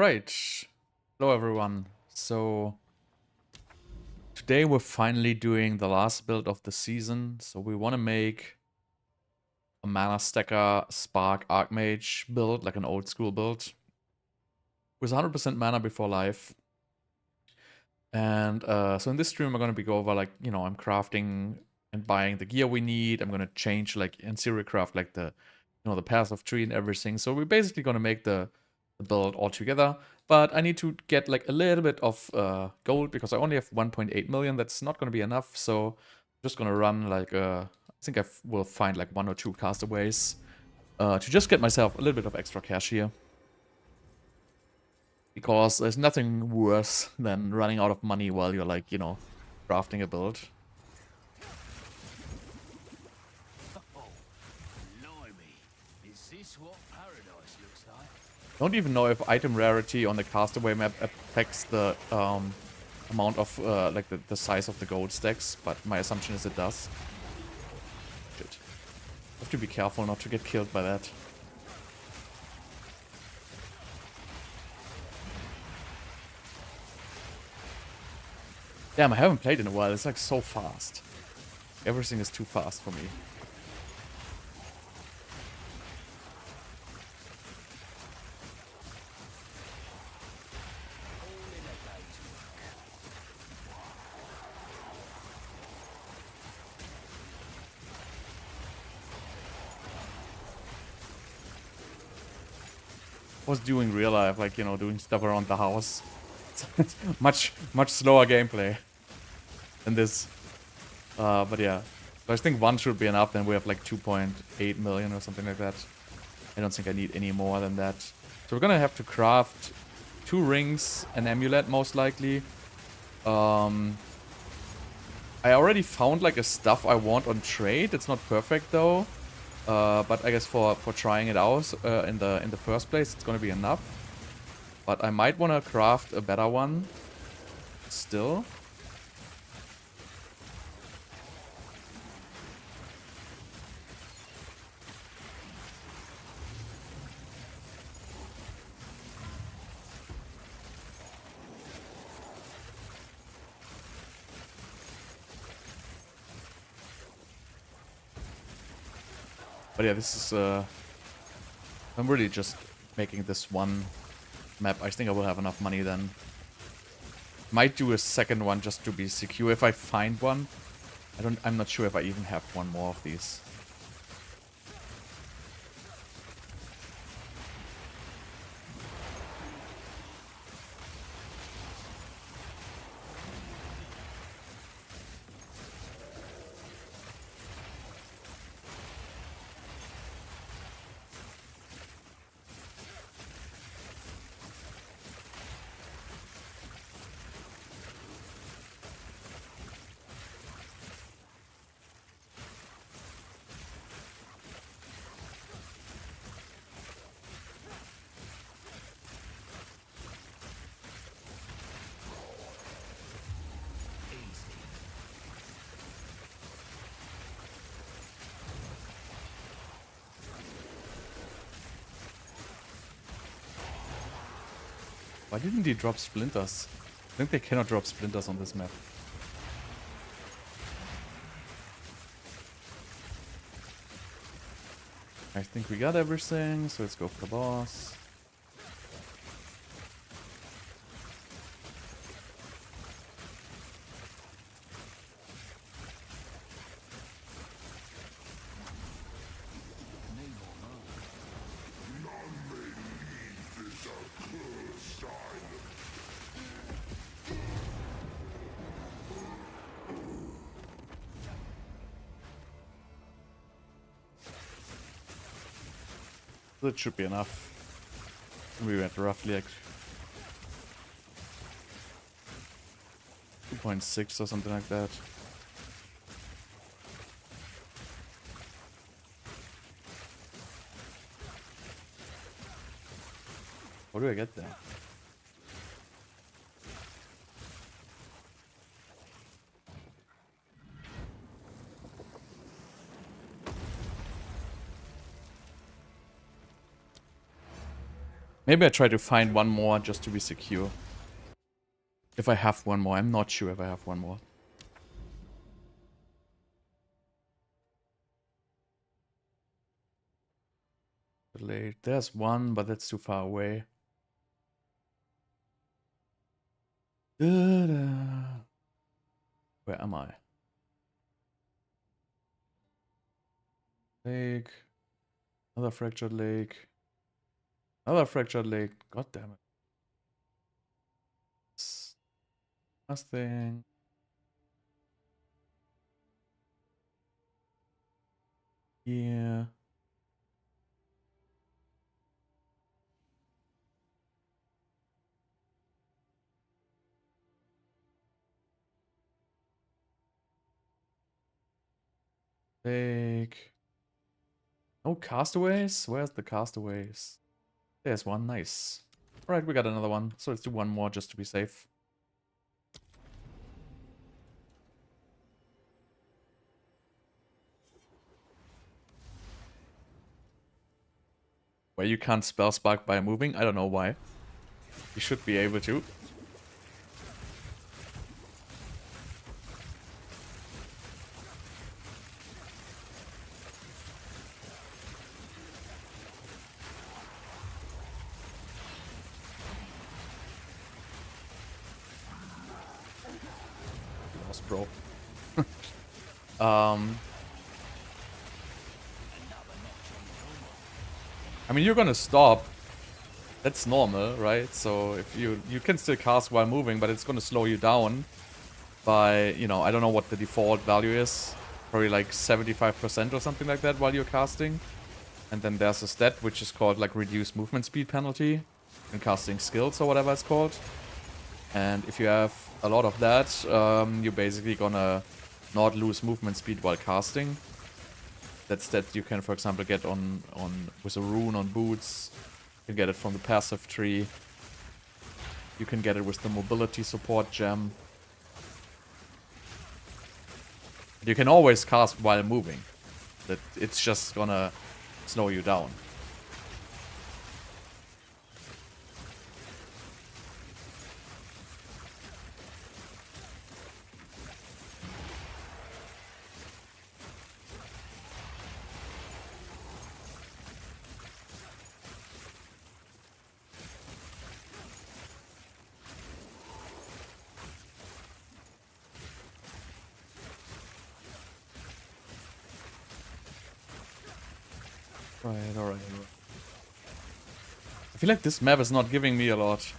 Right. Hello everyone. So today we're finally doing the last build of the season. So we want to make a mana stacker spark archmage build, like an old school build. With 100% mana before life. And so in this stream I'm going to be go over like, I'm crafting and buying the gear we need. I'm going to change like in serial craft like the path of tree and everything. So we're basically going to make the build all together. But I need to get like a little bit of gold because I only have 1.8 million. That's not going to be enough. So I'm just going to run like, I think I will find like 1 or 2 castaways to just get myself a little bit of extra cash here. Because there's nothing worse than running out of money while you're like, crafting a build. Don't even know if item rarity on the castaway map affects the amount of like the size of the gold stacks, but my assumption is it does. Shit. Have to be careful not to get killed by that. Damn, I haven't played in a while. It's like so fast. Everything is too fast for me. Was doing real life, like, doing stuff around the house. much slower gameplay than this. But yeah. So I think 1 should be enough, then we have like 2.8 million or something like that. I don't think I need any more than that. So we're gonna have to craft 2 rings, an amulet most likely. I already found like a stuff I want on trade. It's not perfect though. But I guess for trying it out in the first place, it's gonna be enough. But I might want to craft a better one still. But yeah, this is I'm really just making this one map. I think I will have enough money then. Might do a second one just to be secure if I find one. I'm not sure if I even have one more of these. Why didn't he drop splinters? I think they cannot drop splinters on this map. I think we got everything, so let's go for the boss. That should be enough. We went roughly like 2.6 or something like that. How do I get there? Maybe I try to find one more just to be secure. If I have one more. I'm not sure if I have one more. Late. There's one, but that's too far away. Da-da. Where am I? Lake. Another fractured lake. Another fractured lake. God damn it. Nothing. Yeah. Lake. No castaways? Where's the castaways? There's one. Nice. Alright, we got another one. So let's do one more just to be safe. Where you can't spell spark by moving? I don't know why. You should be able to. Lost, bro. I mean, you're gonna stop. That's normal, right? So if you can still cast while moving, but it's gonna slow you down by, you know, I don't know what the default value is. Probably like 75% or something like that while you're casting. And then there's a stat which is called like reduced movement speed penalty in casting skills or whatever it's called. And if you have a lot of that, you're basically gonna not lose movement speed while casting. That's that you can, for example, get on with a rune on boots. You can get it from the passive tree. You can get it with the mobility support gem. You can always cast while moving. That it's just gonna slow you down. Alright. I feel like this map is not giving me a lot.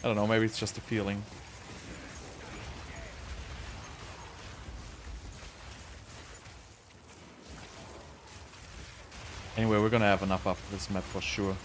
I don't know, maybe it's just a feeling. Anyway, we're gonna have enough after this map for sure.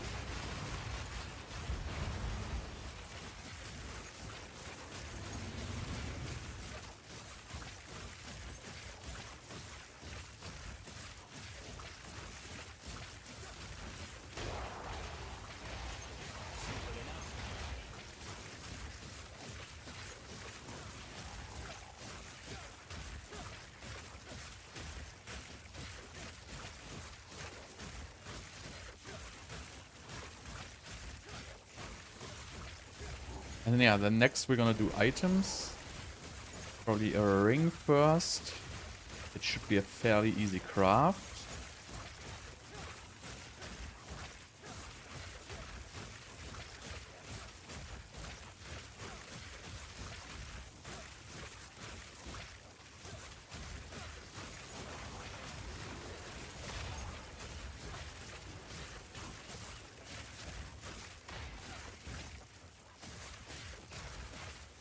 And then yeah, then next we're gonna do items. Probably a ring first. It should be a fairly easy craft.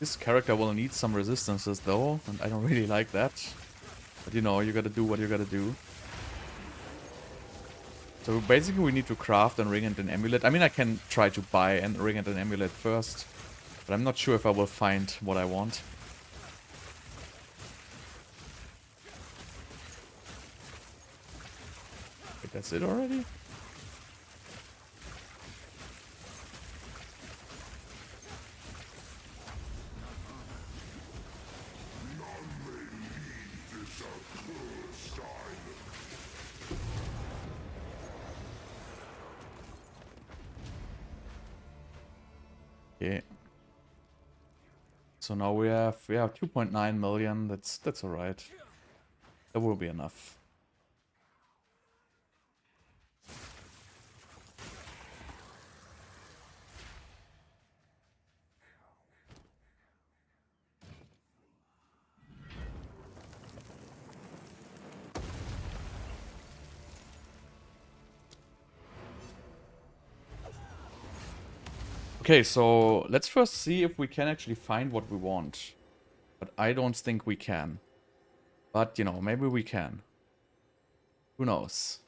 This character will need some resistances though, and I don't really like that. But you know, you gotta do what you gotta do. So basically we need to craft a ring and an amulet. I mean, I can try to buy a ring and an amulet first, but I'm not sure if I will find what I want. Wait, that's it already? Okay. So now we have 2.9 million. That's alright. That will be enough. Okay, so let's first see if we can actually find what we want. But I don't think we can. But, you know, maybe we can. Who knows?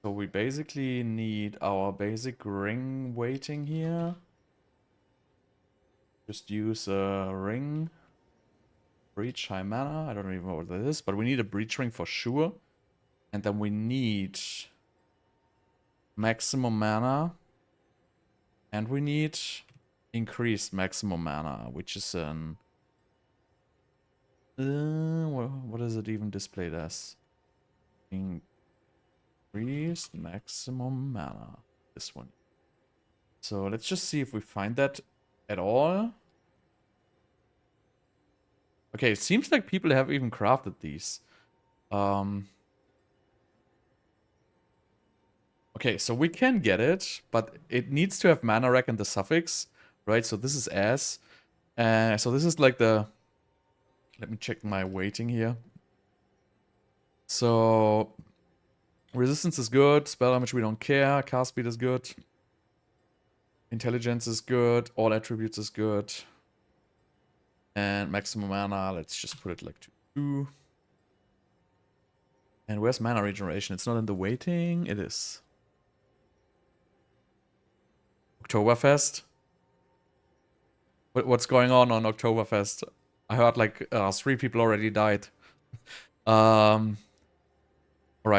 So we basically need our basic ring waiting here. Just use a ring. Breach high mana. I don't even know what that is, but we need a breach ring for sure. And then we need maximum mana. And we need increased maximum mana, which is an... what is it even displayed as? Increased maximum mana. This one. So let's just see if we find that at all. Okay, it seems like people have even crafted these. Okay, so we can get it, but it needs to have mana rack and the suffix, right? So this is S. So this is like the... Let me check my weighting here. So resistance is good, spell damage we don't care, cast speed is good, intelligence is good, all attributes is good. And maximum mana, let's just put it like to 2. And where's mana regeneration? It's not in the weighting, it is. Oktoberfest? What's going on Oktoberfest? I heard like 3 people already died. Alright,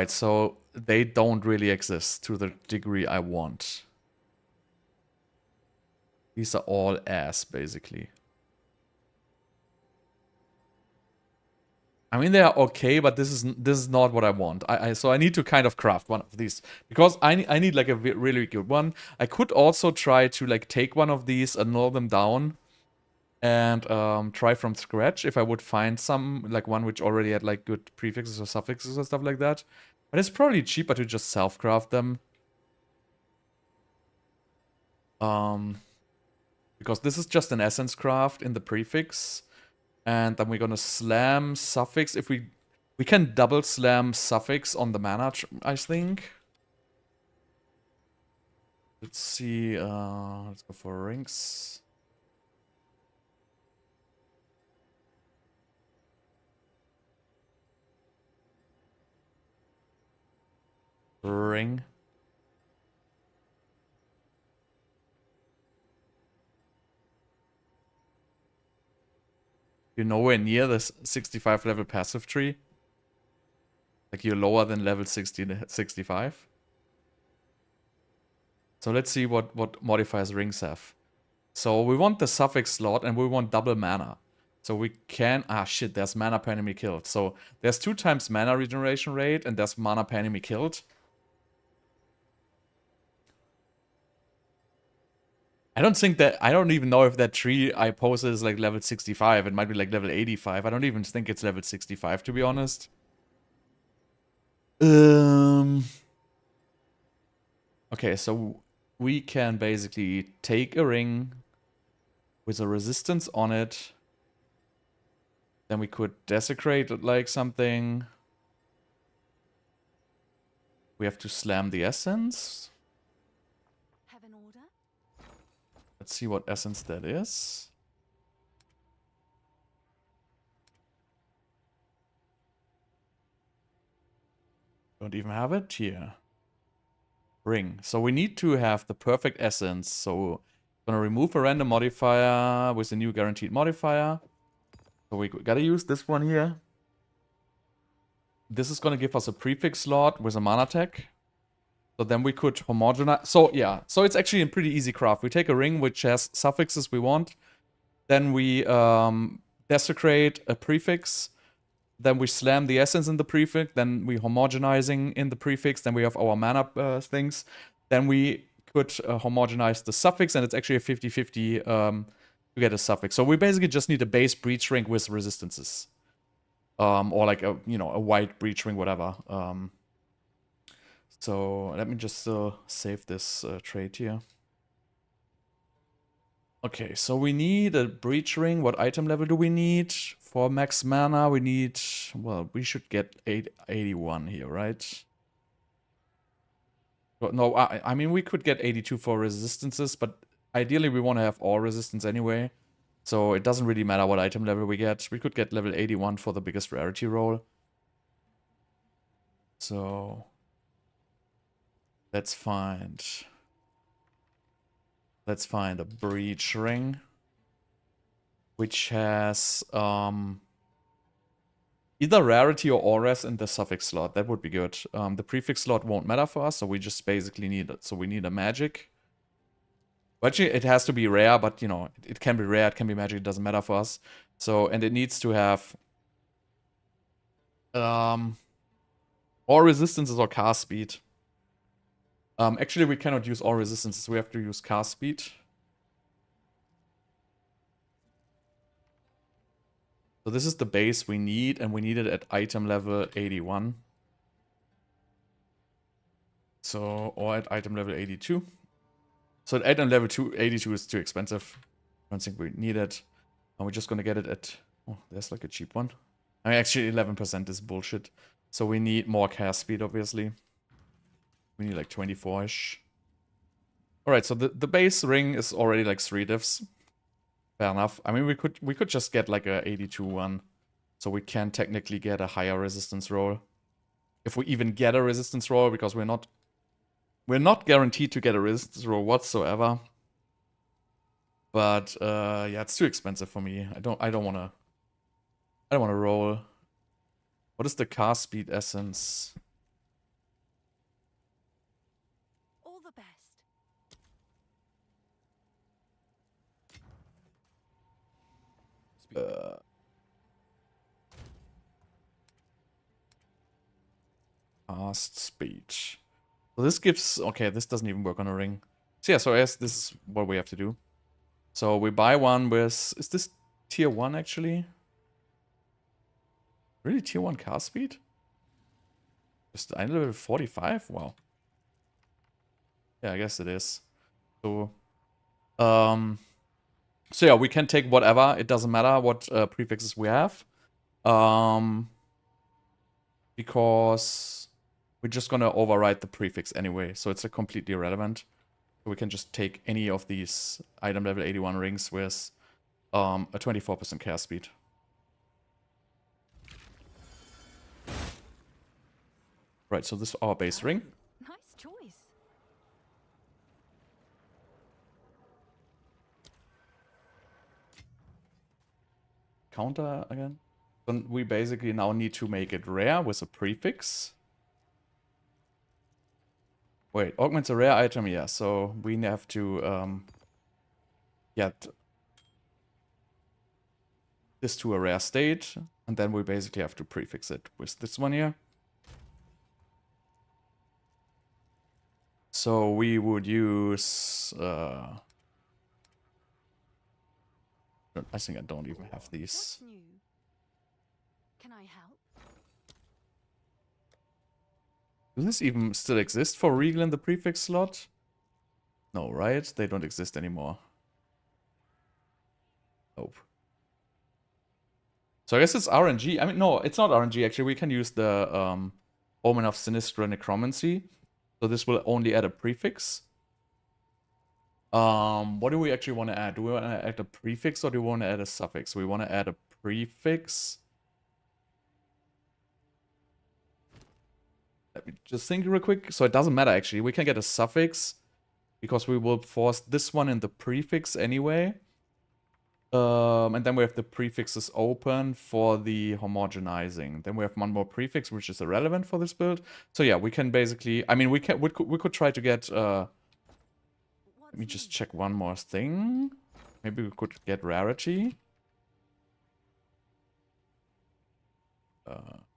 so they don't really exist to the degree I want. These are all ass, basically. I mean, they are okay, but this is not what I want. So I need to kind of craft one of these because I need like a really good one. I could also try to like take one of these and nail them down and try from scratch if I would find some like one which already had like good prefixes or suffixes or stuff like that. But it's probably cheaper to just self-craft them. Because this is just an essence craft in the prefix. And then we're gonna slam suffix. If we can double slam suffix on the mana, I think. Let's see. Let's go for rings. Ring. You're nowhere near the 65 level passive tree. Like you're lower than level 65. So let's see what modifiers rings have. So we want the suffix slot and we want double mana. So we can... Ah, shit, there's mana per enemy killed. So there's 2 times mana regeneration rate and there's mana per enemy killed. I don't think that... I don't even know if that tree I posted is like level 65. It might be like level 85. I don't even think it's level 65, to be honest. Okay, so we can basically take a ring with a resistance on it. Then we could desecrate it like something. We have to slam the essence. Have an order? Let's see what essence that is. Don't even have it here. Ring. So we need to have the perfect essence. So I'm gonna remove a random modifier with a new guaranteed modifier. So we gotta use this one here. This is gonna give us a prefix slot with a mana tag. So then we could homogenize. So yeah, so it's actually a pretty easy craft. We take a ring which has suffixes we want. Then we desecrate a prefix. Then we slam the essence in the prefix. Then we homogenizing in the prefix. Then we have our mana things. then we could homogenize the suffix, and it's actually a 50-50 to get a suffix. So we basically just need a base breach ring with resistances. Or like a, you know, a white breach ring, whatever. So let me just save this trade here. Okay, so we need a breach ring. What item level do we need? For max mana, we need, well, we should get 81 here, right? Well, no, I mean, we could get 82 for resistances, but ideally we want to have all resistance anyway. So it doesn't really matter what item level we get. We could get level 81 for the biggest rarity roll. So let's find a breach ring, which has either rarity or auras in the suffix slot. That would be good. The prefix slot won't matter for us, so we just basically need it. So we need a magic. Actually, it has to be rare, but you know, it can be rare, it can be magic, it doesn't matter for us. So, and it needs to have or resistances or cast speed. Actually, we cannot use all resistances, we have to use cast speed. So this is the base we need, and we need it at item level 81. So, or at item level 82. So at item level 82 is too expensive. I don't think we need it. And we're just gonna get it at, oh, there's like a cheap one. I mean, actually 11% is bullshit. So we need more cast speed, obviously. We need like 24-ish. Alright, so the base ring is already like 3 diffs. Fair enough. I mean, we could just get like a 82 one. So we can technically get a higher resistance roll. If we even get a resistance roll, because we're not guaranteed to get a resistance roll whatsoever. But yeah, it's too expensive for me. I don't wanna roll. What is the cast speed essence? All the best. Cast speed. So this gives, okay, this doesn't even work on a ring. So yeah, so I guess this is what we have to do. So we buy one with, is this tier 1 actually? Really tier 1 cast speed? Just I level 45? Wow. Yeah, I guess it is. So so yeah, we can take whatever, it doesn't matter what prefixes we have. Because we're just gonna override the prefix anyway, so it's completely irrelevant. So we can just take any of these item level 81 rings with a 24% cast speed. Right, so this is our base ring. Nice choice. Counter again. Then we basically now need to make it rare with a prefix. Wait, augments a rare item? Yeah, so we have to get this to a rare state, and then we basically have to prefix it with this one here. So we would use I think I don't even have these. What's new? Can I help? Does this even still exist for Regal in the prefix slot? No, right? They don't exist anymore. Nope. So I guess it's RNG. I mean, no, it's not RNG actually. We can use the Omen of Sinistra Necromancy. So this will only add a prefix. What do we actually want to add? Do we want to add a prefix or do we want to add a suffix? We want to add a prefix. Let me just think real quick. So it doesn't matter actually. We can get a suffix because we will force this one in the prefix anyway. And then we have the prefixes open for the homogenizing. Then we have one more prefix which is irrelevant for this build. So yeah, we can basically, I mean, we could try to get let me just check one more thing. Maybe we could get rarity.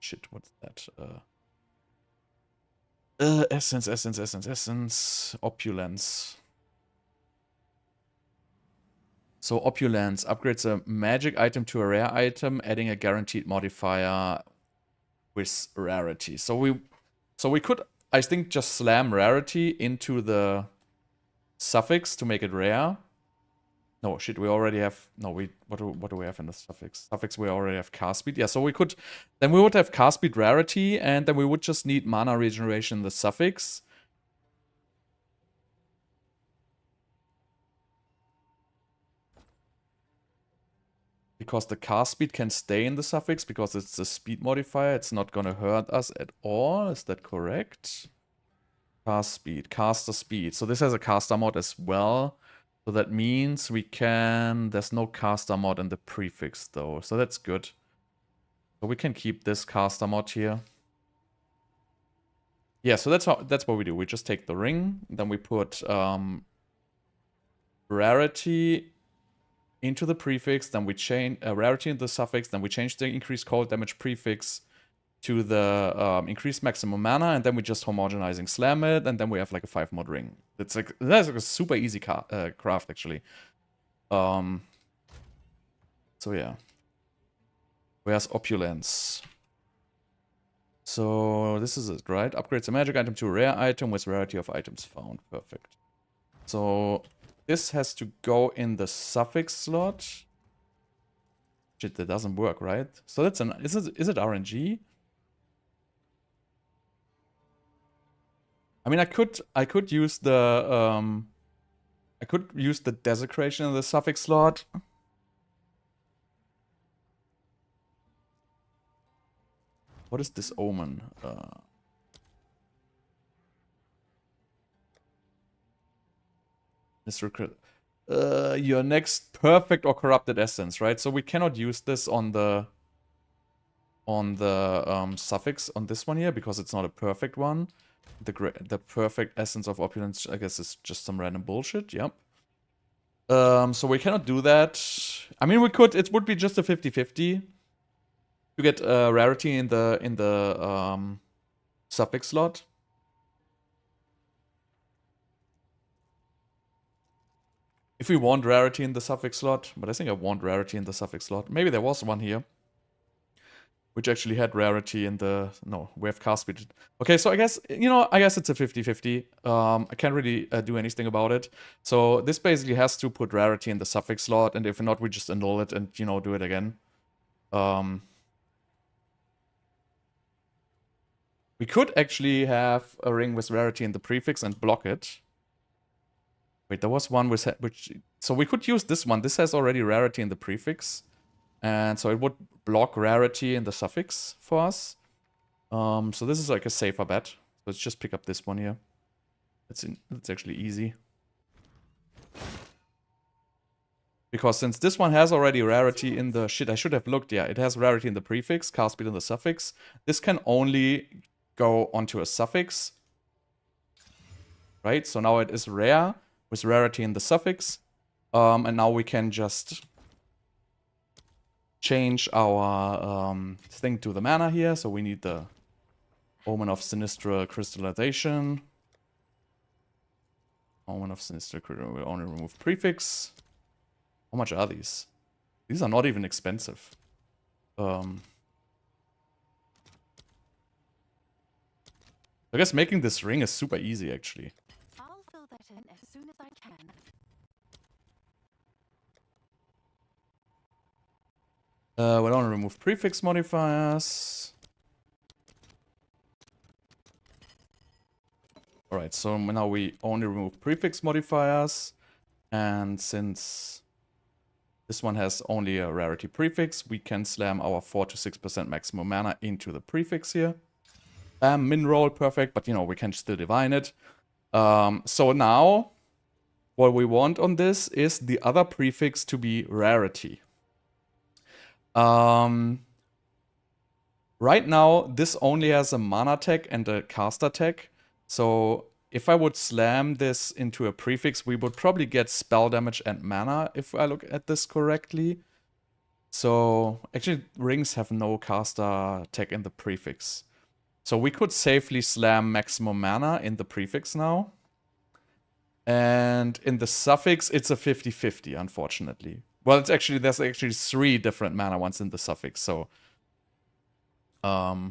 Shit, what's that? Essence. Opulence. So Opulence upgrades a magic item to a rare item, adding a guaranteed modifier with rarity. So we could, I think, just slam rarity into the suffix to make it rare. No, shit, we already have... No, what do we have in the suffix? Suffix, we already have cast speed. Yeah, so we could... Then we would have cast speed rarity, and then we would just need mana regeneration in the suffix. Because the cast speed can stay in the suffix, because it's a speed modifier. It's not gonna hurt us at all. Is that correct? Cast speed, caster speed. So this has a caster mod as well. So that means we can... There's no caster mod in the prefix though. So that's good. So we can keep this caster mod here. Yeah, so that's what we do. We just take the ring, then we put rarity into the prefix, then we change rarity into the suffix, then we change the increased cold damage prefix to the increased maximum mana, and then we just homogenizing slam it, and then we have like a 5-mod ring. That's like a super easy craft actually. So yeah. Where's Opulence? So this is it, right? Upgrades a magic item to a rare item with rarity of items found. Perfect. So this has to go in the suffix slot. Shit, that doesn't work, right? So that's an... Is it RNG? I mean, I could use the desecration in the suffix slot. What is this omen? Your next perfect or corrupted essence, right? So we cannot use this on the suffix on this one here because it's not a perfect one. The perfect essence of opulence, I guess, is just some random bullshit. Yep. So we cannot do that. I mean, we could. It would be just a 50-50 to get rarity in the suffix slot. If we want rarity in the suffix slot, but I think I want rarity in the suffix slot. Maybe there was one here, which actually had rarity in the... No, we have cast speed. Okay, so I guess, I guess it's a 50-50. I can't really do anything about it. So this basically has to put rarity in the suffix slot, and if not, we just annul it and, do it again. We could actually have a ring with rarity in the prefix and block it. Wait, there was one with... So we could use this one. This has already rarity in the prefix. And so it would block rarity in the suffix for us. So this is like a safer bet. So let's just pick up this one here. It's actually easy. Because since this one has already rarity in the... Shit, I should have looked. Yeah, it has rarity in the prefix, cast speed in the suffix. This can only go onto a suffix. Right? So now it is rare with rarity in the suffix. And now we can just change our thing to the mana here. So we need the Omen of Sinistra Crystallization. Omen of Sinistra Crystallization. We'll only remove prefix. How much are these? These are not even expensive. I guess making this ring is super easy, actually. I'll fill that in as soon as I can. We'll only remove prefix modifiers. Alright, so now we only remove prefix modifiers. And since this one has only a rarity prefix, we can slam our 4 to 6% maximum mana into the prefix here. Min roll, perfect, but we can still divine it. So now, what we want on this is the other prefix to be rarity. Right now, this only has a mana tag and a caster tag. So if I would slam this into a prefix, we would probably get spell damage and mana, if I look at this correctly. So actually, rings have no caster tag in the prefix. So we could safely slam maximum mana in the prefix now. And in the suffix, it's a 50-50, unfortunately. Well, there's actually 3 different mana ones in the suffix, so... Yeah,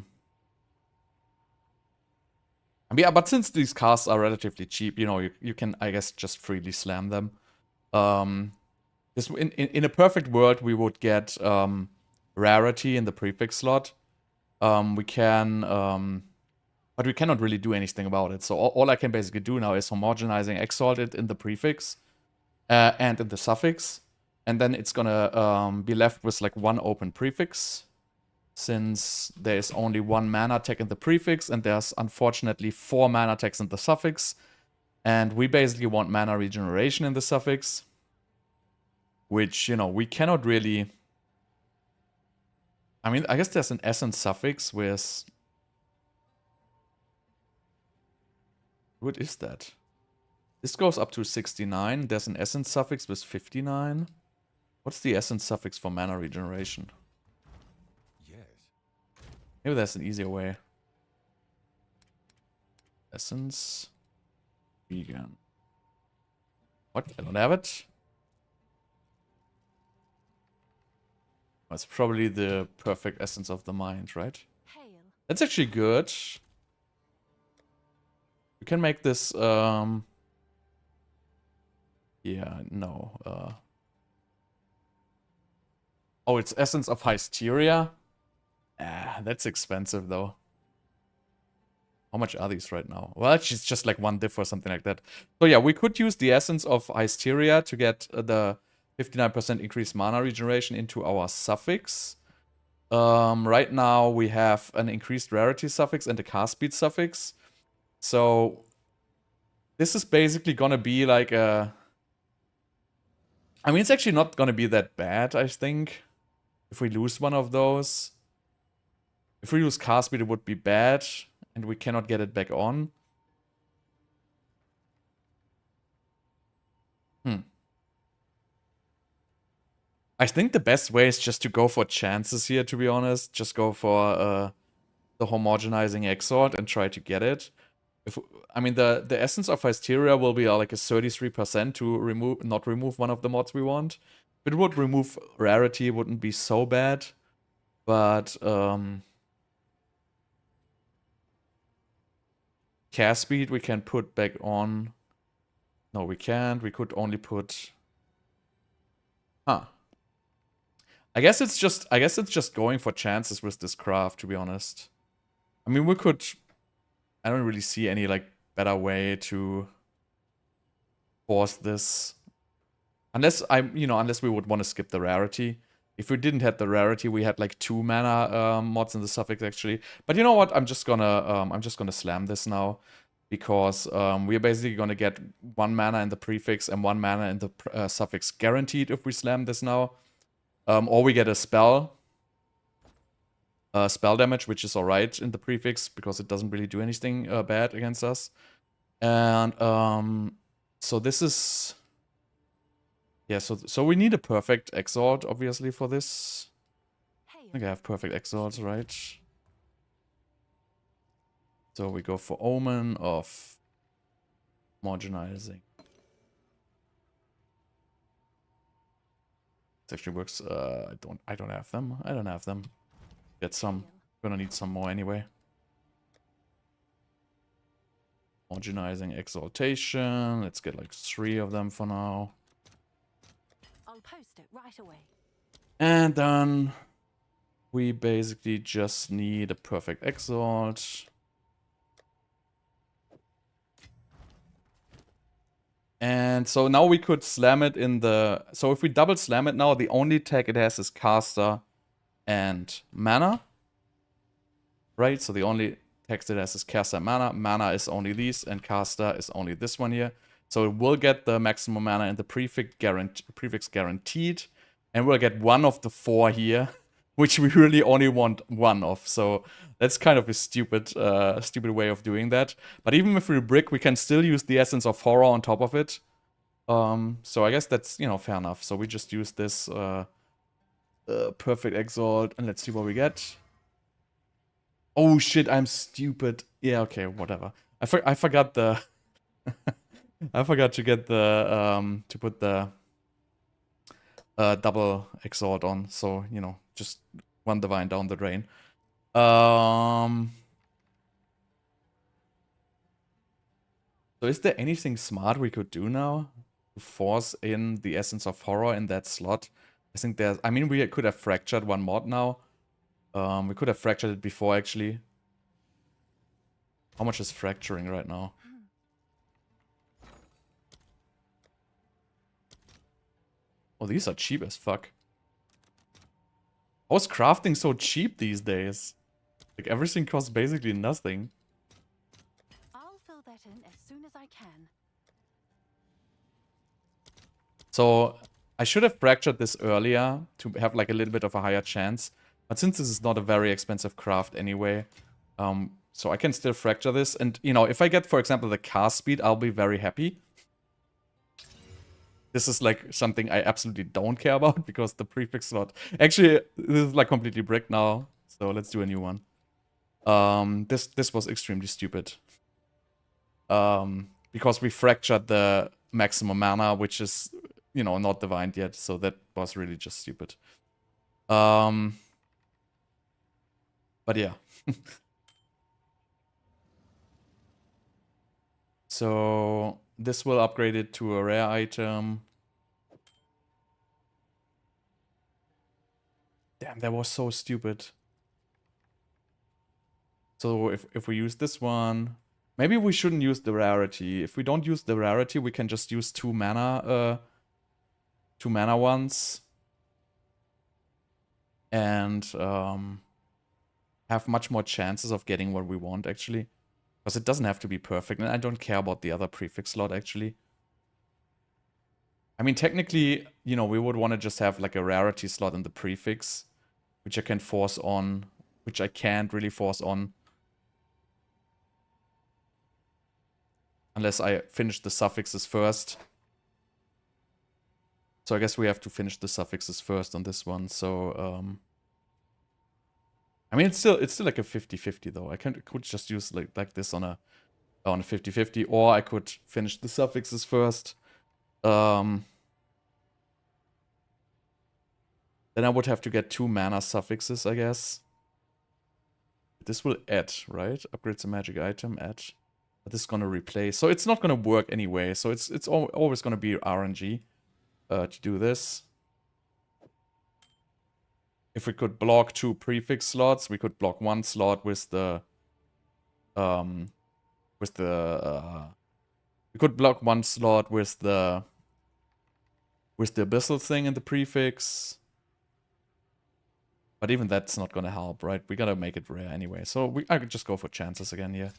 but since these casts are relatively cheap, you know, you can, I guess, just freely slam them. In a perfect world, we would get rarity in the prefix slot. We can... but we cannot really do anything about it. So all I can basically do now is homogenizing Exalt it in the prefix and in the suffix. And then it's gonna be left with like 1 open prefix. Since there's only 1 mana tag in the prefix and there's unfortunately 4 mana tags in the suffix. And we basically want mana regeneration in the suffix. Which, you know, we cannot really... I mean, I guess there's an essence suffix with... What is that? This goes up to 69. There's an essence suffix with 59. What's the essence suffix for mana regeneration? Maybe there's an easier way. Essence. Vegan. What? I don't have it? That's probably the perfect essence of the mind, right? Hail. That's actually good. We can make this, yeah, no, Oh, it's Essence of Hysteria? Ah, that's expensive, though. How much are these right now? Well, it's just like 1 diff or something like that. So yeah, we could use the Essence of Hysteria to get the 59% increased mana regeneration into our suffix. Right now, we have an increased rarity suffix and a cast speed suffix. So this is basically gonna be like a... I mean, it's actually not gonna be that bad, I think, if we lose one of those. If we lose cast speed, it would be bad, and we cannot get it back on. I think the best way is just to go for chances here, to be honest. Just go for the homogenizing Exalt and try to get it. I mean, the Essence of Hysteria will be like a 33% to not remove one of the mods we want. If it would remove rarity, it wouldn't be so bad. But cast speed we can put back on. No, we can't. We could only put... Huh. I guess it's just going for chances with this craft, to be honest. I mean, we could... I don't really see any, like, better way to force this. Unless unless we would want to skip the rarity. If we didn't have the rarity, we had like 2 mana mods in the suffix actually. But you know what? I'm just gonna slam this now, because we're basically gonna get 1 mana in the prefix and 1 mana in the suffix guaranteed if we slam this now. Or we get a spell damage, which is alright in the prefix because it doesn't really do anything bad against us. And so this is... Yeah, so we need a perfect Exalt, obviously, for this. I think I have perfect Exalts, right? So we go for Omen of homogenizing. It actually works. I don't have them. I don't have them. Get some. Gonna need some more anyway. Homogenizing Exaltation. Let's get like 3 of them for now. I'll post it right away. And then we basically just need a perfect Exalt. And so now we could slam it in the... So if we double slam it now, the only tag it has is Caster and Mana. Right? So the only text it has is Caster and Mana. Mana is only these, and Caster is only this one here. So it will get the maximum mana in the prefix guaranteed. And we'll get 1 of the 4 here, which we really only want 1 of. So that's kind of a stupid way of doing that. But even if we brick, we can still use the Essence of Horror on top of it. So I guess that's, fair enough. So we just use this perfect Exalt, and let's see what we get. Oh shit, I'm stupid. Yeah, okay, whatever. I forgot the I forgot to get the to put the double exalt on, so you know, just one divine down the drain. So is there anything smart we could do now to force in the essence of horror in that slot? I think there's, I mean, we could have fractured one mod now. We could have fractured it before, actually. How much is fracturing right now? Oh, these are cheap as fuck. How is crafting so cheap these days? Like, everything costs basically nothing. I'll fill that in as soon as I can. So, I should have fractured this earlier to have like a little bit of a higher chance. But since this is not a very expensive craft anyway, so I can still fracture this. And, you know, if I get, for example, the cast speed, I'll be very happy. This is like something I absolutely don't care about because the prefix slot... Actually, this is like completely bricked now. So let's do a new one. This was extremely stupid. Because we fractured the maximum mana, which is, you know, not divined yet. So that was really just stupid. But yeah. So this will upgrade it to a rare item. Damn, that was so stupid. So if we use this one, maybe we shouldn't use the rarity. If we don't use the rarity, we can just use two mana ones. And have much more chances of getting what we want, actually. Because it doesn't have to be perfect, and I don't care about the other prefix slot, actually. I mean, technically, you know, we would want to just have like a rarity slot in the prefix, which I can force on, which I can't really force on. Unless I finish the suffixes first. So I guess we have to finish the suffixes first on this one, so... I mean, it's still like a 50-50 though. I could just use like this on a 50-50, or I could finish the suffixes first. Then I would have to get 2 mana suffixes, I guess. This will add, right? Upgrades a magic item, add. But this is gonna replace. So it's not gonna work anyway. So it's always gonna be RNG to do this. If we could block 2 prefix slots, we could block 1 slot with the we could block 1 slot with the abyssal thing in the prefix. But even that's not gonna help, right? We gotta make it rare anyway. So I could just go for chances again here.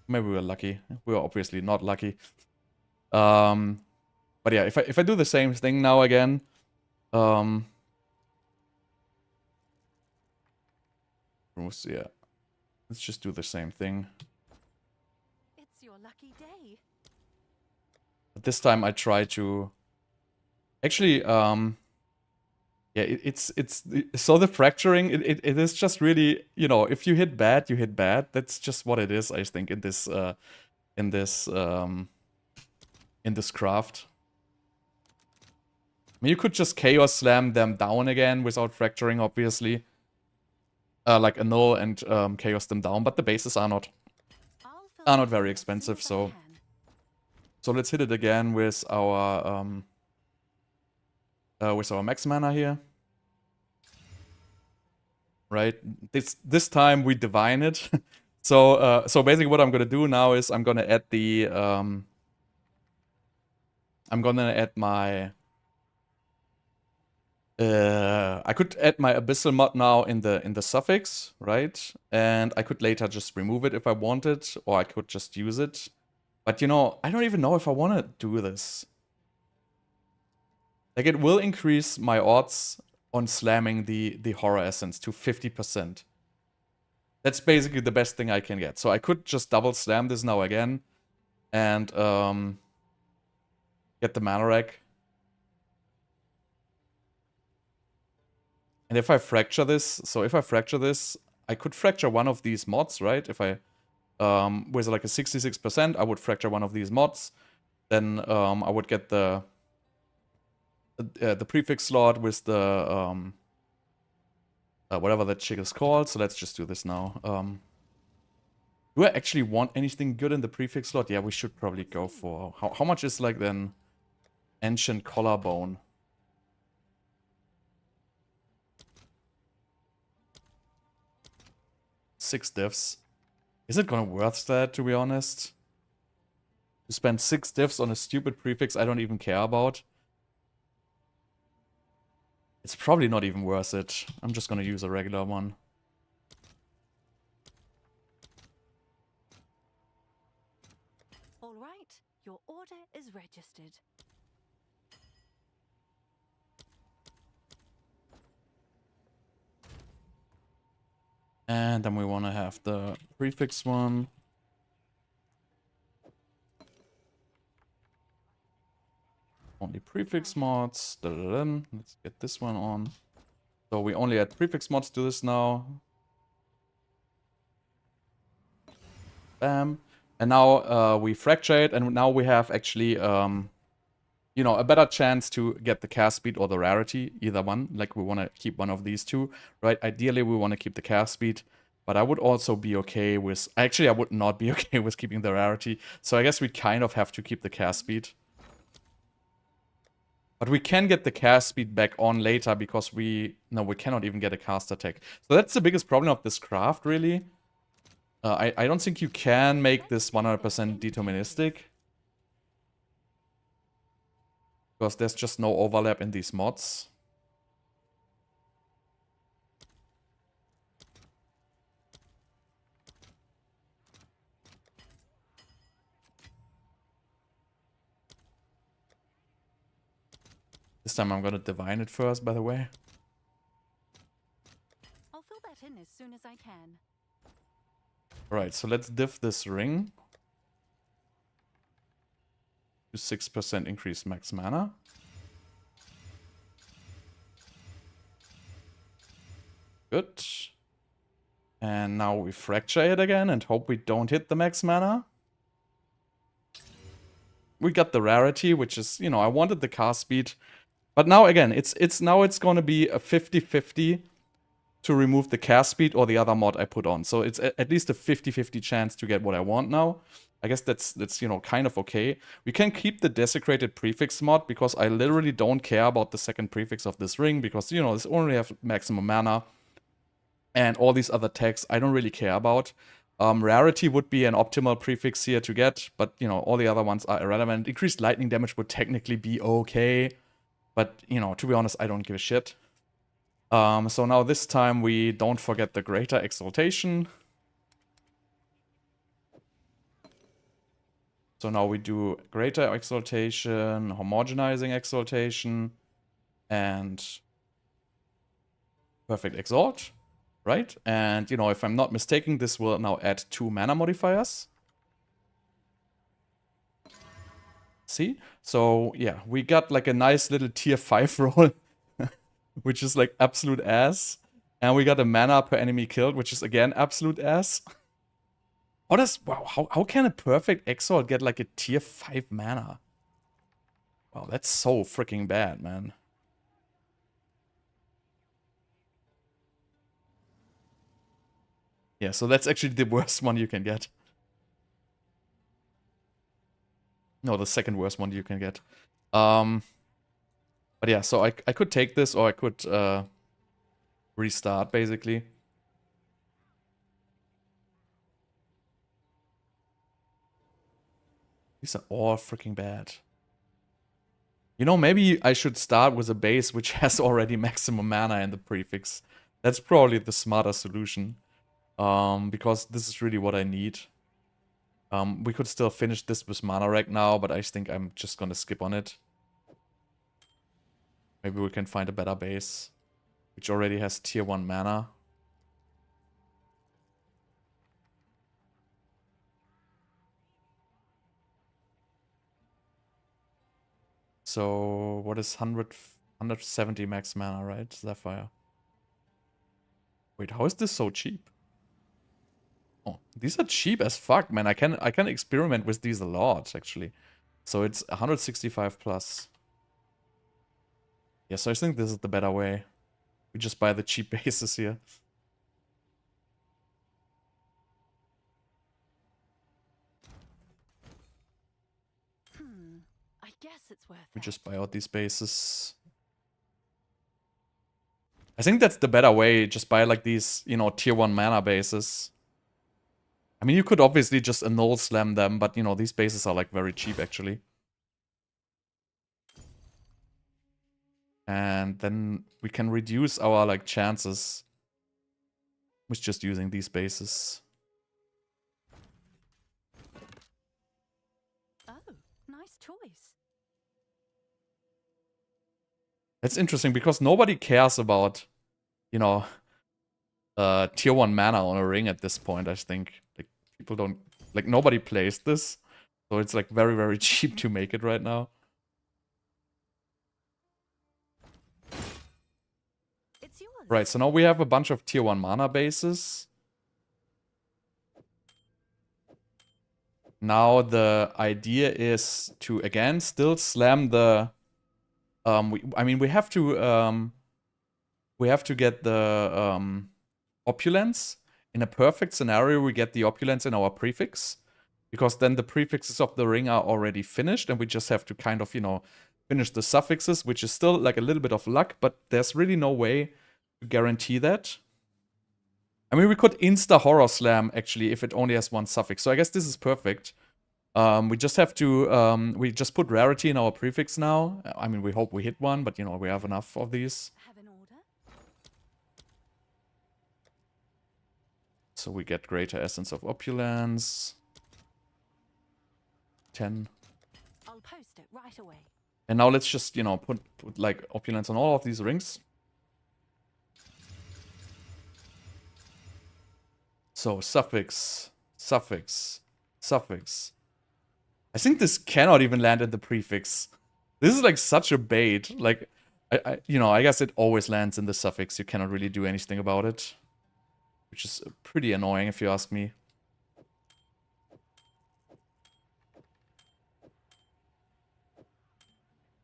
Maybe we're lucky. We're obviously not lucky. But yeah, if I do the same thing now again, yeah, let's just do the same thing. It's your lucky day. But this time I try to actually yeah, it's so the fracturing it is just really, you know, if you hit bad, you hit bad. That's just what it is, I think, in this craft. I mean, you could just chaos slam them down again without fracturing, obviously. Like annul and chaos them down, but the bases are not very expensive, so let's hit it again with our max mana here. Right? This time we divine it. So basically what I'm gonna do now is I'm gonna add the my I could add my abyssal mod now in the suffix, right? And I could later just remove it if I wanted, or I could just use it. But you know, I don't even know if I want to do this. Like, it will increase my odds on slamming the horror essence to 50%. That's basically the best thing I can get. So I could just double slam this now again and get the mana rack. And if I fracture this, I could fracture one of these mods, right? If I, with like a 66%, I would fracture one of these mods. Then I would get the prefix slot with the, whatever that chick is called. So let's just do this now. Do I actually want anything good in the prefix slot? Yeah, we should probably go for... How much is like then Ancient Collarbone? 6 diffs. Is it gonna worth that, to be honest? To spend 6 diffs on a stupid prefix I don't even care about? It's probably not even worth it. I'm just gonna use a regular one. All right, your order is registered. And then we want to have the prefix one. Only prefix mods. Let's get this one on. So we only add prefix mods to this now. Bam. And now we fracture it, and now we have actually, you know, a better chance to get the cast speed or the rarity, either one. Like, we want to keep one of these two, right? Ideally, we want to keep the cast speed, but I would also be okay with... Actually, I would not be okay with keeping the rarity, so I guess we kind of have to keep the cast speed. But we can get the cast speed back on later because we... No, we cannot even get a cast attack. So that's the biggest problem of this craft, really. I don't think you can make this 100% deterministic. Because there's just no overlap in these mods. This time I'm gonna divine it first, by the way. I'll fill that in as soon as I can. Alright, so let's diff this ring. To 6% increased max mana. Good. And now we fracture it again and hope we don't hit the max mana. We got the rarity, which is, you know, I wanted the cast speed. But now again, it's gonna be a 50-50 to remove the cast speed or the other mod I put on. So it's at least a 50-50 chance to get what I want now. I guess that's you know, kind of okay. We can keep the desecrated prefix mod because I literally don't care about the second prefix of this ring because, you know, this only have maximum mana. And all these other tags I don't really care about. Rarity would be an optimal prefix here to get, but, you know, all the other ones are irrelevant. Increased lightning damage would technically be okay, but, you know, to be honest, I don't give a shit. So now this time we don't forget the Greater Exaltation. So now we do Greater Exaltation, Homogenizing Exaltation, and Perfect Exalt, right? And, you know, if I'm not mistaken, this will now add 2 mana modifiers. See? So, yeah, we got like a nice little tier 5 roll. Which is like absolute ass. And we got a mana per enemy killed, which is again absolute ass. Wow, how can a perfect Exalt get like a tier 5 mana? Wow, that's so freaking bad, man. Yeah, so that's actually the worst one you can get. No, the second worst one you can get. But yeah, so I could take this or I could restart, basically. These are all freaking bad. You know, maybe I should start with a base which has already maximum mana in the prefix. That's probably the smarter solution. Because this is really what I need. We could still finish this with mana right now, but I think I'm just gonna skip on it. Maybe we can find a better base, which already has tier 1 mana. So, what is 170 max mana, right? Sapphire. Wait, how is this so cheap? Oh, these are cheap as fuck, man. I can experiment with these a lot, actually. So it's 165 plus. Yeah, so I think this is the better way. We just buy the cheap bases here. I guess it's worth We it. just buy out these bases. I think that's the better way. Just buy like these, you know, tier 1 mana bases. I mean, you could obviously just annul slam them, but you know, these bases are like very cheap actually. And then we can reduce our like chances with just using these bases. Oh, nice choice. That's interesting because nobody cares about, you know, tier 1 mana on a ring at this point, I think. Like, people don't, like, nobody plays this. So it's like very, very cheap to make it right now. It's yours. Right, so now we have a bunch of tier 1 mana bases. Now the idea is to, again, still slam the... I mean, we have to get the opulence. In a perfect scenario, we get the opulence in our prefix. Because then the prefixes of the ring are already finished, and we just have to kind of, you know, finish the suffixes, which is still like a little bit of luck, but there's really no way to guarantee that. I mean, we could insta-horror slam, actually, if it only has one suffix. So I guess this is perfect. We just have to, we just put rarity in our prefix now. I mean, we hope we hit one, but, you know, we have enough of these. Have an order? So we get greater essence of opulence. 10. I'll post it right away. And now let's just, you know, put like opulence on all of these rings. So suffix, suffix, suffix. I think this cannot even land in the prefix. This is like such a bait. Like, you know, I guess it always lands in the suffix. You cannot really do anything about it. Which is pretty annoying if you ask me.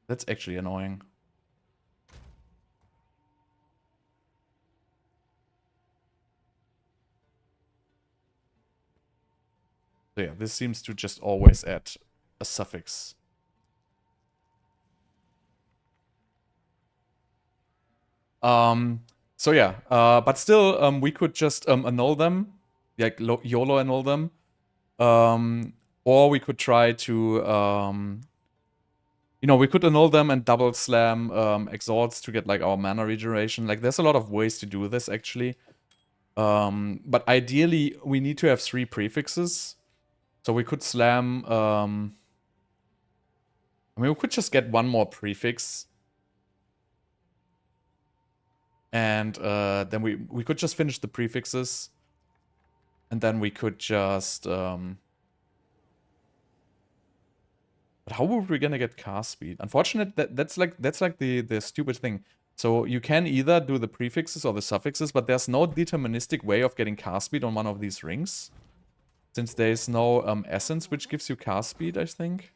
That's actually annoying. So yeah, this seems to just always add a suffix. So yeah, but still, we could just annul them, like YOLO annul them, or we could try to, you know, we could annul them and double slam exalts to get like our mana regeneration. Like, there's a lot of ways to do this actually. But ideally, we need to have 3 prefixes. So we could slam, I mean, we could just get one more prefix. And then we could just finish the prefixes. And then we could just... But how were we gonna get cast speed? Unfortunately, that's like the stupid thing. So you can either do the prefixes or the suffixes, but there's no deterministic way of getting cast speed on one of these rings. Since there's no essence which gives you cast speed, I think.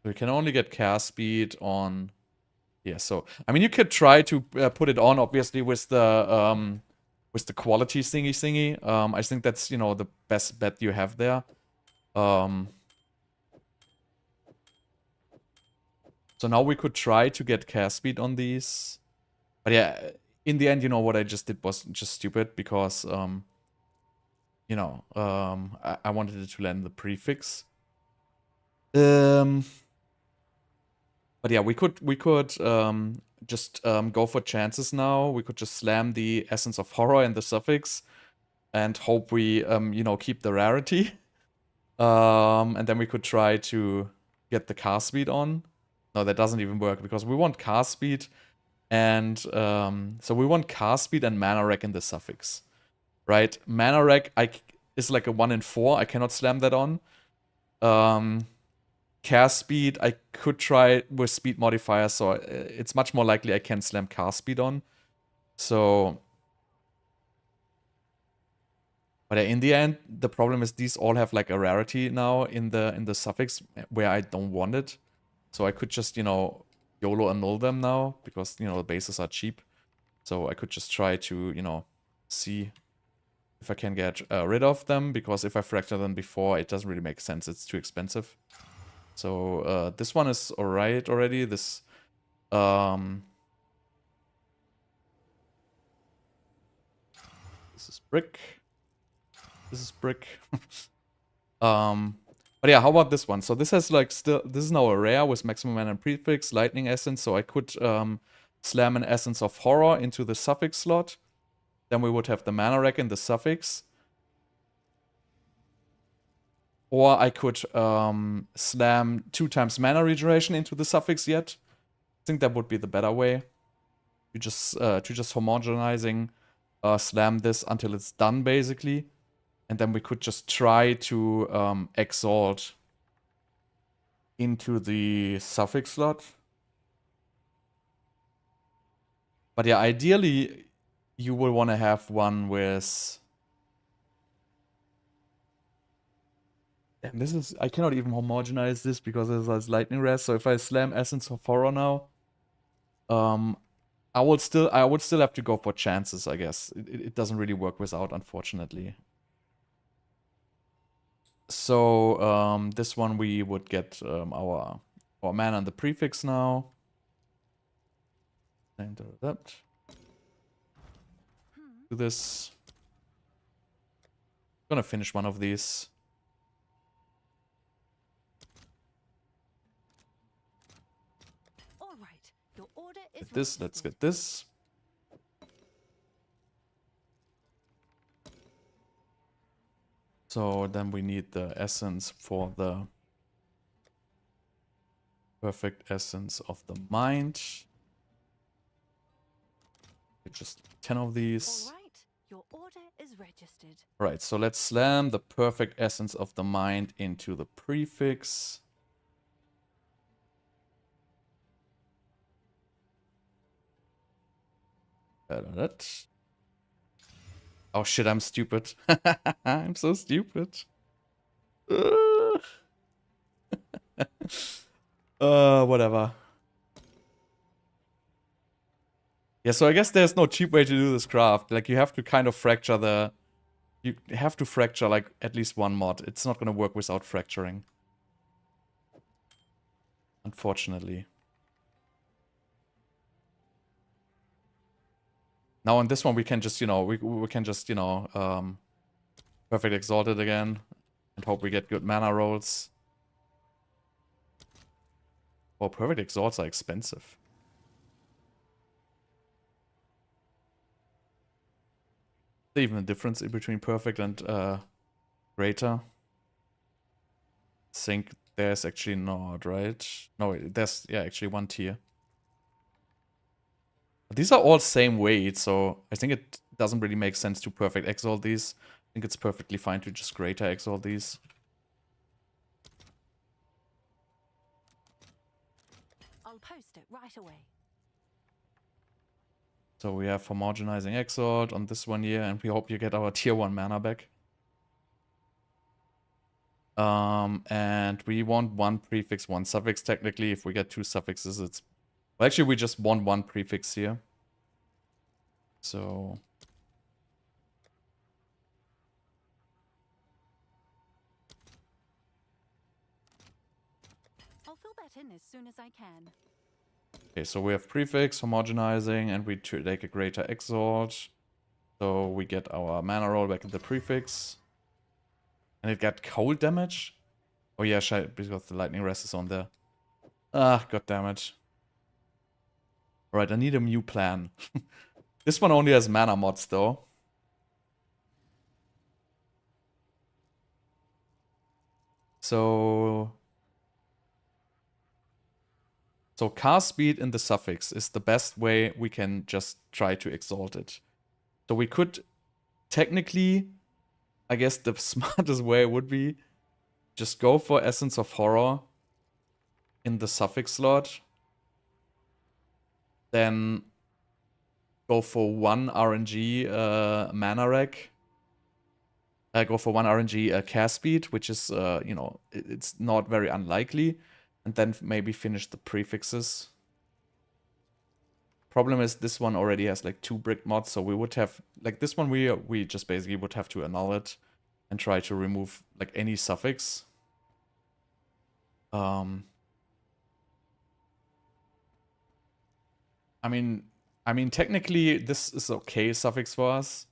We can only get cast speed on... Yeah, so... I mean, you could try to put it on, obviously, with the quality thingy. I think that's, you know, the best bet you have there. So now we could try to get cast speed on these. But yeah, in the end, you know, what I just did was just stupid because, you know, I wanted it to land the prefix. But yeah, we could just go for chances now. We could just slam the Essence of Horror and the suffix and hope we, you know, keep the rarity. And then we could try to get the cast speed on. No, that doesn't even work because we want cast speed and so we want cast speed and mana rack in the suffix, right? Mana rack is like a 1 in 4. I cannot slam that on. cast speed, I could try with speed modifier, so it's much more likely I can slam cast speed on. So, but in the end, the problem is these all have like a rarity now in the suffix where I don't want it. So I could just, you know, YOLO annul them now because, you know, the bases are cheap. So I could just try to, you know, see if I can get rid of them, because if I fracture them before, it doesn't really make sense. It's too expensive. So this one is alright already. This this is brick. This is brick. But yeah, how about this one? So this has like still, this is now a rare with maximum mana and prefix, lightning essence. So I could slam an essence of horror into the suffix slot. Then we would have the mana rack in the suffix. Or I could slam 2 times mana regeneration into the suffix yet. I think that would be the better way. To just homogenizing slam this until it's done basically. And then we could just try to exalt into the suffix slot. But yeah, ideally you will want to have one with... And this is... I cannot even homogenize this because it has lightning rest. So if I slam Essence of Horror now, I would still have to go for chances, I guess. It doesn't really work without, unfortunately. So this one we would get our mana and the prefix now. And that. Do this. Gonna finish one of these. All right. Your order is Get this. Let's get this. So then we need the essence for the perfect essence of the mind. Just 10 of these. All right. Your order is registered. Right, so let's slam the perfect essence of the mind into the prefix. Oh shit, I'm stupid. I'm so stupid. Whatever. Yeah, so I guess there's no cheap way to do this craft. Like, you have to kind of fracture the... You have to fracture, like, at least one mod. It's not gonna work without fracturing. Unfortunately. Now on this one we can just, you know, we can just, you know, perfect exalt it again and hope we get good mana rolls. Oh, perfect exalts are expensive. Is there even a difference in between perfect and greater? I think there's actually not, right? No, there's, yeah, actually one tier. These are all same weight, so I think it doesn't really make sense to perfect exalt these. I think it's perfectly fine to just greater exalt these. I'll post it right away. So we have homogenizing exalt on this one here, and we hope you get our tier 1 mana back. And we want 1 prefix, 1 suffix. Technically, if we get 2 suffixes, it's... Well, actually, we just want 1 prefix here. So... I'll fill that in as soon as I can. Okay, so we have prefix, homogenizing, and we take a greater exalt. So we get our mana roll back in the prefix. And it got cold damage? Oh yeah, because the lightning rest is on there. Ah, god damn it. Alright, I need a new plan. This one only has mana mods though. So cast speed in the suffix is the best way we can just try to exalt it. So we could technically, I guess the smartest way would be just go for Essence of Horror in the suffix slot, then go for 1 RNG mana rack. Go for 1 RNG cast speed, which is, you know, it's not very unlikely. And then maybe finish the prefixes. Problem is this one already has like 2 brick mods, so we would have, like this one we just basically would have to annul it and try to remove like any suffix. I mean technically this is okay suffix for us,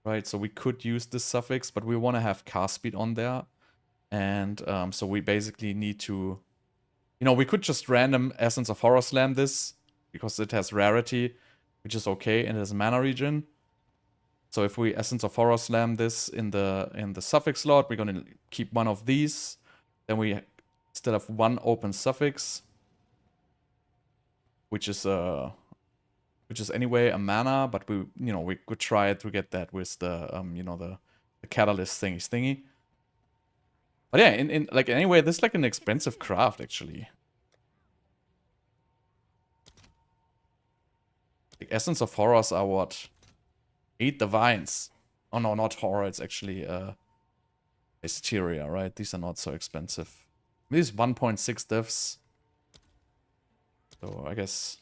right? So we could use this suffix, but we want to have cast speed on there. And so we basically need to, you know, we could just random Essence of Horror Slam this because it has rarity, which is okay, and it has mana regen. So if we Essence of Horror Slam this in the suffix slot, we're gonna keep one of these. Then we still have 1 open suffix, which is anyway a mana, but we, you know, we could try to get that with the you know, the catalyst thingy. But yeah, in like anyway, this is like an expensive craft actually. Like Essence of Horrors are what? 8 divines. Oh no, not horror, it's actually Hysteria, right? These are not so expensive. These 1.6 divs. So I guess.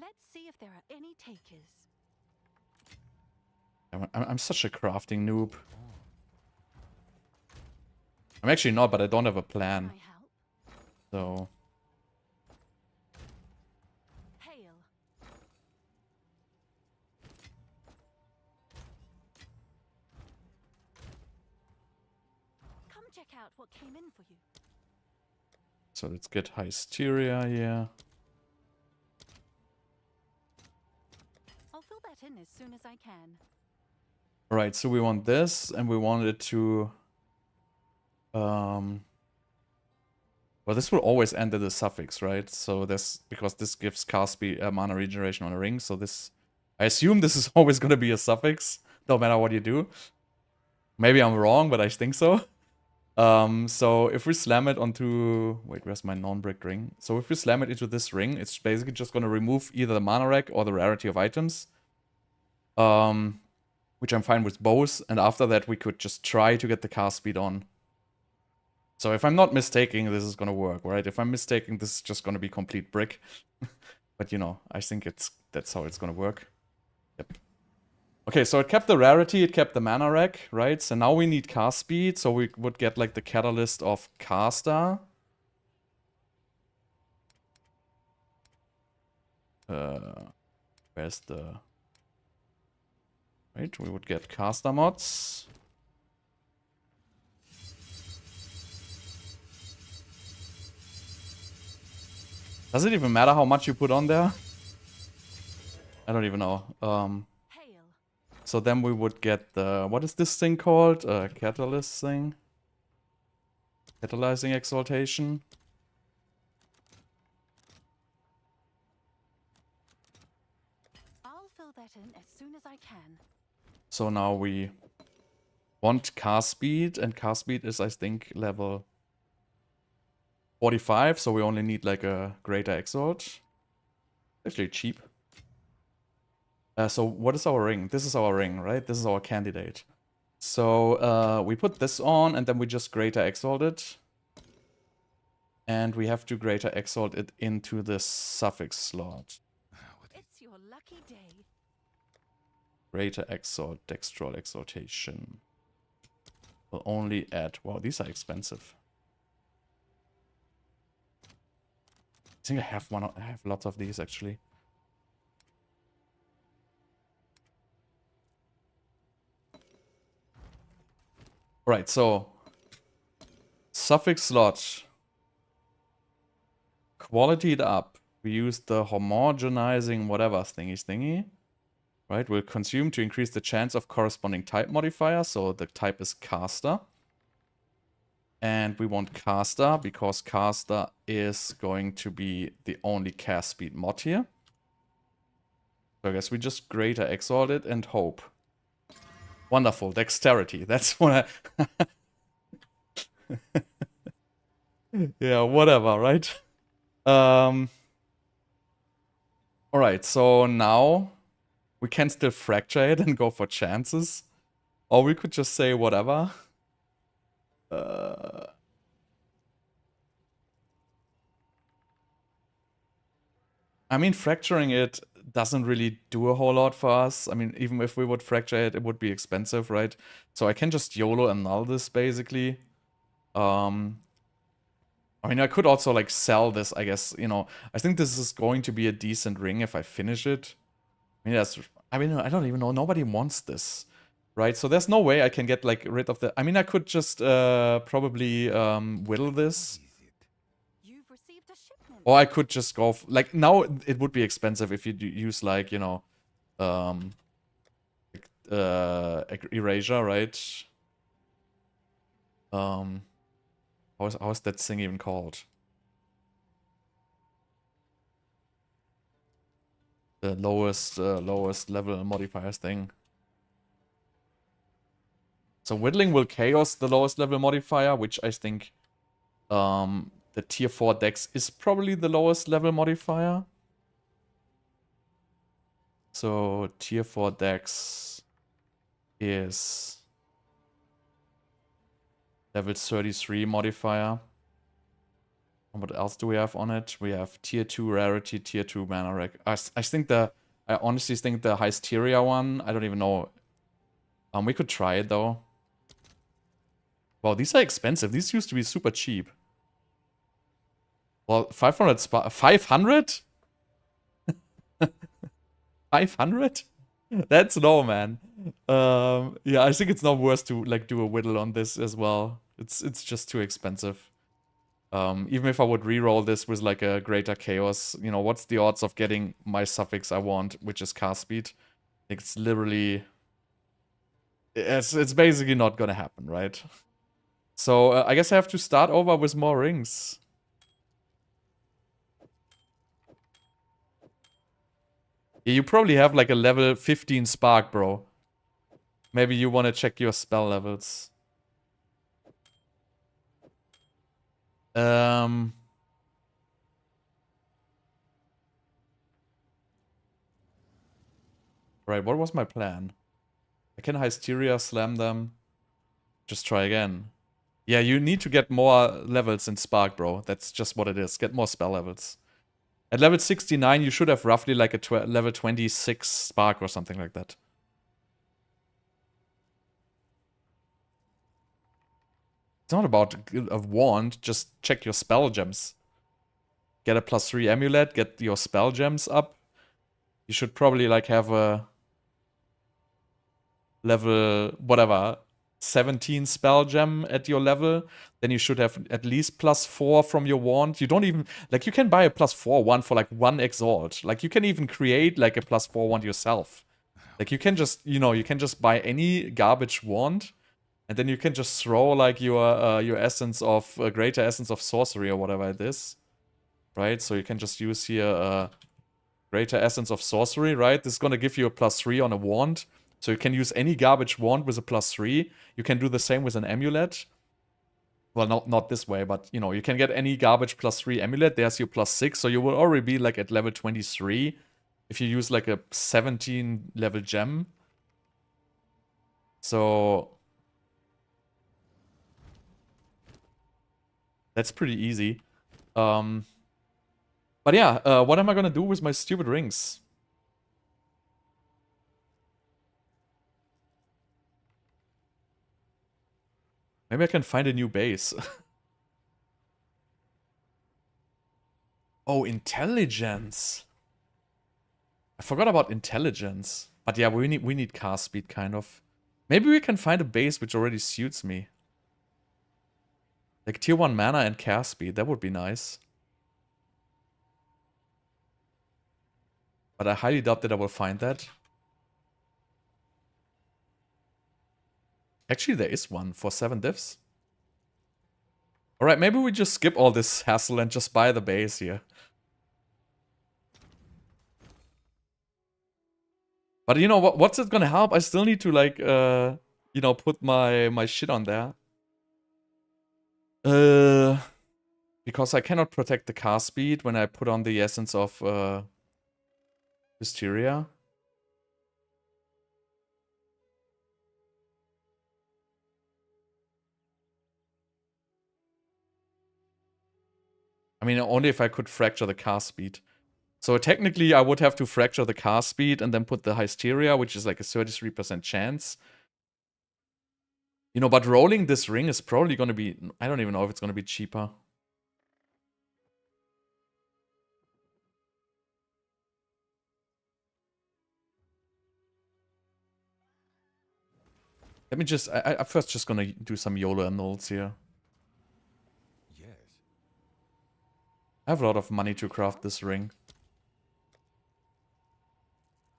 Let's see if there are any takers. I'm such a crafting noob. I'm actually not, but I don't have a plan. Can I help? So. Hail. Come check out what came in for you. So let's get Hysteria here. I'll fill that in as soon as I can. Right, so we want this, and we want it to... well, this will always end at a suffix, right? So this, because this gives cast speed, mana regeneration on a ring, so this... I assume this is always going to be a suffix, no matter what you do. Maybe I'm wrong, but I think so. So if we slam it onto... Wait, where's my non-brick ring? So if we slam it into this ring, it's basically just going to remove either the mana rack or the rarity of items. Which I'm fine with both, and after that we could just try to get the cast speed on. So if I'm not mistaken, this is gonna work, right? If I'm mistaken, this is just gonna be complete brick. But you know, I think that's how it's gonna work. Yep. Okay, so it kept the rarity, it kept the mana rack, right? So now we need cast speed, so we would get like the catalyst of caster. Where's the... Right, we would get caster mods. Does it even matter how much you put on there? I don't even know. So then we would get the... What is this thing called? Catalyst thing? Catalyzing exaltation. I'll fill that in as soon as I can. So now we want cast speed, and cast speed is, I think, level 45, so we only need like a greater exalt. Actually cheap. So what is our ring? This is our ring, right? This is our candidate. So we put this on, and then we just greater exalt it. And we have to greater exalt it into the suffix slot. It's your lucky day. Greater exalt, dextral exaltation. Will only add... Wow, these are expensive. I think I have one. I have lots of these actually. Right, so suffix slot. Qualityed up. We use the homogenizing whatever thingy. Right, will consume to increase the chance of corresponding type modifier. So the type is caster. And we want caster because caster is going to be the only cast speed mod here. So I guess we just greater exalt it and hope. Wonderful. Dexterity. That's what I... Yeah, whatever, right? Alright, so now we can still fracture it and go for chances. Or we could just say whatever. I mean, fracturing it doesn't really do a whole lot for us. I mean, even if we would fracture it, it would be expensive, right? So I can just YOLO annul this, basically. I mean, I could also, like, sell this, I guess, you know. I think this is going to be a decent ring if I finish it. I mean, I don't even know. Nobody wants this, right? So there's no way I can get, like, rid of the... I mean, I could just probably whittle this. You've received a shipment. Or I could just go... like, now it would be expensive if you use, like, you know... erasure, right? How is that thing even called? The lowest level modifiers thing. So whittling will chaos the lowest level modifier, which I think the tier 4 dex is probably the lowest level modifier. So tier 4 dex is level 33 modifier. And what else do we have on it? We have tier 2 rarity, tier 2 mana rec. I honestly think the Hysteria one, I don't even know. We could try it though. Wow, these are expensive. These used to be super cheap. Well, 500 500? 500? That's low, man. Yeah, I think it's not worth to like do a whittle on this as well. It's just too expensive. Even if I would reroll this with like a greater chaos, you know, what's the odds of getting my suffix I want, which is cast speed? It's literally... It's basically not gonna happen, right? So I guess I have to start over with more rings. Yeah, you probably have like a level 15 spark, bro. Maybe you want to check your spell levels. Right, what was my plan? I can Hysteria, slam them. Just try again. Yeah, you need to get more levels in Spark, bro. That's just what it is. Get more spell levels. At level 69, you should have roughly like a level 26 Spark or something like that. It's not about a wand, just check your spell gems. Get a +3 amulet, get your spell gems up. You should probably like have a level, whatever, 17 spell gem at your level. Then you should have at least +4 from your wand. You don't even, like, you can buy a +4 one for like 1 exalt. Like, you can even create like a +4 wand yourself. Like, you can just, you know, you can just buy any garbage wand. And then you can just throw like your essence of greater essence of sorcery or whatever it is, right? So you can just use here greater essence of sorcery, right? This is gonna give you a +3 on a wand, so you can use any garbage wand with a +3. You can do the same with an amulet. Well, not this way, but you know, you can get any garbage +3 amulet. There's your +6, so you will already be like at level 23 if you use like a 17 level gem. So that's pretty easy. But yeah, what am I gonna do with my stupid rings? Maybe I can find a new base. Oh, intelligence. I forgot about intelligence. But yeah, we need cast speed, kind of. Maybe we can find a base which already suits me. Like tier 1 mana and cast speed, that would be nice. But I highly doubt that I will find that. Actually, there is one for 7 diffs. Alright, maybe we just skip all this hassle and just buy the base here. But you know what? What's it gonna help? I still need to like, you know, put my shit on there. Because I cannot protect the cast speed when I put on the essence of Hysteria. I mean, only if I could fracture the cast speed. So technically, I would have to fracture the cast speed and then put the Hysteria, which is like a 33% chance. You know, but rolling this ring is probably going to be... I don't even know if it's going to be cheaper. Let me just... I'm first just going to do some YOLO annulls here. Yes. I have a lot of money to craft this ring.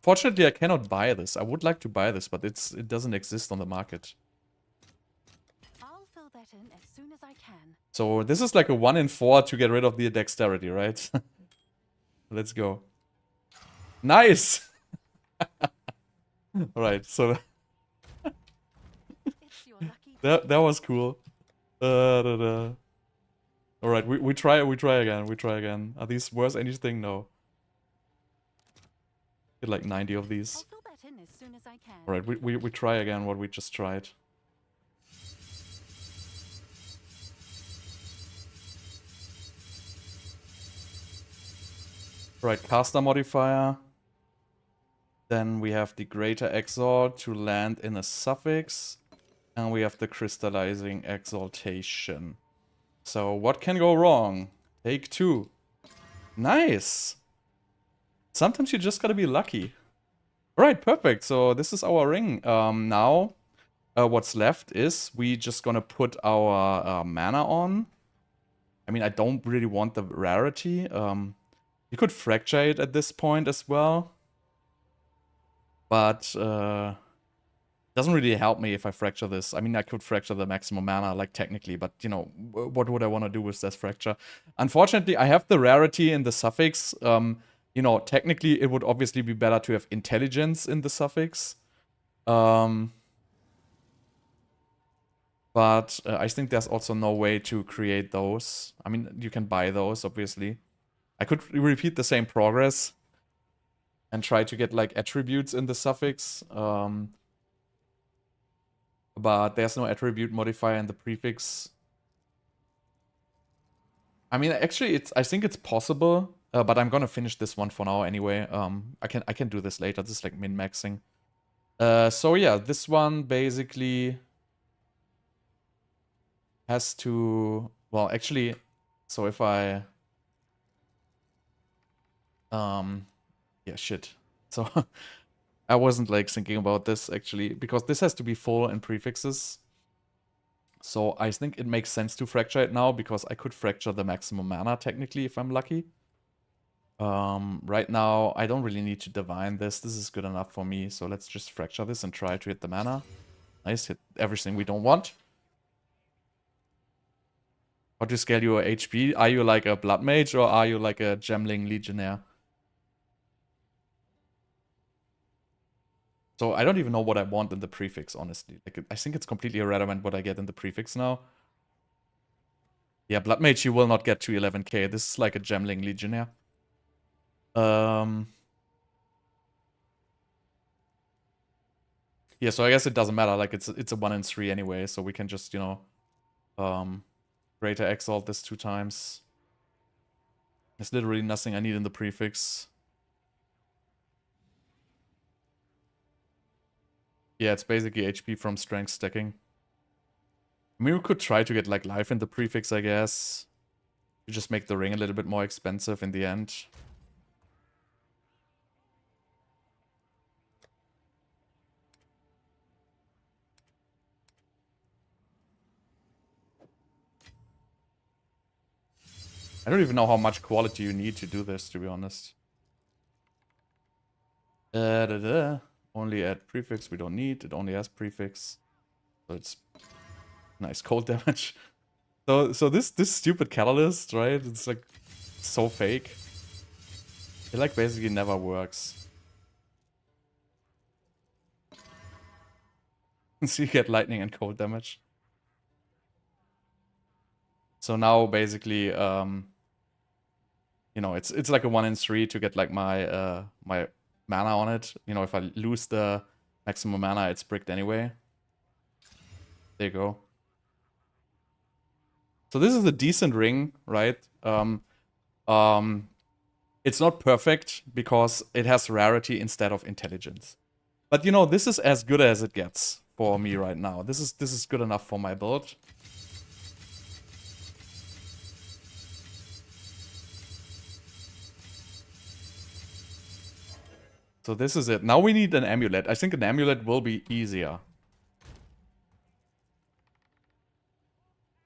Fortunately, I cannot buy this. I would like to buy this, but it doesn't exist on the market. I'll fill that in as soon as I can. So this is like a 1 in 4 to get rid of the dexterity, right? Let's go. Nice! Alright, so It's your lucky day. that was cool. Alright, we try again. Are these worth anything? No. Get like 90 of I'll these. fill that in as soon as I can. Alright, we try again what we just tried. Right, caster modifier. Then we have the Greater Exile to land in a suffix. And we have the Crystallizing Exaltation. So what can go wrong? Take 2. Nice! Sometimes you just gotta be lucky. Alright, perfect. So this is our ring. Now, what's left is we just gonna put our mana on. I mean, I don't really want the rarity. You could fracture it at this point as well. But doesn't really help me if I fracture this. I mean, I could fracture the maximum mana, like technically, but you know, what would I want to do with this fracture? Unfortunately, I have the rarity in the suffix. You know, technically, it would obviously be better to have intelligence in the suffix. But I think there's also no way to create those. I mean, you can buy those, obviously. I could repeat the same progress and try to get, like, attributes in the suffix. But there's no attribute modifier in the prefix. I mean, actually, I think it's possible, but I'm gonna finish this one for now anyway. I can do this later. This is like min-maxing. So yeah, this one basically has to... Well, actually, so if I... Yeah, shit. So I wasn't like thinking about this actually, because this has to be full in prefixes. So I think it makes sense to fracture it now, because I could fracture the maximum mana technically if I'm lucky. Right now, I don't really need to divine this. This is good enough for me. So let's just fracture this and try to hit the mana. Nice, hit everything we don't want. How to scale your HP? Are you like a Bloodmage or are you like a Gemling Legionnaire? So I don't even know what I want in the prefix, honestly. Like, I think it's completely irrelevant what I get in the prefix now. Yeah, Bloodmage, you will not get to 11k. This is like a Gemling Legionnaire. Yeah, so I guess it doesn't matter. Like, it's a 1 in 3 anyway, so we can just, you know, Greater Exile this 2 times. There's literally nothing I need in the prefix. Yeah, it's basically HP from strength stacking. I mean, we could try to get, like, life in the prefix, I guess. To just make the ring a little bit more expensive in the end. I don't even know how much quality you need to do this, to be honest. Only add prefix we don't need. It only has prefix. So it's nice cold damage. So this stupid catalyst, right? It's like so fake. It like basically never works. So you get lightning and cold damage. So now basically, you know, it's like a 1 in 3 to get like my my mana on it. You know, if I lose the maximum mana, it's bricked anyway. There you go. So this is a decent ring, right? It's not perfect because it has rarity instead of intelligence. But you know, this is as good as it gets for me right now. This is good enough for my build. So this is it. Now we need an amulet. I think an amulet will be easier.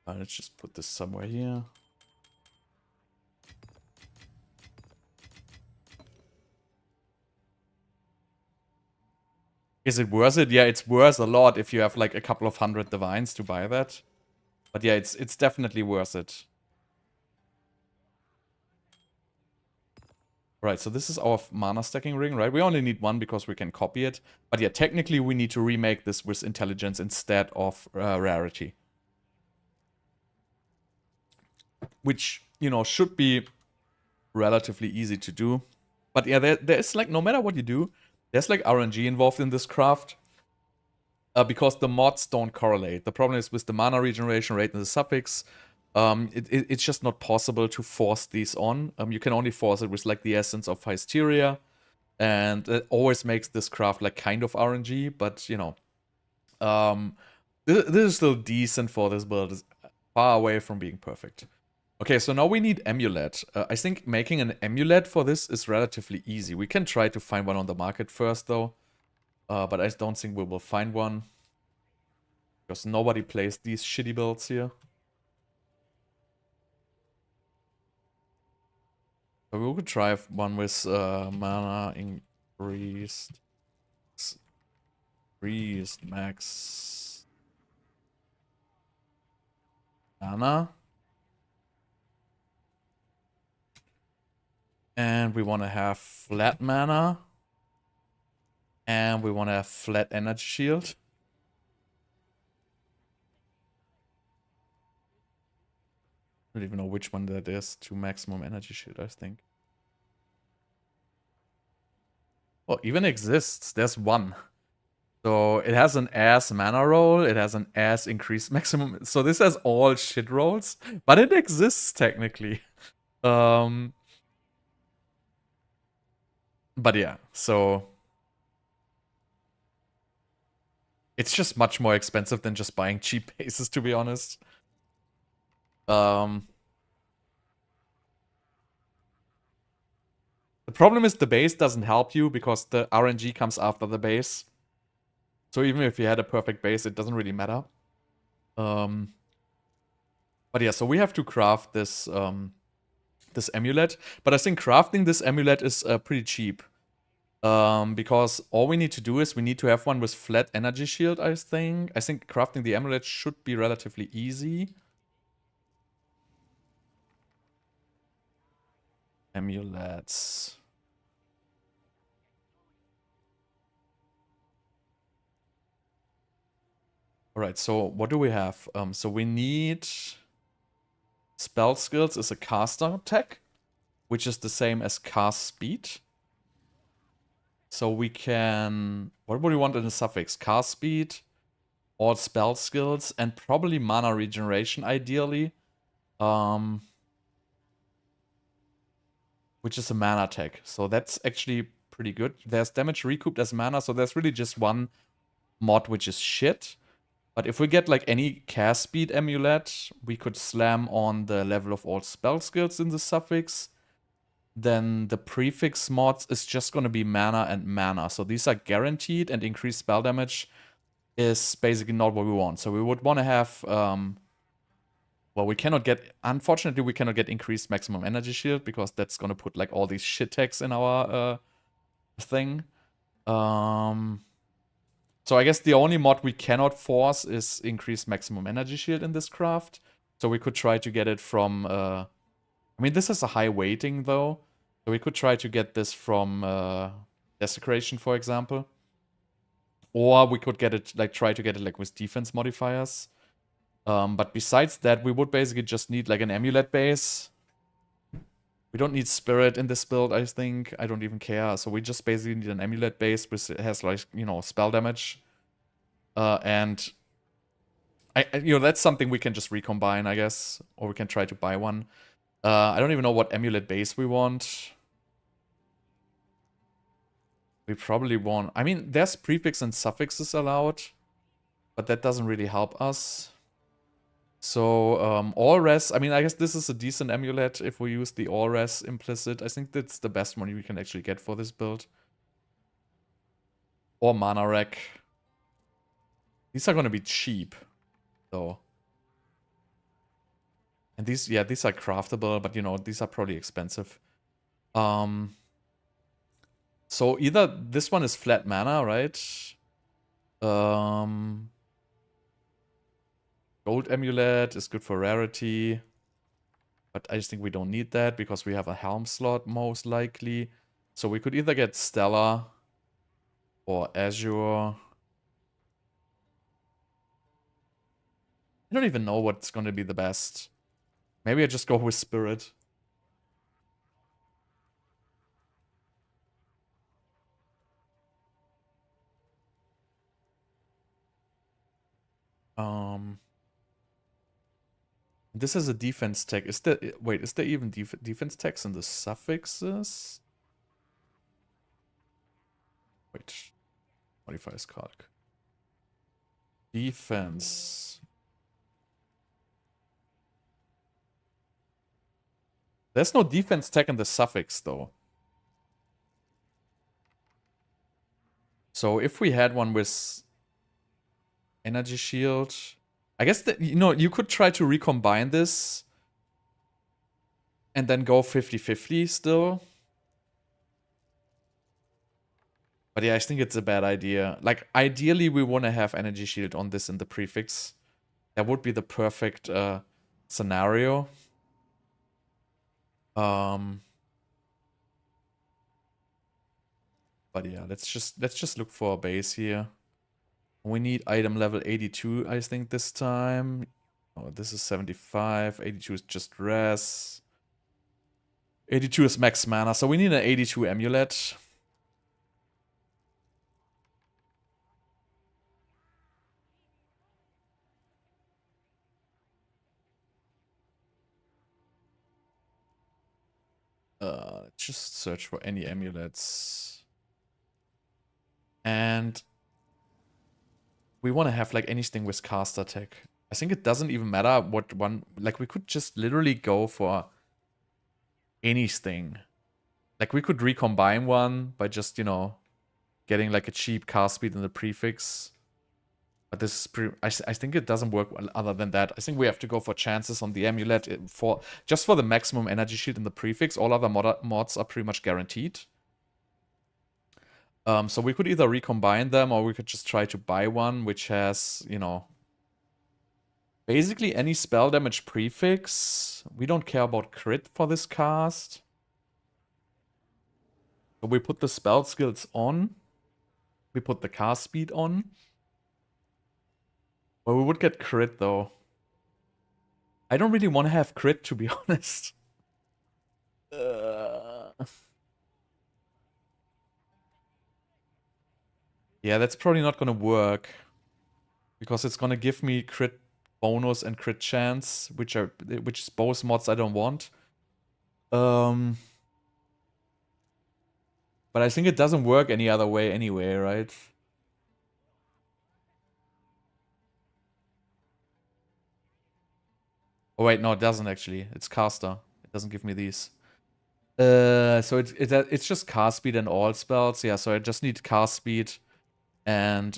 Let's just put this somewhere here. Is it worth it? Yeah, it's worth a lot if you have like a couple of 100 divines to buy that. But yeah, it's definitely worth it. Right, so this is our mana stacking ring, right? We only need one because we can copy it. But yeah, technically we need to remake this with intelligence instead of rarity. Which, you know, should be relatively easy to do. But yeah, there's like, no matter what you do, there's like RNG involved in this craft. Because the mods don't correlate. The problem is with the mana regeneration rate and the suffix, it's just not possible to force these on. You can only force it with like the essence of Hysteria. And it always makes this craft like kind of RNG, but you know. This is still decent for this build. It's far away from being perfect. Okay, so now we need Amulet. I think making an Amulet for this is relatively easy. We can try to find one on the market first, though. But I don't think we will find one. Because nobody plays these shitty builds here. But we could try one with mana increased. Increased max mana. And we want to have flat mana. And we want to have flat energy shield. I don't even know which one that is to maximum energy shield, I think. Well, even exists. There's one. So it has an ass mana roll. It has an ass increased maximum. So this has all shit rolls. But it exists technically. But yeah, so it's just much more expensive than just buying cheap bases, to be honest. The problem is the base doesn't help you because the RNG comes after the base. So even if you had a perfect base, it doesn't really matter. But yeah, so we have to craft this this amulet. But I think crafting this amulet is pretty cheap. Because all we need to do is we need to have one with flat energy shield, I think. I think crafting the amulet should be relatively easy. Amulets. Alright, so what do we have? So we need spell skills is a caster tech, which is the same as cast speed. So we can... What would we want in the suffix? Cast speed, all spell skills, and probably mana regeneration, ideally. Which is a mana tech. So that's actually pretty good. There's damage recouped as mana, so there's really just one mod which is shit. But if we get like any cast speed amulet, we could slam on the level of all spell skills in the suffix. Then the prefix mods is just going to be mana and mana. So these are guaranteed, and increased spell damage is basically not what we want. So we would want to have... well, we cannot get... Unfortunately, we cannot get increased maximum energy shield because that's going to put like all these shit tags in our thing. So I guess the only mod we cannot force is increased maximum energy shield in this craft. So we could try to get it from... I mean, this is a high weighting, though. So we could try to get this from Desecration, for example. Or we could get it, like, try to get it, like, with defense modifiers. But besides that, we would basically just need, like, an Amulet base. We don't need Spirit in this build, I think. I don't even care. So we just basically need an Amulet base which has, like, you know, spell damage. And you know, that's something we can just recombine, I guess. Or we can try to buy one. I don't even know what Amulet base we want. We probably want... I mean, there's prefix and suffixes allowed. But that doesn't really help us. So, all res... I mean, I guess this is a decent amulet if we use the all res implicit. I think that's the best money we can actually get for this build. Or mana rack. These are going to be cheap, though. And these, yeah, these are craftable, but, you know, these are probably expensive. So either this one is flat mana, right? Gold amulet is good for rarity. But I just think we don't need that because we have a helm slot most likely. So we could either get Stellar or Azure. I don't even know what's going to be the best. Maybe I just go with Spirit. This is a defense tech. Is there... Wait, is there even defense techs in the suffixes? Wait. Modifiers card. Defense. There's no defense tech in the suffix, though. So if we had one with energy shield... I guess that, you know, you could try to recombine this and then go 50-50 still. But yeah, I think it's a bad idea. Like, ideally, we want to have energy shield on this in the prefix. That would be the perfect scenario. But yeah, let's just look for a base here. We need item level 82, I think, this time. Oh, this is 75. 82 is just res. 82 is max mana, so we need an 82 amulet. Let's just search for any amulets. And we want to have, like, anything with caster tech. I think it doesn't even matter what one... Like, we could just literally go for anything. Like, we could recombine one by just, you know, getting, like, a cheap cast speed in the prefix. But this is pretty... I think it doesn't work well other than that. I think we have to go for chances on the amulet for just for the maximum energy shield in the prefix. All other mods are pretty much guaranteed. So we could either recombine them or we could just try to buy one which has, you know, basically any spell damage prefix. We don't care about crit for this cast. So we put the spell skills on. We put the cast speed on. Well, we would get crit though. I don't really want to have crit, to be honest. Yeah, that's probably not gonna work. Because it's gonna give me crit bonus and crit chance, which is both mods I don't want. But I think it doesn't work any other way anyway, right? Oh wait, no, it doesn't actually. It's caster. It doesn't give me these. So it's just cast speed and all spells. Yeah, so I just need cast speed and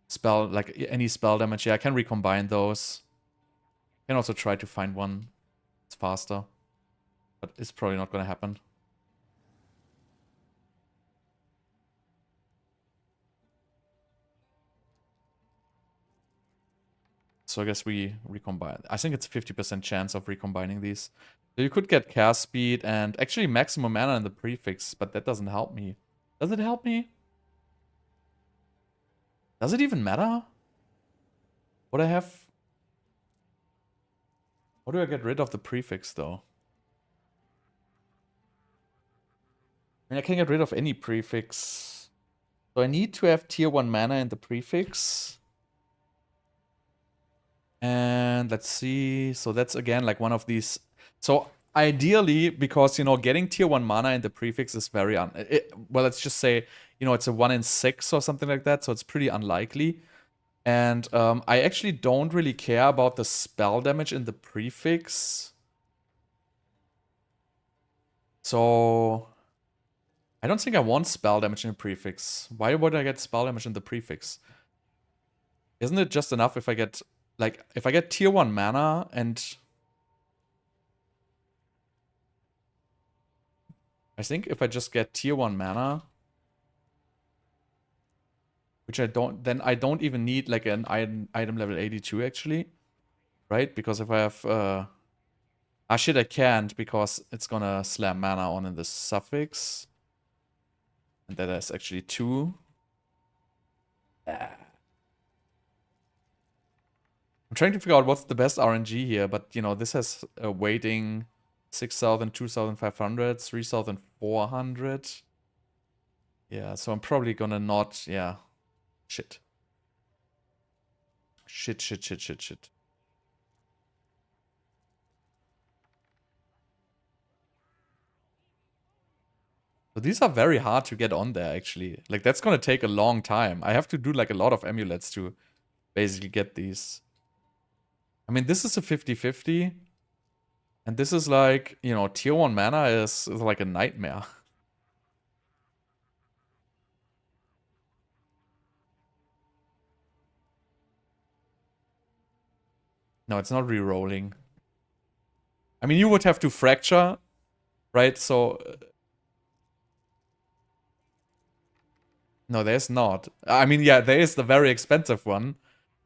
spell, like any spell damage. Yeah, I can recombine those. Can also try to find one that's faster. But it's probably not gonna happen. So I guess we recombine. I think it's 50% chance of recombining these. So you could get cast speed and actually maximum mana in the prefix, but that doesn't help me. Does it help me? Does it even matter what I have? How do I get rid of the prefix, though? I mean, I can get rid of any prefix. So I need to have tier 1 mana in the prefix. And let's see. So that's again like one of these. So ideally, because, you know, getting tier 1 mana in the prefix is very well, let's just say, you know, it's a 1 in 6 or something like that. So it's pretty unlikely. And I actually don't really care about the spell damage in the prefix. So I don't think I want spell damage in the prefix. Why would I get spell damage in the prefix? Isn't it just enough if I get, like, if I get tier 1 mana and... I think if I just get tier 1 mana, which I don't, then I don't even need like an item level 82 actually, right? Because if I have, ah shit, I can't because it's gonna slam mana on in the suffix. And that is actually 2. I'm trying to figure out what's the best RNG here, but you know, this has a weighting 6,000, 2,500, 3,400. Yeah, so I'm probably gonna not, yeah. Shit. Shit. So these are very hard to get on there, actually. Like, that's gonna take a long time. I have to do, like, a lot of amulets to basically get these. I mean, this is a 50-50. And this is like, you know, tier 1 mana is like a nightmare. No, it's not re-rolling. I mean, you would have to fracture, right? So... no, there's not. I mean, yeah, there is the very expensive one.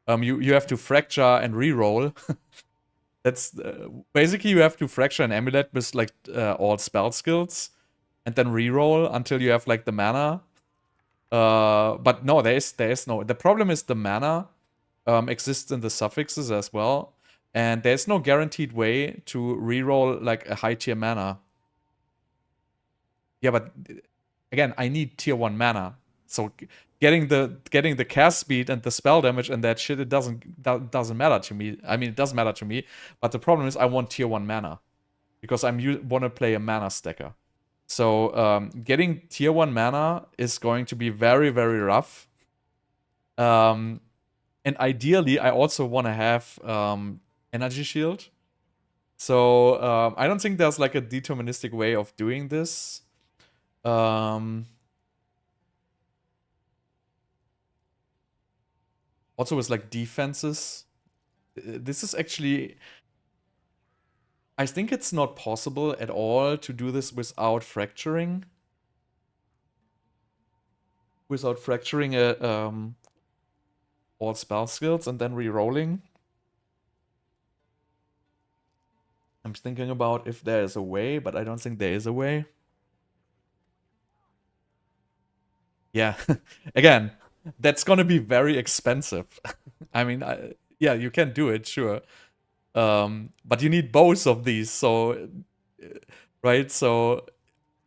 You have to fracture and re-roll. That's basically you have to fracture an amulet with like all spell skills, and then re-roll until you have like the mana. But no, there is no. The problem is the mana exists in the suffixes as well, and there's no guaranteed way to re-roll like a high tier mana. Yeah, but again, I need tier 1 mana. So getting the cast speed and the spell damage and that shit, it doesn't matter to me. I mean, it does matter to me, but the problem is I want tier 1 mana because want to play a mana stacker. So getting tier 1 mana is going to be very, very rough. And ideally, I also want to have energy shield. So I don't think there's like a deterministic way of doing this. Also with like defenses. This is actually... I think it's not possible at all to do this without fracturing. Without fracturing all spell skills and then re-rolling. I'm thinking about if there is a way, but I don't think there is a way. Yeah, again, that's gonna be very expensive. I mean, yeah, you can do it, sure. But you need both of these, so... right, so...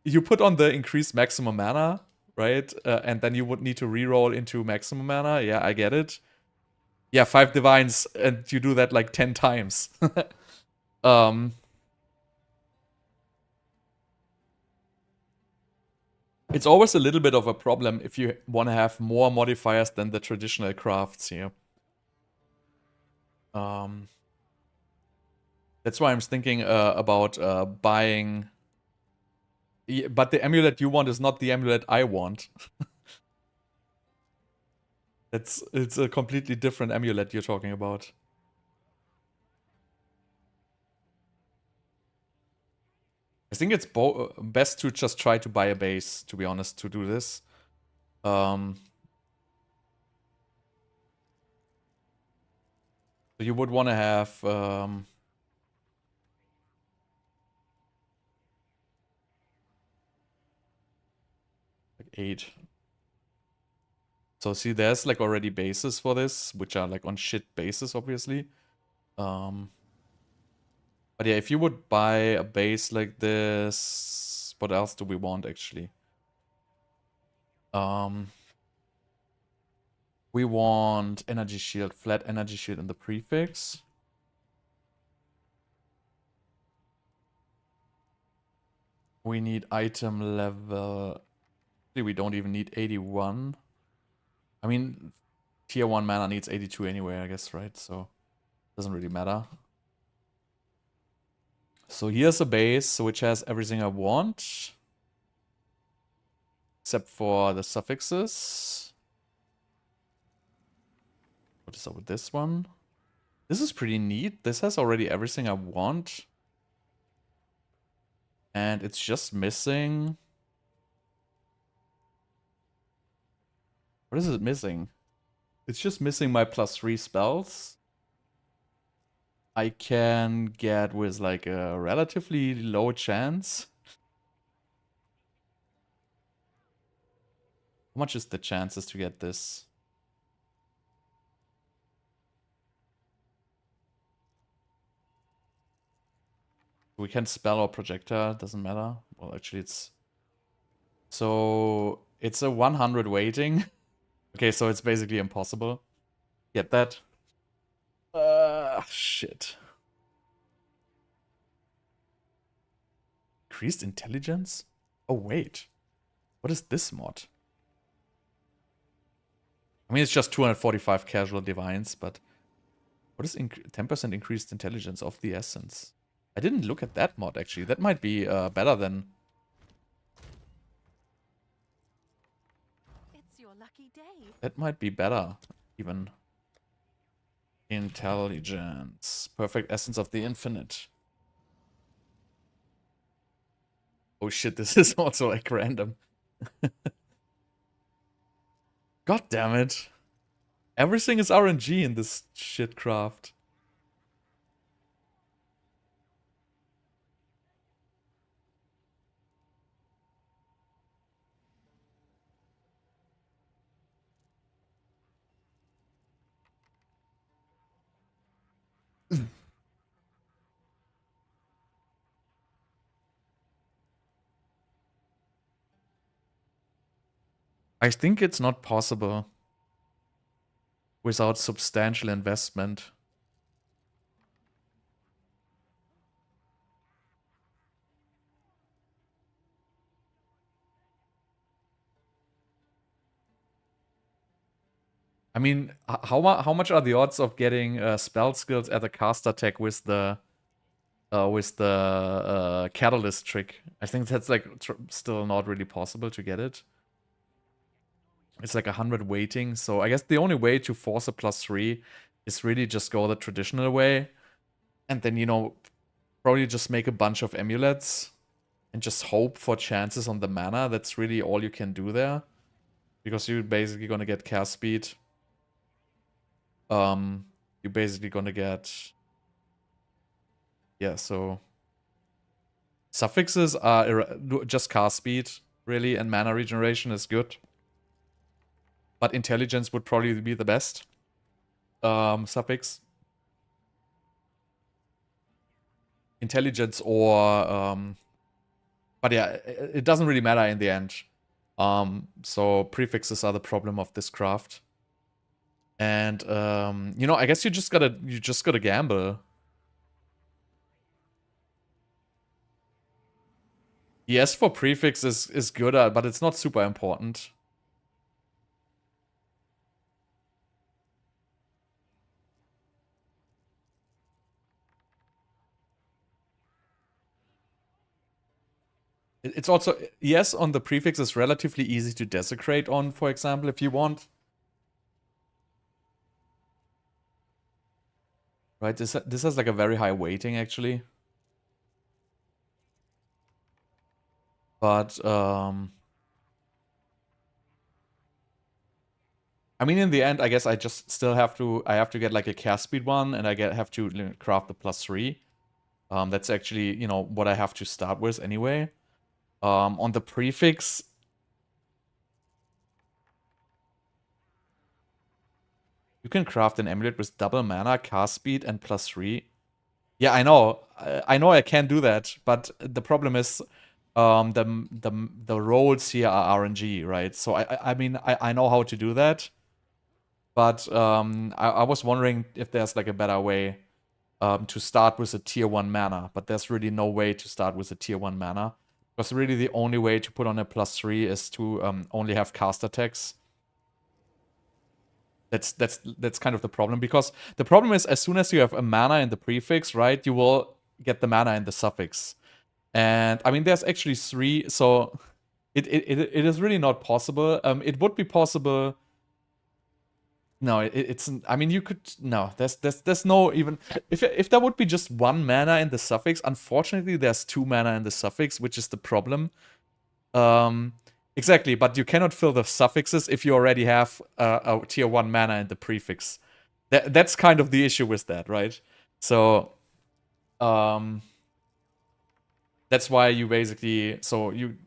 you put on the increased maximum mana, right? And then you would need to reroll into maximum mana. Yeah, I get it. Yeah, 5 divines, and you do that like 10 times. It's always a little bit of a problem if you want to have more modifiers than the traditional crafts here. That's why I'm thinking about buying... yeah, but the amulet you want is not the amulet I want. It's a completely different amulet you're talking about. I think it's best to just try to buy a base, to be honest, to do this. So you would want to have... like 8. So see, there's like already bases for this, which are like on shit bases, obviously. But yeah, if you would buy a base like this, what else do we want actually? We want energy shield, flat energy shield in the prefix. We need item level. We don't even need 81. I mean, tier 1 mana needs 82 anyway, I guess, right? So doesn't really matter. So here's a base which has everything I want. Except for the suffixes. What is up with this one? This is pretty neat. This has already everything I want. And it's just missing... What is it missing? It's just missing my +3 spells. I can get with like a relatively low chance. How much is the chances to get this? We can spell or projector, doesn't matter. Well, actually it's... So it's a 100 weighting. Okay, so it's basically impossible. Get that? Shit. Increased intelligence? Oh, wait. What is this mod? I mean, it's just 245 casual divines, but... What is 10% increased intelligence of the essence? I didn't look at that mod, actually. That might be better than... It's your lucky day. That might be better, even. Intelligence. Perfect essence of the infinite. Oh shit, this is also like random. God damn it. Everything is RNG in this shit craft. I think it's not possible without substantial investment. I mean, how much are the odds of getting spell skills at the caster tech with the catalyst trick? I think that's like still not really possible to get it. It's like 100 weighting, so I guess the only way to force a +3 is really just go the traditional way. And then, you know, probably just make a bunch of amulets and just hope for chances on the mana. That's really all you can do there. Because you're basically gonna get cast speed. You're basically gonna get... Yeah, so... Suffixes are just cast speed, really, and mana regeneration is good. But intelligence would probably be the best suffix. Intelligence or... but yeah, it doesn't really matter in the end. So prefixes are the problem of this craft. And, you know, I guess you just gotta gamble. Yes, for prefix is good, but it's not super important. It's also, yes, on the prefix is relatively easy to desecrate on, for example, if you want. Right, this has like a very high weighting, actually. But, I mean, in the end, I guess I just still have to, I have to get like a cast speed one, and I have to craft the +3. That's actually, you know, what I have to start with anyway. On the prefix, You can craft an amulet with double mana, cast speed, and +3. Yeah, I know. I know I can do that, but the problem is the rolls here are RNG, right? So I mean I know how to do that, but I was wondering if there's like a better way to start with a tier 1 mana, but there's really no way to start with a tier 1 mana. Because really the only way to put on a +3 is to only have cast attacks. That's kind of the problem, because the problem is as soon as you have a mana in the prefix, right, you will get the mana in the suffix. And I mean there's actually 3, so it is really not possible. It would be possible. No, it's. I mean, you could. No, there's no even. If there would be just 1 mana in the suffix, unfortunately, there's 2 mana in the suffix, which is the problem. Exactly, but you cannot fill the suffixes if you already have a tier 1 mana in the prefix. That's kind of the issue with that, right? So, that's why you basically. So you.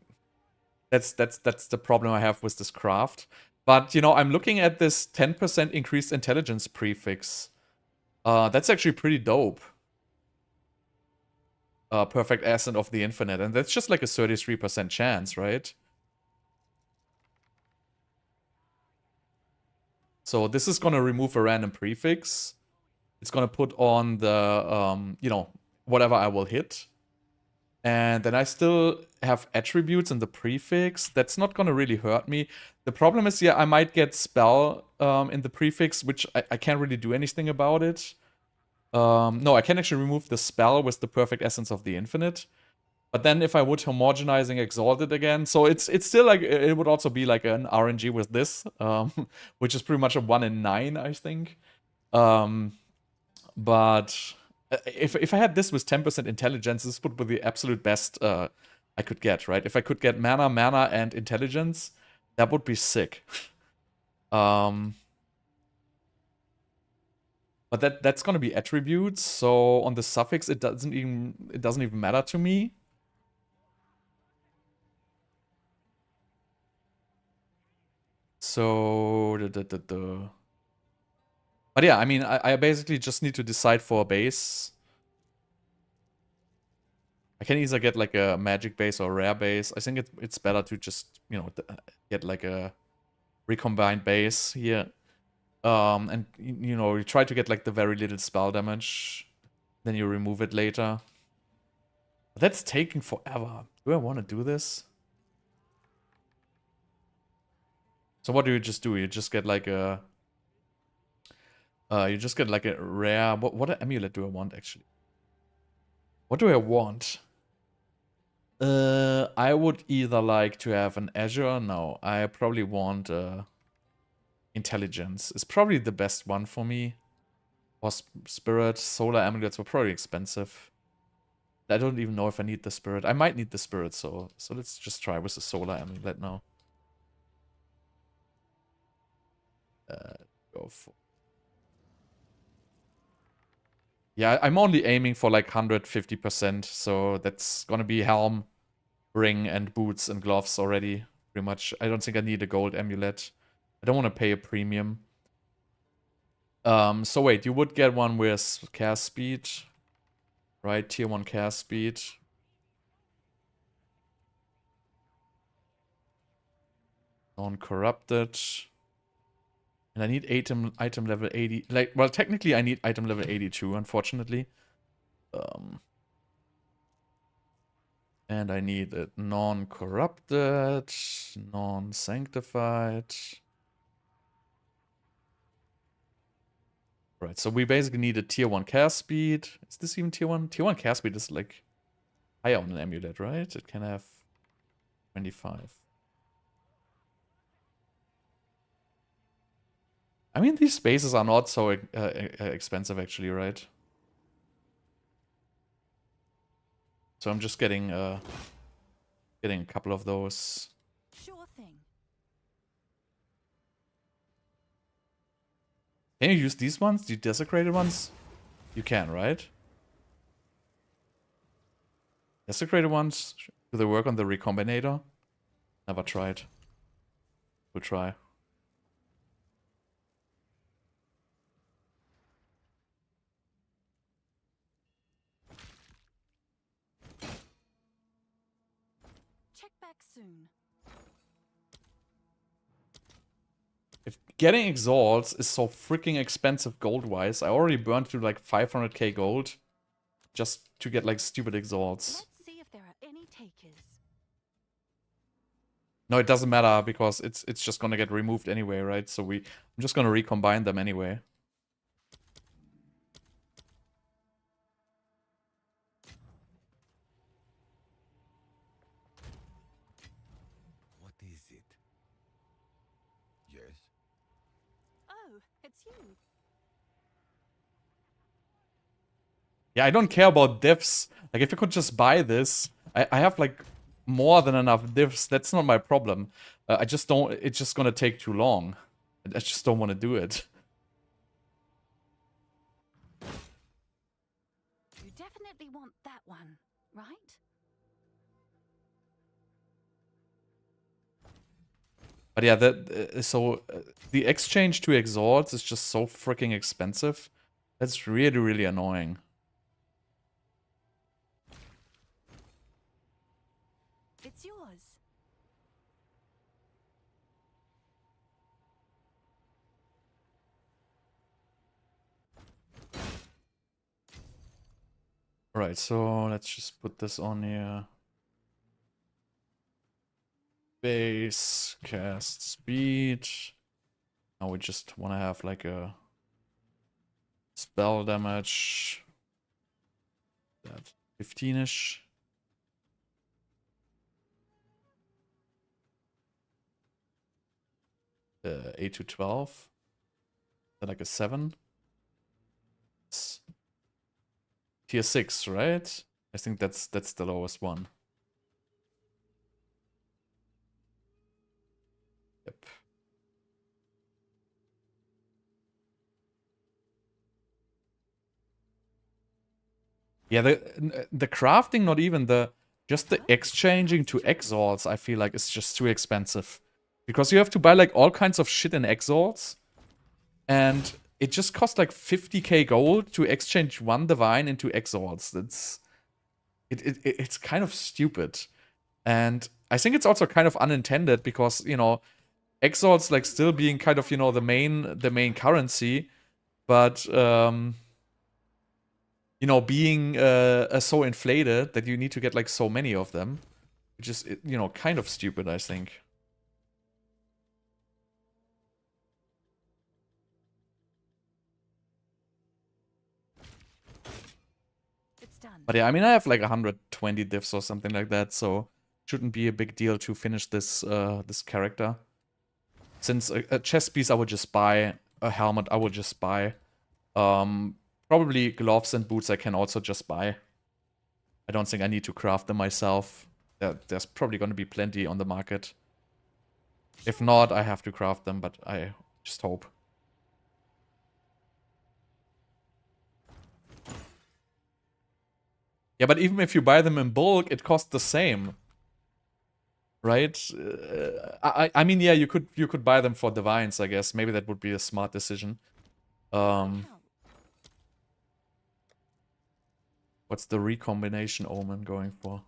That's the problem I have with this craft. But, you know, I'm looking at this 10% increased intelligence prefix. That's actually pretty dope. Perfect Ascent of the Infinite. And that's just like a 33% chance, right? So this is going to remove a random prefix. It's going to put on the, you know, whatever I will hit. And then I still have attributes in the prefix. That's not going to really hurt me. The problem is, yeah, I might get spell in the prefix, which I can't really do anything about it. No, I can actually remove the spell with the Perfect Essence of the Infinite. But then if I would homogenizing Exalted again, so it's still like, it would also be like an RNG with this, which is pretty much a 1 in 9, I think. But if I had this with 10% intelligence, this would be the absolute best I could get, right? If I could get mana, and intelligence, that would be sick. But that's gonna be attributes, so on the suffix it doesn't even matter to me. So But yeah, I mean I basically just need to decide for a base. I can either get like a magic base or a rare base. I think it's better to just, you know, get like a recombined base here. And you know, you try to get like the very little spell damage, then you remove it later. But that's taking forever. Do I want to do this? So what do? You just get like a rare. What amulet do I want actually? What do I want? I would either like to have an Azure. No, I probably want Intelligence. It's probably the best one for me. Or Spirit. Solar amulets were probably expensive. I don't even know if I need the Spirit. I might need the Spirit, so let's just try with the Solar amulet now. Go for. Yeah, I'm only aiming for like 150%, so that's gonna be helm, ring, and boots and gloves already, pretty much. I don't think I need a gold amulet. I don't want to pay a premium. So wait, you would get one with cast speed, right? Tier 1 cast speed. Non-corrupted. And I need item level 80. Like, well, technically I need item level 82, unfortunately. And I need it non-corrupted, non-sanctified. Right, so we basically need a tier 1 cast speed. Is this even tier 1? Tier 1 cast speed is like higher on an amulet, right? It can have 25. I mean, these spaces are not so expensive actually, right? So I'm just getting a couple of those. Sure thing. Can you use these ones? The desecrated ones? You can, right? Desecrated ones? Do they work on the Recombinator? Never tried. We'll try. back soon. If getting exalts is so freaking expensive gold-wise, I already burned through like 500k gold just to get like stupid exalts. Let's see if there are any takers. No, it doesn't matter because it's just gonna get removed anyway, right? So I'm just gonna recombine them anyway. What is it? Yes. Oh, it's you. Yeah, I don't care about diffs. Like, if I could just buy this, I have, like, more than enough diffs. That's not my problem. I just don't... It's just gonna take too long. I just don't want to do it. You definitely want that one, right? But yeah, the exchange to exalts is just so freaking expensive. That's really, really annoying. It's yours. Right, so let's just put this on here. Base, cast speed. Now we just want to have like a spell damage. That 15-ish. 8 to 12. Is that like a 7? It's tier 6, right? I think that's the lowest one. Yep. Yeah, the crafting, not even just the exchanging to exalts, I feel like is just too expensive. Because you have to buy like all kinds of shit in exalts. And it just costs like 50k gold to exchange one divine into exalts. It's kind of stupid. And I think it's also kind of unintended because, you know, exalts like still being kind of, you know, the main currency, but you know, being so inflated that you need to get like so many of them, which is, you know, kind of stupid, I think. It's done. But yeah, I mean, I have like 120 diffs or something like that, so shouldn't be a big deal to finish this this character. Since a chest piece I would just buy, a helmet I would just buy. Probably gloves and boots I can also just buy. I don't think I need to craft them myself. There's probably going to be plenty on the market. If not, I have to craft them, but I just hope. Yeah, but even if you buy them in bulk, it costs the same. Right? I mean, yeah, you could buy them for divines, I guess. Maybe that would be a smart decision. What's the recombination omen going for?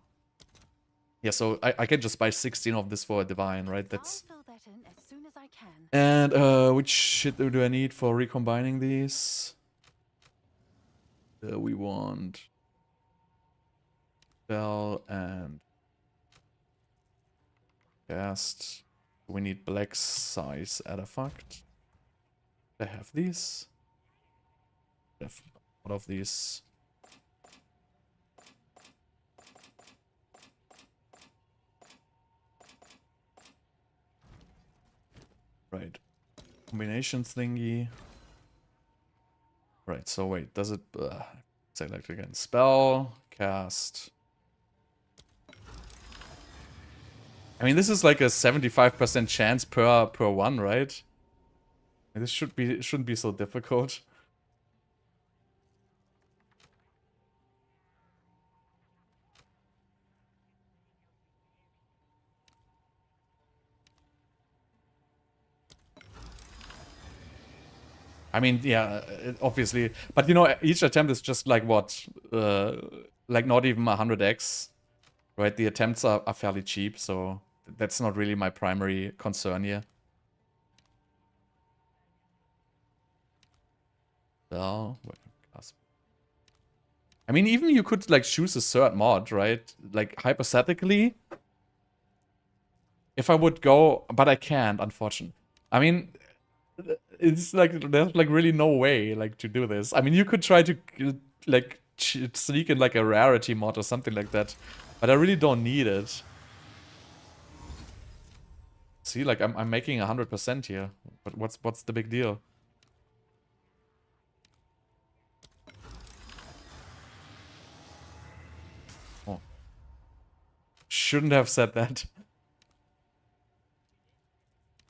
Yeah, so I can just buy 16 of this for a divine, right? That's... I'll fill that in as soon as I can. And which shit do I need for recombining these? We want spell and cast. We need black size artifact. I have these. I have all of these. Right. Combinations thingy. Right, so wait, does it... select again. Spell, cast. I mean, this is like a 75% chance per one, right? And this shouldn't be so difficult. I mean, yeah, obviously. But, you know, each attempt is just like, what? Like, not even 100x. Right, the attempts are fairly cheap, so that's not really my primary concern here. So, I mean, even you could like choose a third mod, right? Like hypothetically, if I would go, but I can't, unfortunately. I mean, it's like there's like really no way like to do this. I mean, you could try to like sneak in like a rarity mod or something like that, but I really don't need it. See, like I'm making 100% here, but what's the big deal? Oh, shouldn't have said that.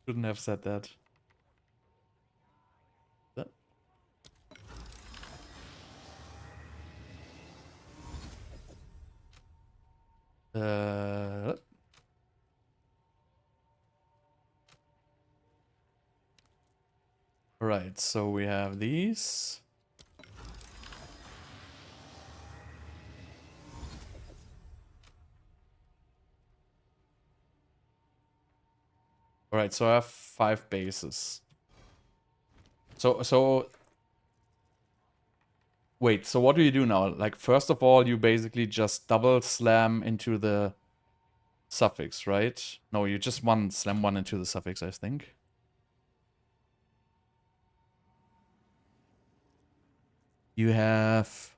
Shouldn't have said that. Uh, right, so we have these. Alright, so I have 5 bases. So wait, so what do you do now? Like, first of all, you basically just double slam into the suffix, right? No, you just slam one into the suffix, I think. You have...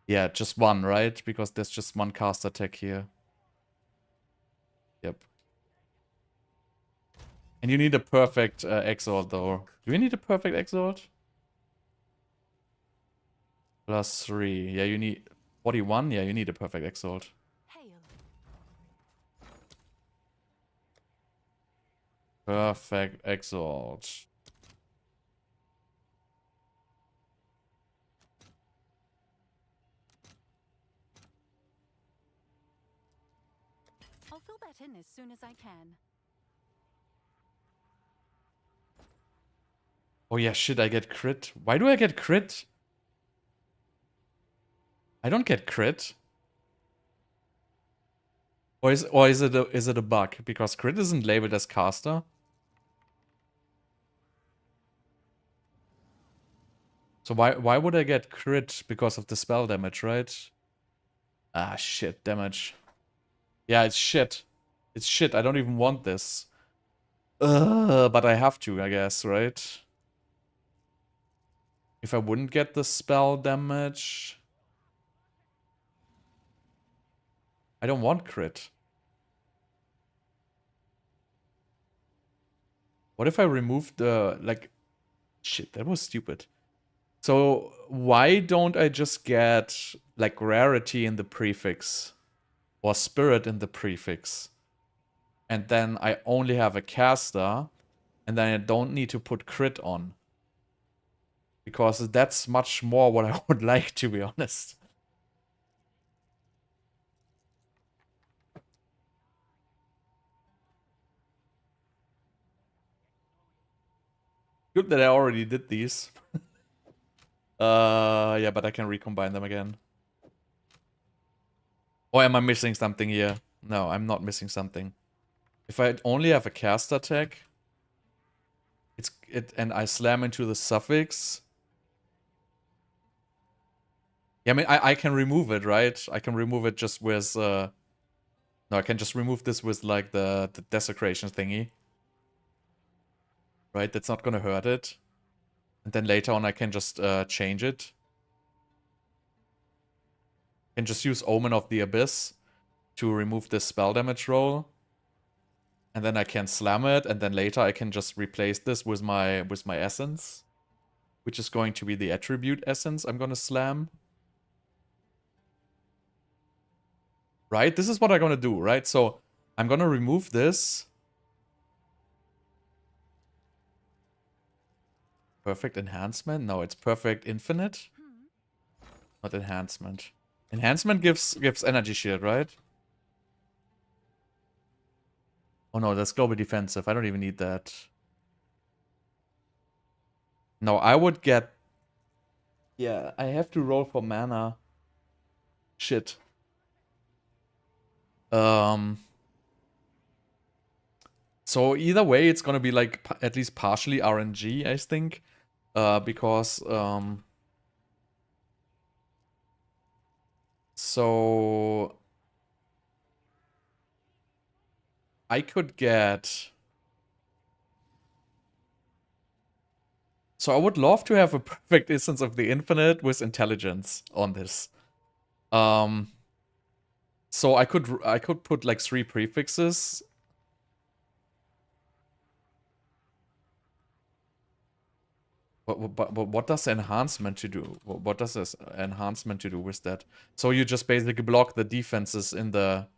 Yeah, just one, right? Because there's just one cast attack here. Yep. And you need a perfect exalt, though. Do you need a perfect exalt? +3. Yeah, you need 41. Yeah, you need a perfect exalt. Hail. Perfect exalt. I'll fill that in as soon as I can. Oh yeah, shit, I get crit. Why do I get crit? I don't get crit. Or is it a bug? Because crit isn't labeled as caster. So why would I get crit because of the spell damage, right? Ah shit, damage. Yeah, it's shit. It's shit. I don't even want this. But I have to, I guess, right? If I wouldn't get the spell damage, I don't want crit. What if I remove the, like, shit, that was stupid. So why don't I just get, like, rarity in the prefix? Or spirit in the prefix? And then I only have a caster, and then I don't need to put crit on. Because that's much more what I would like, to be honest. Good that I already did these. Yeah, but I can recombine them again. Or am I missing something here? No, I'm not missing something. If I only have a cast attack, and I slam into the suffix. Yeah, I mean I can remove it, right? I can remove it just with no, I can just remove this with like the desecration thingy. Right? That's not gonna hurt it. And then later on I can just change it. Can just use Omen of the Abyss to remove this spell damage roll. And then I can slam it, and then later I can just replace this with my essence. Which is going to be the attribute essence I'm gonna slam. Right? This is what I'm gonna do, right? So I'm gonna remove this. Perfect enhancement? No, it's perfect infinite. Not enhancement. Enhancement gives energy shield, right? Oh no, that's global defensive. I don't even need that. No, I would get... Yeah, I have to roll for mana. Shit. Um, so either way, it's gonna be like at least partially RNG, I think, because so I could get. So I would love to have a perfect instance of the infinite with intelligence on this. So I could put like 3 prefixes. But what does enhancement to do? What does this enhancement to do with that? So you just basically block the defenses in the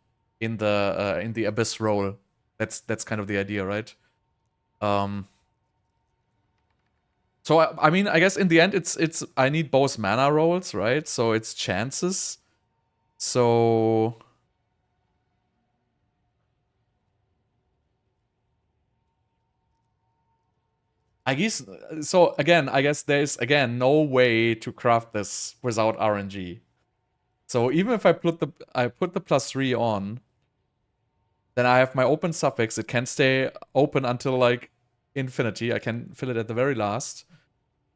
abyss role. That's kind of the idea, right? So I mean, I guess in the end, it's I need both mana rolls, right? So it's chances. So I guess so. Again, I guess there's again no way to craft this without RNG. So even if I put the +3 on, then I have my open suffix. It can stay open until like infinity. I can fill it at the very last.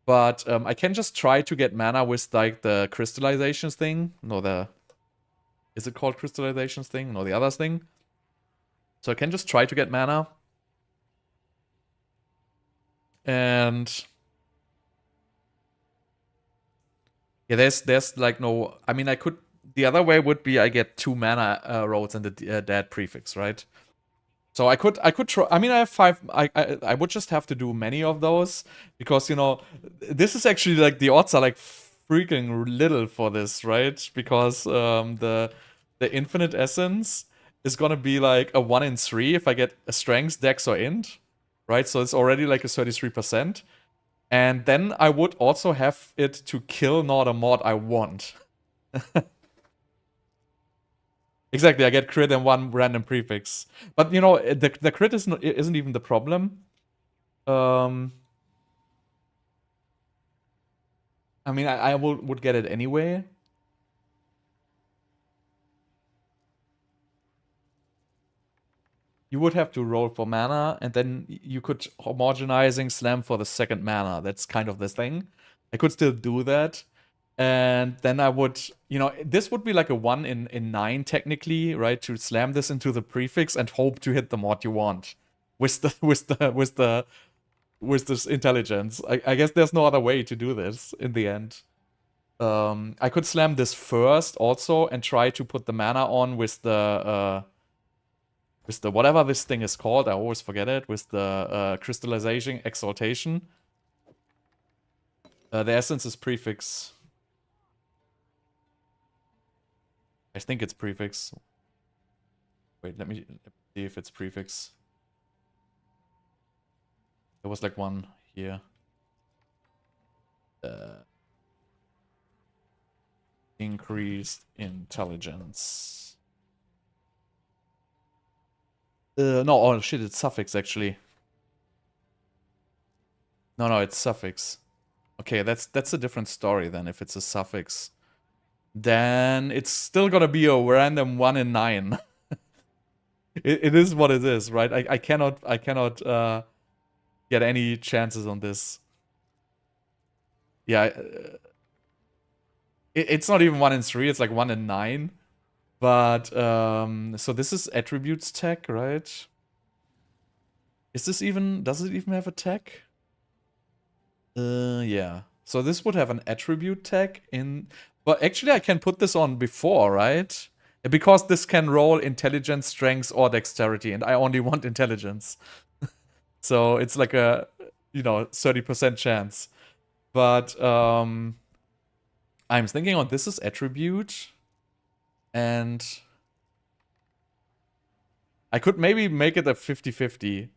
But I can just try to get mana with like the crystallizations thing. No, is it called crystallizations thing? No, the other thing. So I can just try to get mana. And yeah, there's like no. I mean, I could. The other way would be I get 2 mana rolls and the dead prefix, right? So I could try. I mean, I have 5. I would just have to do many of those because, you know, this is actually like the odds are like freaking little for this, right? Because the infinite essence is gonna be like a 1 in 3 if I get a strength, dex, or int, right? So it's already like a 33%. And then I would also have it to kill not a mod I want. Exactly, I get crit and 1 random prefix. But you know, the crit isn't even the problem. I mean, I would get it anyway. You would have to roll for mana, and then you could homogenizing slam for the second mana. That's kind of the thing. I could still do that. And then I would, you know, this would be like a 1 in 9 technically, right? To slam this into the prefix and hope to hit the mod you want with this intelligence. I guess there's no other way to do this in the end. I could slam this first also and try to put the mana on with the whatever this thing is called. I always forget it. With the crystallization exaltation. The essence is prefix. I think it's prefix. Wait, let me see if it's prefix. There was like one here. Increased intelligence. No, oh shit, it's suffix actually. No, it's suffix. Okay, that's a different story then if it's a suffix. Then it's still gonna be a random 1 in 9. It is what it is, right? I cannot get any chances on this. Yeah, it's not even 1 in 3. It's like 1 in 9. But so this is attributes tech, right? Is this even? Does it even have a tech? Yeah. So this would have an attribute tag in. But actually, I can put this on before, right? Because this can roll intelligence, strength, or dexterity, and I only want intelligence. So it's like a, you know, 30% chance. But I'm thinking on this is attribute, and I could maybe make it a 50-50.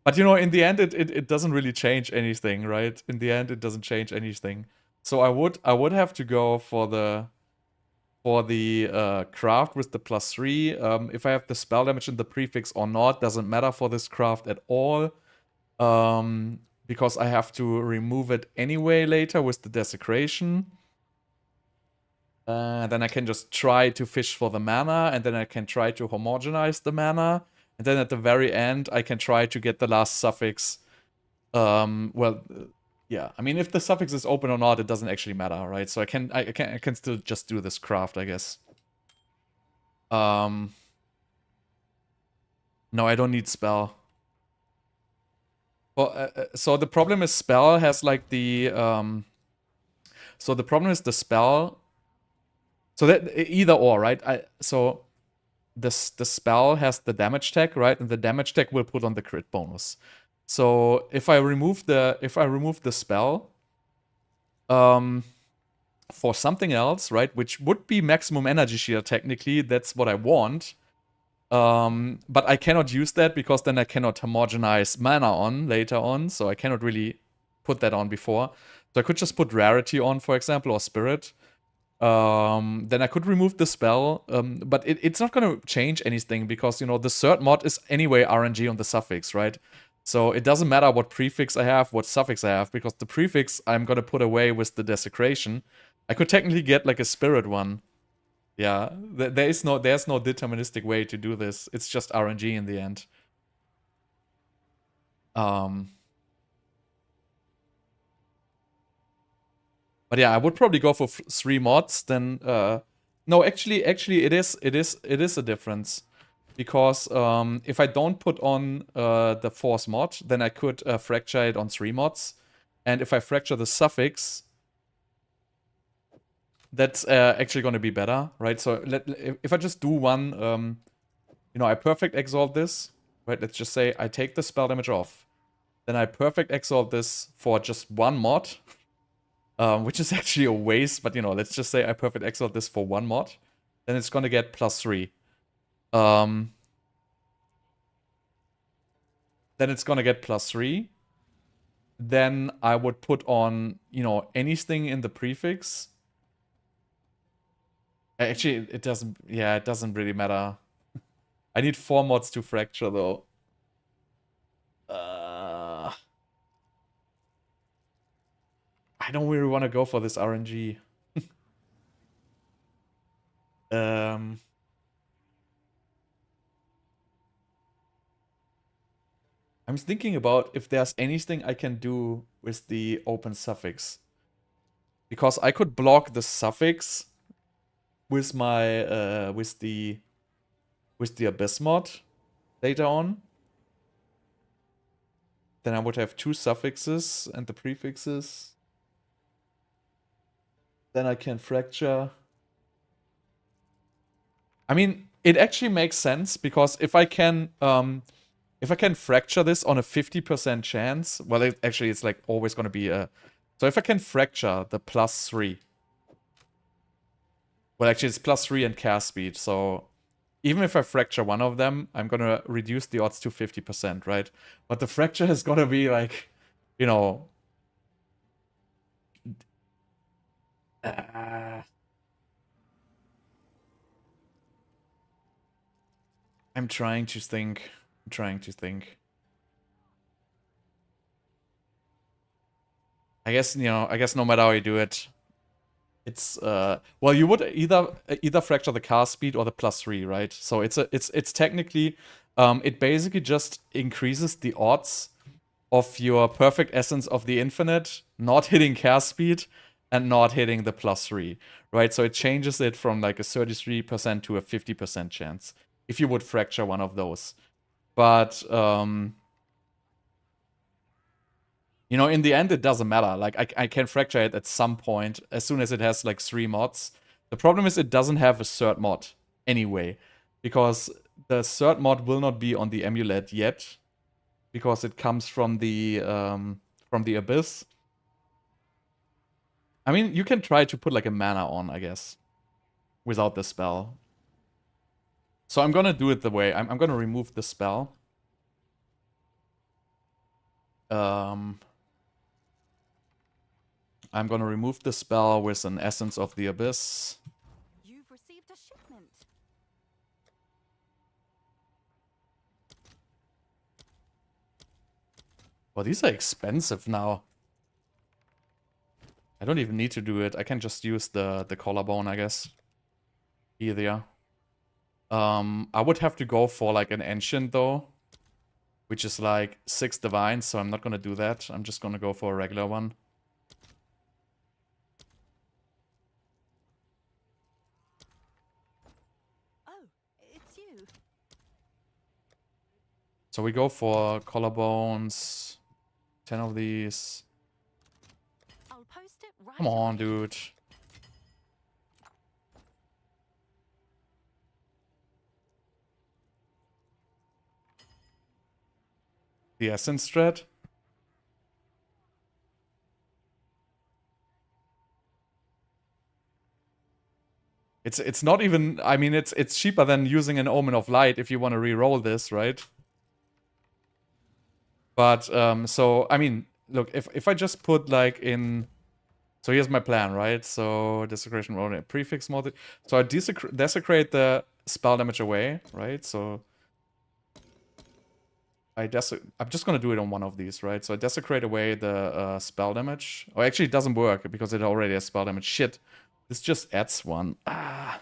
But you know, in the end, it doesn't really change anything, right? In the end, it doesn't change anything. So I would have to go for the craft with the +3. If I have the spell damage in the prefix or not, doesn't matter for this craft at all. Because I have to remove it anyway later with the desecration. Then I can just try to fish for the mana, and then I can try to homogenize the mana, and then at the very end I can try to get the last suffix. Yeah. I mean, if the suffix is open or not, it doesn't actually matter, right? So I can still just do this craft, I guess. No, I don't need spell. Well, so the problem is spell has like the So the problem is the spell. So that either or, right? So the spell has the damage tag, right? And the damage tag will put on the crit bonus. So if I remove the spell, for something else, right, which would be maximum energy shield technically, that's what I want. But I cannot use that because then I cannot homogenize mana on later on, so I cannot really put that on before. So I could just put rarity on, for example, or spirit. Then I could remove the spell, but it's not going to change anything because, you know, the cert mod is anyway RNG on the suffix, right? So it doesn't matter what prefix I have, what suffix I have, because the prefix I'm going to put away with the desecration. I could technically get like a spirit one. Yeah, there's no deterministic way to do this. It's just RNG in the end. But yeah, I would probably go for 3 mods. Then no, actually, it is a difference because if I don't put on the force mod, then I could fracture it on 3 mods, and if I fracture the suffix, that's actually going to be better, right? So if I just do one, you know, I perfect exalt this, right? Let's just say I take the spell damage off, then I perfect exalt this for just 1 mod. Which is actually a waste, but you know, let's just say I perfect exalt this for 1 mod. Then it's gonna get +3. Then it's gonna get +3. Then I would put on, you know, anything in the prefix. Actually, it doesn't, yeah, it doesn't really matter. I need 4 mods to fracture though. I don't really want to go for this RNG. I'm thinking about if there's anything I can do with the open suffix. Because I could block the suffix with my with the Abyss mod later on. Then I would have 2 suffixes and the prefixes. Then I can fracture. I mean, it actually makes sense because if I can fracture this on a 50% chance, well, it's like always going to be a. So if I can fracture the +3, well, actually it's +3 and cast speed. So even if I fracture one of them, I'm gonna reduce the odds to 50%, right? But the fracture is gonna be like, you know. I'm trying to think. I guess, you know, no matter how you do it, it's well, you would either fracture the cast speed or the +3, right? So it's technically it basically just increases the odds of your perfect essence of the infinite not hitting cast speed and not hitting the +3, right? So it changes it from like a 33% to a 50% chance if you would fracture one of those. But you know, in the end, it doesn't matter. Like, I can fracture it at some point as soon as it has like 3 mods. The problem is it doesn't have a third mod anyway, because the third mod will not be on the Amulet yet, because it comes from the Abyss. I mean, you can try to put like a mana on, I guess, without the spell. So I'm gonna do it the way I'm gonna remove the spell. I'm gonna remove the spell with an Essence of the Abyss. You've received a shipment. Oh, these are expensive now. I don't even need to do it. I can just use the collarbone, I guess. Easier. I would have to go for like an ancient though, which is like 6 divines, so I'm not gonna do that. I'm just gonna go for a regular one. Oh, it's you. So we go for collarbones. 10 of these. I'll post it right Come on, away. dude. The essence strat. It's not even, I mean, it's cheaper than using an Omen of Light if you want to re-roll this, right? But so I mean, look, if I just put like in, so here's my plan, right? So desecration roll prefix mode. So I desecrate the spell damage away, right? So I'm just gonna do it on one of these, right? So I desecrate away the spell damage. Oh, actually, it doesn't work because it already has spell damage. Shit, this just adds one. Ah.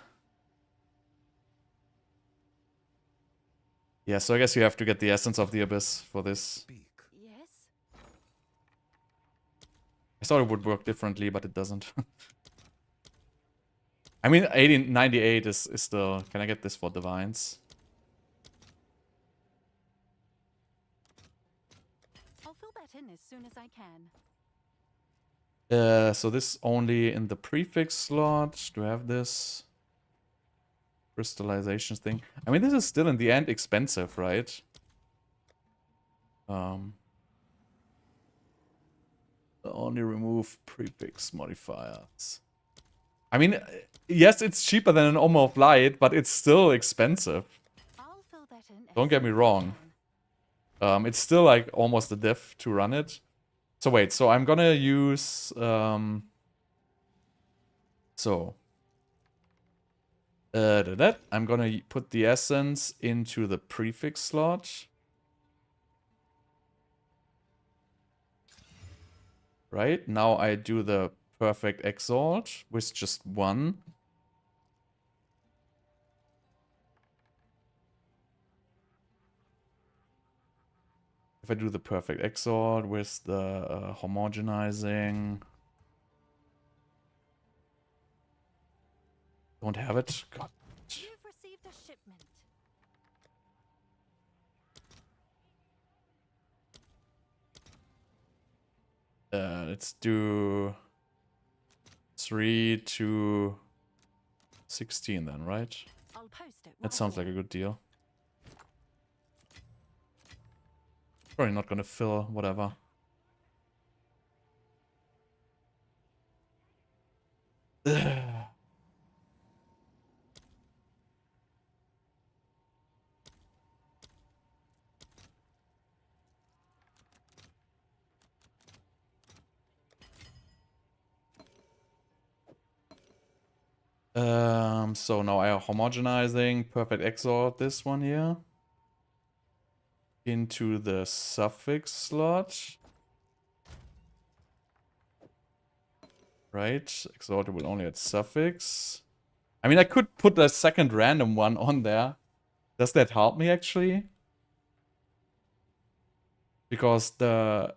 Yeah, so I guess you have to get the Essence of the Abyss for this. Speak. Yes. I thought it would work differently, but it doesn't. I mean, 1898 is still... Can I get this for Divines? I'll fill that in as soon as I can. So this only in the prefix slot. Do I have this? Crystallizations thing. I mean, this is still in the end expensive, right? Only remove prefix modifiers. I mean, yes, it's cheaper than an Omen of Light, but it's still expensive. I'll fill that in as Don't get soon me as I wrong. can. It's still like almost a diff to run it. So wait, so I'm gonna use I'm gonna put the essence into the prefix slot. Right, now I do the perfect exalt with just one. If I do the perfect exalt with the homogenizing. Don't have it. God. You've received a shipment. Let's do 3 to 16 then, right? I'll post it That right sounds like a away. good deal. Probably not gonna fill whatever. So now I am homogenizing perfect exalt this one here into the suffix slot. Right, exalted will only add suffix. I mean, I could put a second random one on there. Does that help me actually? Because the...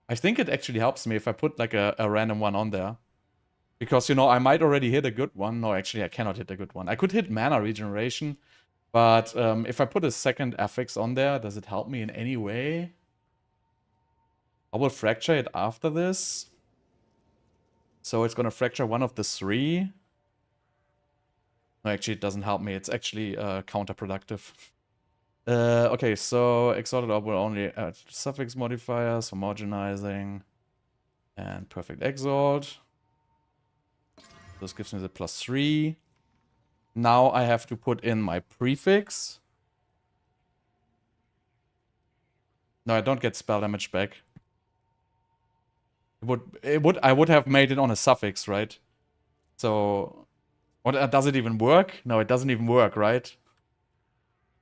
I think it actually helps me if I put like a random one on there. Because, you know, I might already hit a good one. No, actually, I cannot hit a good one. I could hit mana regeneration. But if I put a second affix on there, does it help me in any way? I will fracture it after this. So it's gonna fracture one of the 3. No, actually, it doesn't help me. It's actually counterproductive. Okay, so Exalted Orb will only add suffix modifiers, homogenizing, and perfect exalt. This gives me the +3. Now I have to put in my prefix. No, I don't get spell damage back. I would have made it on a suffix, right? So, what does it even work? No, it doesn't even work, right?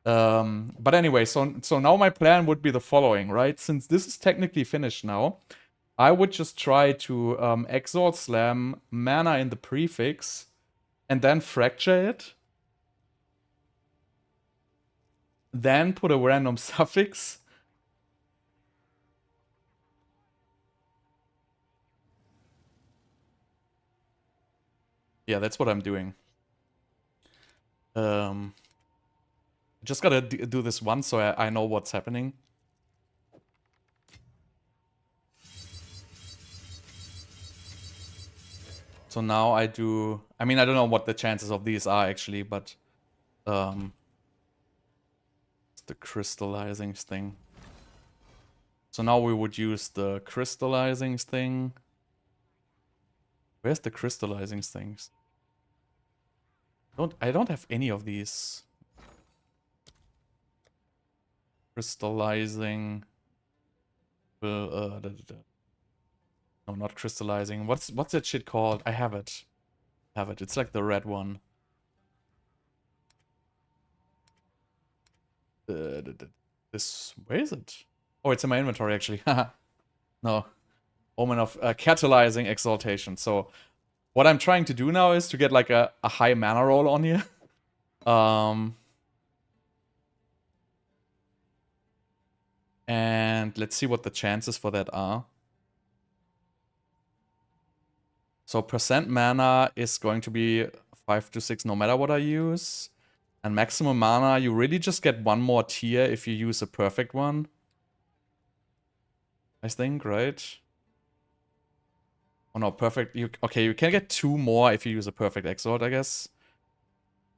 But anyway, so now my plan would be the following, right? Since this is technically finished now, I would just try to Exile Slam mana in the prefix and then fracture it. Then put a random suffix. Yeah, that's what I'm doing. Just gotta do this once so I know what's happening. So now I do... I mean, I don't know what the chances of these are actually, but... it's the crystallizing thing. So now we would use the crystallizing thing. Where's the crystallizing things? I don't have any of these. Crystallizing. No, not crystallizing. What's that shit called? I have it. It's like the red one. This, where is it? Oh, it's in my inventory actually. No. Omen of catalyzing exaltation. So what I'm trying to do now is to get like a high mana roll on here. And let's see what the chances for that are. So percent mana is going to be 5 to 6 no matter what I use. And maximum mana, you really just get one more tier if you use a perfect one. I think, right? Oh no, perfect. Okay, you can get 2 more if you use a perfect exalt, I guess.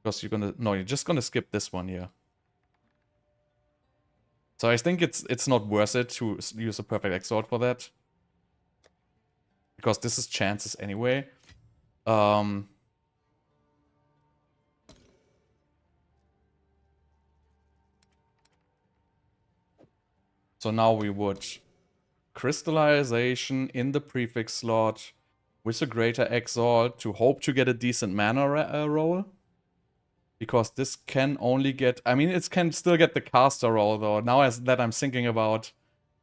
Because you're just gonna skip this one here. So I think it's not worth it to use a perfect exalt for that. Because this is chances anyway. So now we would crystallization in the prefix slot with a greater exalt to hope to get a decent mana roll. Because this can only get... I mean, it can still get the caster roll, though. Now that I'm thinking about,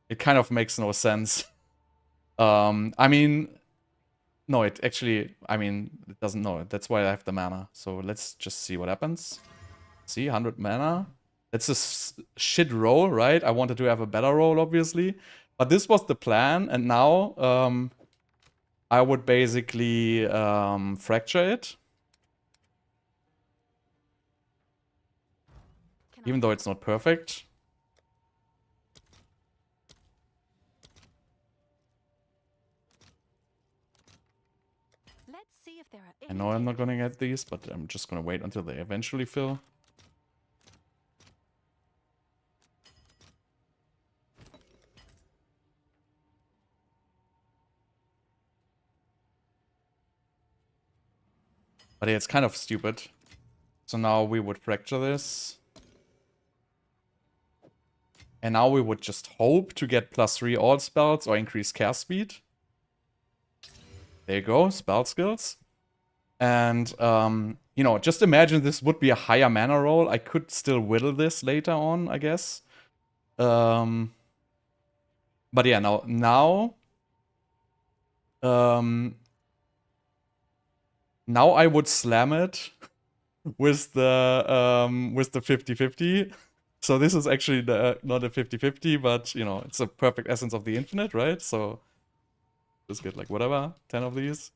it kind of makes no sense. I mean... No, it actually... I mean, it doesn't know. That's why I have the mana. So let's just see what happens. See, 100 mana. That's a shit roll, right? I wanted to have a better roll, obviously. But this was the plan, and now I would basically fracture it. Even though it's not perfect. Let's see if there are I know I'm not gonna get these, but I'm just gonna wait until they eventually fill. But yeah, it's kind of stupid. So now we would fracture this. And now we would just hope to get +3 all spells or increase cast speed. There you go, spell skills. And, you know, just imagine this would be a higher mana roll. I could still whittle this later on, I guess. But yeah, now I would slam it with the 50-50. So this is actually not a 50-50, but, you know, it's a perfect essence of the infinite, right? So just get like whatever, 10 of these.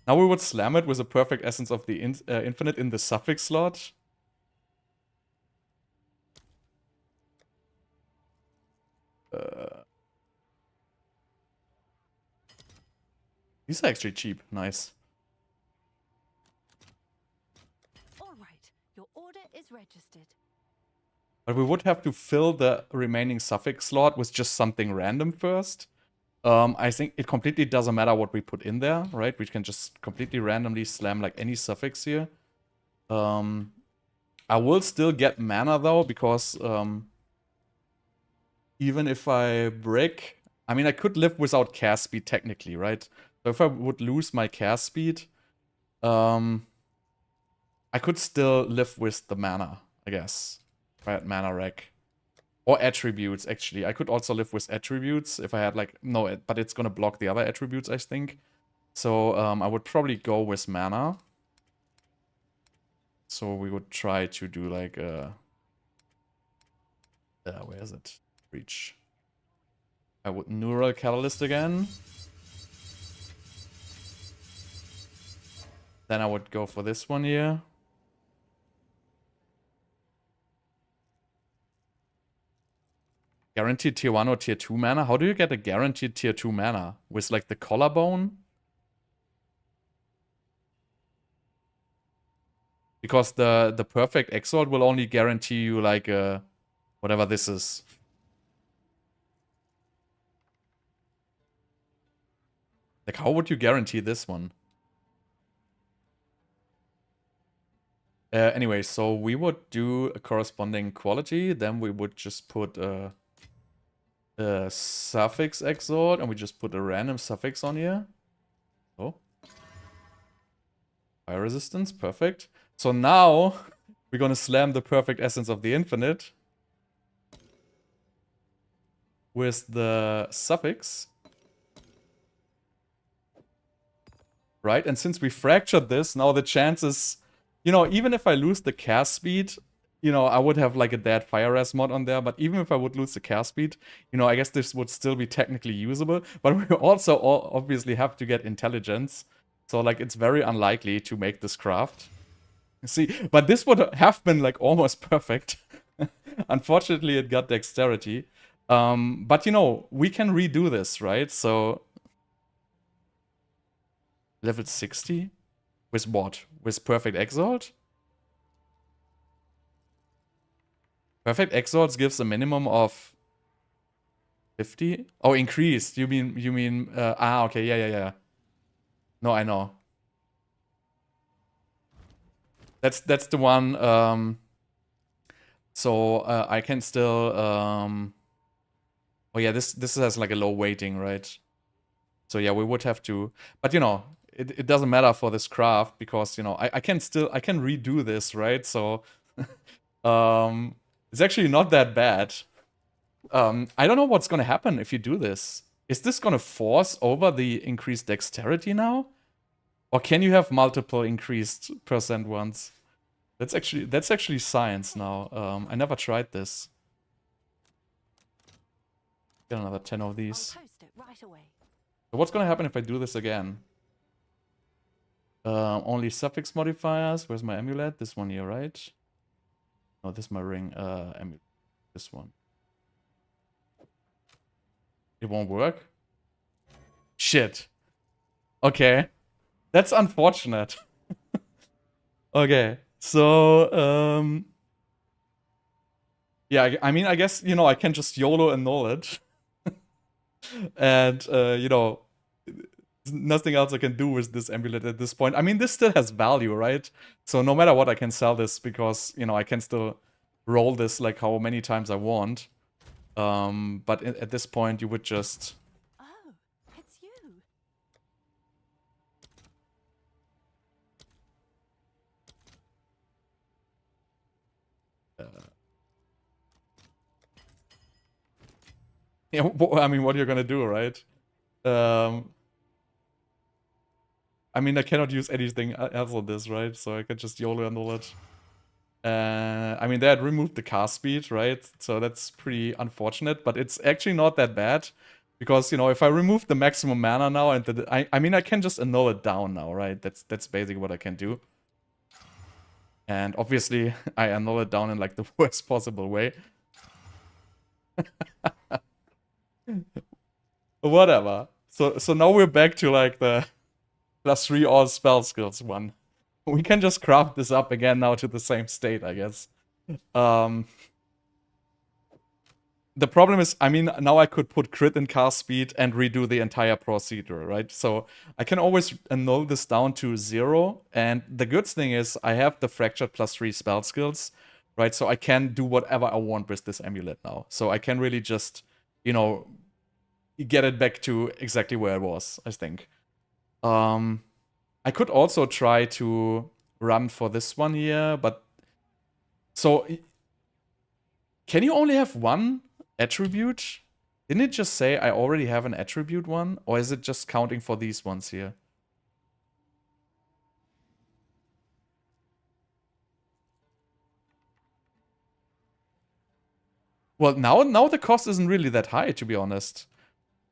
Now we would slam it with a perfect essence of the infinite in the suffix slot. These are actually cheap. Nice. All right, your order is registered. But we would have to fill the remaining suffix slot with just something random first. I think it completely doesn't matter what we put in there, right? We can just completely randomly slam like any suffix here. I will still get mana though, because even if I break... I mean, I could live without cast speed technically, right? So if I would lose my cast speed, I could still live with the mana, I guess. Bad mana rack. Or attributes, actually. I could also live with attributes if I had like... No, but it's gonna block the other attributes, I think. So I would probably go with mana. So we would try to do like a... where is it? Reach. I would Neural Catalyst again. Then I would go for this one here. Guaranteed tier 1 or tier 2 mana? How do you get a guaranteed tier 2 mana? With like the collarbone? Because the perfect Exile will only guarantee you like whatever this is. Like how would you guarantee this one? Anyway, so we would do a corresponding quality, then we would just put a suffix exort, and we just put a random suffix on here. Oh. Fire resistance, perfect. So now, we're gonna slam the perfect essence of the infinite with the suffix. Right, and since we fractured this, now the chances... You know, even if I lose the cast speed, you know, I would have like a dead fire res mod on there, but even if I would lose the cast speed, you know, I guess this would still be technically usable. But we also obviously have to get intelligence. So like it's very unlikely to make this craft. See, but this would have been like almost perfect. Unfortunately, it got dexterity. But you know, we can redo this, right? So level 60? With what? With Perfect Exalt? Perfect Exalt gives a minimum of 50? Oh, increased. You mean okay, yeah. No, I know. That's the one so I can still oh yeah, this has like a low weighting, right? So yeah, we would have to, but you know, it doesn't matter for this craft because, you know, I can redo this, right? So it's actually not that bad. I don't know what's gonna happen if you do this. Is this gonna force over the increased dexterity now? Or can you have multiple increased percent ones? That's actually science now. I never tried this. Get another 10 of these. I'll toast it right away. So what's gonna happen if I do this again? Only suffix modifiers. Where's my amulet? This one here, right? No, this is my ring. Amulet. This one. It won't work? Shit. Okay. That's unfortunate. Okay. So, yeah, I mean, I guess, you know, I can just YOLO annul it. And, you know, nothing else I can do with this amulet at this point. I mean, this still has value, right? So no matter what, I can sell this because, you know, I can still roll this like how many times I want. But at this point, you would just... Oh, it's you. Yeah, I mean, what you're gonna do, right? I mean, I cannot use anything else on this, right? So I can just YOLO annul it. I mean, they had removed the cast speed, right? So that's pretty unfortunate, but it's actually not that bad. Because, you know, if I remove the maximum mana now, and I mean, I can just annul it down now, right? That's basically what I can do. And obviously, I annul it down in, like, the worst possible way. Whatever. So now we're back to, like, the... +3 all spell skills one. We can just craft this up again now to the same state, I guess. The problem is, I mean, now I could put crit and cast speed and redo the entire procedure, right? So I can always annul this down to 0. And the good thing is I have the fractured +3 spell skills, right? So I can do whatever I want with this amulet now. So I can really just, you know, get it back to exactly where it was, I think. I could also try to run for this one here, but... So, Can you only have one attribute? Didn't it just say I already have an attribute one? Or is it just counting for these ones here? Well, now the cost isn't really that high, to be honest.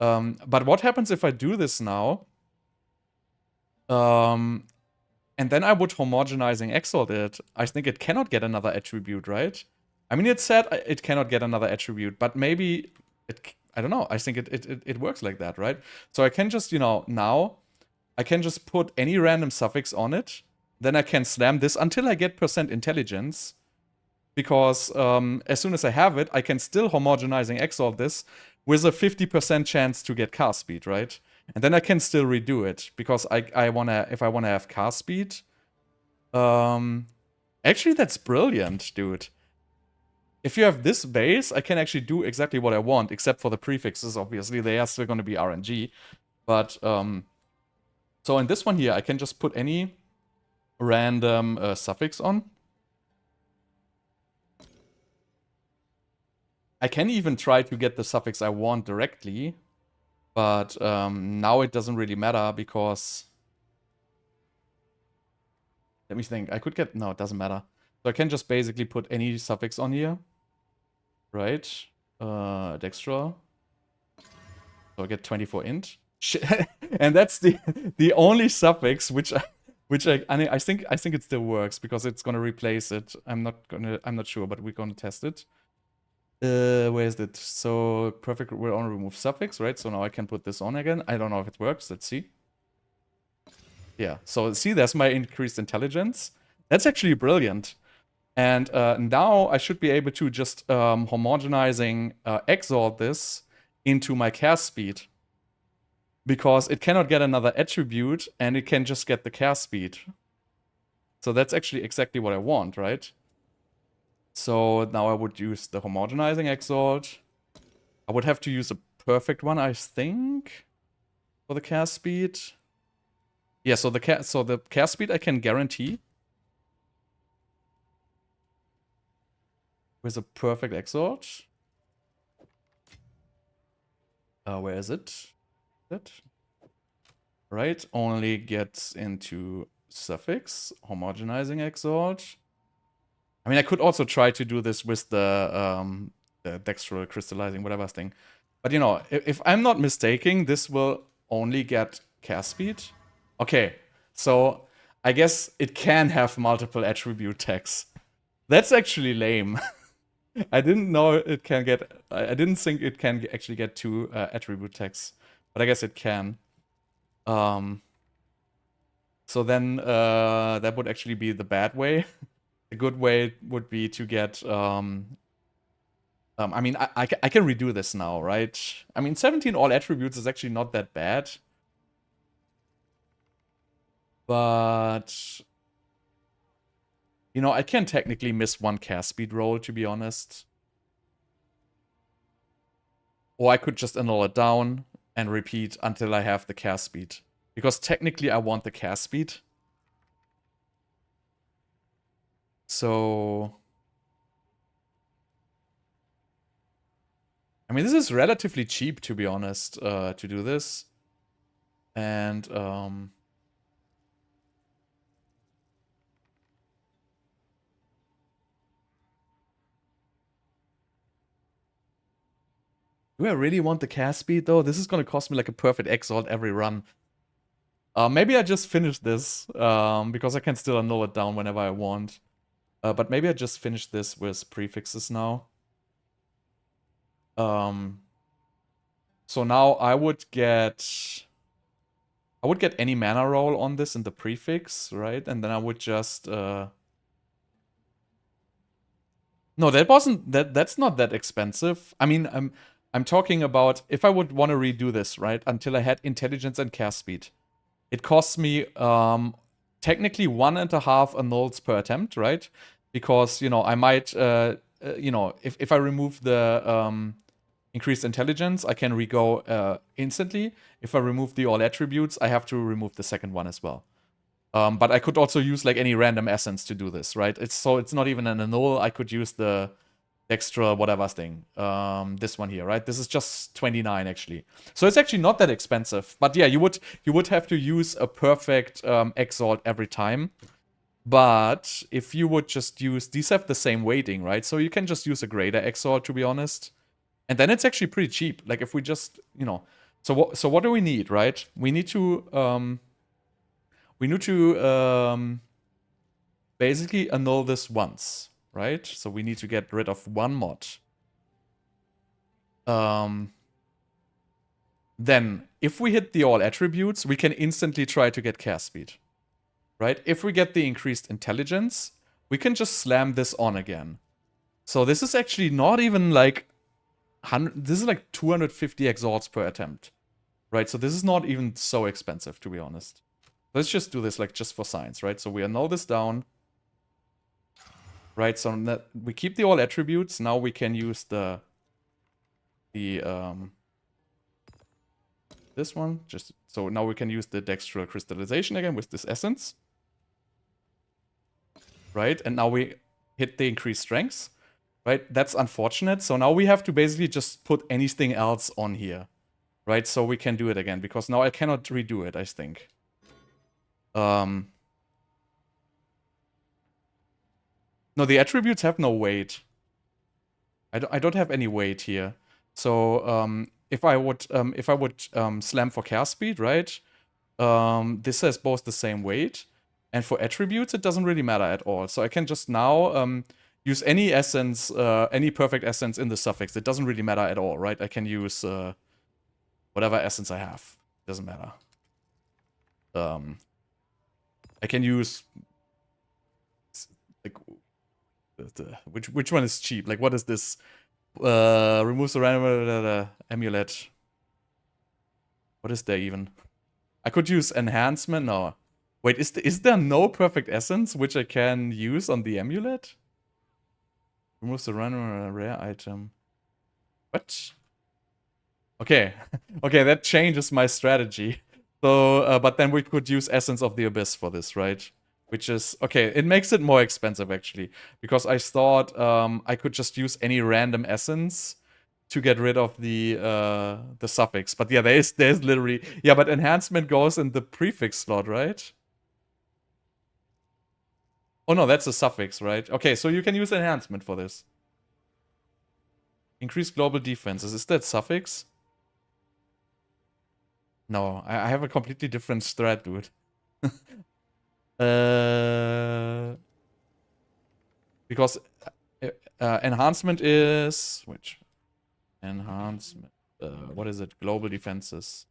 But what happens if I do this now? And then I would homogenizing Exile it. I think it cannot get another attribute, right? I mean, it said it cannot get another attribute, but maybe it... I don't know. I think it works like that, right? So I can just, you know, now I can just put any random suffix on it. Then I can slam this until I get % intelligence. Because as soon as I have it, I can still homogenizing Exile this with a 50% chance to get cast speed, right? And then I can still redo it because if I wanna have cast speed. Actually, that's brilliant, dude. If you have this base, I can actually do exactly what I want, except for the prefixes. Obviously, they are still gonna be RNG. But so in this one here, I can just put any random suffix on. I can even try to get the suffix I want directly, but now it doesn't really matter because... Let me think. I could get... No, it doesn't matter. So I can just basically put any suffix on here. Right? Dextra. So I get 24 int. And that's the only suffix which I think it still works because it's gonna replace it. I'm not sure, but we're gonna test it. Where is it? So perfect, we're on remove suffix, right? So now I can put this on again. I don't know if it works. Let's see. Yeah, so see, there's my increased intelligence. That's actually brilliant. And now I should be able to just homogenizing Exile this into my cast speed. Because it cannot get another attribute and it can just get the cast speed. So that's actually exactly what I want, right? So now I would use the homogenizing Exile. I would have to use a perfect one, I think, for the cast speed. Yeah, so the cast speed I can guarantee with a perfect Exile. Where is it? That right? Only gets into suffix homogenizing Exile. I mean, I could also try to do this with the dextral crystallizing whatever thing. But, you know, if I'm not mistaken, this will only get cast speed. Okay, so I guess it can have multiple attribute tags. That's actually lame. I didn't know it can get... I didn't think it can actually get 2 attribute tags. But I guess it can. So then that would actually be the bad way. The good way would be to get... I mean, I can redo this now, right? I mean, 17 all attributes is actually not that bad. But... You know, I can technically miss 1 cast speed roll, to be honest. Or I could just annul it down and repeat until I have the cast speed. Because technically I want the cast speed. So... I mean, this is relatively cheap, to be honest, to do this. And, do I really want the cast speed, though? This is gonna cost me like a perfect Exalt every run. Maybe I just finish this, because I can still annul it down whenever I want. But maybe I just finish this with prefixes now. So now I would get any mana roll on this in the prefix, right? And then I would just no, that's not that expensive. I mean, I'm talking about if I would want to redo this, right? Until I had intelligence and cast speed. It costs me technically 1.5 annuls per attempt, right? Because, you know, I might you know, if I remove the increased intelligence, I can re-go instantly. If I remove the all attributes, I have to remove the second one as well. But I could also use like any random essence to do this, right? It's not even an annul. I could use the extra whatever thing. This one here, right? This is just 29 actually. So it's actually not that expensive. But yeah, you would have to use a perfect exalt every time. But if you would just use, these have the same weighting, right? So you can just use a greater exalt, to be honest. And then it's actually pretty cheap. Like if we just, you know, so what do we need, right? We need to basically annul this once, right? So we need to get rid of one mod. Then, if we hit the all attributes, we can instantly try to get cast speed, right? If we get the increased intelligence, we can just slam this on again. So this is actually not even like 100, this is like 250 exalts per attempt, right? So this is not even so expensive, to be honest. Let's just do this like just for science, right? So we annul this down. Right, so we keep the all attributes. Now we can use this one. Just so now we can use the dextral crystallization again with this essence. Right, and now we hit the increased strengths. Right, that's unfortunate. So now we have to basically just put anything else on here. Right, so we can do it again because now I cannot redo it, I think. No, the attributes have no weight. I don't have any weight here. So if I would slam for cast speed, right? This has both the same weight, and for attributes it doesn't really matter at all. So I can just now use any essence, any perfect essence in the suffix. It doesn't really matter at all, right? I can use whatever essence I have. Doesn't matter. I can use like. Which one is cheap? Like, what is this? Removes the random amulet. What is there even? I could use enhancement. No, wait. Is there no perfect essence which I can use on the amulet? Removes the random rare item. What? Okay, okay. That changes my strategy. So, but then we could use Essence of the Abyss for this, right? Which is, okay, it makes it more expensive, actually. Because I thought I could just use any random essence to get rid of the suffix. But yeah, there's literally... Yeah, but enhancement goes in the prefix slot, right? Oh no, that's a suffix, right? Okay, so you can use enhancement for this. Increase global defenses. Is that suffix? No, I have a completely different strat, dude. Because enhancement is which enhancement? What is it? Global defenses.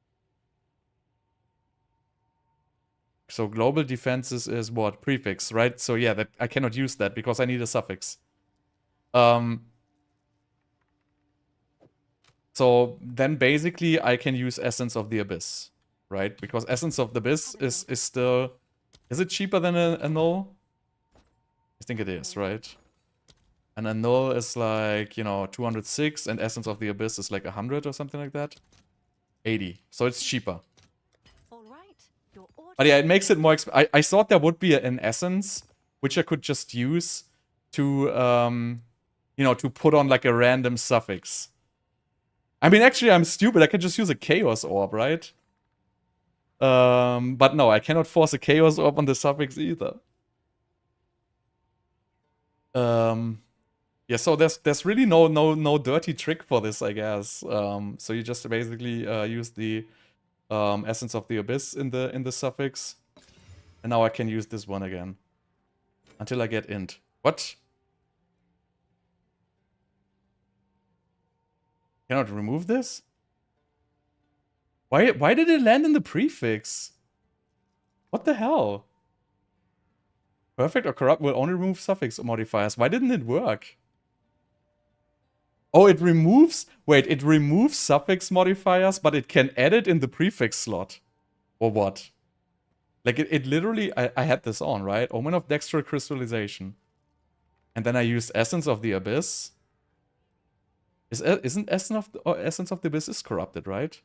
So global defenses is what? Prefix, right? So yeah, that I cannot use that because I need a suffix. So then basically I can use Essence of the Abyss, right? Because Essence of the Abyss is still... Is it cheaper than a null? I think it is, right? And a null is like, you know, 206 and Essence of the Abyss is like 100 or something like that. 80. So it's cheaper. But yeah, it makes it more expensive. I thought there would be an essence which I could just use to, you know, to put on like a random suffix. I mean, actually, I'm stupid. I can just use a Chaos Orb, right? But no, I cannot force a Chaos Orb on the suffix either. Yeah, so there's really no dirty trick for this, I guess. So you just basically use the Essence of the Abyss in the suffix, and now I can use this one again until I get int. What? Cannot remove this? Why did it land in the prefix? What the hell? Perfect or corrupt will only remove suffix modifiers. Why didn't it work? Oh, it removes... Wait, it removes suffix modifiers, but it can add it in the prefix slot. Or what? Like, it literally... I had this on, right? Omen of Dextral Crystallization. And then I used Essence of the Abyss. Isn't Essence of the Abyss is corrupted, right?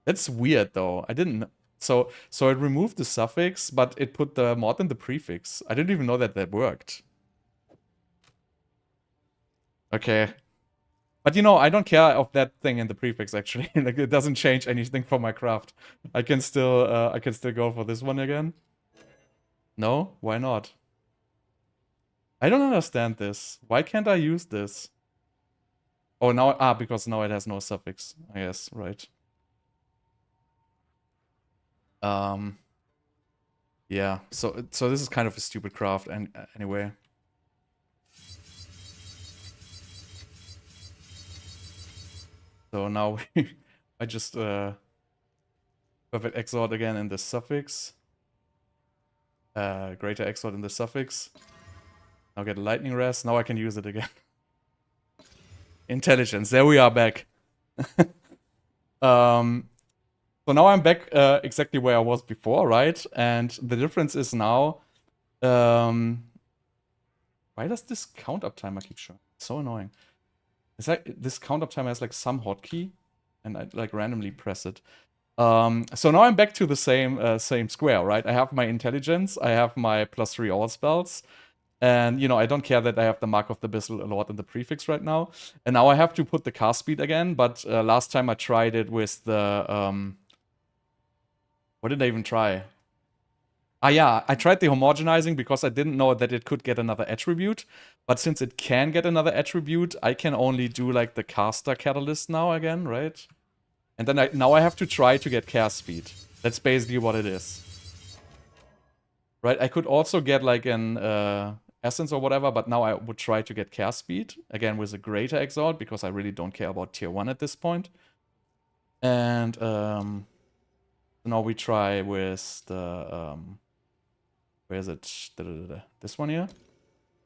That's weird, though. I didn't... So it removed the suffix, but it put the mod in the prefix. I didn't even know that worked. Okay. But you know, I don't care of that thing in the prefix actually. Like it doesn't change anything for my craft. I can still go for this one again. No? Why not? I don't understand this. Why can't I use this? Oh, now because now it has no suffix. I guess, right. Yeah. So this is kind of a stupid craft and anyway. So now I just perfect exort again in the suffix. Greater exort in the suffix. Now get a lightning rest. Now I can use it again. Intelligence. There we are back. So now I'm back exactly where I was before, right? And the difference is now. Why does this count up timer keep showing? It's so annoying. It's like this count up timer has like some hotkey, and I like randomly press it. So now I'm back to the same square, right? I have my intelligence, I have my +3 all spells, and you know I don't care that I have the Mark of the Abyssal Lord in the prefix right now. And now I have to put the cast speed again, but last time I tried it with the what did I even try? Yeah, I tried the homogenizing because I didn't know that it could get another attribute. But since it can get another attribute, I can only do like the caster catalyst now again, right? And then now I have to try to get cast speed. That's basically what it is. Right, I could also get like an essence or whatever, but now I would try to get cast speed. Again with a greater exalt because I really don't care about tier 1 at this point. And now we try with the where is it? This one here.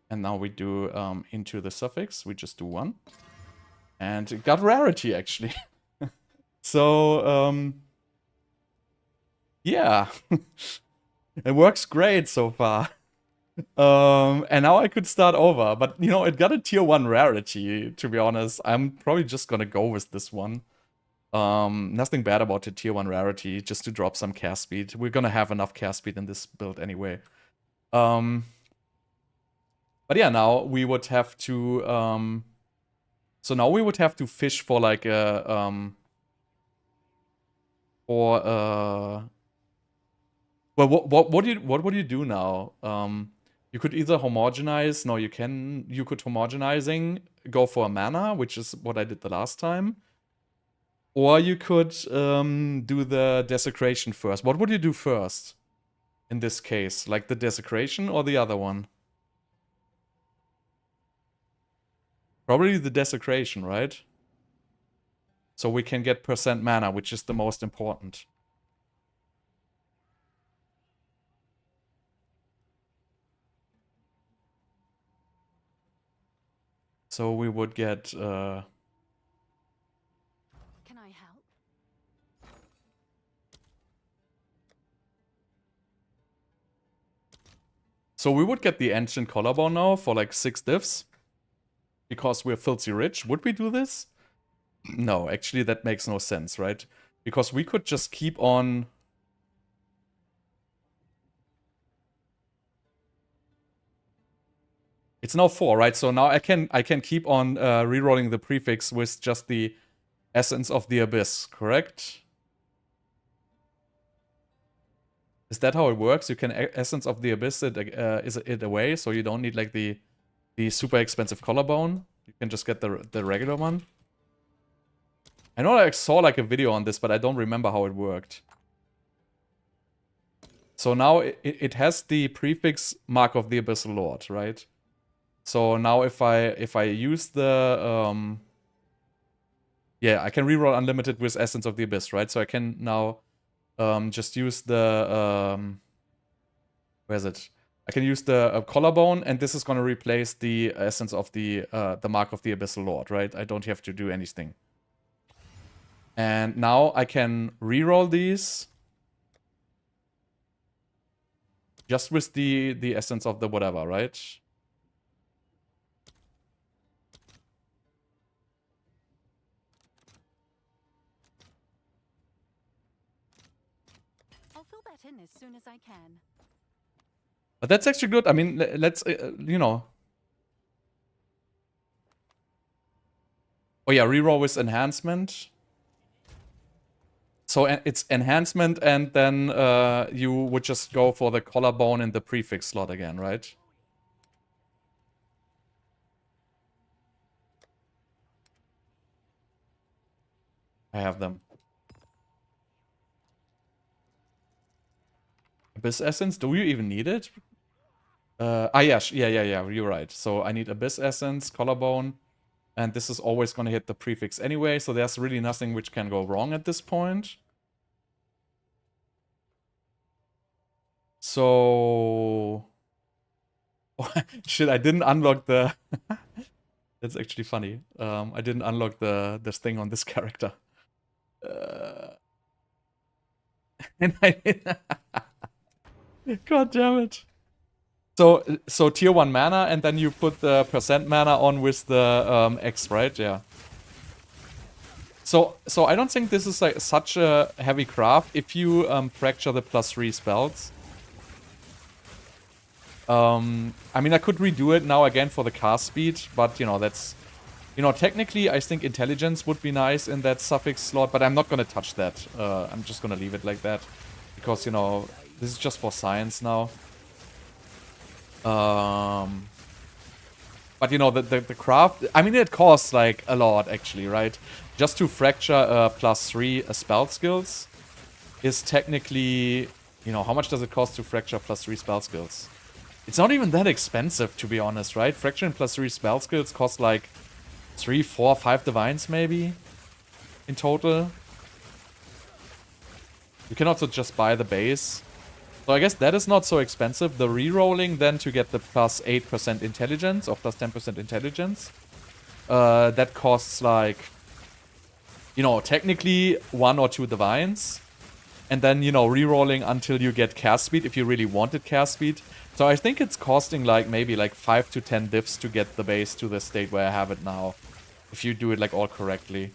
And now we do into the suffix. We just do 1. And it got rarity actually. So yeah. It works great so far. And now I could start over. But you know, it got a tier 1 rarity, to be honest. I'm probably just gonna go with this one. Nothing bad about the tier 1 rarity, just to drop some cast speed. We're gonna have enough cast speed in this build anyway. But yeah, now we would have to so now we would have to fish for like a well, what would you do now? You could either homogenize. No, you could homogenizing, go for a mana, which is what I did the last time. Or you could do the desecration first. What would you do first in this case? Like the desecration or the other one? Probably the desecration, right? So we can get percent mana, which is the most important. So we would get Can I help? so we would get the ancient collarbone now for like 6 diffs. Because we're filthy rich. Would we do this? No, actually that makes no sense, right? Because we could just keep on... It's now 4, right? So now I can keep on rerolling the prefix with just the Essence of the Abyss, correct? Is that how it works? You can Essence of the Abyss it away, so you don't need like the super expensive collarbone. You can just get the regular one. I know I saw like a video on this, but I don't remember how it worked. So now it has the prefix Mark of the Abyssal Lord, right? So now if I use the yeah, I can reroll unlimited with Essence of the Abyss, right? So I can now just use the where is it? I can use the collarbone, and this is gonna replace the Essence of the Mark of the Abyssal Lord, right? I don't have to do anything. And now I can reroll these just with the Essence of the whatever, right? I'll fill that in as soon as I can. But that's actually good. I mean, let's, you know. Oh yeah, reroll with enhancement. So it's enhancement, and then you would just go for the collarbone in the prefix slot again, right? I have them. Abyss Essence, do you even need it? Yes, yeah, you're right. So I need Abyss Essence, collarbone, and this is always going to hit the prefix anyway, so there's really nothing which can go wrong at this point. So... Shit, I didn't unlock the... That's actually funny. I didn't unlock this thing on this character. And I didn't... God damn it. So tier 1 mana, and then you put the percent mana on with the X, right? Yeah. So I don't think this is like such a heavy craft if you fracture the +3 spells. I mean, I could redo it now again for the cast speed, but you know, that's... You know, technically, I think intelligence would be nice in that suffix slot, but I'm not gonna touch that. I'm just gonna leave it like that. Because, you know, this is just for science now. But, you know, the craft... I mean, it costs, like, a lot, actually, right? Just to fracture +3 spell skills is technically... You know, how much does it cost to fracture +3 spell skills? It's not even that expensive, to be honest, right? Fracturing +3 spell skills cost, like... 3, 4, 5 divines, maybe? In total. You can also just buy the base. So I guess that is not so expensive. The re-rolling then to get the +8% intelligence, or +10% intelligence. That costs like... You know, technically 1 or 2 divines. And then, you know, re-rolling until you get cast speed, if you really wanted cast speed. So I think it's costing like maybe like 5 to 10 divs to get the base to the state where I have it now. If you do it like all correctly.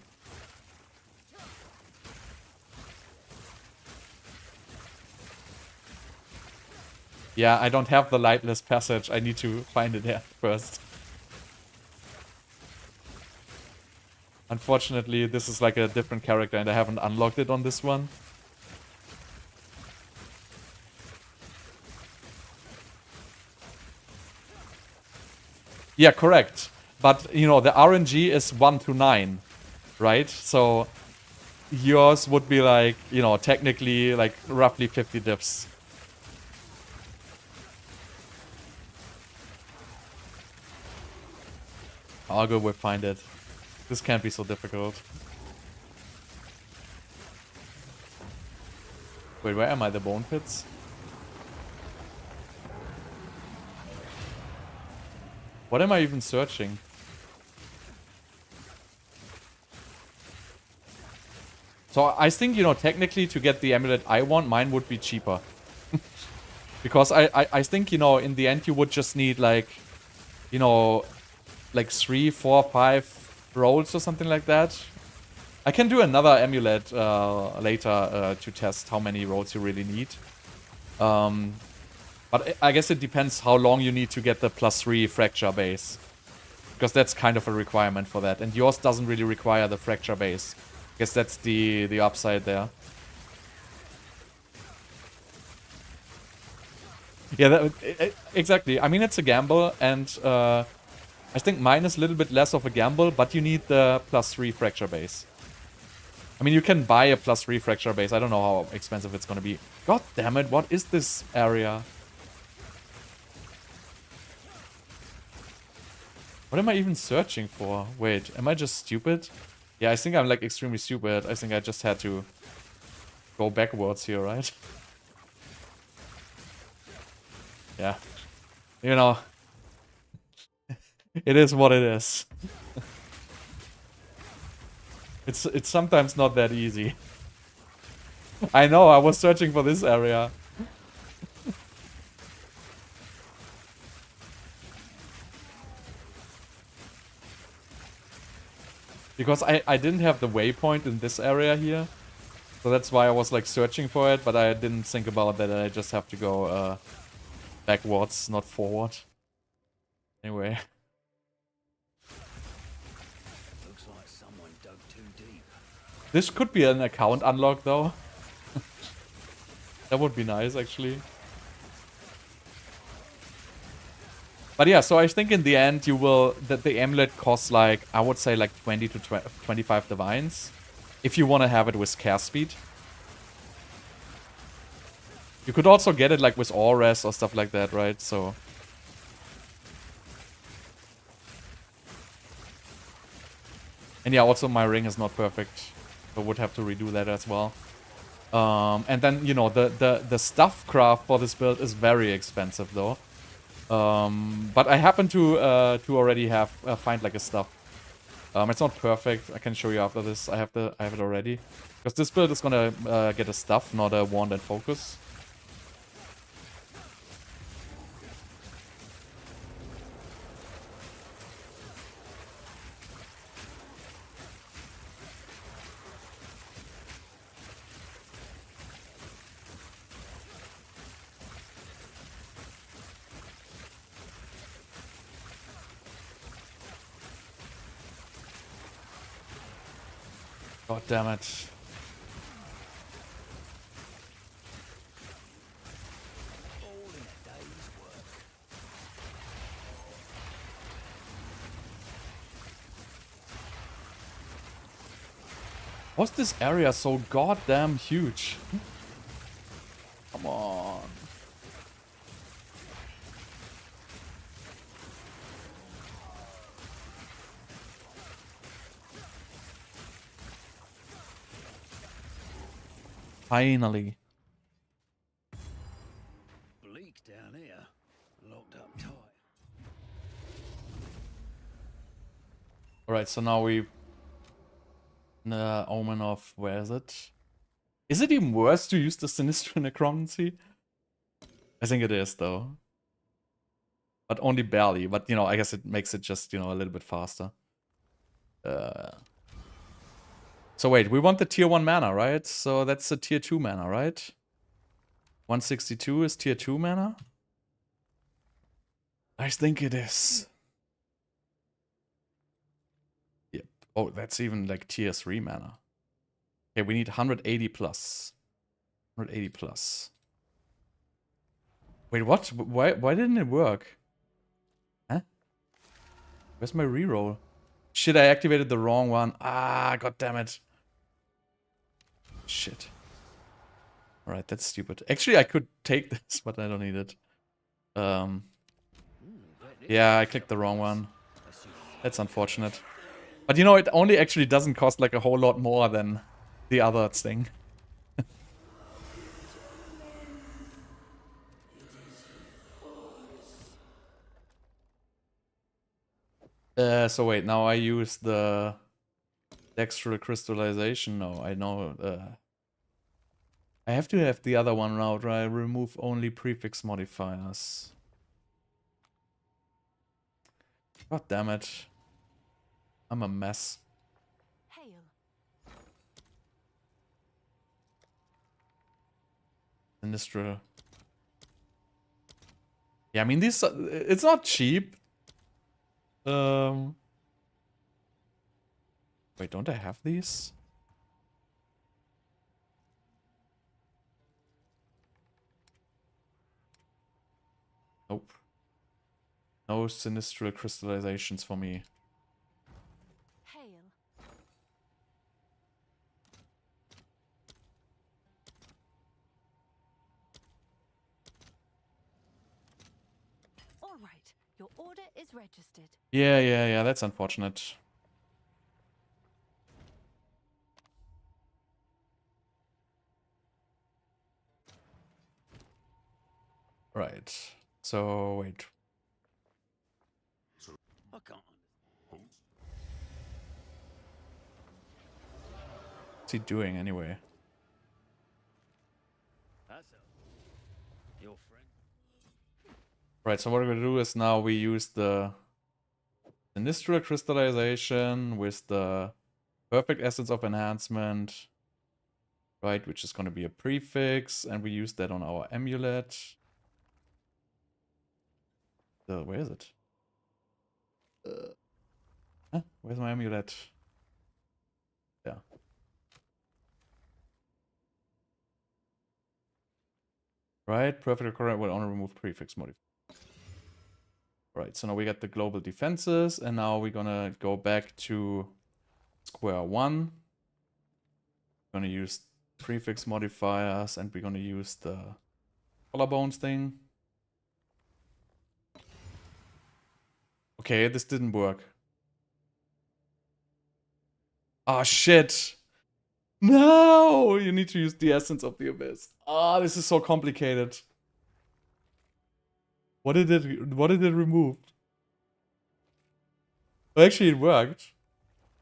Yeah, I don't have the lightless passage. I need to find it here first. Unfortunately, this is like a different character and I haven't unlocked it on this one. Yeah, correct. But, you know, the RNG is 1 to 9, right? So yours would be like, you know, technically like roughly 50 diffs. I'll go with find it. This can't be so difficult. Wait, where am I? The bone pits? What am I even searching? So I think, you know, technically to get the amulet I want, mine would be cheaper. Because I think, you know, in the end you would just need like, you know, like 3, 4, 5 rolls or something like that. I can do another amulet later to test how many rolls you really need. But I guess it depends how long you need to get the +3 fracture base. Because that's kind of a requirement for that. And yours doesn't really require the fracture base. I guess that's the upside there. Yeah, exactly. I mean, it's a gamble, and I think mine is a little bit less of a gamble, but you need the +3 fracture base. I mean, you can buy a +3 fracture base. I don't know how expensive it's gonna be. God damn it, what is this area? What am I even searching for? Wait, am I just stupid? Yeah, I think I'm like extremely stupid. I think I just had to go backwards here, right? Yeah. You know, it is what it is. It's sometimes not that easy. I know, I was searching for this area. Because I didn't have the waypoint in this area here. So that's why I was like searching for it, but I didn't think about that I just have to go backwards, not forward. Anyway. Looks like This could be an account unlock though. That would be nice actually. But yeah, so I think in the end you will that the amulet costs like I would say like 20 to 25 divines if you want to have it with care speed. You could also get it like with Ores or stuff like that, right? So and yeah, also my ring is not perfect. So would have to redo that as well. And then, you know, the stuff craft for this build is very expensive though. But I happen to already have find like a stuff. It's not perfect. I can show you after this. I have it already. Because this build is gonna get a stuff, not a wand and focus. God damn it. What's this area so goddamn huge? Come on. Finally. Bleak down here. Locked up tight. Alright, so now we... Omen of... Where is it? Is it even worse to use the Sinistral Necromancy? I think it is, though. But only barely. But, you know, I guess it makes it just, you know, a little bit faster. So wait, we want the tier 1 mana, right? So that's the tier 2 mana, right? 162 is tier 2 mana? I think it is. Yep. Oh, that's even like tier 3 mana. Okay, we need 180 plus. 180 plus. Wait, what? Why didn't it work? Huh? Where's my reroll? Shit, I activated the wrong one. Ah, god damn it. Shit. Alright, that's stupid. Actually, I could take this, but I don't need it. Yeah, I clicked the wrong one. That's unfortunate. But you know, it only actually doesn't cost like a whole lot more than the other thing. So wait, now I use the dextral crystallization. No, I know. I have to have the other one route, right? Remove only prefix modifiers. God damn it. I'm a mess. Hail. Sinistral. Yeah, I mean, these... it's not cheap. Wait, don't I have these? Nope. No sinistral crystallizations for me. Hail. All right, your order is registered. Yeah, that's unfortunate. Right. So, wait. I can't. What's he doing anyway? That's your friend. Right, so what we're gonna do is now we use the sinistral crystallization with the perfect essence of enhancement. Right, which is gonna be a prefix, and we use that on our amulet. Where is it? Huh? Where's my amulet? Yeah. Right? Perfect current will only remove prefix modifier. Right, so now we got the global defenses, and now we're gonna go back to square one. We're gonna use prefix modifiers, and we're gonna use the collarbones thing. Okay, this didn't work. Oh shit! No! You need to use the essence of the abyss. Ah, this is so complicated. What did it remove? Oh, actually, it worked.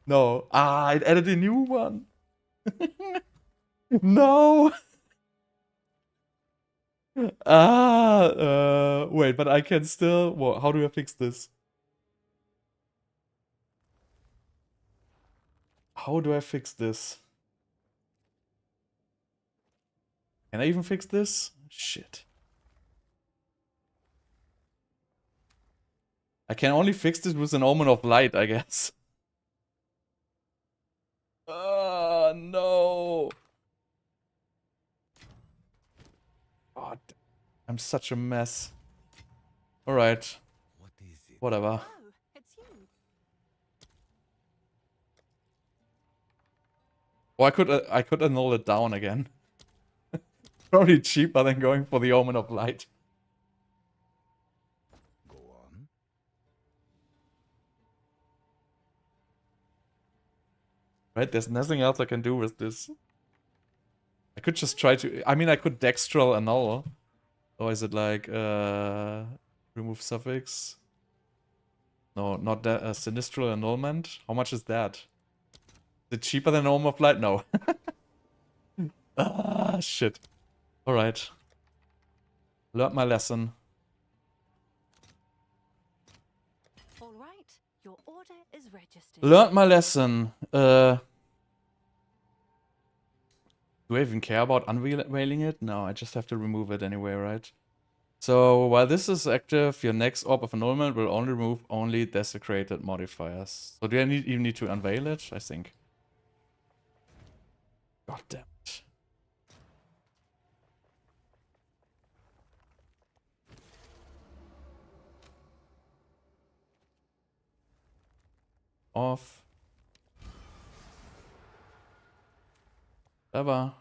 No. Ah, it added a new one. No. Wait, but I can still. What? How do I fix this? How do I fix this? Can I even fix this? Shit. I can only fix this with an Omen of Light, I guess. No. God, I'm such a mess. Alright. What is it? Whatever. Oh, it's you. Or I could annul it down again. Probably cheaper than going for the Omen of Light. Go on. Right, there's nothing else I can do with this. I could just try to... I mean, I could Dextral annul. Or is it like... remove suffix? No, not that. Sinistral annulment? How much is that? Is it cheaper than Omen of Light? No. Ah, shit. Alright. Learned my lesson. All right, your order is registered. Learned my lesson. Do I even care about unveiling it? No, I just have to remove it anyway, right? So, while this is active, your next Orb of Annulment will only remove desecrated modifiers. So do I even need to unveil it? I think. God damn it. Off. Ever.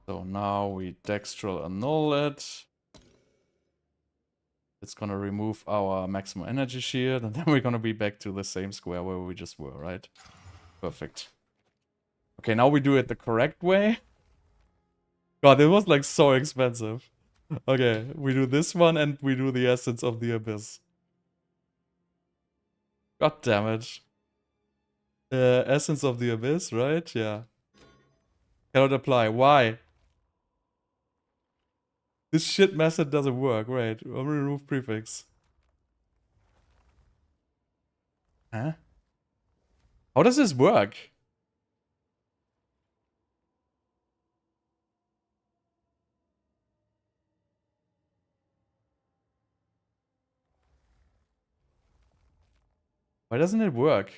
So now we Dextral annul it. It's gonna remove our maximum energy shield, and then we're gonna be back to the same square where we just were, right? Perfect. Okay, now we do it the correct way. God, it was like so expensive. Okay, we do this one and we do the Essence of the Abyss. God damn it. Essence of the Abyss, right? Yeah. Cannot apply. Why? This shit method doesn't work. Wait, I'll remove prefix. Huh? How does this work? Why doesn't it work?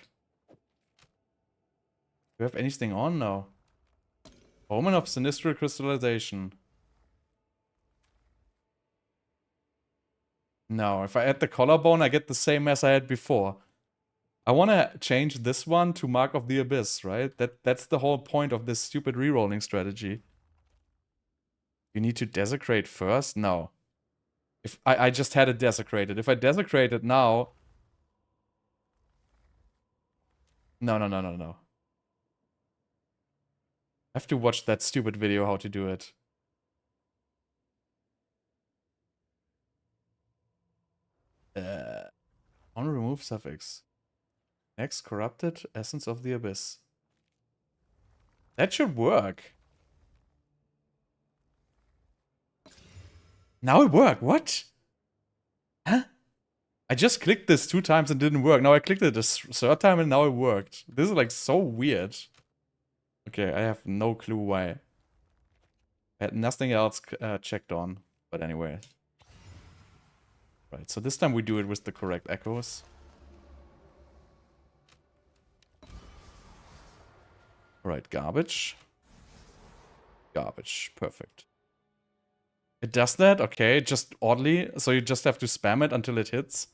Do we have anything on now? Omen of Sinistral Crystallization. No, if I add the collarbone, I get the same as I had before. I want to change this one to Mark of the Abyss, right? That's the whole point of this stupid rerolling strategy. You need to desecrate first? No. If I just had it desecrated. If I desecrate it now... No. I have to watch that stupid video how to do it. On remove suffix. Next, corrupted Essence of the Abyss. That should work. Now it worked. What? Huh? I just clicked this 2 times and didn't work. Now I clicked it a third time and now it worked. This is like so weird. Okay, I have no clue why. I had nothing else checked on. But anyway. Right, so this time we do it with the correct echoes. Right, garbage. Garbage. Perfect. It does that? Okay, just oddly. So you just have to spam it until it hits.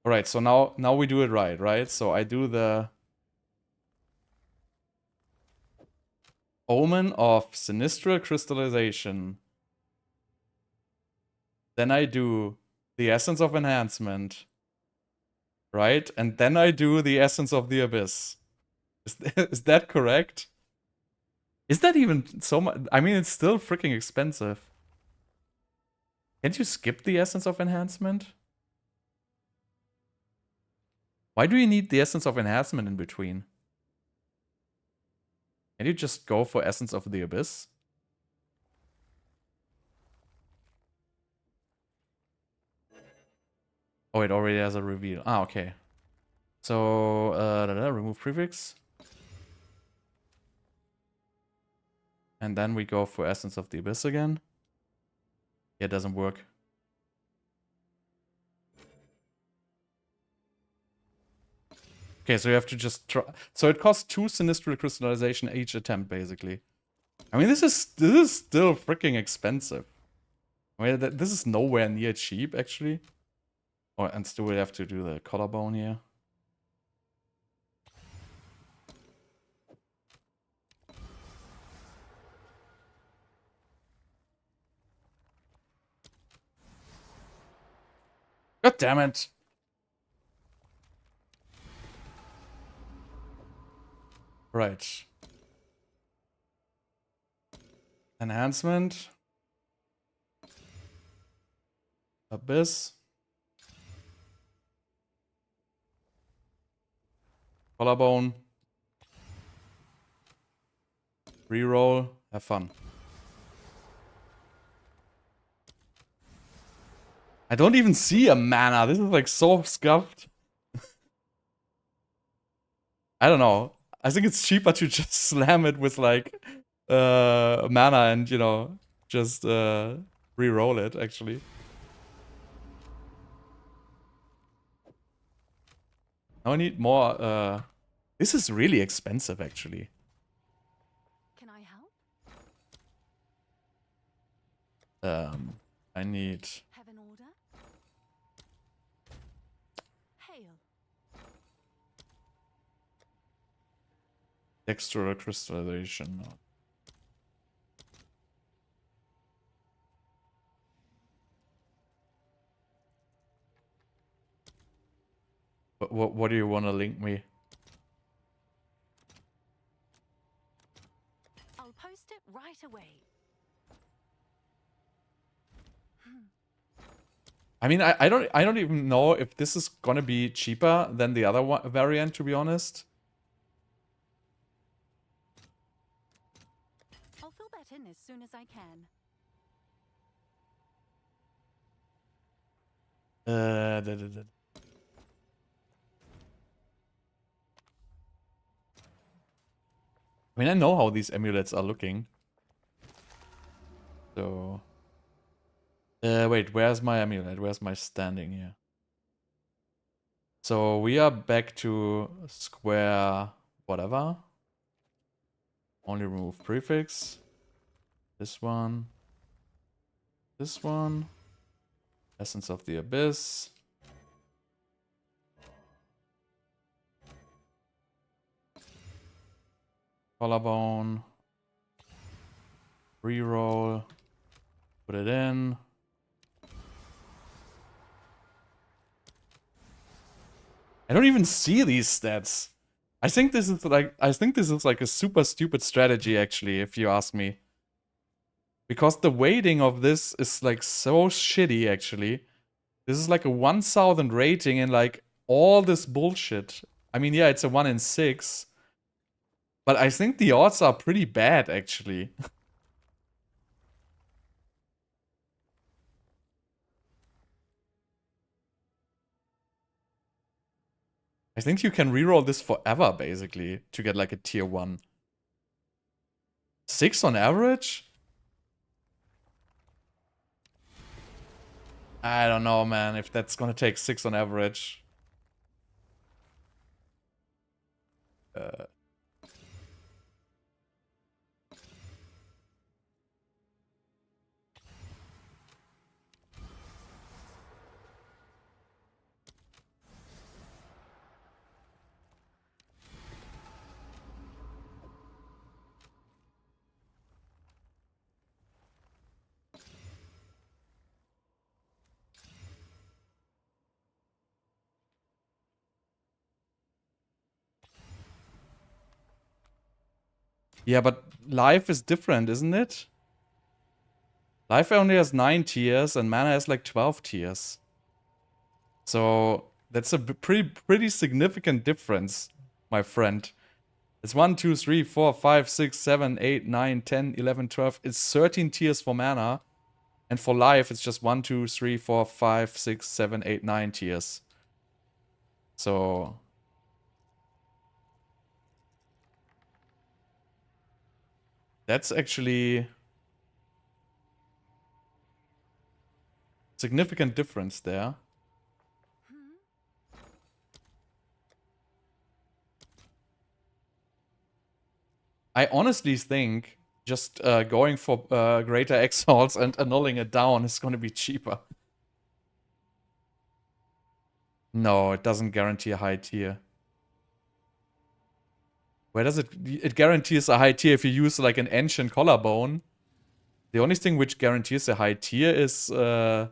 Alright, so now we do it right? So I do the Omen of Sinistral Crystallization. Then I do the Essence of Enhancement. Right? And then I do the Essence of the Abyss. Is that correct? Is that even so much? I mean, it's still freaking expensive. Can't you skip the Essence of Enhancement? Why do you need the Essence of Enhancement in between? Can you just go for Essence of the Abyss? Oh, it already has a reveal. Ah, okay. So, remove prefix. And then we go for Essence of the Abyss again. Yeah, it doesn't work. Okay, so you have to just try. So it costs 2 Sinistral Crystallization each attempt, basically. I mean, this is still freaking expensive. I mean, this is nowhere near cheap, actually. Oh, and still we have to do the collarbone here. God damn it! Right. Enhancement. Abyss. Collarbone. Reroll. Have fun. I don't even see a mana. This is like so scuffed. I don't know. I think it's cheaper to just slam it with like mana and, you know, just re-roll it, actually. Now I need more. This is really expensive, actually. Can I help? I need... Have an order? Hail. Extra crystallization. What do you want to link me? I'll post it right away. I mean, I don't even know if this is gonna be cheaper than the other variant, to be honest. I'll fill that in as soon as I can. I mean, I know how these amulets are looking. So... wait, where's my amulet? Where's my standing here? So we are back to square whatever. Only remove prefix. This one. This one. Essence of the Abyss. Collarbone. Reroll. Put it in. I don't even see these stats. I think this is like a super stupid strategy, actually, if you ask me. Because the weighting of this is like so shitty, actually. This is like a 1000 rating and like all this bullshit. I mean, yeah, it's a 1 in 6. But I think the odds are pretty bad, actually. I think you can reroll this forever, basically, to get like a tier 1. 6 on average? I don't know, man, if that's gonna take 6 on average. Yeah, but life is different, isn't it? Life only has 9 tiers and mana has like 12 tiers. So that's a pretty significant difference, my friend. It's 1, 2, 3, 4, 5, 6, 7, 8, 9, 10, 11, 12. It's 13 tiers for mana. And for life, it's just 1, 2, 3, 4, 5, 6, 7, 8, 9 tiers. So that's actually significant difference there. I honestly think just going for greater exiles and annulling it down is going to be cheaper. No, it doesn't guarantee a high tier. Where does it? It guarantees a high tier if you use like an ancient collarbone. The only thing which guarantees a high tier is the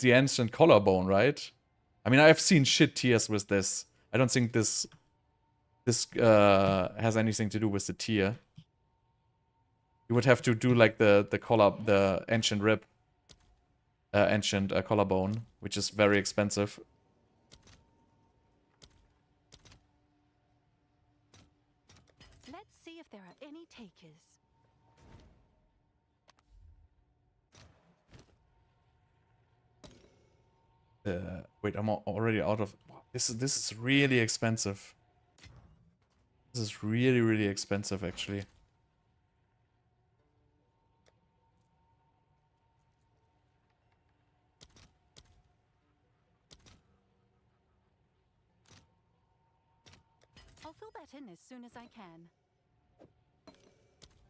ancient collarbone, right? I mean, I've seen shit tiers with this. I don't think this has anything to do with the tier. You would have to do like the ancient rib, ancient collarbone, which is very expensive. Let's see if there are any takers. Wait, I'm already out of. This is really expensive. This is really expensive, actually. I'll fill that in as soon as I can.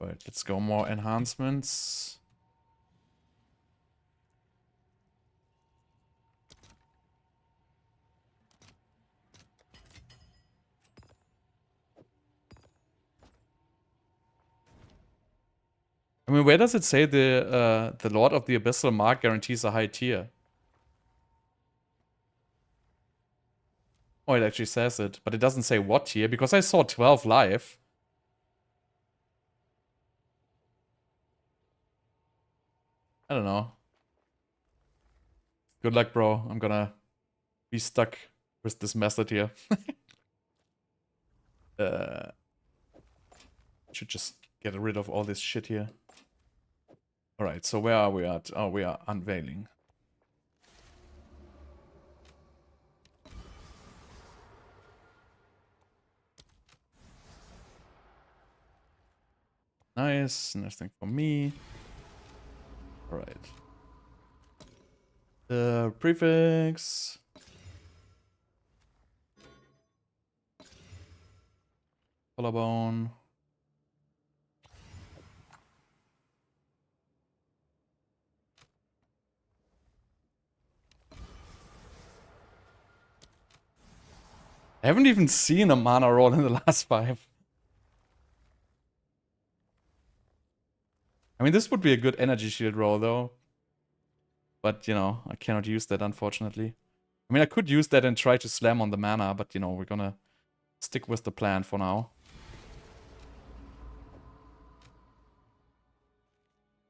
Right, let's go more enhancements. I mean, where does it say the Lord of the Abyssal Mark guarantees a high tier? Oh, it actually says it, but it doesn't say what tier, because I saw 12 live. I don't know. Good luck, bro. I'm gonna be stuck with this method here. Should just get rid of all this shit here. Alright, so where are we at? Oh, we are unveiling. Nice, nothing for me. Alright. The prefix. Collarbone. I haven't even seen a mana roll in the last 5. I mean, this would be a good energy shield roll, though. But, you know, I cannot use that, unfortunately. I mean, I could use that and try to slam on the mana, but, you know, we're gonna stick with the plan for now.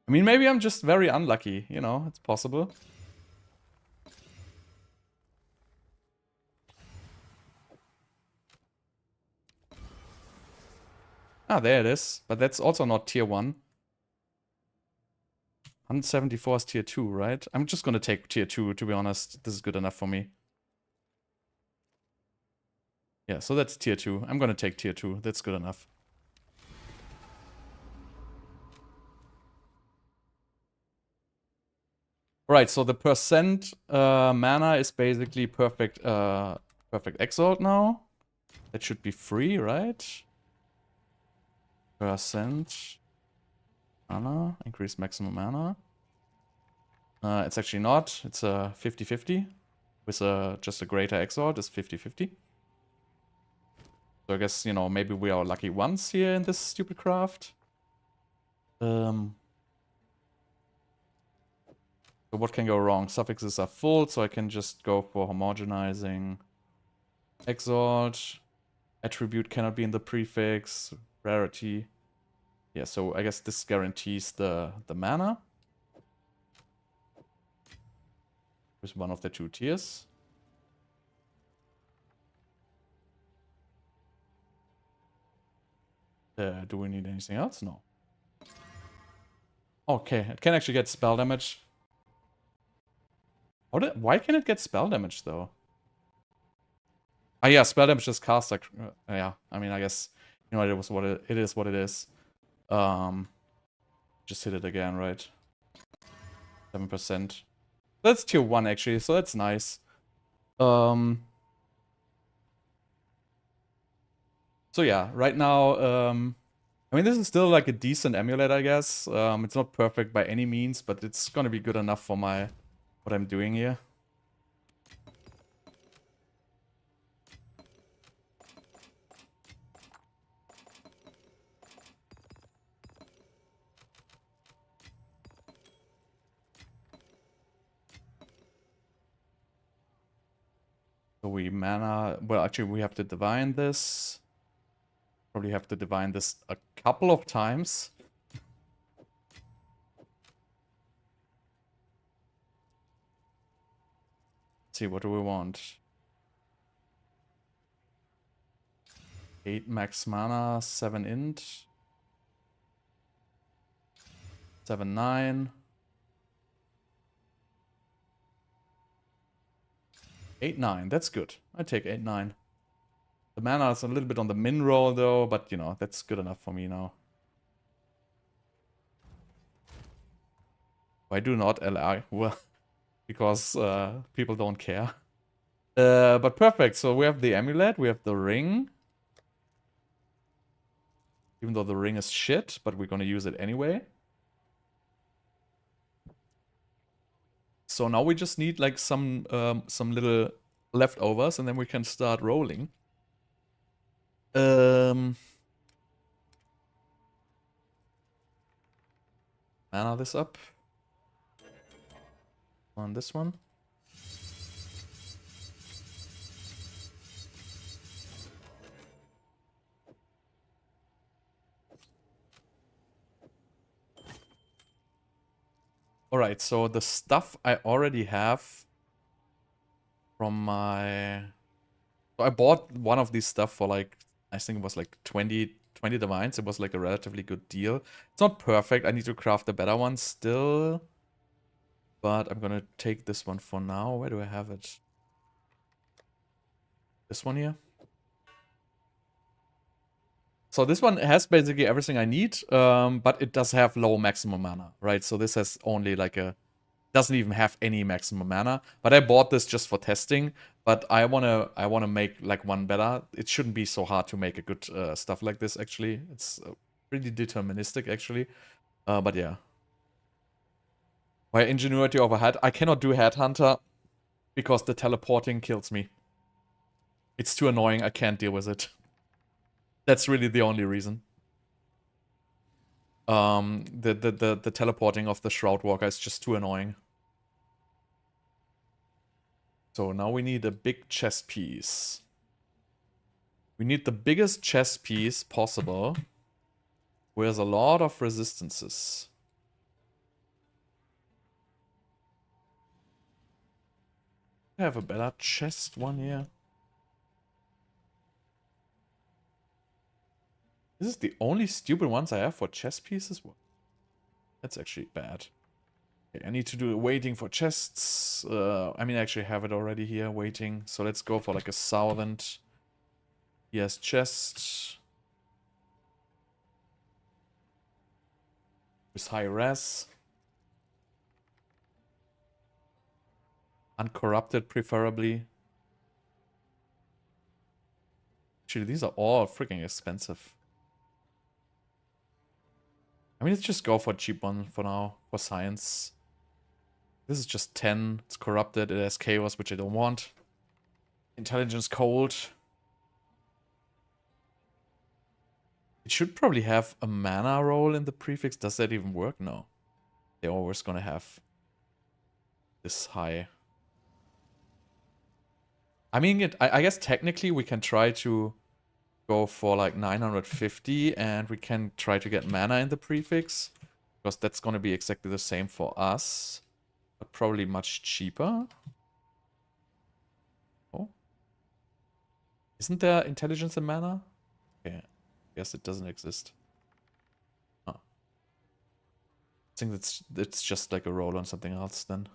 I mean, maybe I'm just very unlucky, you know, it's possible. Ah, there it is. But that's also not tier 1. 174 is tier 2, right? I'm just gonna take tier 2, to be honest. This is good enough for me. Yeah, so that's tier 2. I'm gonna take tier 2. That's good enough. Right, so the percent mana is basically perfect perfect exalt now. That should be free, right? Percent mana, increase maximum mana. It's actually not. It's a 50-50. With just a greater exalt is 50-50. So I guess, you know, maybe we are lucky once here in this stupid craft. So what can go wrong? Suffixes are full, so I can just go for homogenizing. Exalt. Attribute cannot be in the prefix. Rarity. Yeah, so I guess this guarantees the mana. With one of the 2 tiers. Do we need anything else? No. Okay, it can actually get spell damage. Why can it get spell damage, though? Ah, yeah, spell damage is cast. Like, yeah, I mean, I guess, you know, it is what it is. Just hit it again, right? 7%. That's tier 1, actually, so that's nice. So yeah, right now, I mean, this is still like a decent amulet, I guess. It's not perfect by any means, but it's gonna be good enough for what I'm doing here. So we mana... Well, actually, we have to divine this. Probably have to divine this a couple of times. Let's see, what do we want? 8 max mana, 7 int. 7, 9. 8, 9, that's good. I take 8, 9. The mana is a little bit on the min roll though, but you know, that's good enough for me now. Why do not LI? Well, because people don't care. But perfect, so we have the amulet, we have the ring. Even though the ring is shit, but we're gonna use it anyway. So now we just need like some little leftovers and then we can start rolling. Mana this up. On this one. Alright, so the stuff I already have from my... So I bought one of these stuff for like, I think it was like 20 divines. It was like a relatively good deal. It's not perfect. I need to craft a better one still. But I'm gonna take this one for now. Where do I have it? This one here. So this one has basically everything I need, but it does have low maximum mana, right? So this has only like a... Doesn't even have any maximum mana. But I bought this just for testing. But I wanna make like one better. It shouldn't be so hard to make a good stuff like this, actually. It's pretty deterministic, actually. But yeah. By ingenuity of a head, I cannot do Headhunter because the teleporting kills me. It's too annoying, I can't deal with it. That's really the only reason. The teleporting of the Shroud Walker is just too annoying. So now we need a big chess piece. We need the biggest chess piece possible. With a lot of resistances. I have a better chest one here. This is the only stupid ones I have for chess pieces? That's actually bad. Okay, I need to do waiting for chests. I mean, I actually have it already here, waiting. So let's go for like a 1000. Yes, chest. With high res. Uncorrupted, preferably. Actually, these are all freaking expensive. I mean, let's just go for a cheap one for now, for science. This is just 10. It's corrupted. It has chaos, which I don't want. Intelligence cold. It should probably have a mana roll in the prefix. Does that even work? No. They're always gonna have this high. I mean, I guess technically we can try to go for like 950 and we can try to get mana in the prefix. Because that's gonna be exactly the same for us. But probably much cheaper. Oh. Isn't there intelligence in mana? Okay. Guess it doesn't exist. Oh. I think it's just like a roll on something else then.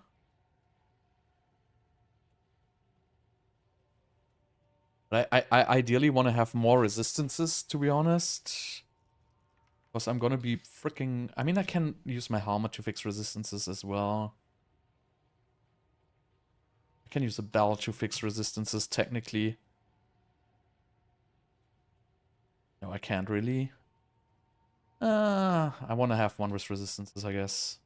But I ideally want to have more resistances, to be honest. Because I'm gonna be freaking... I mean, I can use my helmet to fix resistances as well. I can use a bell to fix resistances, technically. No, I can't really. I want to have one with resistances, I guess.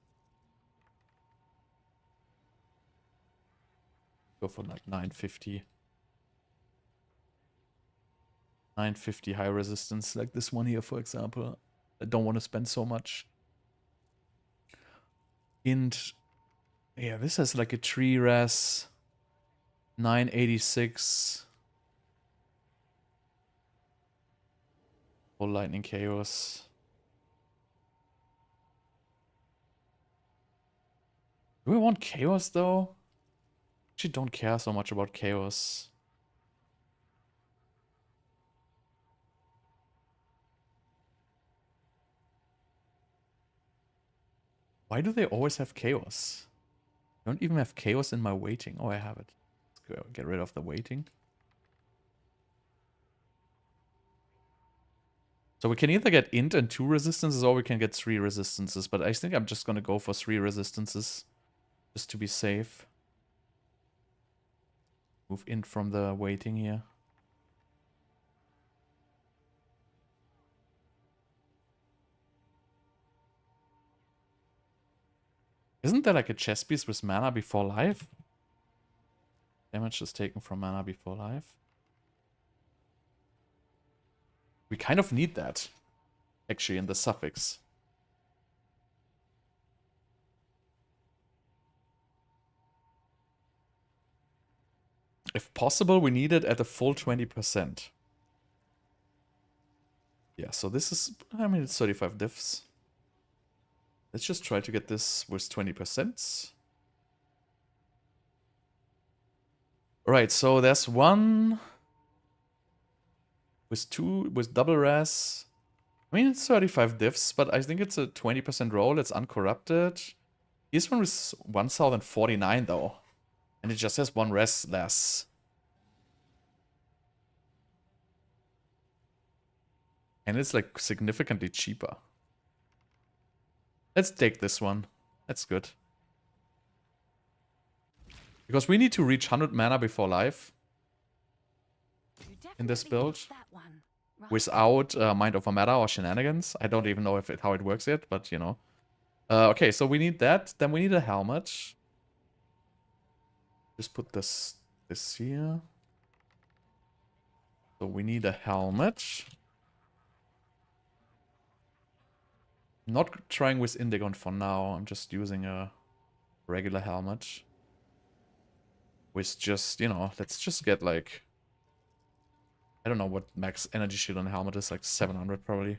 Go for like 950. 950 high resistance, like this one here, for example. I don't want to spend so much. And yeah, this has like a tree res. 986. Full lightning chaos. Do we want chaos though? Actually don't care so much about chaos. Why do they always have chaos? I don't even have chaos in my waiting. Oh, I have it. Let's go get rid of the waiting. So we can either get int and 2 resistances or we can get 3 resistances. But I think I'm just going to go for 3 resistances. Just to be safe. Move int from the waiting here. Isn't there like a chess piece with mana before life? Damage is taken from mana before life. We kind of need that, actually, in the suffix. If possible, we need it at a full 20%. Yeah, so this is, I mean, it's 35 diffs. Let's just try to get this with 20%. Alright, so there's one with double res. I mean, it's 35 diffs, but I think it's a 20% roll. It's uncorrupted. This one was 1049 though. And it just has 1 res less. And it's like significantly cheaper. Let's take this one. That's good. Because we need to reach 100 mana before life. In this build. Without Mind Over Matter or Shenanigans. I don't even know how it works yet, but you know. Okay, so we need that. Then we need a helmet. Just put this here. So we need a helmet. Not trying with Indigon for now. I'm just using a regular helmet. With just, you know, let's just get like... I don't know what max energy shield on the helmet is, like 700 probably.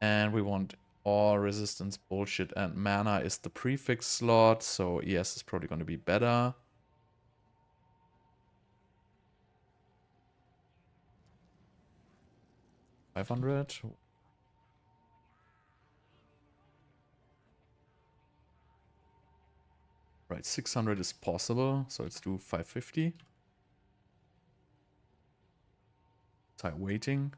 And we want all resistance bullshit, and mana is the prefix slot, so ES is probably going to be better. $500. Right, 600 is possible, so let's do 550. Type waiting.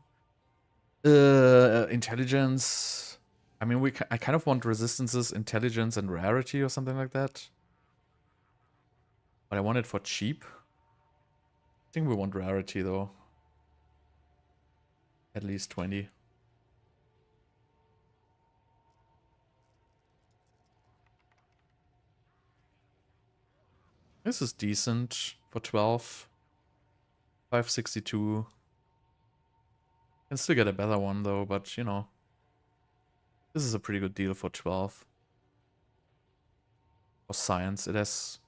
Intelligence. I mean, I kind of want resistances, intelligence, and rarity or something like that. But I want it for cheap. I think we want rarity though. At least 20. This is decent for 12. 562. Can still get a better one though, but you know. This is a pretty good deal for 12. For science, it has...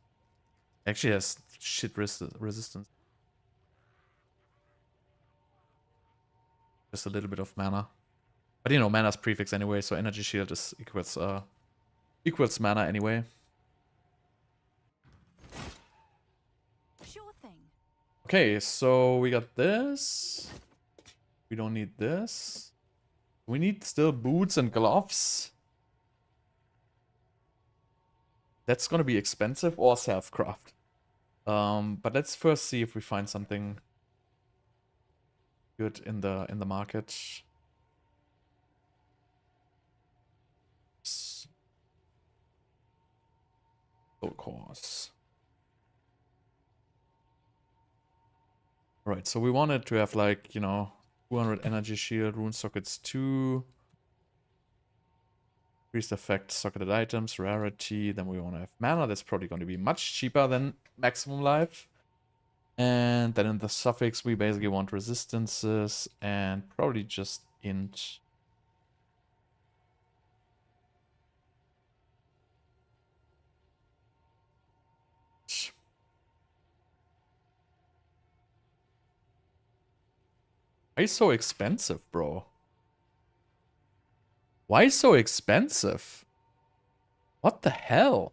Actually has shit resistance. Just a little bit of mana. But you know, mana's prefix anyway, so energy shield is equals mana anyway. Sure thing. Okay, so we got this. We don't need this. We need still boots and gloves. That's gonna be expensive or self-craft. But let's first see if we find something good in the market. Of course. Right, so we wanted to have like, you know, 200 energy shield, rune sockets 2. Increased effect, socketed items, rarity. Then we want to have mana. That's probably going to be much cheaper than maximum life. And then in the suffix, we basically want resistances and probably just int. Why so expensive, bro? Why so expensive? What the hell?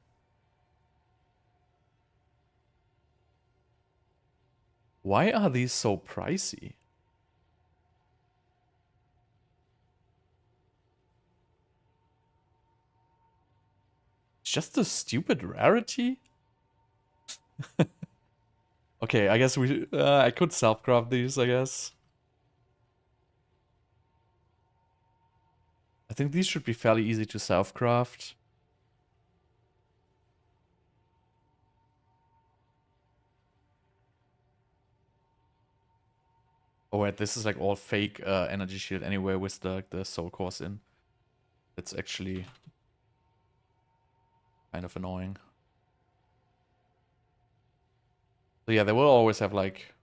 Why are these so pricey? It's just a stupid rarity? Okay, I guess I could self-craft these, I guess. I think these should be fairly easy to self-craft. Oh wait, this is like all fake energy shield anyway with the soul course in. It's actually kind of annoying. So yeah, they will always have like...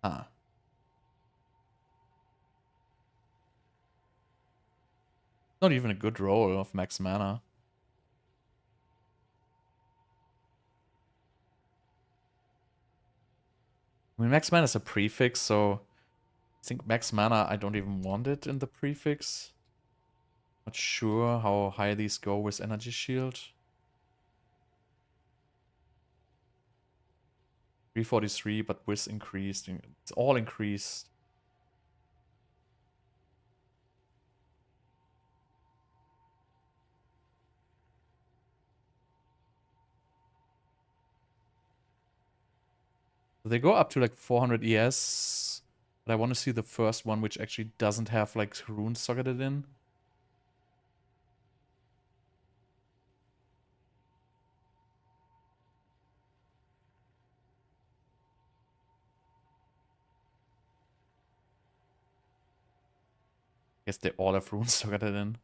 Huh. Not even a good roll of max mana. I mean, max mana is a prefix, so I think max mana, I don't even want it in the prefix. Not sure how high these go with energy shield. 343, but with increased. It's all increased. They go up to like 400 ES. But I want to see the first one, which actually doesn't have like runes socketed in. Guess they all have runes socketed in.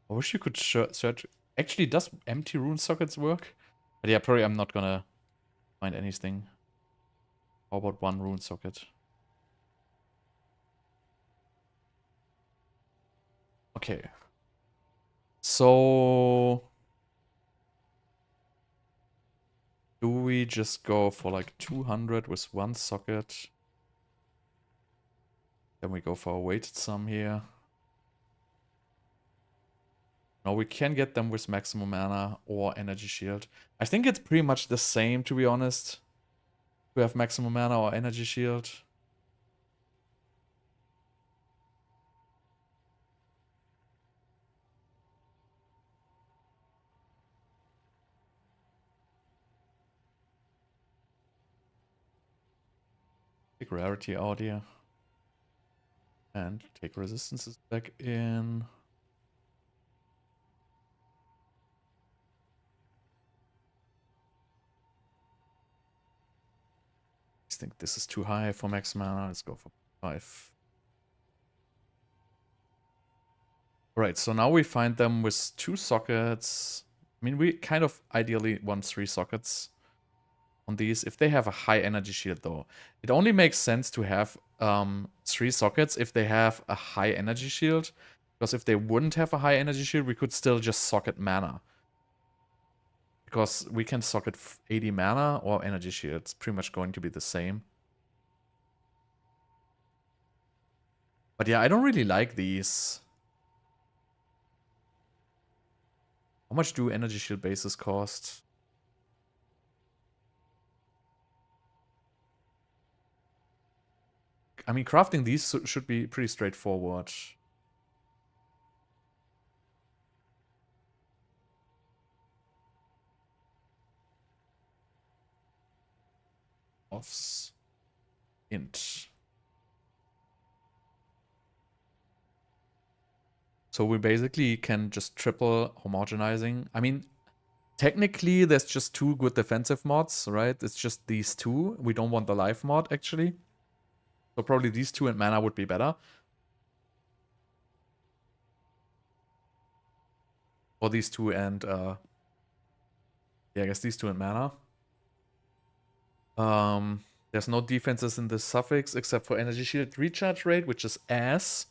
I wish you could search. Actually, does empty rune sockets work? But yeah, probably I'm not gonna find anything. How about one rune socket? Okay. So... do we just go for like 200 with one socket? Then we go for a weighted sum here. No, we can get them with maximum mana or energy shield. I think it's pretty much the same, to be honest. We have maximum mana or energy shield. Take rarity out here. And take resistances back in. I think this is too high for max mana. Let's go for 5. Alright, so now we find them with 2 sockets. I mean, we kind of ideally want 3 sockets on these. If they have a high energy shield, though, it only makes sense to have 3 sockets if they have a high energy shield. Because if they wouldn't have a high energy shield, we could still just socket mana. Because we can socket 80 mana or energy shield. It's pretty much going to be the same. But yeah, I don't really like these. How much do energy shield bases cost? I mean, crafting these should be pretty straightforward. Offs. Int. So we basically can just triple homogenizing. I mean, technically there's just 2 good defensive mods, right? It's just these 2. We don't want the life mod, actually. So probably these 2 and mana would be better. Or these 2 and, yeah, I guess these 2 and mana. There's no defenses in the suffix except for energy shield recharge rate, which is ass.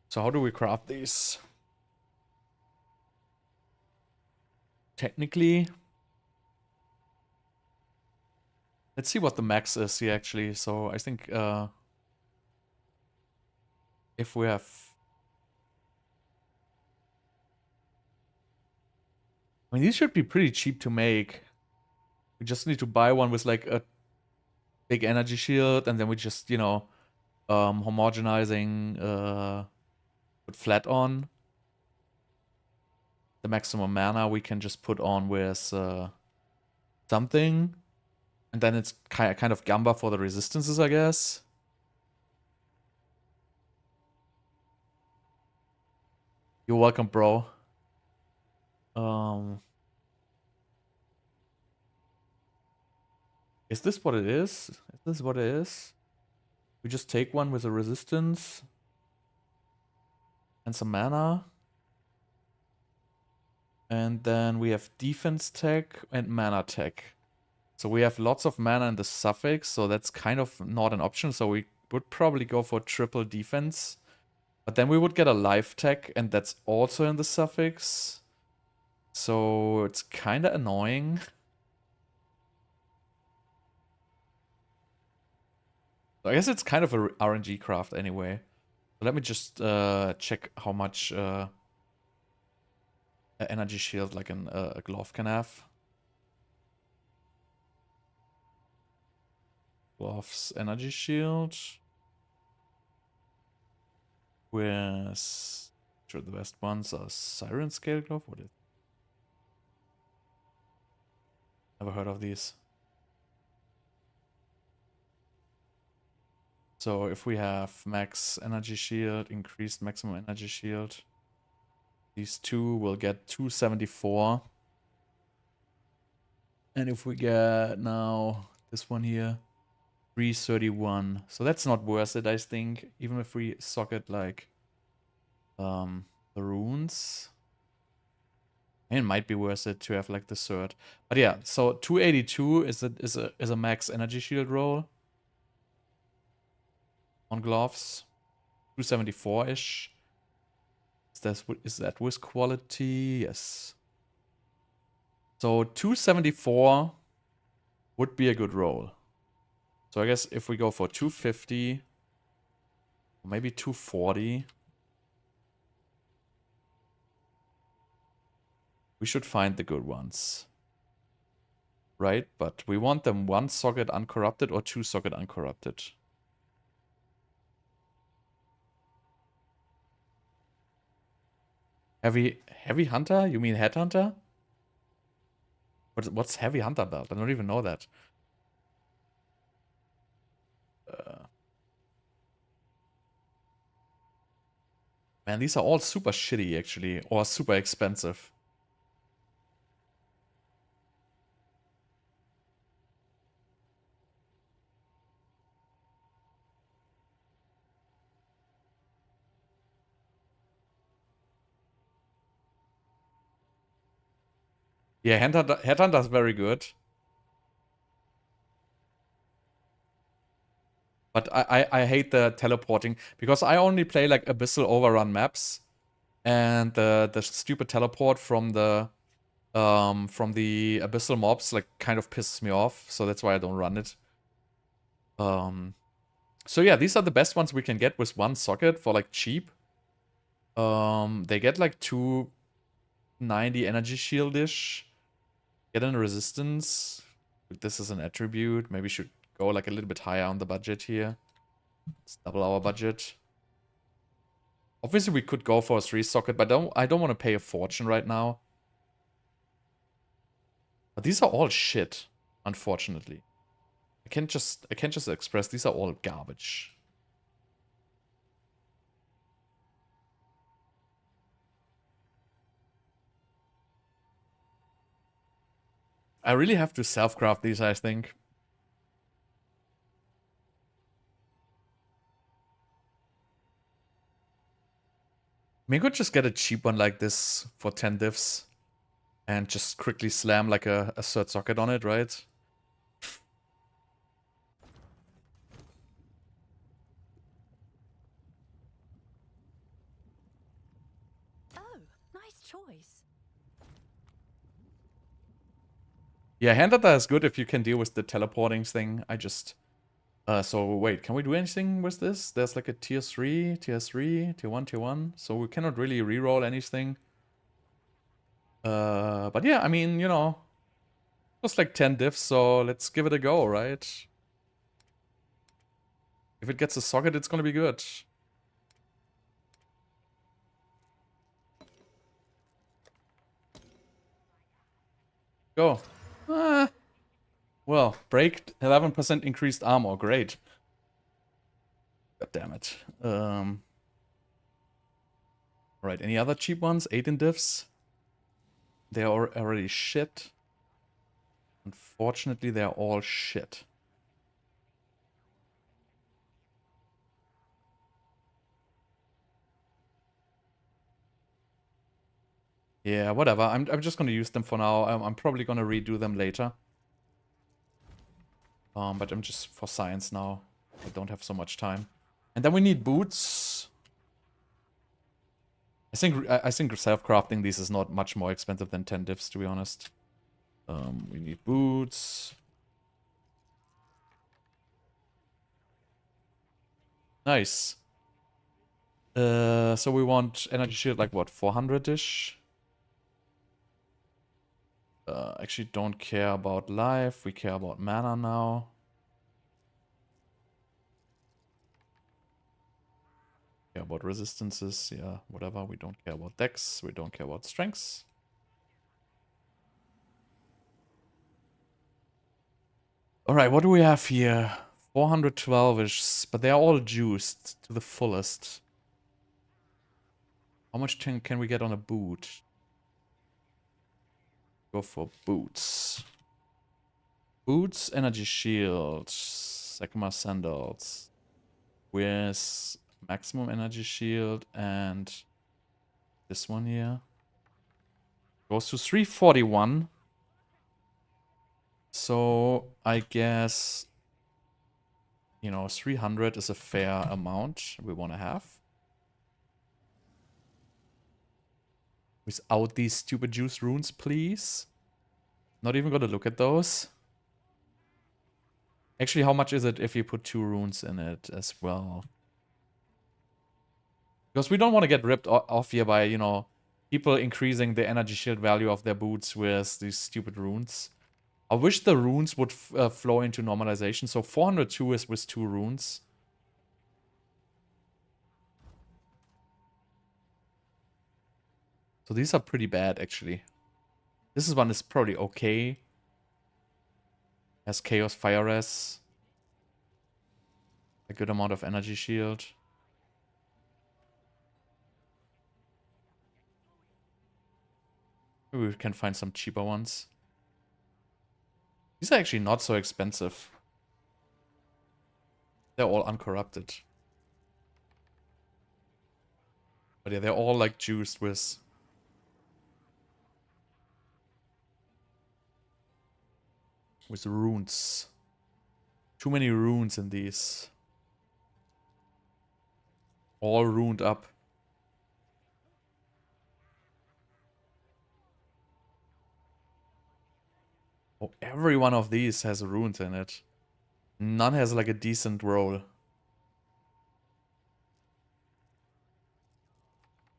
So how do we craft these? Technically, let's see what the max is here actually. So I think if we have, I mean, these should be pretty cheap to make. We just need to buy one with like a big energy shield, and then we just, you know, homogenizing, put flat on. The maximum mana we can just put on with something. And then it's kind of Gamba for the resistances, I guess. You're welcome, bro. Is this what it is? Is this what it is? We just take one with a resistance and some mana. And then we have defense tech and mana tech. So we have lots of mana in the suffix, so that's kind of not an option. So we would probably go for triple defense. But then we would get a life tech, and that's also in the suffix. So it's kind of annoying. So I guess it's kind of a RNG craft anyway. Let me just check how much an energy shield like a glove can have. Gloves energy shield. With sure the best ones are Siren Scale Glove. What is? Never heard of these. So if we have max energy shield, increased maximum energy shield, these 2 will get 274. And if we get now this one here, 331. So that's not worth it, I think. Even if we socket like the runes. And it might be worth it to have like the third. But yeah, so 282 is a max energy shield roll on gloves. 274-ish. Is that with quality? Yes. So 274 would be a good roll. So I guess if we go for 250, or maybe 240, we should find the good ones. Right? But we want them 1 socket uncorrupted or 2 socket uncorrupted. Heavy Hunter? You mean Headhunter? What's Heavy Hunter belt? I don't even know that. Man, these are all super shitty, actually. Or super expensive. Yeah, Headhunter's very good. But I hate the teleporting. Because I only play, like, Abyssal Overrun maps. And the stupid teleport from the Abyssal mobs, like, kind of pisses me off. So that's why I don't run it. So yeah, these are the best ones we can get with one socket for, like, cheap. They get, like, 290 energy shield-ish. Get in resistance. This is an attribute. Maybe should go, like, a little bit higher on the budget here. Let's double our budget. Obviously, we could go for a 3-socket, but I don't want to pay a fortune right now. But these are all shit, unfortunately. I can't just express these are all garbage. I really have to self-craft these, I think. I mean, I could just get a cheap one like this for 10 diffs. And just quickly slam like a third socket on it, right? Oh, nice choice. Yeah, Handata is good if you can deal with the teleporting thing. I just... so wait, can we do anything with this? There's like a tier 3, tier 3, tier 1, tier 1. So we cannot really reroll anything. But yeah, I mean, you know... Just like 10 diffs, so let's give it a go, right? If it gets a socket, it's gonna be good. Go. Well, break 11% increased armor. Great. God damn it. Right, any other cheap ones? 18 diffs? They are already shit. Unfortunately, they're all shit. Yeah, whatever. I'm just gonna use them for now. I'm probably gonna redo them later. But I'm just for science now. I don't have so much time. And then we need boots. I think self-crafting these is not much more expensive than 10 diffs, to be honest. We need boots. Nice. So we want energy shield like what, 400-ish? Actually don't care about life. We care about mana now. Care about resistances, yeah, whatever. We don't care about dex. We don't care about strengths. Alright, what do we have here? 412-ish, but they're all juiced to the fullest. How much can we get on a boot? Go for boots. Boots, energy shield, Sakuma sandals. With maximum energy shield and this one here. Goes to 341. So I guess, you know, 300 is a fair amount we want to have. Without these stupid juice runes, please. Not even gonna look at those. Actually, how much is it if you put 2 runes in it as well? Because we don't want to get ripped off here by, you know, people increasing the energy shield value of their boots with these stupid runes. I wish the runes would flow into normalization. So 402 is with 2 runes. So these are pretty bad, actually. This one is probably okay. Has Chaos Fire Res. A good amount of energy shield. Maybe we can find some cheaper ones. These are actually not so expensive. They're all uncorrupted. But yeah, they're all like juiced with... runes. Too many runes in these. All runed up. Oh, every one of these has a rune in it. None has like a decent roll.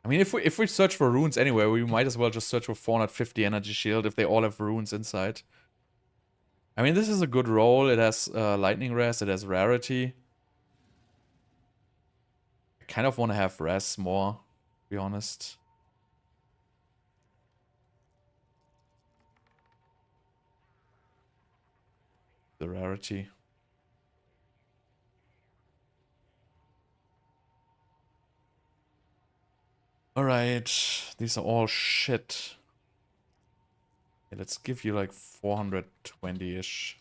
I mean, if we search for runes anyway, we might as well just search for 450 energy shield if they all have runes inside. I mean, this is a good roll. It has lightning res, it has rarity. I kind of want to have res more, to be honest. The rarity. Alright, these are all shit. Okay, let's give you like 420-ish.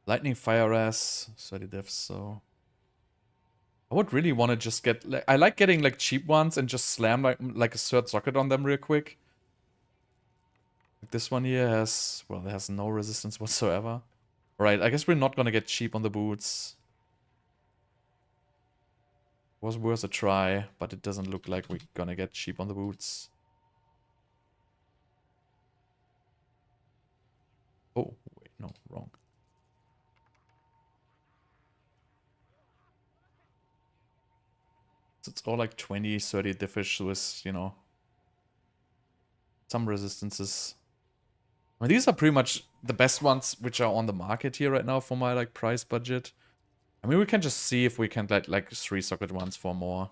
Lightning Fire Res, 30 diffs, so... I would really want to just get... Like, I like getting like cheap ones and just slam like a third socket on them real quick. Like this one here has... Well, it has no resistance whatsoever. Right, I guess we're not gonna get cheap on the boots. Was worth a try, but it doesn't look like we're gonna get cheap on the boots. Oh, wait, no, wrong. So it's all like 20, 30 diffish with, you know, some resistances. I mean, these are pretty much the best ones which are on the market here right now for my like price budget. I mean, we can just see if we can get like 3 socket ones for more.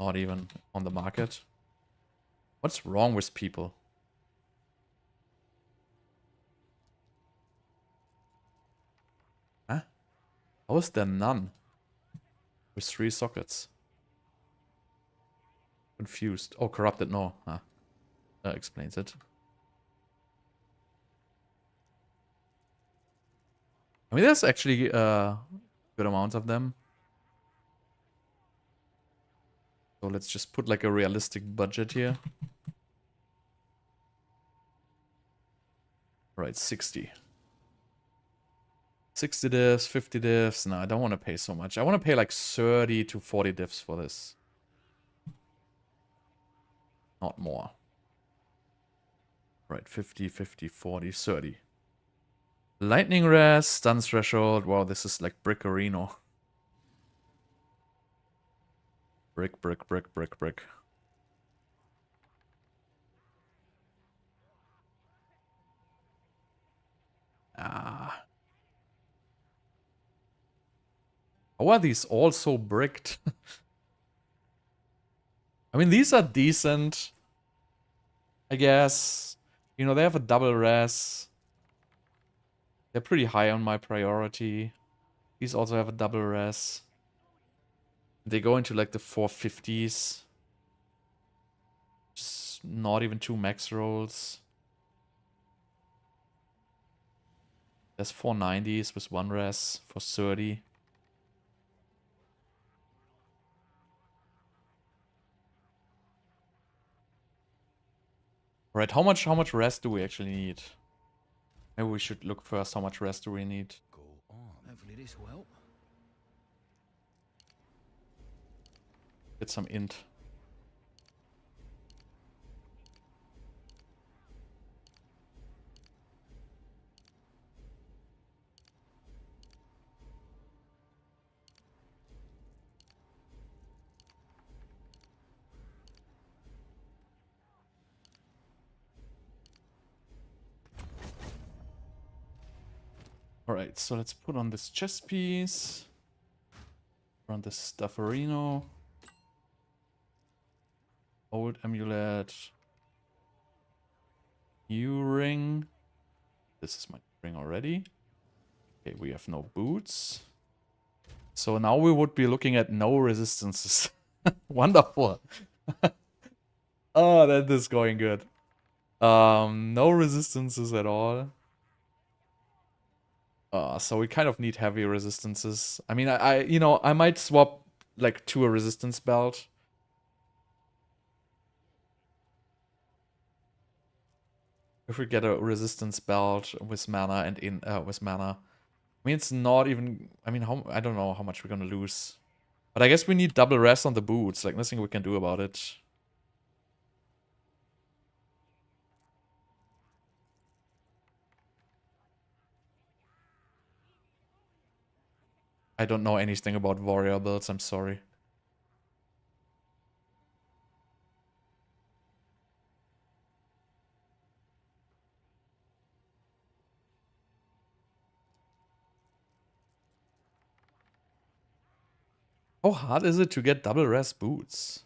Not even on the market. What's wrong with people? Huh? How is there none? With 3 sockets. Confused. Oh, corrupted, no. Huh. That explains it. I mean, there's actually good amounts of them. So let's just put like a realistic budget here. Right, 60. 60 diffs, 50 diffs. No, I don't want to pay so much. I want to pay like 30 to 40 diffs for this. Not more. Right, 50, 50, 40, 30. Lightning res, stun threshold. Wow, this is like brick arena. Brick, brick, brick, brick, brick. Ah. How are these all so bricked? I mean, these are decent, I guess. You know, they have a double res. They're pretty high on my priority. These also have a double res. They go into like the 450s. Just not even 2 max rolls. There's 490s with 1 res for 30. Right, how much res do we actually need? Maybe we should look first how much res do we need. Go on. Hopefully this will help. Get some int. Alright, so let's put on this chest piece. Run this Stufferino. Old amulet. New ring. This is my ring already. Okay, we have no boots. So now we would be looking at no resistances. Wonderful. Oh, that is going good. No resistances at all. So we kind of need heavy resistances. I mean, you know, I might swap like to a resistance belt. If we get a resistance belt with mana and with mana. I mean, it's not even. I mean, I don't know how much we're gonna lose. But I guess we need double rest on the boots. Like, nothing we can do about it. I don't know anything about warrior builds, I'm sorry. How hard is it to get double rest boots?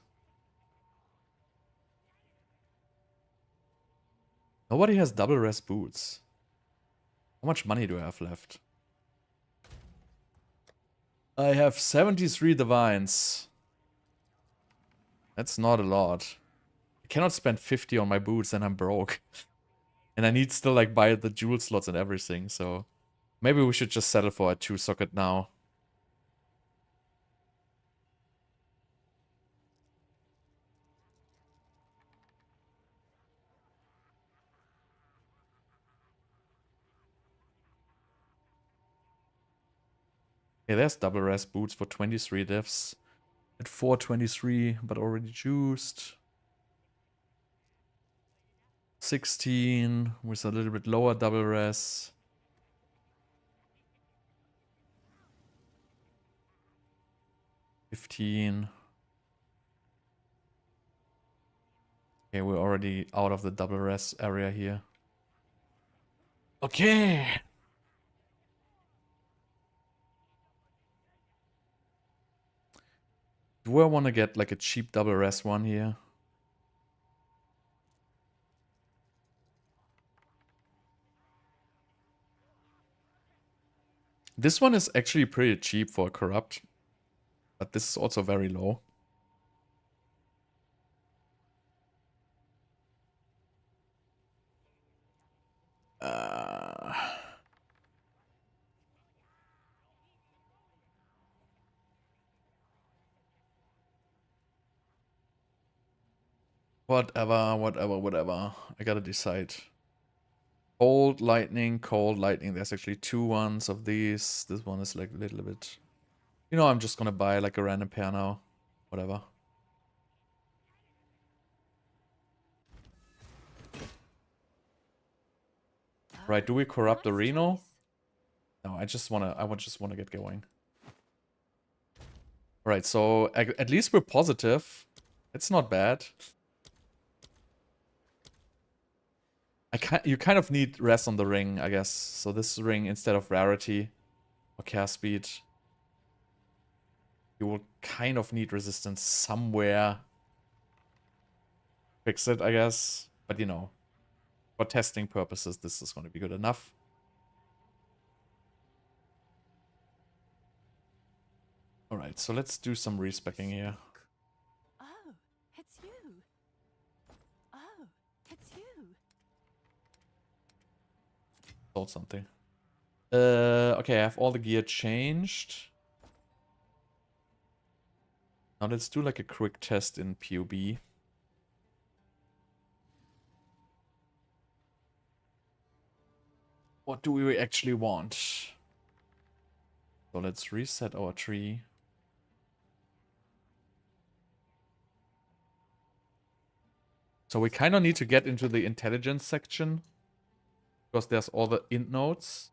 Nobody has double rest boots. How much money do I have left? I have 73 divines. That's not a lot. I cannot spend 50 on my boots and I'm broke. And I need still like buy the jewel slots and everything, so maybe we should just settle for a 2-socket now. Yeah, there's double rest boots for 23 divs. At 423, but already juiced. 16 with a little bit lower double res. 15. Okay, we're already out of the double res area here. Okay. Do I want to get like a cheap double res one here? This one is actually pretty cheap for a corrupt. But this is also very low. Whatever. I gotta decide. Cold lightning. There's actually 2 ones of these. This one is like a little bit... You know, I'm just gonna buy like a random pair now. Whatever. Right, do we corrupt the Reno? No, I just wanna get going. Alright, so at least we're positive. It's not bad. You kind of need rest on the ring, I guess. So this ring, instead of rarity or cast speed, you will kind of need resistance somewhere. Fix it, I guess. But you know, for testing purposes, this is going to be good enough. Alright, so let's do some respecking here. Oh, it's you. Oh, it's you. Sold something. Okay, I have all the gear changed. Now let's do like a quick test in PoE. What do we actually want? So let's reset our tree. So we kind of need to get into the intelligence section, because there's all the int nodes.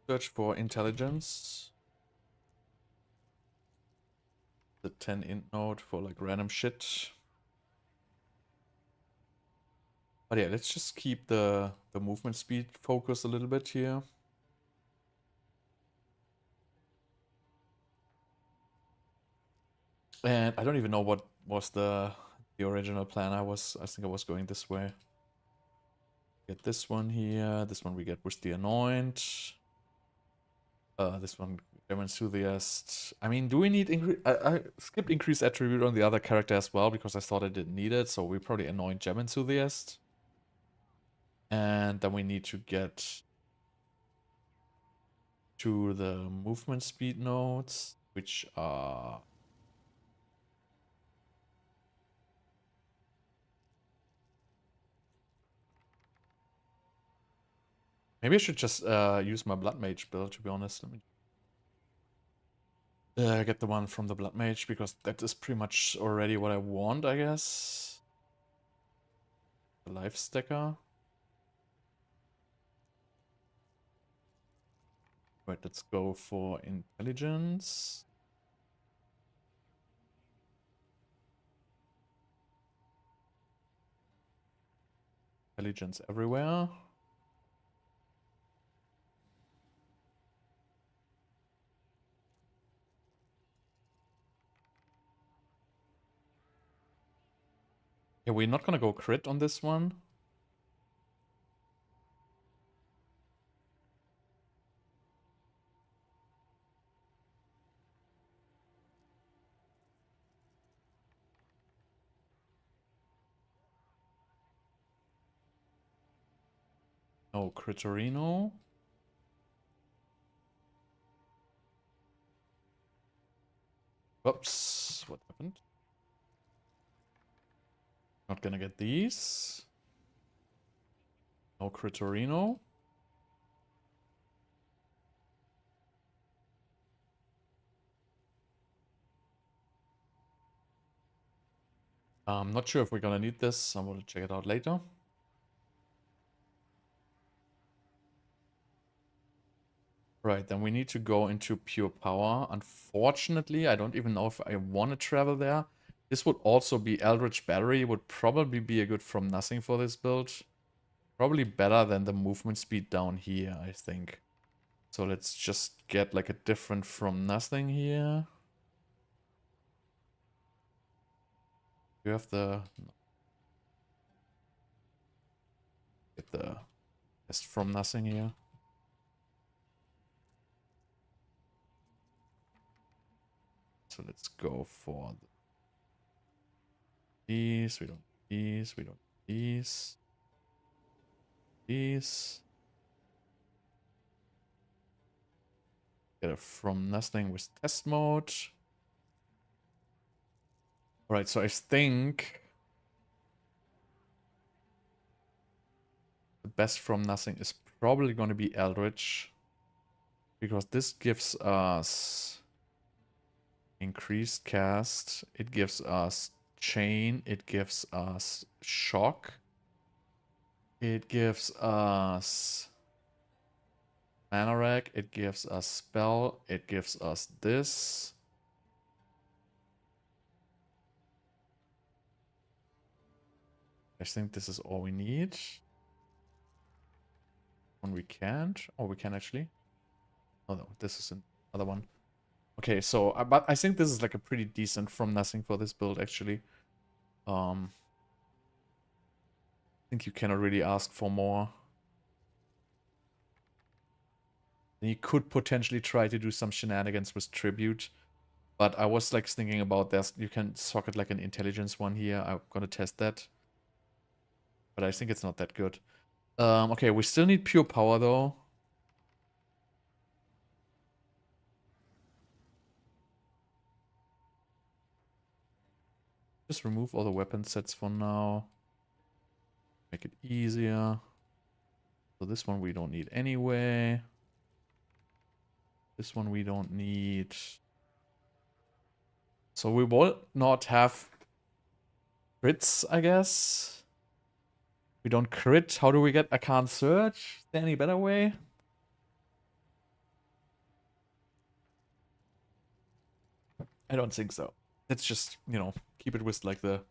Search for intelligence. The 10 int node for like random shit. But yeah, let's just keep the movement speed focus a little bit here. And I don't even know what was the original plan. I think I was going this way. Get this one here. This one we get with the Anoint. This one, Gem Enthusiast. I mean, do we need increase? I skipped increased attribute on the other character as well because I thought I didn't need it. So we probably Anoint Gem Enthusiast. And then we need to get to the movement speed nodes, which are maybe I should just use my Bloodmage build, to be honest. Let me get the one from the Bloodmage, because that is pretty much already what I want, I guess. The Life Stacker. Right, let's go for Intelligence. Intelligence everywhere. Yeah, we're not gonna go crit on this one. No Critorino. Oops, what happened? Not gonna get these. No Critorino. I'm not sure if we're gonna need this. I'm gonna check it out later. Right, then we need to go into pure power. Unfortunately, I don't even know if I want to travel there. This would also be Eldritch Battery, would probably be a good from nothing for this build. Probably better than the movement speed down here, I think. So let's just get like a different from nothing here. You have the... Get the best from nothing here. So let's go for these. We don't need these. We don't need these. These. Get a from nothing with test mode. Alright, so I think the best from nothing is probably going to be Eldritch, because this gives us increased cast, it gives us chain, it gives us shock, it gives us mana rack, it gives us spell, it gives us this. I think this is all we need. When we can't. Oh, we can actually. Oh no, this is another one. Okay, so but I think this is like a pretty decent from nothing for this build actually. I think you cannot really ask for more. Then you could potentially try to do some shenanigans with tribute, but I was like thinking about this. You can socket like an intelligence one here. I'm gonna test that, but I think it's not that good. Okay, we still need pure power though. Just remove all the weapon sets for now. Make it easier. So this one we don't need anyway. This one we don't need. So we will not have crits, I guess. We don't crit. How do we get a can't search? Is there any better way? I don't think so. Let's just, you know, keep it with like the...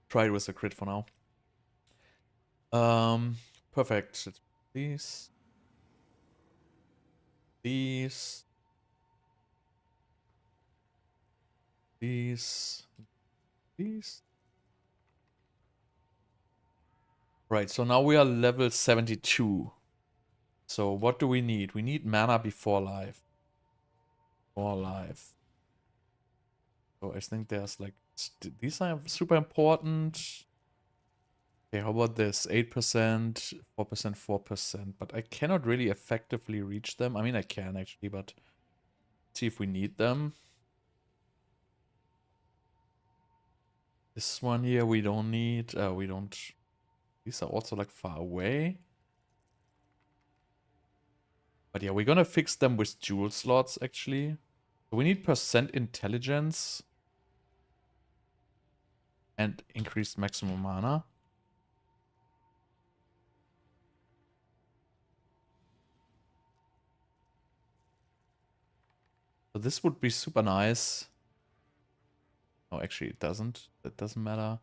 Try it with the crit for now. Perfect. Let's these. These. These. Right, so now we are level 72. So what do we need? We need mana before life. Before life. So I think there's like... These are super important. Okay, how about this? 8%, 4%, 4%. But I cannot really effectively reach them. I mean, I can actually, but... See if we need them. This one here we don't need. We don't... These are also like far away. But yeah, we're gonna fix them with jewel slots actually. So we need percent intelligence. And increased maximum mana. So this would be super nice. No, actually it doesn't. That doesn't matter.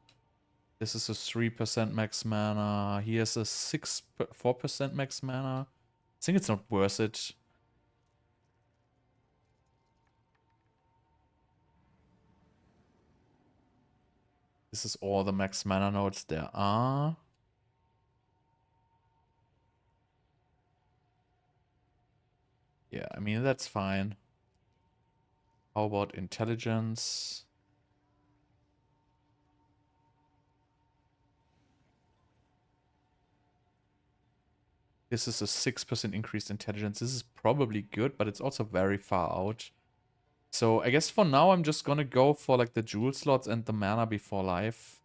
This is a 3% max mana. Here's a 4% max mana. I think it's not worth it. This is all the max mana nodes there are. Yeah, I mean, that's fine. How about intelligence? This is a 6% increased intelligence. This is probably good, but it's also very far out. So I guess for now I'm just gonna go for like the jewel slots and the mana before life.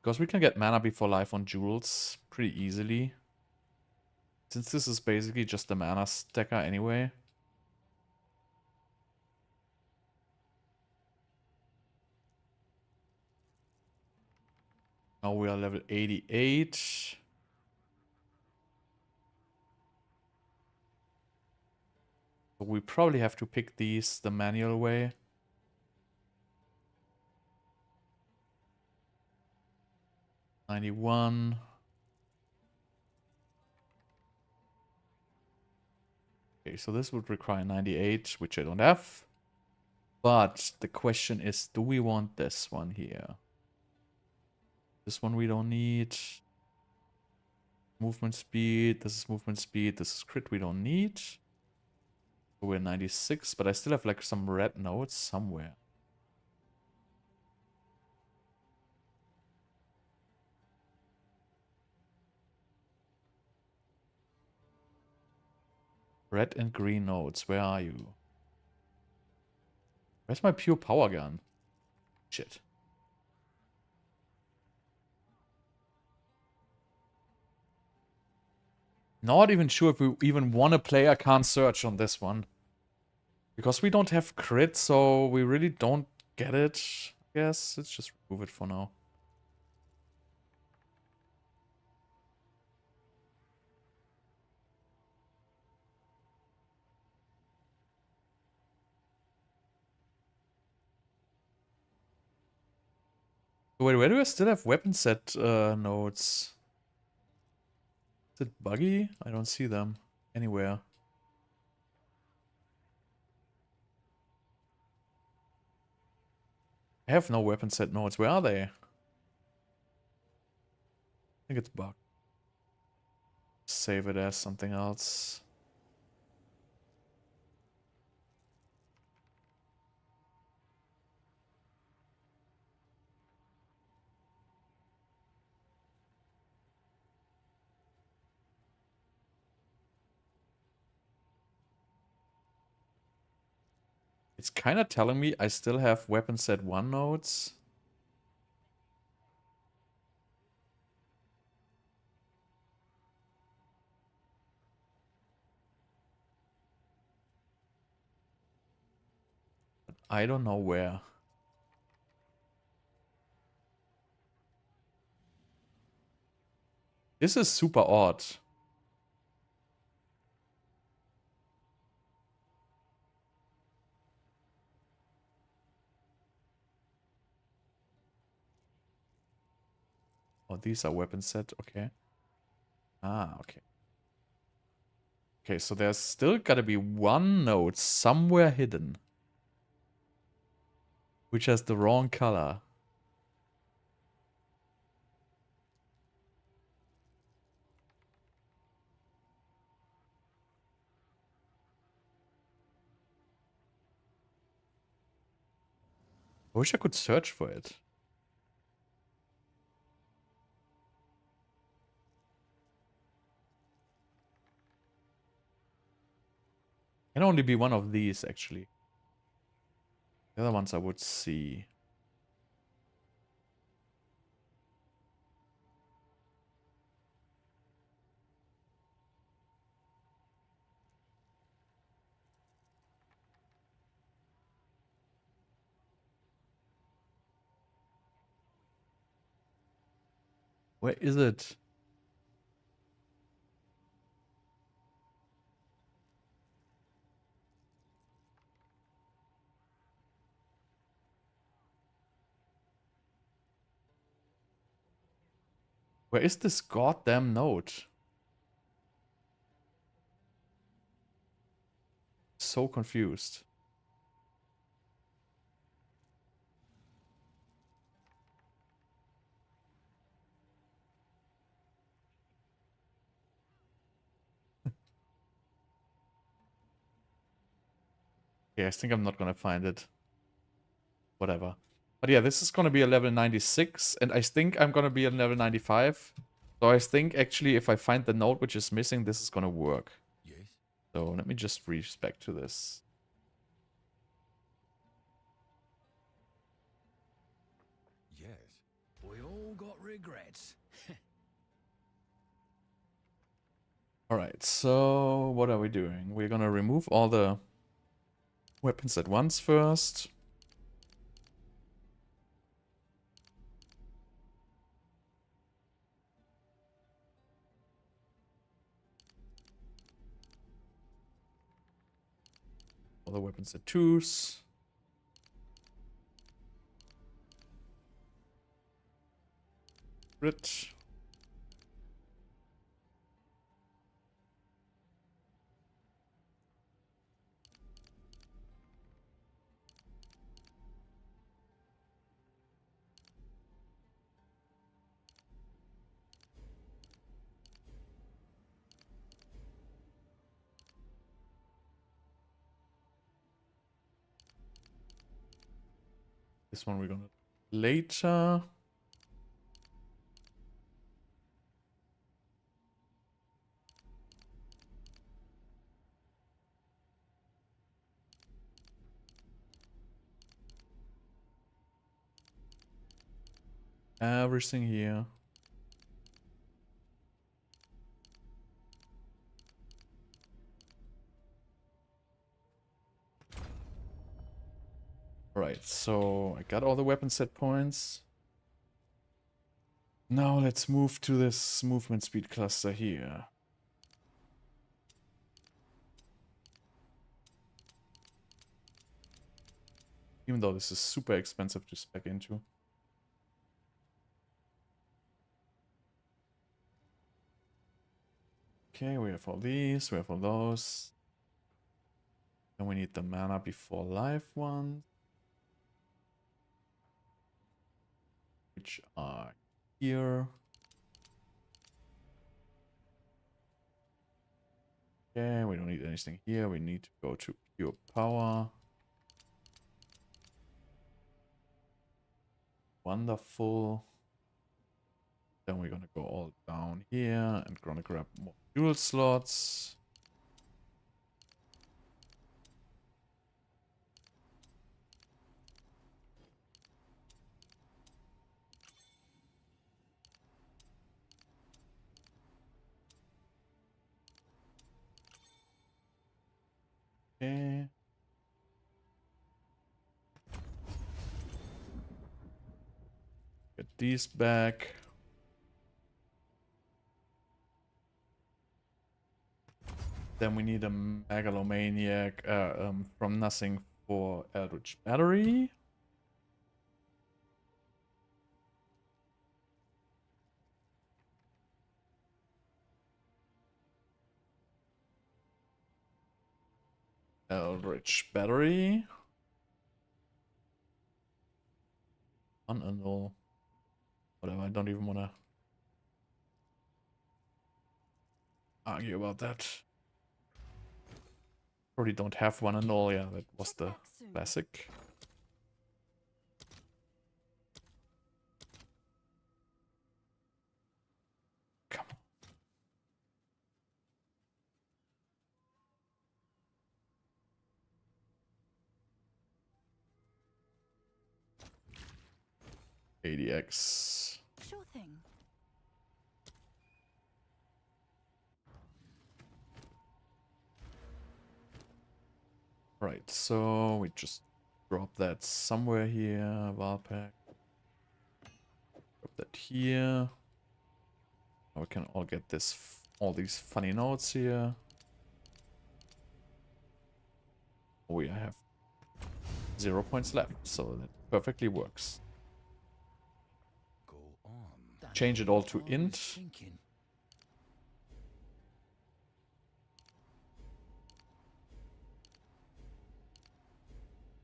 Because we can get mana before life on jewels pretty easily. Since this is basically just a mana stacker anyway. Now we are level 88. So we probably have to pick these the manual way. $91. Okay, so this would require 98, which I don't have. But the question is, do we want this one here? This one we don't need. Movement speed. This is movement speed. This is crit we don't need. So we're 96, but I still have like some red nodes somewhere. Red and green nodes, where are you? Where's my pure power gun? Shit. Not even sure if we even want to play a can't search on this one. Because we don't have crit, so we really don't get it. I guess let's just remove it for now. Wait, where do I still have weapon set nodes? Is it buggy? I don't see them anywhere. I have no weapon set nodes. Where are they? I think it's bug. Save it as something else. It's kind of telling me I still have weapon set 1 nodes. But I don't know where. This is super odd. Oh, these are weapon set. Okay. Ah, okay. Okay, so there's still gotta be one node somewhere hidden, which has the wrong color. I wish I could search for it. Can only be one of these, actually. The other ones I would see. Where is it? Where is this goddamn node? So confused. Yeah, I think I'm not gonna find it. Whatever. But yeah, this is gonna be a level 96, and I think I'm gonna be a level 95. So I think actually if I find the node which is missing, this is gonna work. Yes. So let me just respec to this. Yes. We all got regrets. Alright, so what are we doing? We're gonna remove all the weapons at once first. All the weapons at twos. Grit. This one we're gonna do later. Everything here. Right, so I got all the weapon set points. Now let's move to this movement speed cluster here. Even though this is super expensive to spec into. Okay, we have all these, we have all those. Then we need the mana before life ones, which are here. Okay, we don't need anything here. We need to go to pure power. Wonderful. Then we're gonna go all down here and gonna grab more dual slots. Okay. Get these back. Then we need a Megalomaniac from nothing for Eldritch Battery. Eldritch Battery. Unannul. Whatever, I don't even want to argue about that. Probably don't have one annul, yeah, that was the classic. Come on. ADX. Sure thing. Right, so we just drop that somewhere here, Valpack. Drop that here. Now we can all get this, all these funny notes here. We have 0 points left, so that perfectly works. Go on. Change it all to int.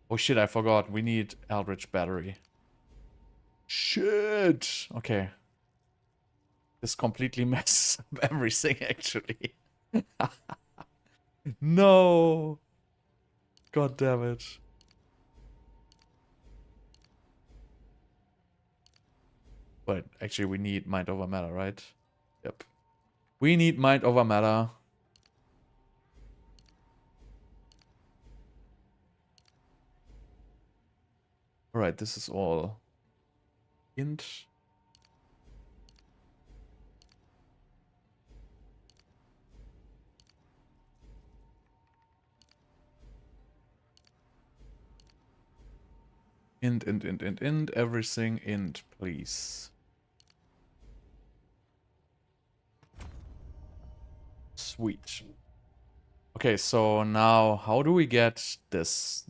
Oh shit, I forgot. We need Eldritch Battery. Shit! Okay. This completely messes up everything, actually. No! God damn it. But actually, we need Mind Over Matter, right? Yep. We need Mind Over Matter. Alright, this is all int. Int, everything int, please. Sweet. Okay, so now how do we get this?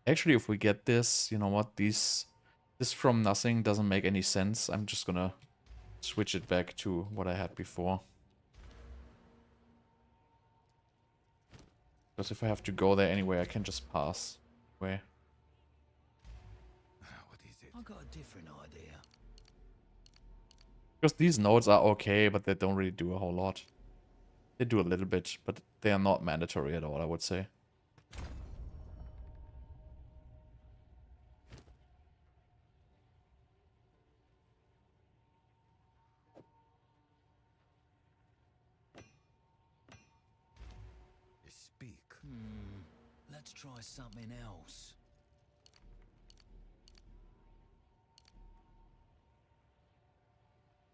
Actually, if we get this, you know what, this from nothing doesn't make any sense. I'm just gonna switch it back to what I had before. Because if I have to go there anyway, I can just pass. Where? What is it? I've got a different idea. Because these nodes are okay, but they don't really do a whole lot. They do a little bit, but they are not mandatory at all, I would say. Speak. Let's try something else.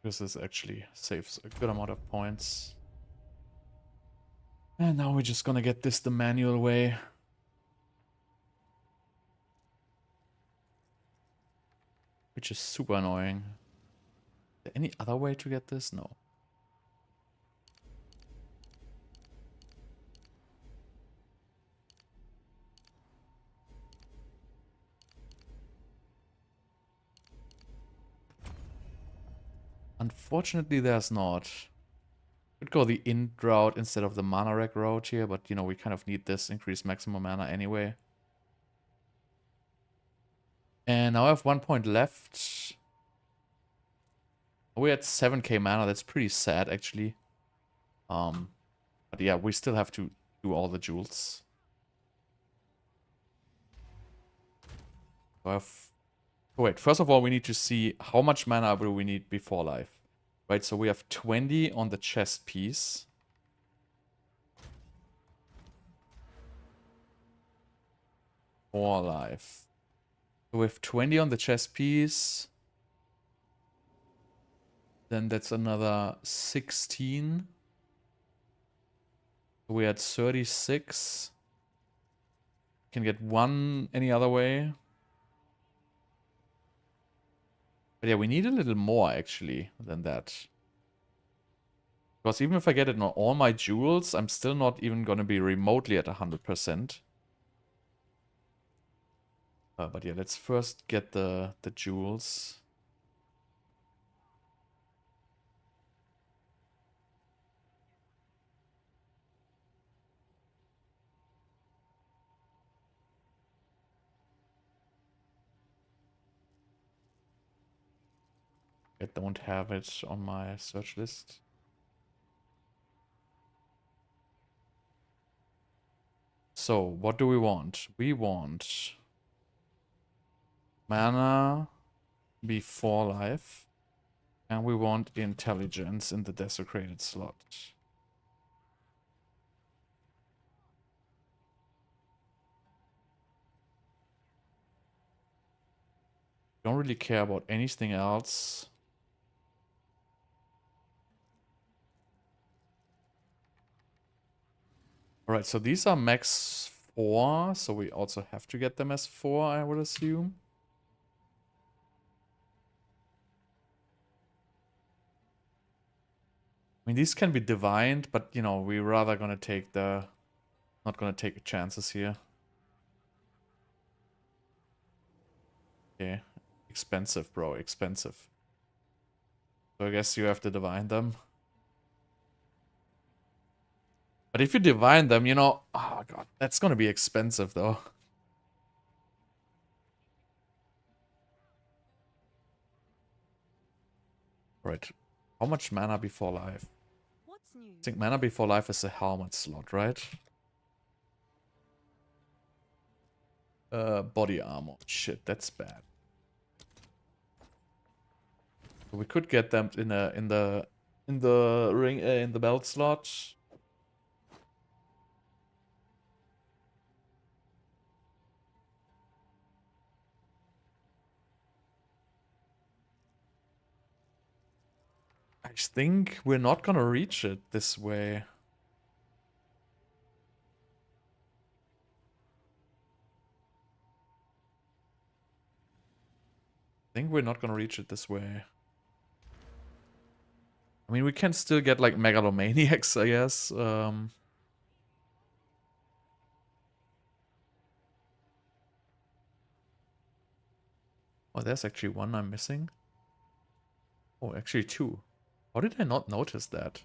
Because this actually saves a good amount of points. And now we're just gonna get this the manual way. Which is super annoying. Is there any other way to get this? No. Unfortunately, there's not. Could go the int route instead of the mana rack route here, but you know, we kind of need this increased maximum mana anyway. And now I have 1 point left. We're at 7k mana, that's pretty sad actually. But yeah, we still have to do all the jewels. So I have... Oh, wait, first of all, we need to see how much mana will we need before life. Right, so we have 20 on the chest piece. For life. So we have 20 on the chest piece. Then that's another 16. So we're at 36. Can get one any other way. But yeah, we need a little more, actually, than that. Because even if I get it on all my jewels, I'm still not even going to be remotely at 100%. But yeah, let's first get the jewels. I don't have it on my search list. So, what do we want? We want mana before life, and we want intelligence in the desecrated slot. Don't really care about anything else. Alright, so these are max 4, so we also have to get them as 4, I would assume. I mean, these can be divined, but, you know, we're rather gonna take the... Not gonna take chances here. Okay. Expensive, bro. Expensive. So I guess you have to divine them. But if you divine them, you know... Oh, God. That's gonna be expensive, though. Right. How much mana before life? What's new? I think mana before life is a helmet slot, right? Body armor. Shit, that's bad. We could get them in the ring in the belt slot. I think we're not gonna reach it this way. I think we're not gonna reach it this way. I mean, we can still get like megalomaniacs, I guess. Oh, there's actually one I'm missing. Oh, actually two. How did I not notice that?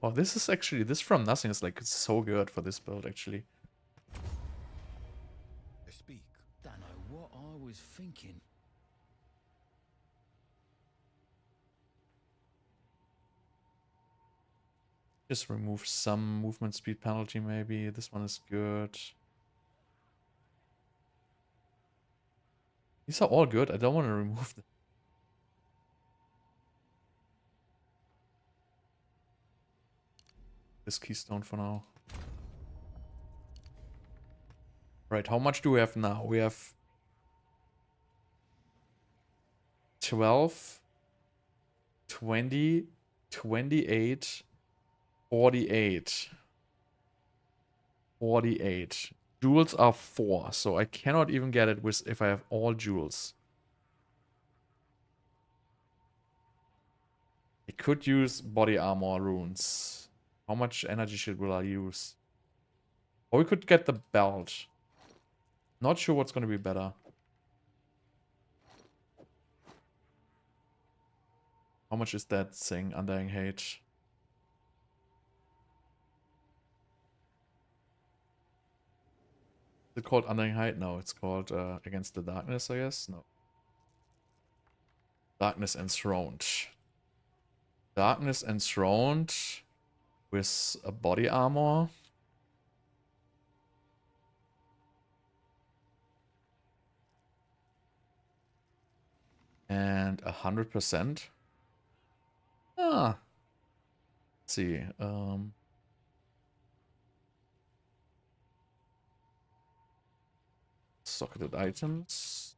Oh, this is actually, this from nothing is like so good for this build, actually. Speak. Don't know what I was thinking. Just remove some movement speed penalty, maybe. This one is good. These are all good. I don't want to remove them. This keystone for now. Right, how much do we have now? We have 12, 20, 28, 48. 48. Jewels are 4, so I cannot even get it with if I have all jewels. I could use body armor runes. How much energy shit will I use? Or we could get the belt. Not sure what's gonna be better. How much is that thing, Undying Hate? Is it called Undying Hate? No, it's called Against the Darkness, I guess. No. Darkness Enthroned. Darkness Enthroned with a body armor. And 100%. Ah. Let's see. Socketed items.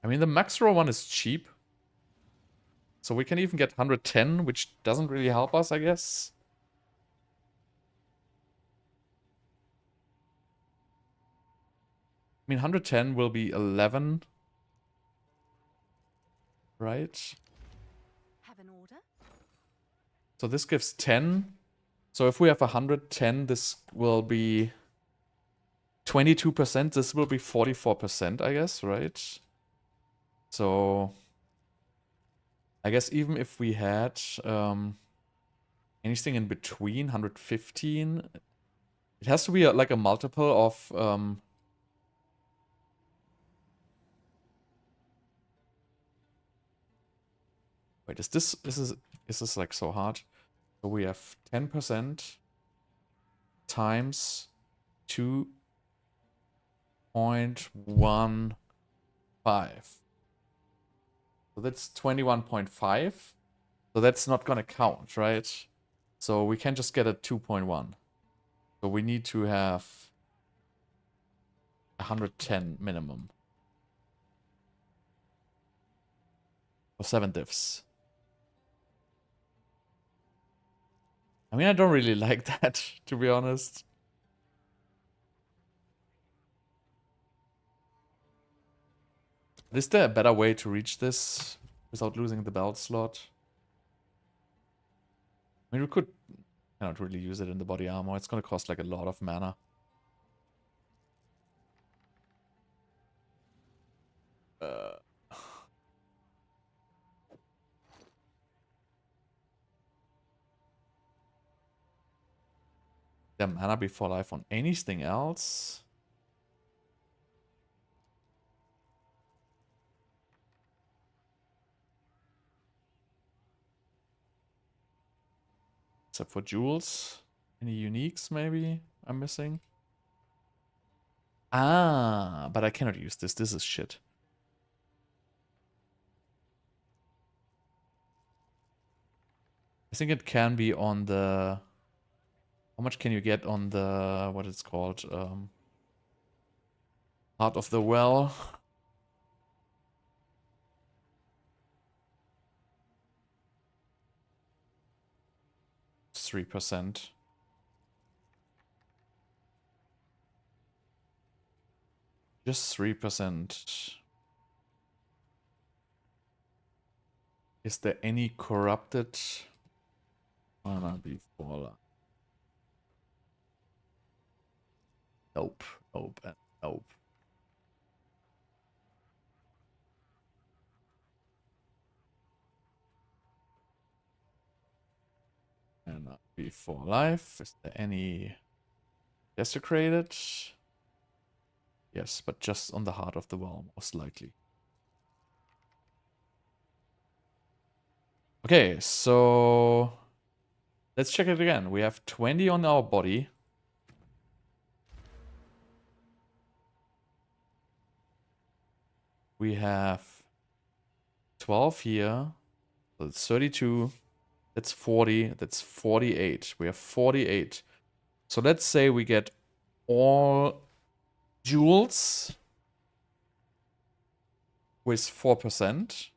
I mean, the max roll one is cheap. So we can even get 110, which doesn't really help us, I guess. I mean, 110 will be 11. Right? Have an order? So this gives 10. So if we have 110, this will be 22%. This will be 44%, I guess, right? So I guess even if we had anything in between 115, it has to be like a multiple of Wait, is this like so hard? So we have 10% times 2.15. So that's 21.5. So that's not gonna count, right? So we can just get a 2.1. So we need to have 110 minimum. For 7 diffs. I mean, I don't really like that, to be honest. Is there a better way to reach this without losing the belt slot? I mean, we cannot really use it in the body armor. It's gonna cost like a lot of mana. The mana before life on anything else? Except for jewels. Any uniques maybe I'm missing? Ah, but I cannot use this. This is shit. I think it can be on the... How much can you get on the... What it's called? Heart of the Well. It's 3%. Just 3%. Is there any corrupted mana before life? Nope. Nope. And nope. And before life. Is there any desecrated? Yes, but just on the Heart of the Well, most likely. Okay, so let's check it again. We have 20 on our body. We have 12 here. So it's 32. That's 40. That's 48. We have 48. So let's say we get all jewels with 4%.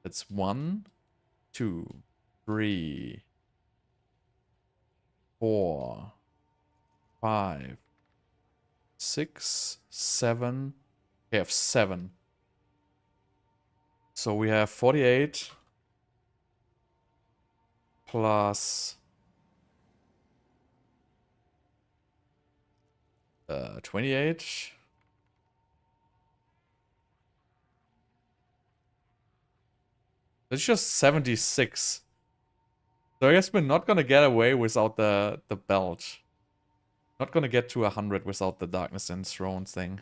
That's 1, 2, 3, 4, 5, 6, 7. We have 7. So we have 48 plus 28. It's just 76. So I guess we're not gonna get away without the belt. Not gonna get to 100 without the Darkness Enthroned thing.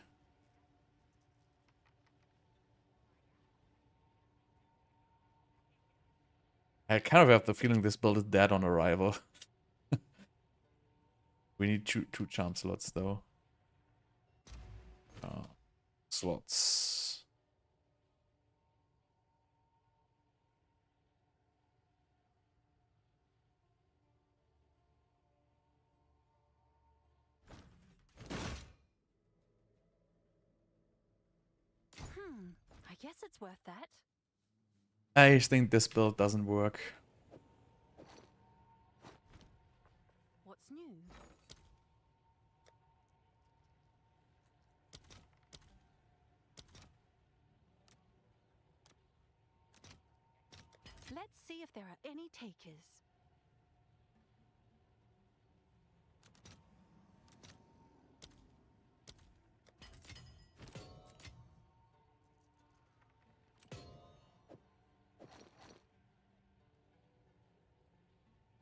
I kind of have the feeling this build is dead on arrival. We need two charm slots though. Slots. I guess it's worth that. I think this build doesn't work. What's new? Let's see if there are any takers.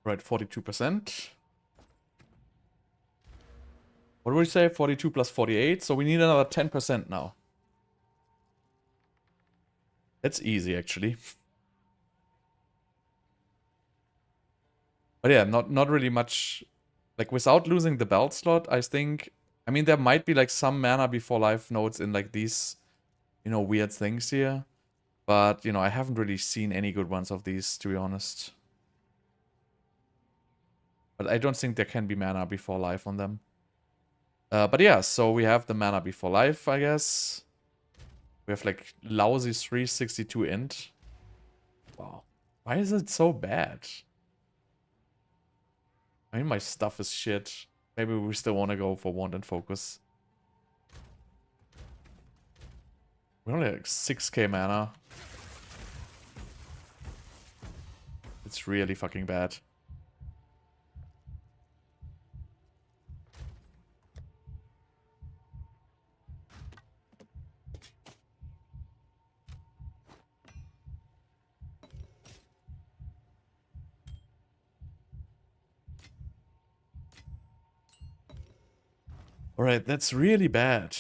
Right, 42%. What do we say? 42 plus 48. So we need another 10% now. That's easy, actually. But yeah, not really much. Like, without losing the belt slot, I think... I mean, there might be, like, some mana before life nodes in, like, these, you know, weird things here. But, you know, I haven't really seen any good ones of these, to be honest. But I don't think there can be mana before life on them. But yeah, so we have the mana before life, I guess. We have, like, lousy 362 int. Wow. Why is it so bad? I mean, my stuff is shit. Maybe we still want to go for Wand and Focus. We only have like 6k mana. It's really fucking bad. Alright, that's really bad.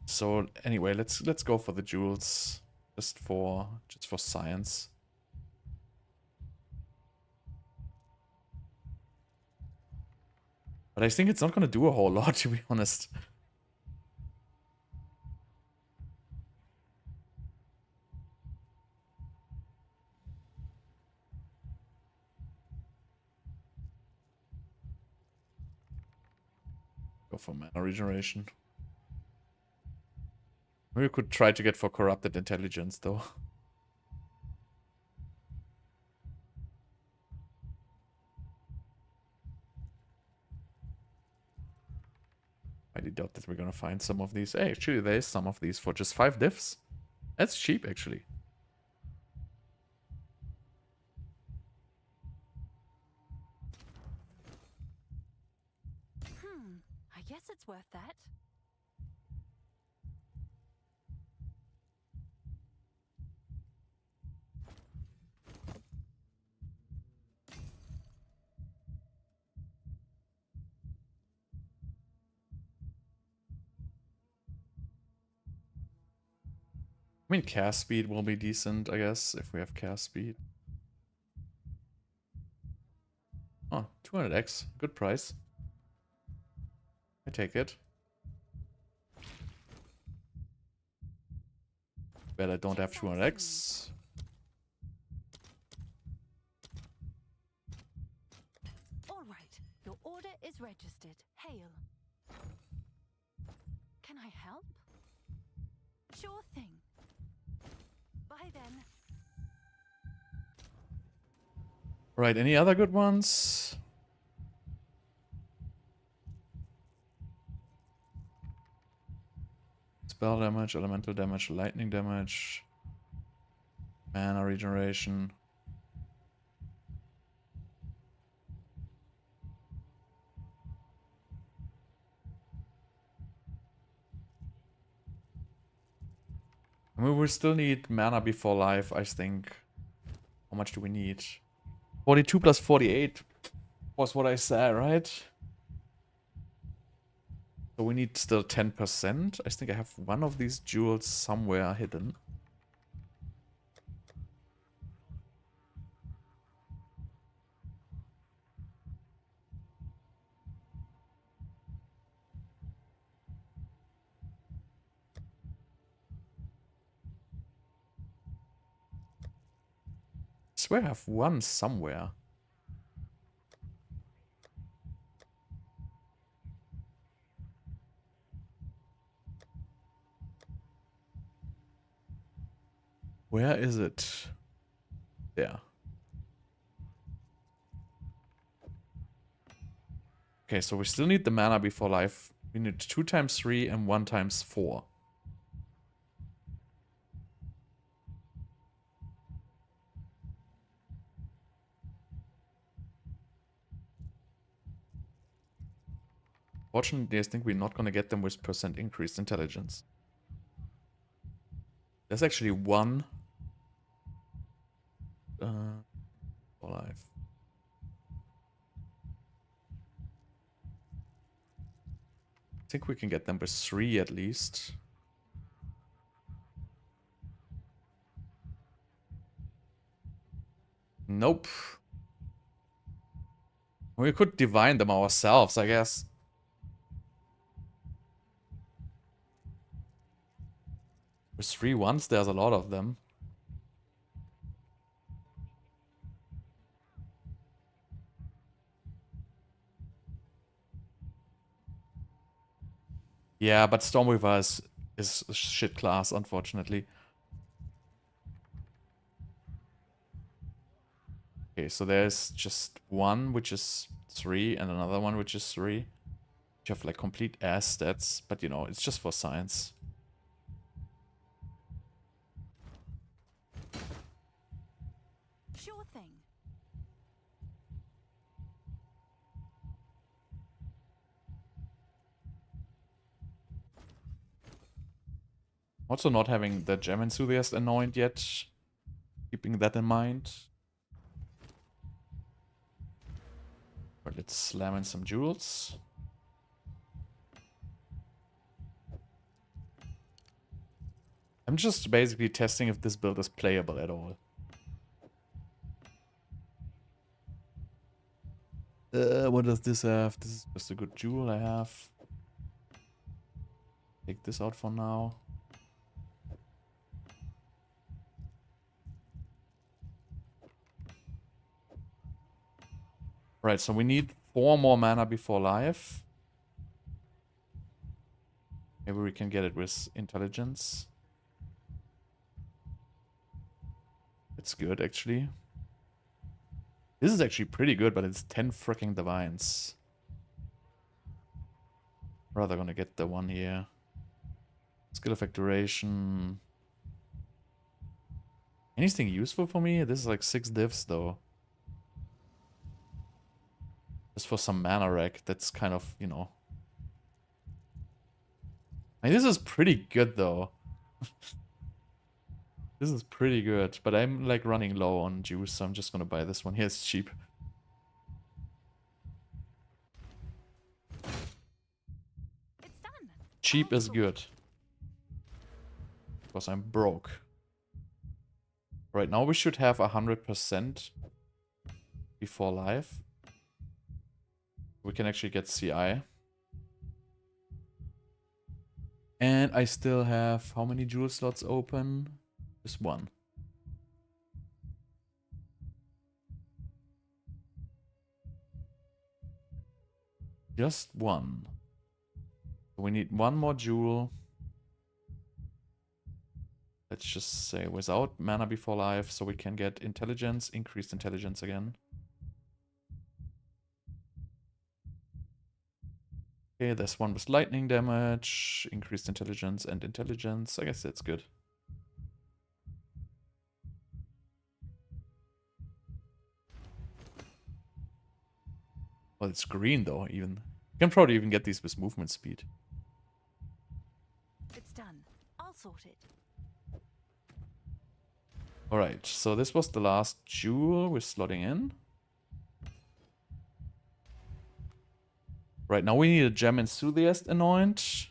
So anyway, let's go for the jewels. Just for science. But I think it's not gonna do a whole lot, to be honest. Go for mana regeneration. Maybe we could try to get for corrupted intelligence, though. I doubt that we're gonna find some of these. Hey, actually, there is some of these for just 5 diffs. That's cheap, actually. I guess it's worth that. I mean, cast speed will be decent, I guess, if we have cast speed. Oh, 200x. Good price. I take it. Bet I don't have 200x. All right, your order is registered. Hail. Can I help? Sure thing. Bye then. Right, any other good ones? Spell damage, elemental damage, lightning damage, mana regeneration. I mean, we still need mana before life, I think. How much do we need? 42 plus 48 was what I said, right? So we need still 10%. I think I have one of these jewels somewhere hidden. I swear I have one somewhere. Where is it? There. Okay, so we still need the mana before life. We need 2 times 3 and 1 times 4. Fortunately, I think we're not gonna get them with percent increased intelligence. There's actually one for life. I think we can get them with 3 at least. Nope. We could divine them ourselves, I guess. With 3/1s, there's a lot of them. Yeah, but Stormweaver is a shit class, unfortunately. Okay, so there's just one, which is 3, and another one, which is 3. You have like complete ass stats, but you know, it's just for science. Sure thing. Also not having the Gem Enthusiast anoint yet. Keeping that in mind. But let's slam in some jewels. I'm just basically testing if this build is playable at all. What does this have? This is just a good jewel I have. Take this out for now. Right, so we need 4 more mana before life. Maybe we can get it with intelligence. It's good, actually. This is actually pretty good, but it's 10 freaking divines. Rather gonna get the one here. Skill effect duration. Anything useful for me? This is like 6 divs, though. Just for some mana rack, that's kind of, you know. I mean, this is pretty good, though. This is pretty good, but I'm like running low on juice, so I'm just gonna buy this one. Here, it's cheap. It's done. Cheap is good. Because I'm broke. Right now we should have 100% before life. We can actually get CI. And I still have how many jewel slots open? Just one. Just one. We need one more jewel. Let's just say without mana before life, so we can get intelligence, increased intelligence again. Okay, there's one with lightning damage, increased intelligence and intelligence. I guess that's good. Well, it's green though, even. You can probably even get these with movement speed. It's done. I'll sort it. Alright, so this was the last jewel we're slotting in. Right, now we need a Gem Enthusiast anoint.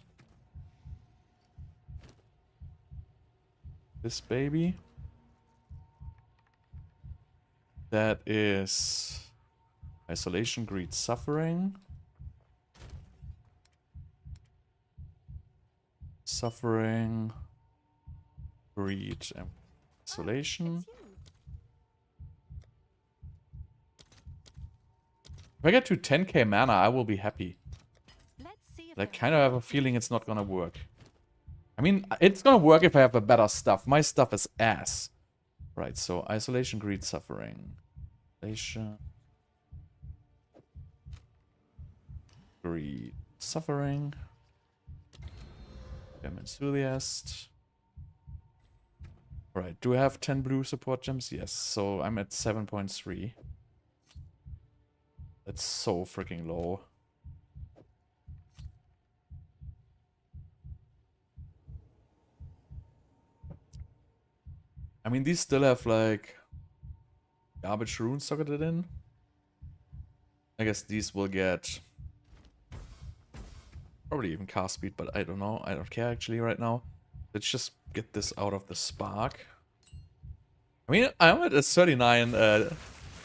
This baby. That is Isolation, Greed, Suffering. Suffering, Greed, and Isolation. If I get to 10k mana, I will be happy. Let's see if I kind of have a feeling it's not gonna work. I mean, it's gonna work if I have a better stuff. My stuff is ass. Right, so Isolation, Greed, Suffering. Isolation. Greed, Suffering. Gem Enthusiast. Right, do I have 10 blue support gems? Yes, so I'm at 7.3. That's so freaking low. I mean, these still have like garbage runes socketed in. I guess these will get probably even cast speed, but I don't know. I don't care actually right now. Let's just get this out of the spark. I mean, I'm at a 39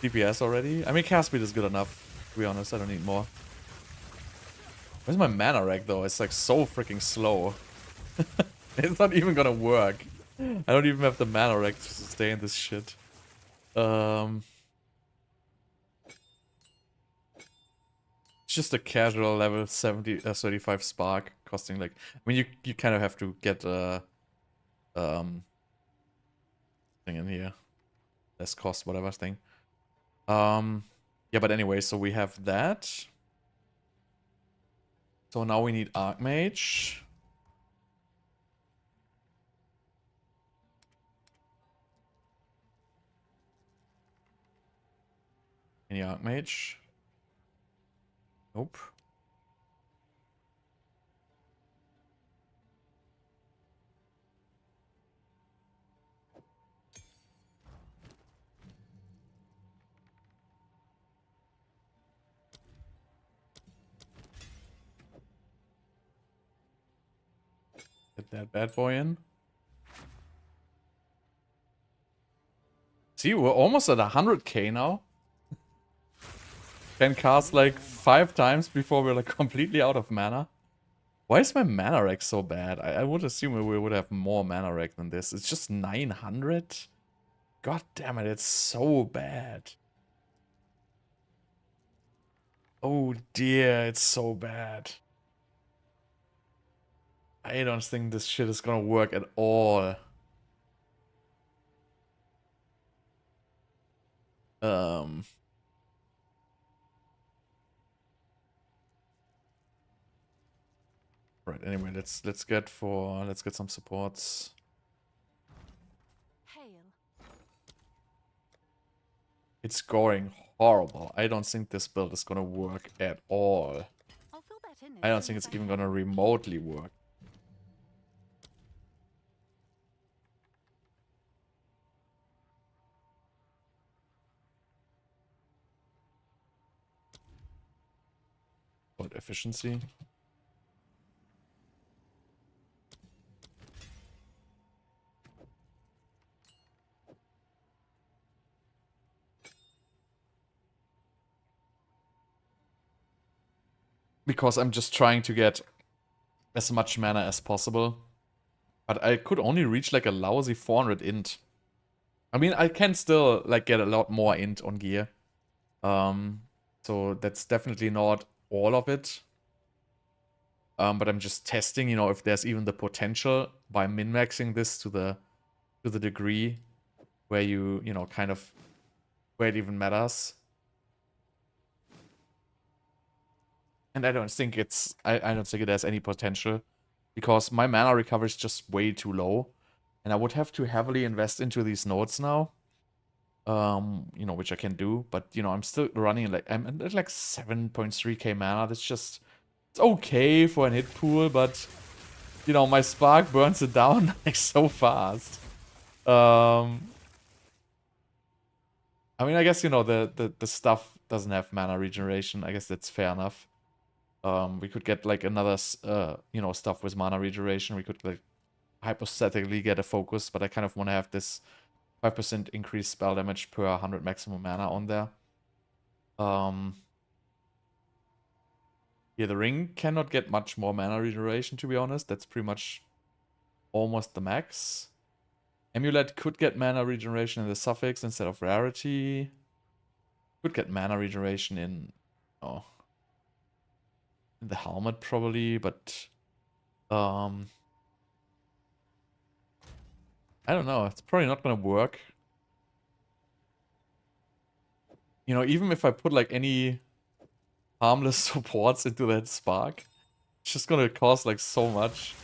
DPS already. I mean, cast speed is good enough, to be honest. I don't need more. Where's my mana rack, though? It's like so freaking slow. It's not even gonna work. I don't even have the mana rack to sustain this shit. It's just a casual level 35 spark costing like... I mean, you kind of have to get a... thing in here. Less cost, whatever thing. Yeah, but anyway, so we have that. So now we need Archmage. Any Archmage? Nope. Get that bad boy in. See, we're almost at 100k now. Can cast like 5 times before we're like completely out of mana. Why is my mana rack so bad? I would assume we would have more mana rack than this. It's just 900? God damn it, it's so bad. Oh dear, it's so bad. I don't think this shit is gonna work at all. Right, anyway, let's get some supports. Hail. It's scoring horrible. I don't think this build is gonna work at all. I'll fill that in. I don't think it's even gonna remotely work. What efficiency? Because I'm just trying to get as much mana as possible. But I could only reach like a lousy 400 int. I mean, I can still like get a lot more int on gear. So that's definitely not all of it. But I'm just testing, you know, if there's even the potential by min-maxing this to the degree where you know, kind of where it even matters. And I don't think I don't think it has any potential because my mana recovery is just way too low. And I would have to heavily invest into these nodes now. You know, which I can do, but you know, I'm still running like I'm at like 7.3k mana. That's just it's okay for an hit pool, but you know, my spark burns it down like so fast. I mean, I guess you know the stuff doesn't have mana regeneration. I guess that's fair enough. We could get like another you know, stuff with mana regeneration. We could like hypothetically get a focus, but I kind of want to have this 5% increased spell damage per 100 maximum mana on there. Yeah, the ring cannot get much more mana regeneration, to be honest. That's pretty much almost the max. Amulet could get mana regeneration in the suffix instead of rarity. Could get mana regeneration in the helmet probably, but I don't know. It's probably not gonna work. You know, even if I put like any harmless supports into that spark, it's just gonna cost like so much.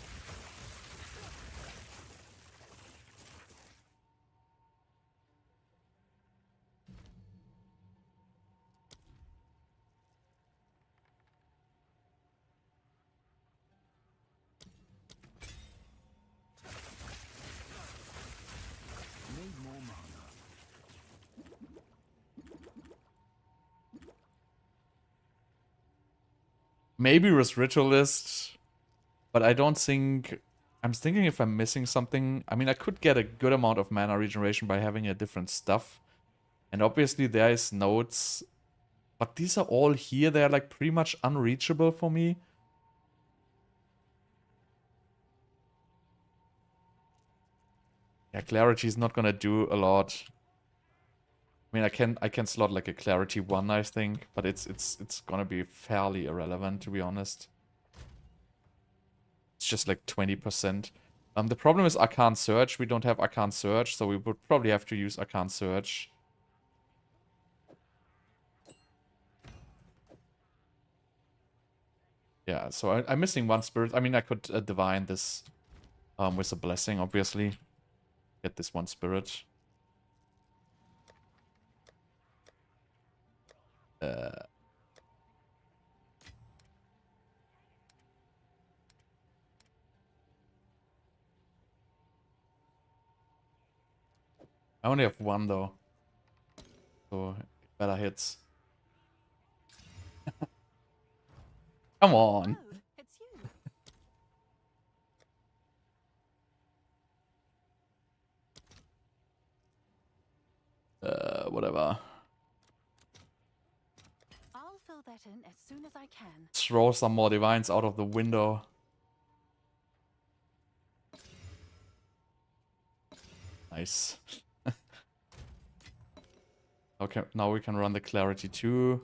Maybe with Ritualist, but I don't think... I'm thinking if I'm missing something... I mean, I could get a good amount of mana regeneration by having a different stuff. And obviously there is nodes, but these are all here. They're like pretty much unreachable for me. Yeah, Clarity is not gonna do a lot. I mean, I can slot like a Clarity 1, I think, but it's gonna be fairly irrelevant, to be honest. It's just like 20%. The problem is Arcane Surge. We don't have Arcane Surge, so we would probably have to use Arcane Surge. Yeah, so I'm missing one spirit. I mean, I could divine this with a blessing, obviously. Get this one spirit. I only have one, though. So, better hits. Come on. Oh, it's you. Whatever. I'll fill that in as soon as I can. Throw some more divines out of the window. Nice. Okay, now we can run the Clarity too.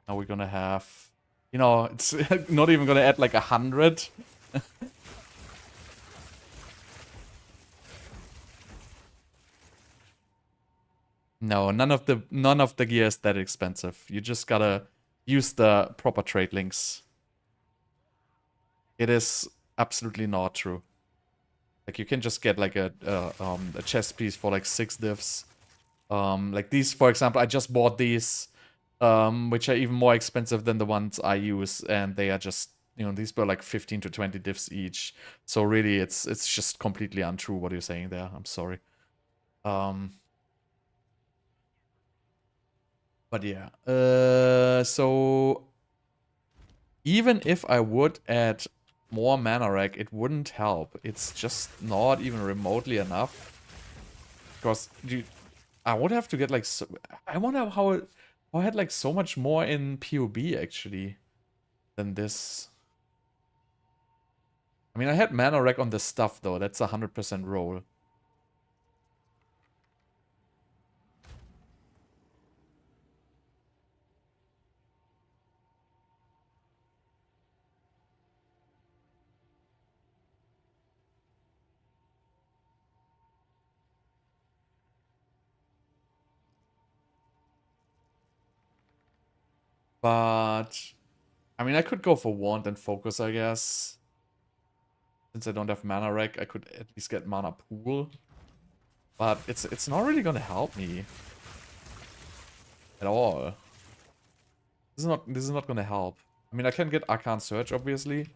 Now we're gonna have... You know, it's not even gonna add like 100. No, none of the gear is that expensive. You just gotta use the proper trade links. It is absolutely not true. Like, you can just get like a chest piece for like 6 diffs. Like these, for example, I just bought these, which are even more expensive than the ones I use, and they are just, you know, these were like 15 to 20 diffs each. So really, it's just completely untrue what you're saying there. I'm sorry. But yeah, so even if I would add more mana rack, it wouldn't help. It's just not even remotely enough. Because I would have to get like I wonder how I had like so much more in PoB actually than this. I mean, I had mana rack on the stuff though. That's 100% roll. But I mean, I could go for Wand and Focus, I guess. Since I don't have mana rack, I could at least get mana pool. But it's not really gonna help me at all. This is not gonna help. I mean, I can get Arcane Surge, obviously.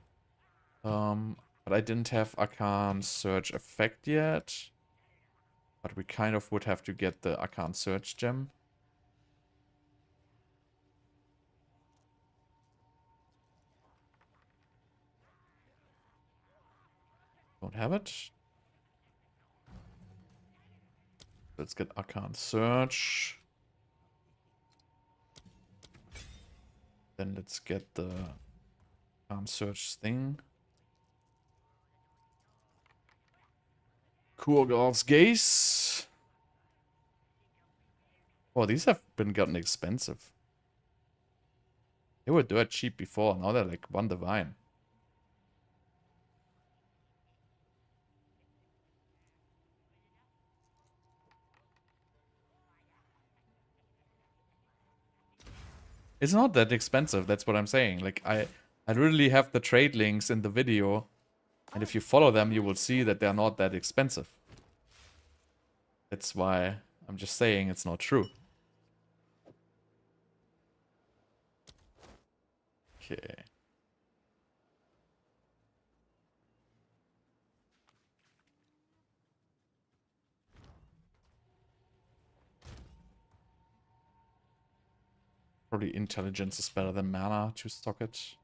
But I didn't have Arcane Surge effect yet. But we kind of would have to get the Arcane Surge gem. Don't have it. Let's get Arcane Surge. Then let's get the Arcane Surge thing. Kurgal's Gaze. Oh, these have been gotten expensive. They were dirt cheap before. Now they're like 1 divine. It's not that expensive. That's what I'm saying. Like, I literally have the trade links in the video. And if you follow them, you will see that they're not that expensive. That's why I'm just saying it's not true. Okay. Probably intelligence is better than mana to stock it.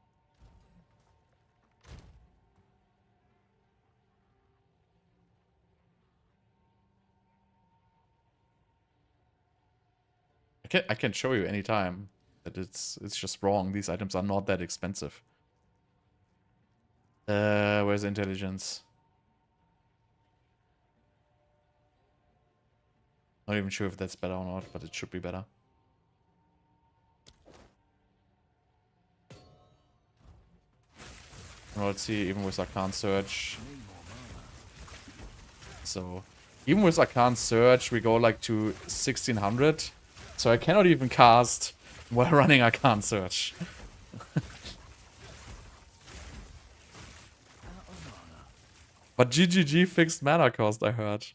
I can show you anytime that it's just wrong. These items are not that expensive. Where's intelligence? Not even sure if that's better or not, but it should be better. Well, let's see, even with Arcane Surge. So, even with Arcane Surge, we go like to 1600. So I cannot even cast while running Arcane Surge. But GGG fixed mana cost, I heard.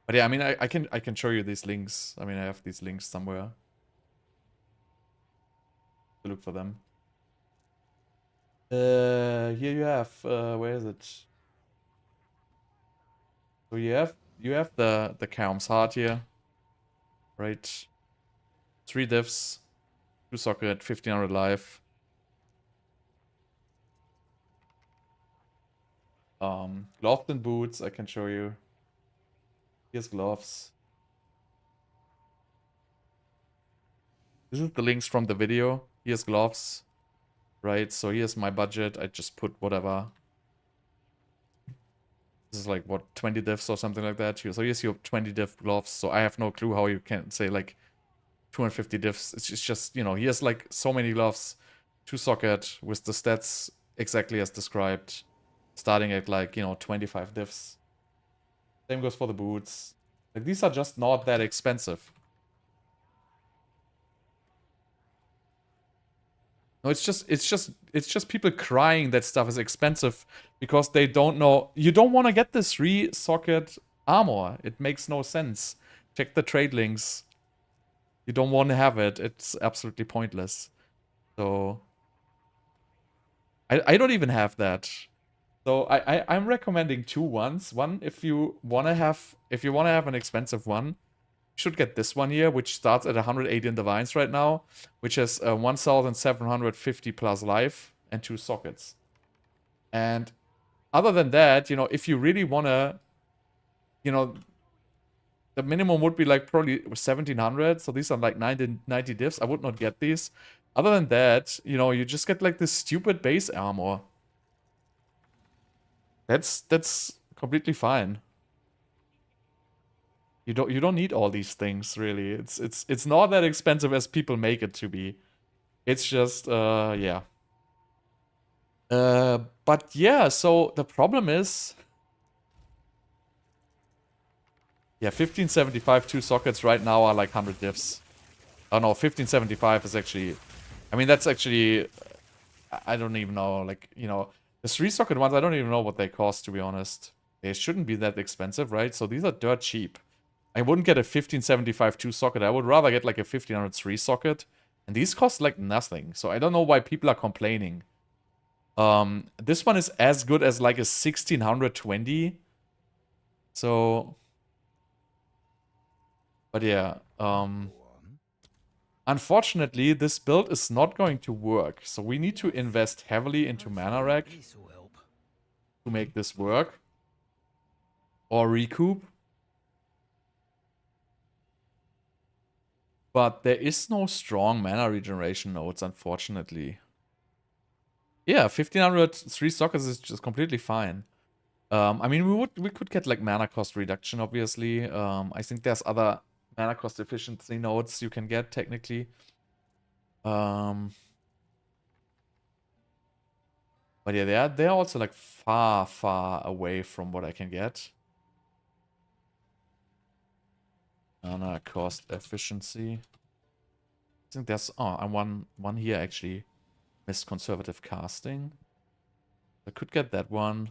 But yeah, I mean, I can show you these links. I mean, I have these links somewhere. To look for them. Here you have. Where is it? So you have the Kaom's Heart here, right? 3 diffs, 2 socket, 1500 life. Gloves and boots, I can show you. Here's gloves. This is the links from the video. Here's gloves, right? So here's my budget. I just put whatever. This is like, what, 20 diffs or something like that. So here's your 20 diff gloves. So I have no clue how you can say like 250 diffs. It's just, you know, here's like so many gloves. 2 socket with the stats exactly as described. Starting at like, you know, 25 diffs. Same goes for the boots. Like, these are just not that expensive. No, it's just people crying that stuff is expensive because they don't know. You don't want to get this 3-socket armor. It makes no sense. Check the trade links. You don't want to have it. It's absolutely pointless. So I don't even have that. So I'm recommending 2 ones. One, if you wanna have an expensive one, you should get this one here, which starts at 180 in divines right now, which has 1750 plus life and 2 sockets. And other than that, you know, if you really wanna, you know, the minimum would be like probably 1700. So these are like 90 diffs. I would not get these. Other than that, you know, you just get like this stupid base armor. That's completely fine. You don't need all these things, really. It's not that expensive as people make it to be. It's just yeah. But yeah, so the problem is, yeah, 1575 2 sockets right now are like 100 diffs. Oh no, 1575 is actually, I mean, that's actually, I don't even know, like, you know, the 3-socket ones, I don't even know what they cost, to be honest. They shouldn't be that expensive, right? So these are dirt cheap. I wouldn't get a 1575 2-socket. I would rather get like a 1500 3-socket. And these cost like nothing. So I don't know why people are complaining. This one is as good as like a 1620. So, but yeah, unfortunately, this build is not going to work. So we need to invest heavily into mana rack to make this work. Or recoup. But there is no strong mana regeneration nodes, unfortunately. Yeah, 1500 3 sockets is just completely fine. I mean, we could get like mana cost reduction, obviously. I think there's other mana cost efficiency nodes you can get technically. But yeah, they're also like far away from what I can get. Mana cost efficiency. I think there's one here actually. Missed conservative casting. I could get that one.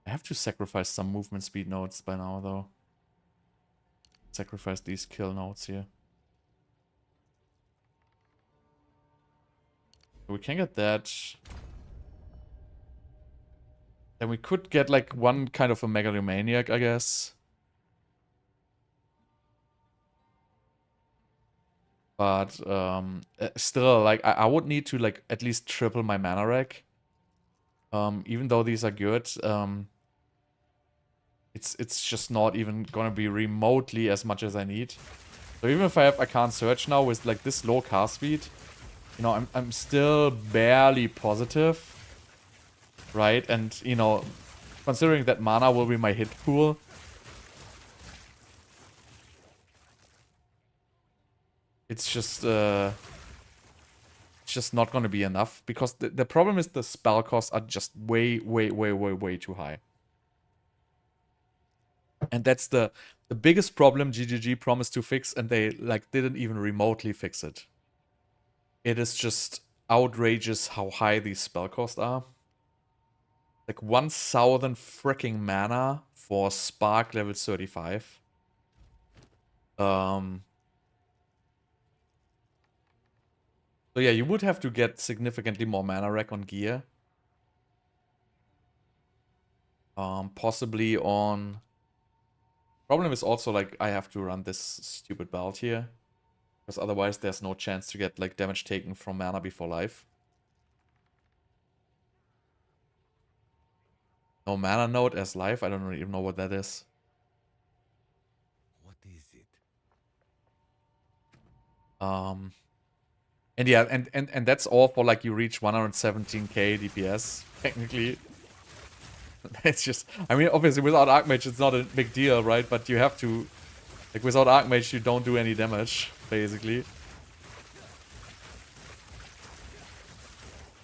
I have to sacrifice some movement speed nodes by now, though. Sacrifice these kill nodes here. We can get that. Then we could get like one kind of a megalomaniac, I guess. But still, like I would need to like at least triple my mana rack. Even though these are good, it's just not even gonna be remotely as much as I need. So even if I can't search now with like this low cast speed, you know, I'm still barely positive, right? And you know, considering that mana will be my hit pool, it's just not going to be enough, because the problem is the spell costs are just way too high. And that's the biggest problem GGG promised to fix, and they like didn't even remotely fix it. It is just outrageous how high these spell costs are. Like 1,000 freaking mana for Spark level 35. So yeah, you would have to get significantly more mana rack on gear. Possibly on... Problem is also, like, I have to run this stupid belt here. Because otherwise there's no chance to get, like, damage taken from mana before life. No mana node as life? I don't even know what that is. What is it? And yeah, and that's all for, like, you reach 117k DPS, technically. It's just, I mean, obviously without Archmage it's not a big deal, right? But you have to, like, without Archmage you don't do any damage, basically.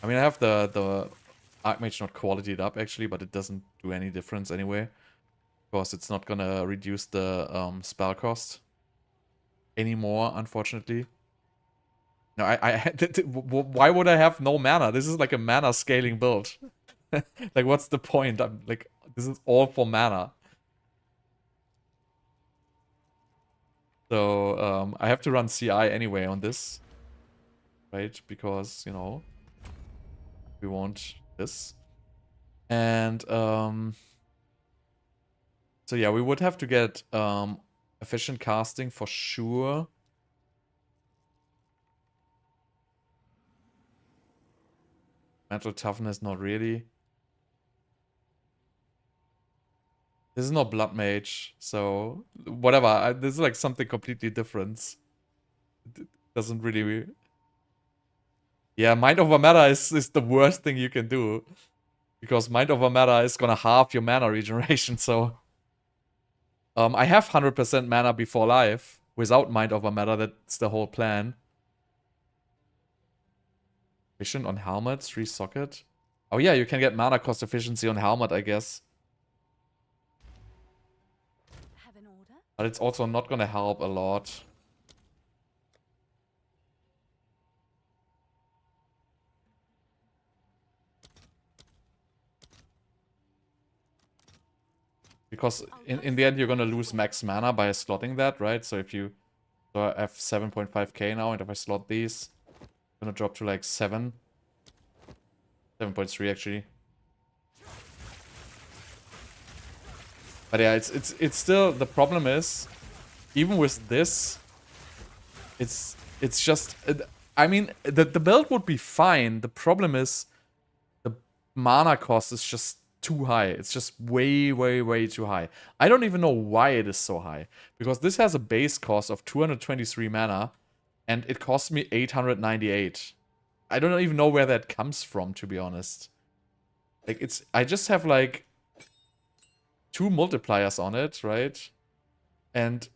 I mean, I have the Archmage not qualityed up, actually, but it doesn't do any difference anyway. Because it's not gonna reduce the spell cost anymore, unfortunately. No, why would I have no mana? This is like a mana scaling build. Like, what's the point? I'm like, this is all for mana. So, I have to run CI anyway on this. Right? Because, you know, we want this. And, so yeah, we would have to get, efficient casting for sure. Mental toughness, not really. This is not Bloodmage, so whatever. This is like something completely different. It doesn't really... Yeah, Mind Over Matter is the worst thing you can do. Because Mind Over Matter is gonna halve your mana regeneration, so... I have 100% mana before life. Without Mind Over Matter, that's the whole plan. Efficient on Helmet, 3 socket. Oh yeah, you can get mana cost efficiency on Helmet, I guess. Have an order? But it's also not gonna help a lot. Because in the end, you're gonna lose max mana by slotting that, right? So if you... So I have 7.5k now, and if I slot these, I'm gonna drop to like 7. 7.3 actually. But yeah, it's still... The problem is, even with this, it's just... I mean, the build would be fine. The problem is, the mana cost is just too high. It's just way too high. I don't even know why it is so high. Because this has a base cost of 223 mana, and it costs me 898. I don't even know where that comes from, to be honest. Like, it's... I just have, like, 2 multipliers on it, right? And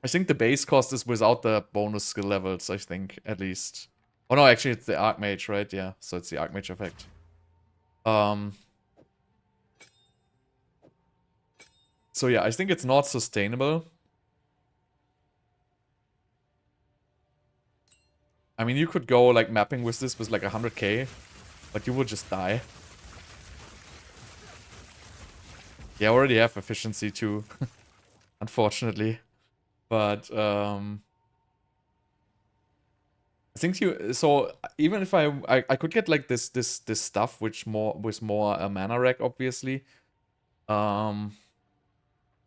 I think the base cost is without the bonus skill levels, I think, at least. Oh no, actually it's the Archmage, right? Yeah, so it's the Archmage effect. So yeah, I think it's not sustainable. I mean, you could go like mapping with this with like 100k, but you will just die. Yeah, I already have efficiency too, unfortunately. But I think you... So even if I could get like this stuff which with more mana rack, obviously.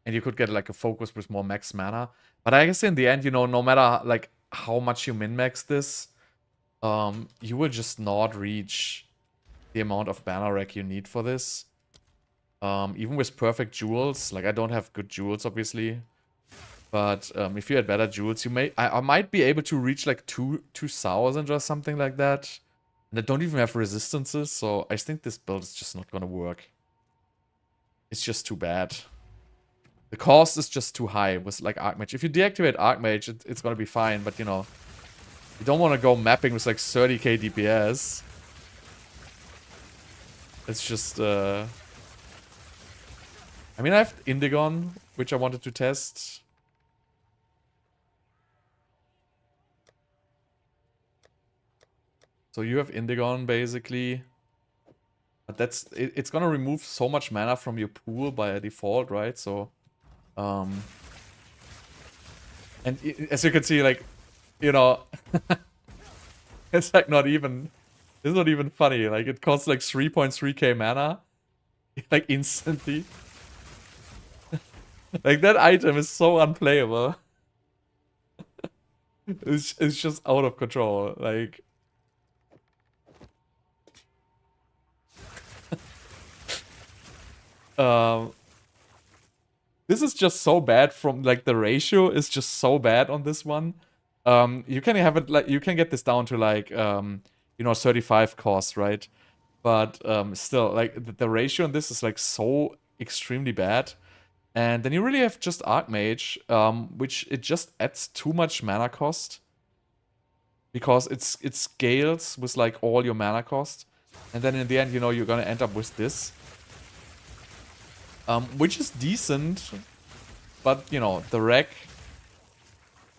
And you could get like a focus with more max mana. But I guess in the end, you know, no matter like how much you min-max this, you will just not reach the amount of mana rack you need for this. Even with perfect jewels, like I don't have good jewels obviously. But if you had better jewels, you may I might be able to reach like 2,000 or something like that. And I don't even have resistances, so I think this build is just not gonna work. It's just too bad. The cost is just too high with like Archmage. If you deactivate Archmage, it's gonna be fine, but you know, you don't want to go mapping with like 30k DPS. It's just I mean, I have Indigon, which I wanted to test. So you have Indigon basically. But it's gonna remove so much mana from your pool by default, right? So and as you can see, like, you know, it's like not even, it's not even funny. Like it costs like 3.3k mana, like instantly. Like that item is so unplayable. It's just out of control. Like this is just so bad from like the ratio is just so bad on this one. You can have it like you can get this down to like you know 35 cost, right? But still like the ratio on this is like so extremely bad. And then you really have just Archmage, which it just adds too much mana cost. Because it scales with like all your mana cost. And then in the end, you know, you're gonna end up with this. Which is decent. But, you know, the wreck.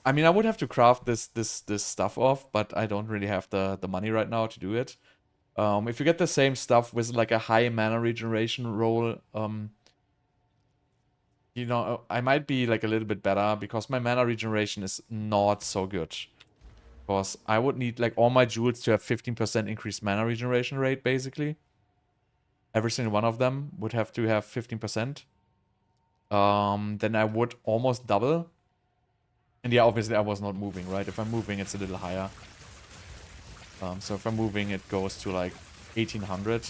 I mean, I would have to craft this stuff off, but I don't really have the money right now to do it. If you get the same stuff with like a high mana regeneration roll, you know, I might be like a little bit better because my mana regeneration is not so good. Because I would need like all my jewels to have 15% increased mana regeneration rate, basically. Every single one of them would have to have 15%. Then I would almost double. And yeah, obviously I was not moving, right? If I'm moving, it's a little higher. So if I'm moving, it goes to like 1800.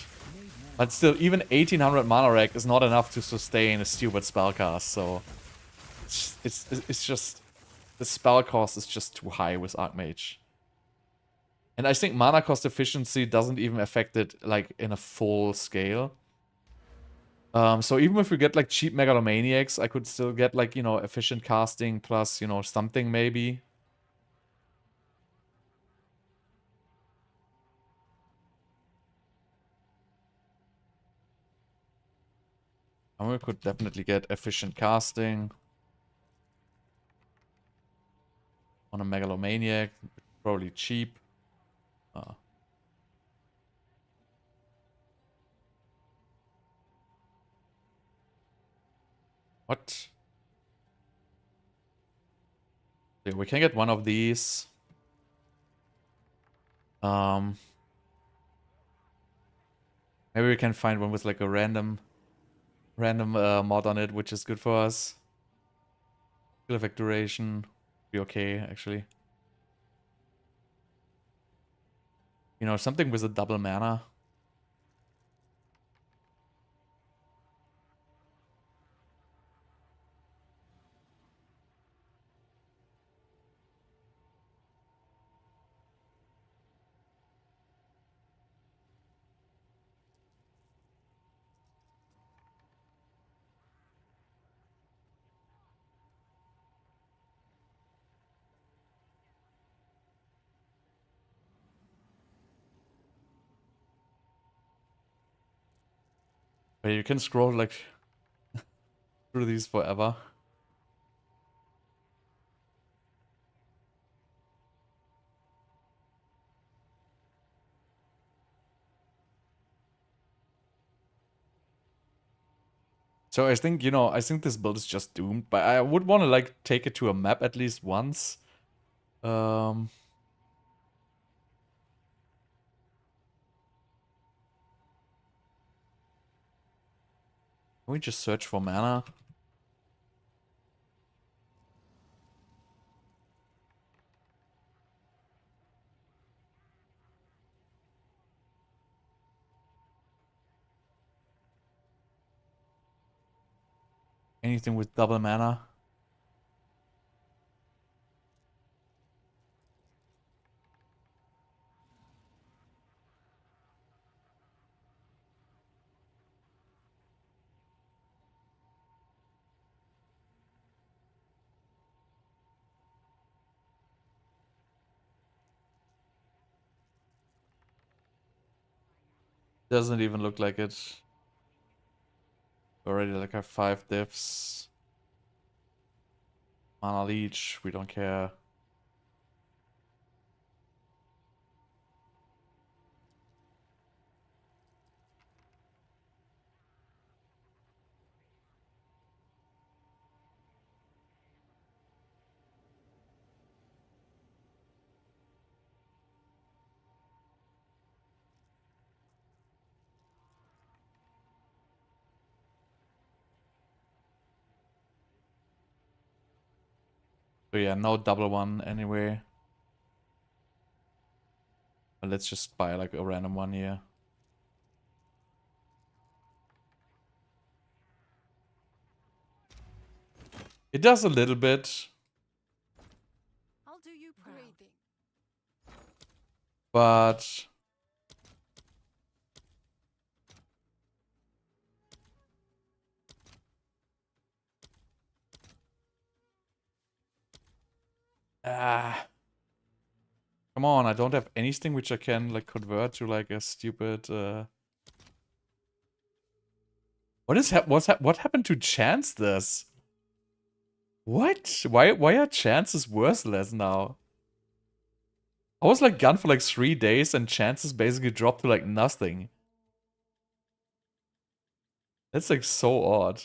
But still, even 1800 mana rack is not enough to sustain a stupid spellcast. So it's just the spell cost is just too high with Archmage. And I think mana cost efficiency doesn't even affect it like in a full scale. So even if we get like cheap Megalomaniacs, I could still get like, you know, efficient casting plus, you know, something maybe. And we could definitely get efficient casting on a Megalomaniac. Probably cheap. What? Yeah, we can get one of these. Maybe we can find one with like a random mod on it, which is good for us. Skill effect duration. Be okay, actually. You know, something with a double mana. But you can scroll like through these forever. So I think, you know, I think this build is just doomed. But I would want to like take it to a map at least once. Can we just search for mana? anything with double mana. Doesn't even look like it. Already like have 5 diffs. Mana leech, we don't care. So yeah, no double one anyway. But let's just buy like a random one here. It does a little bit, I'll do you proud. but come on, I don't have anything which I can like convert to like a stupid what happened to chance this? What? Why are chances worthless now? I was like gone for like 3 days and chances basically dropped to like nothing. That's like so odd.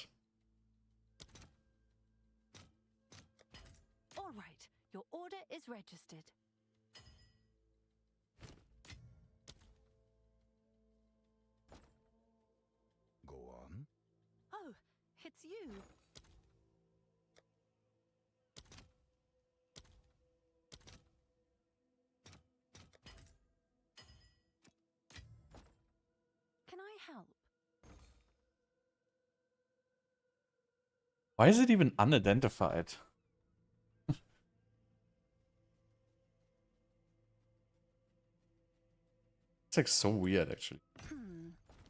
All right, your order is registered. Go on. Oh, it's you. Can I help? Why is it even unidentified? It's like so weird actually.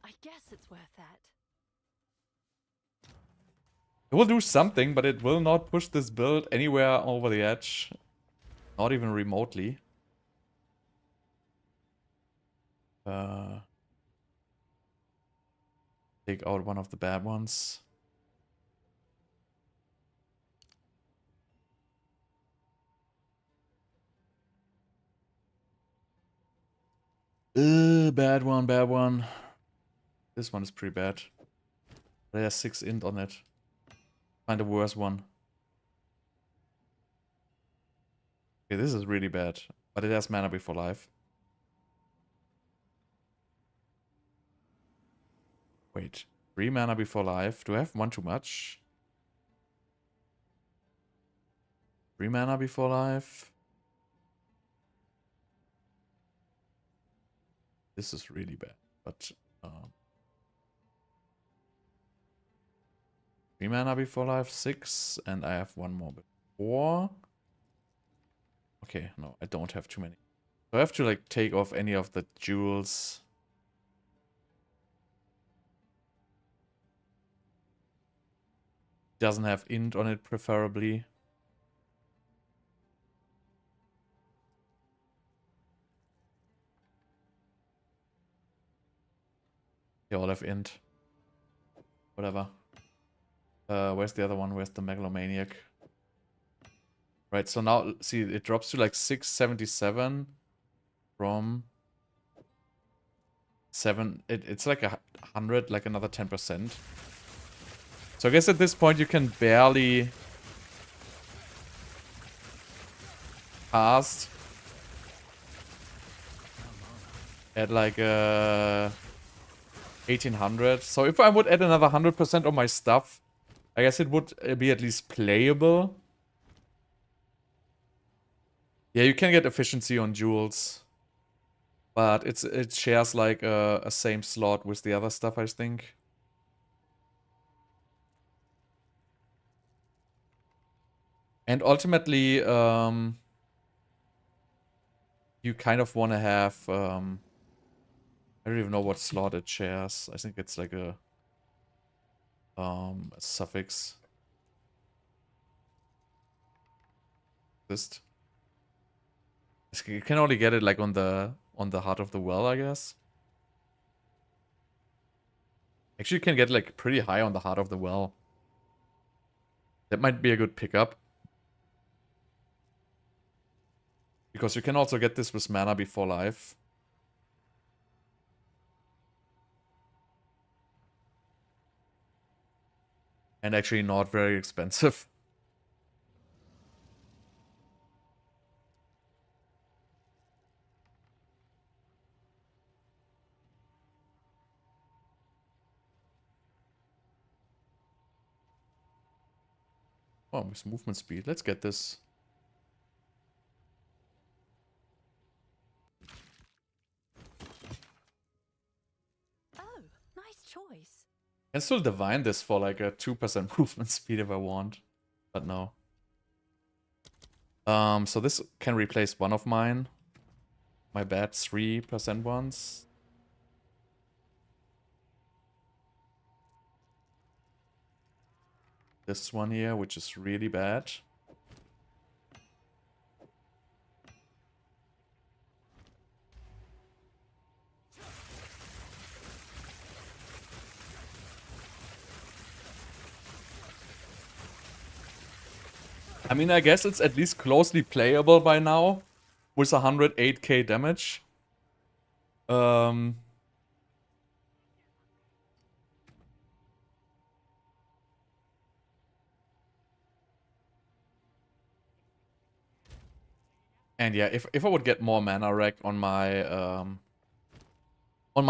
I guess it's worth that. It will do something, but it will not push this build anywhere over the edge. Not even remotely. Take out one of the bad ones. Bad one, bad one. This one is pretty bad. But it has 6 int on it. Find a worse one. Okay, this is really bad. But it has mana before life. Wait. 3 mana before life. Do I have one too much? 3 mana before life. This is really bad. But 3 mana before life, 6, and I have one more before. Okay, no, I don't have too many. So I have to like take off any of the jewels. Doesn't have int on it, preferably. They all have int. Whatever. Where's the other one? Where's the Megalomaniac? Right, so now, see, it drops to like 677 from 7. It's like 100, like another 10%. So I guess at this point you can barely cast at like 1800. So if I would add another 100% on my stuff, I guess it would be at least playable. Yeah, you can get efficiency on jewels, but it shares like a same slot with the other stuff, I think. And ultimately, you kind of want to have, I don't even know what slot it shares. I think it's like a suffix. List. You can only get it like on the Heart of the Well, I guess. Actually, you can get like pretty high on the Heart of the Well. That might be a good pickup. Because you can also get this with mana before life. And actually not very expensive. Oh, with movement speed. Let's get this. Oh, nice choice. I can still divine this for like a 2% movement speed if I want. But no. So this can replace one of mine. My bad 3% ones. This one here, which is really bad. I mean, I guess it's at least closely playable by now. With 108k damage. And yeah, if I would get more mana rack on my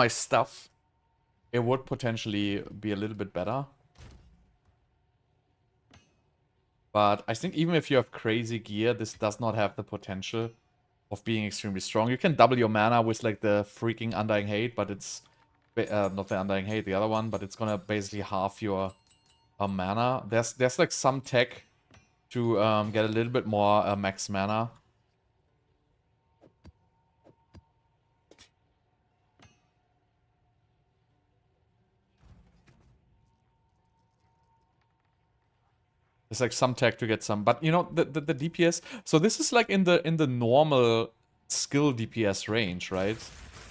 stuff, it would potentially be a little bit better. But I think even if you have crazy gear, this does not have the potential of being extremely strong. You can double your mana with like the freaking Undying Hate, but it's not the Undying Hate, the other one, but it's gonna basically half your mana. There's like some tech to get a little bit more max mana. There's like some tech to get some, but you know the DPS. So this is like in the normal skill DPS range, right?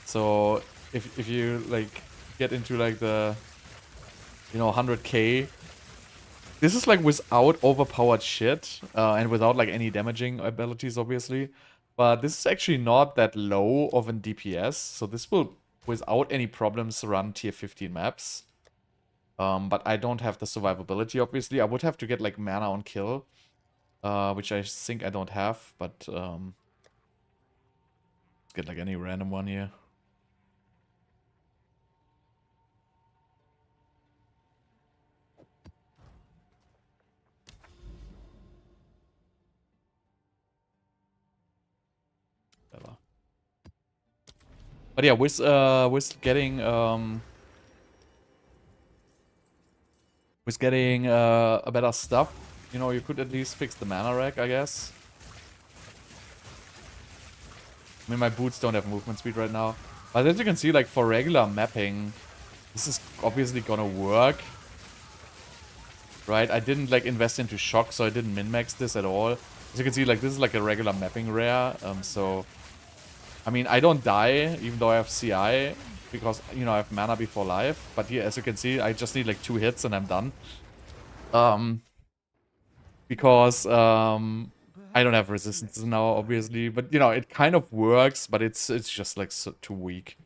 So if you like get into like the 100k, this is like without overpowered shit and without like any damaging abilities, obviously. But this is actually not that low of an DPS, so this will without any problems run tier 15 maps. But I don't have the survivability, obviously. I would have to get like mana on kill, which I think I don't have, but let's get like any random one here. Whatever. But yeah, with getting a better stuff, you could at least fix the mana rack, I guess. I mean, my boots don't have movement speed right now. But as you can see, like, for regular mapping, this is obviously gonna work. Right? I didn't, like, invest into shock, so I didn't min-max this at all. As you can see, like, this is, like, a regular mapping rare. So, I mean, I don't die, even though I have CI, because, I have mana before life. But here, as you can see, I just need, like, 2 hits and I'm done. Because, I don't have resistances now, obviously. But, it kind of works, but it's just, like, too weak.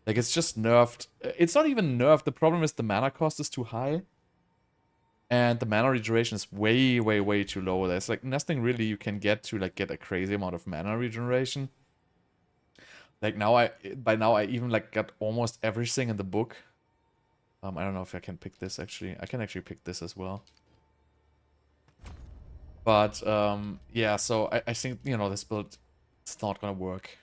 Like, it's just nerfed. It's not even nerfed. The problem is the mana cost is too high. And the mana regeneration is way, way, way too low. There's, like, nothing really you can get to, like, get a crazy amount of mana regeneration. Like, by now I even, like, got almost everything in the book. I don't know if I can pick this, actually. I can actually pick this as well. But, yeah, so I think, this build, it's not gonna work.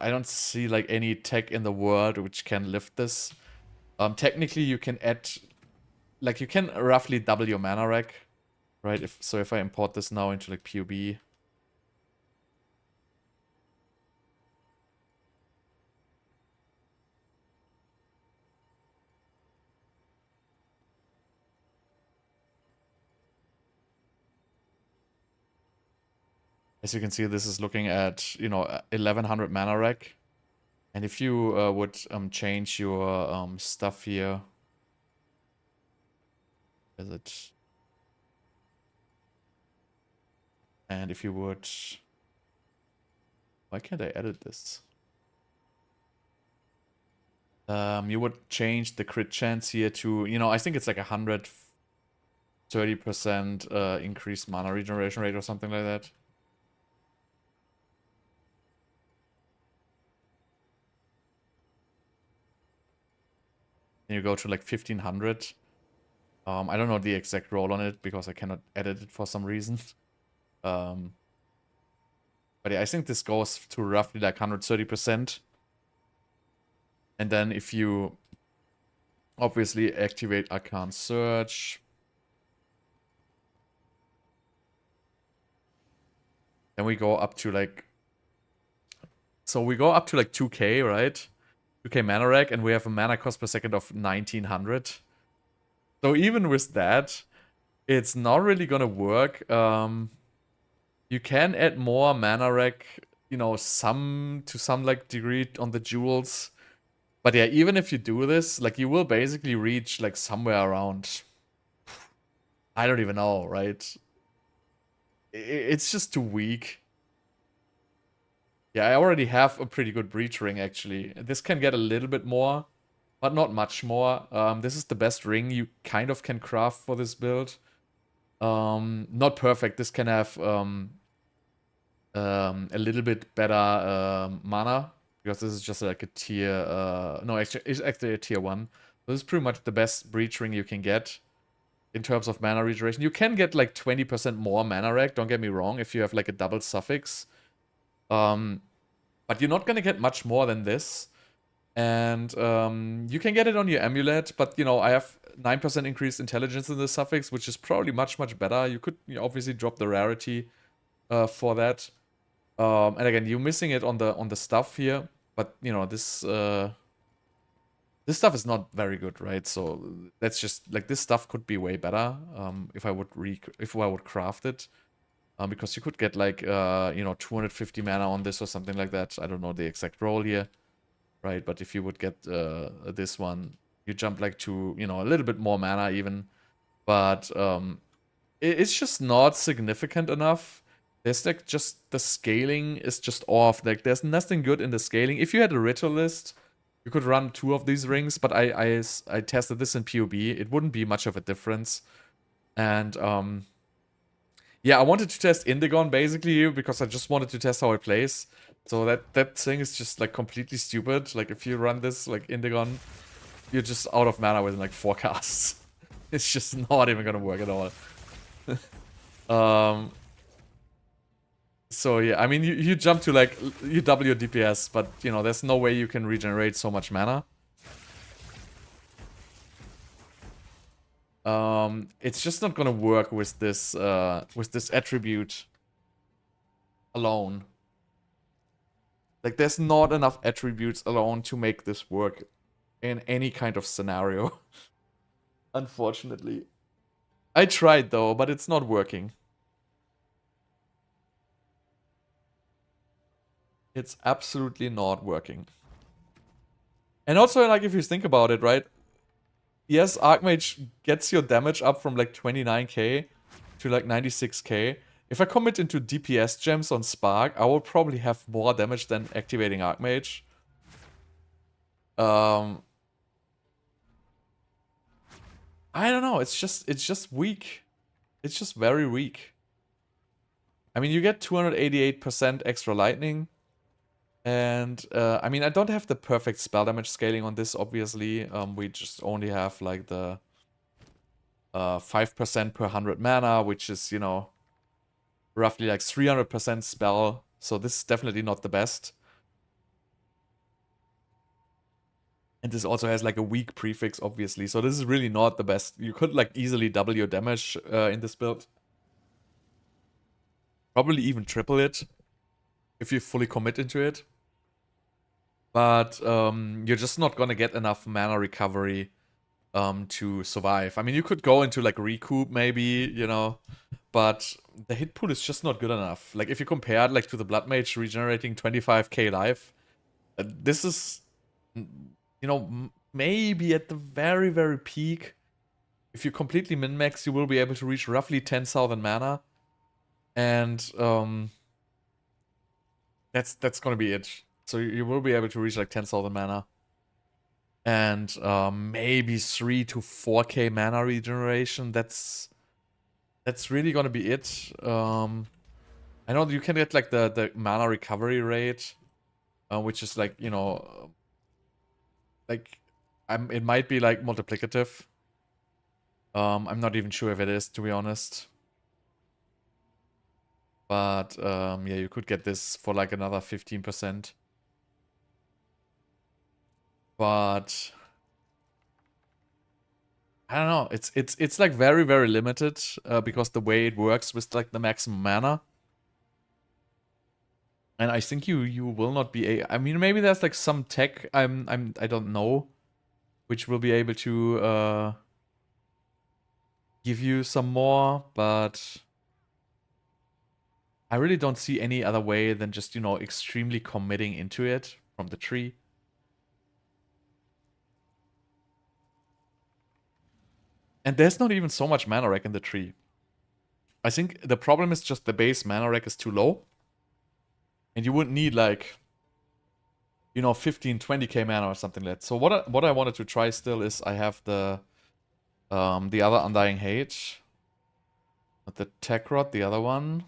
I don't see, like, any tech in the world which can lift this. Technically, you can add... Like, you can roughly double your mana rack, right? If I import this now into like PoE, as you can see, this is looking at, you know, 1100 mana rack. And if you would change your stuff here, is it? And if you would, why can't I edit this? You would change the crit chance here to, you know, I think it's like 130% increased mana regeneration rate or something like that. And you go to like 1500. I don't know the exact roll on it because I cannot edit it for some reason. But yeah, I think this goes to roughly like 130%. And then if you obviously activate Arcane Search, then we go up to like, so we go up to like 2k, right? 2k mana rack, and we have a mana cost per second of 1900. So even with that, it's not really gonna work. You can add more mana rack, you know, to some like degree on the jewels. But yeah, even if you do this, like you will basically reach like somewhere around, I don't even know, right? It's just too weak. Yeah, I already have a pretty good breach ring actually. This can get a little bit more, but not much more. This is the best ring you kind of can craft for this build. Not perfect. This can have a little bit better mana, because this is just like a tier, no, actually, it's actually a tier 1. So this is pretty much the best breach ring you can get in terms of mana regeneration. You can get like 20% more mana rack, don't get me wrong, if you have like a double suffix. But you're not gonna get much more than this. And you can get it on your amulet, but you know, I have 9% increased intelligence in the suffix, which is probably much, much better. You could obviously drop the rarity for that. And again, you're missing it on the stuff here, but you know, this stuff is not very good, right? So that's just like, this stuff could be way better if I would craft it, because you could get like you know, 250 mana on this or something like that. I don't know the exact roll here, right? But if you would get this one, you jump like to, you know, a little bit more mana even, but it's just not significant enough. There's like just, the scaling is just off. Like there's nothing good in the scaling. If you had a ritualist, you could run 2 of these rings, but I tested this in PoE. It wouldn't be much of a difference. And yeah, I wanted to test Indigon basically because I just wanted to test how it plays. So that thing is just like completely stupid. Like if you run this like Indigon, you're just out of mana within like 4 casts. It's just not even gonna work at all. So yeah, I mean, you jump to like, you double your DPS, but you know, there's no way you can regenerate so much mana. It's just not gonna work with this attribute alone. Like there's not enough attributes alone to make this work in any kind of scenario. Unfortunately. I tried though, but it's not working. It's absolutely not working. And also, like, if you think about it, right? Yes, Archmage gets your damage up from like 29k to like 96k. If I commit into DPS gems on Spark, I will probably have more damage than activating Archmage. I don't know, it's just weak. It's just very weak. I mean, you get 288% extra lightning. And, I mean, I don't have the perfect spell damage scaling on this, obviously. We just only have, like, the 5% per 100 mana, which is, you know, roughly, like, 300% spell. So this is definitely not the best. And this also has, like, a weak prefix, obviously. So this is really not the best. You could, like, easily double your damage in this build. Probably even triple it if you fully commit into it. But you're just not gonna get enough mana recovery to survive. I mean, you could go into like recoup maybe, you know, but the hit pool is just not good enough. Like if you compare it like to the Bloodmage regenerating 25k life, this is, you know, maybe at the very, very peak. If you completely min-max, you will be able to reach roughly 10,000 mana. And that's gonna be it. So you will be able to reach like 10,000 mana. And maybe 3 to 4k mana regeneration. That's really gonna be it. I know you can get like the mana recovery rate, which is like, you know, like it might be like multiplicative. I'm not even sure if it is, to be honest. But yeah, you could get this for like another 15%. But I don't know. It's like very, very limited because the way it works with like the maximum mana. And I think you will not be I mean, maybe there's like some tech I don't know, which will be able to give you some more, but I really don't see any other way than just, you know, extremely committing into it from the tree. And there's not even so much mana rack in the tree. I think the problem is just the base mana rack is too low. And you wouldn't need like, you know, 15, 20k mana or something like that. So what I wanted to try still is I have the other Undying Hate. Not the Tech Rod, the other one.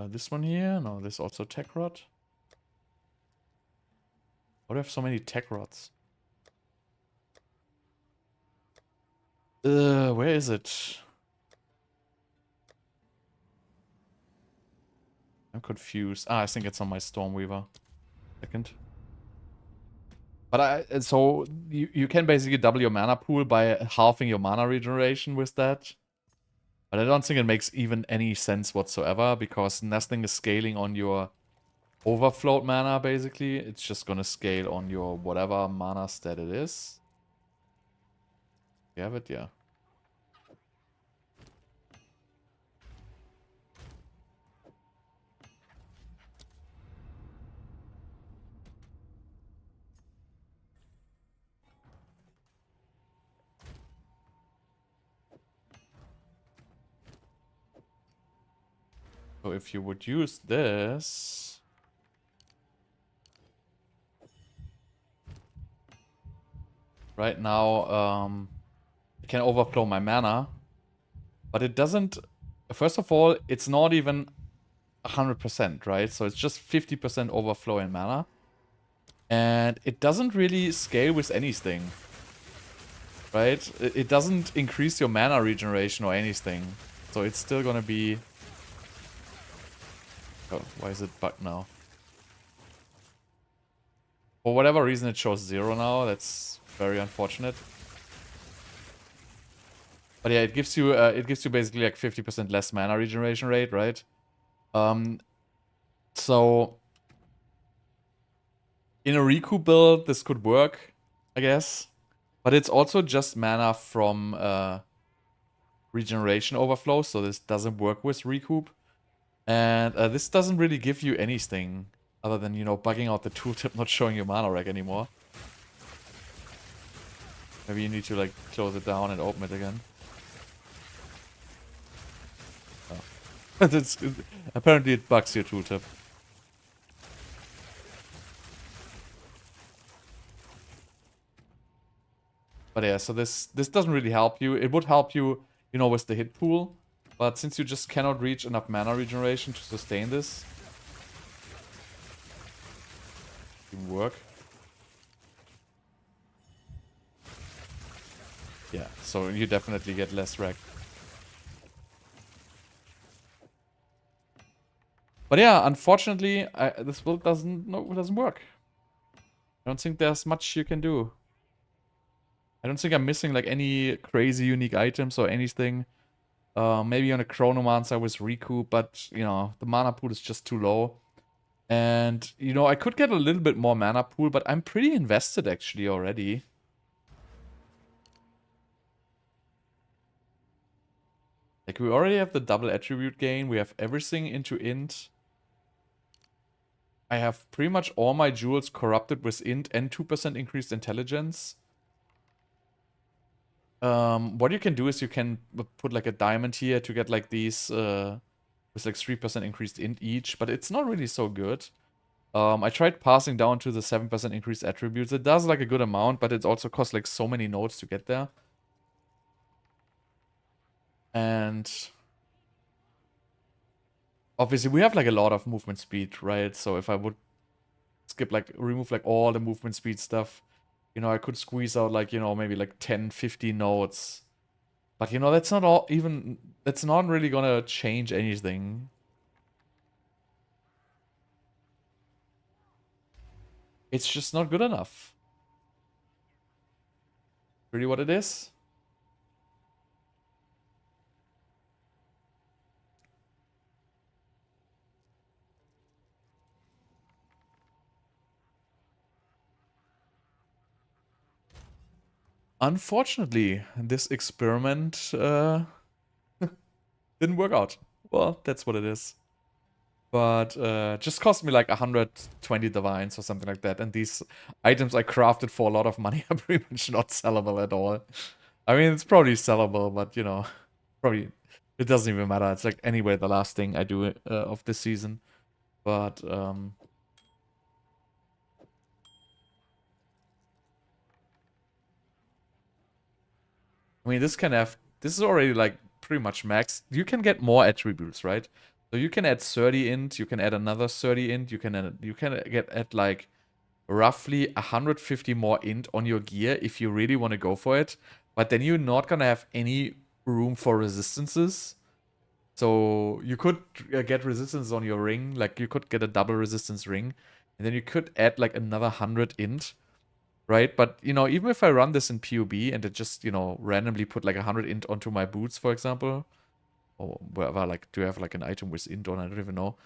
This one here? No, this also Tech Rod. Why do I have so many Tech Rods? Where is it? I'm confused. I think it's on my Stormweaver. Second. But so you can basically double your mana pool by halving your mana regeneration with that. But I don't think it makes even any sense whatsoever because nothing is scaling on your overflowed mana basically. It's just gonna scale on your whatever mana stat it is. You have it, yeah. So if you would use this... Right now, it can overflow my mana. But it doesn't... First of all, it's not even 100%, right? So it's just 50% overflow in mana. And it doesn't really scale with anything. Right? It doesn't increase your mana regeneration or anything. So it's still gonna be... Oh, why is it bugged now? For whatever reason it shows 0 now. That's very unfortunate. But yeah, it gives you basically like 50% less mana regeneration rate, right? So in a recoup build, this could work, I guess. But it's also just mana from regeneration overflow, so this doesn't work with recoup. And this doesn't really give you anything other than, you know, bugging out the tooltip, not showing you mana rack anymore. Maybe you need to, like, close it down and open it again. Oh. Apparently it bugs your tooltip. But yeah, so this doesn't really help you. It would help you, you know, with the hit pool. But since you just cannot reach enough mana regeneration to sustain this, it won't work. Yeah, so you definitely get less wrecked. But yeah, unfortunately, this build doesn't work. I don't think there's much you can do. I don't think I'm missing like any crazy unique items or anything. Maybe on a Chronomancer with Recoup, but you know, the mana pool is just too low. And you know, I could get a little bit more mana pool, but I'm pretty invested actually already. Like we already have the double attribute gain, we have everything into int. I have pretty much all my jewels corrupted with int and 2% increased intelligence. What you can do is you can put like a diamond here to get like these with like 3% increased int each, but it's not really so good. I tried passing down to the 7% increased attributes. It does like a good amount, but it also costs like so many nodes to get there. And obviously we have like a lot of movement speed, right? So if I would skip like remove like all the movement speed stuff, you know, I could squeeze out like, you know, maybe like 10, 50 nodes. But you know, that's not all even, that's not really gonna change anything. It's just not good enough. Really what it is. Unfortunately, this experiment didn't work out. Well, that's what it is. But just cost me like 120 divines or something like that. And these items I crafted for a lot of money are pretty much not sellable at all. I mean, it's probably sellable, but you know, probably it doesn't even matter. It's like anyway the last thing I do of this season. But I mean, this is already like pretty much max. You can get more attributes, right? So you can add 30 int, you can add another 30 int, you can add like roughly 150 more int on your gear if you really want to go for it. But then you're not gonna have any room for resistances. So you could get resistance on your ring, like you could get a double resistance ring, and then you could add like another 100 int, right? But you know, even if I run this in PoB and it just, you know, randomly put like 100 int onto my boots, for example, or wherever, like, do you have like an item with int on? I don't even know.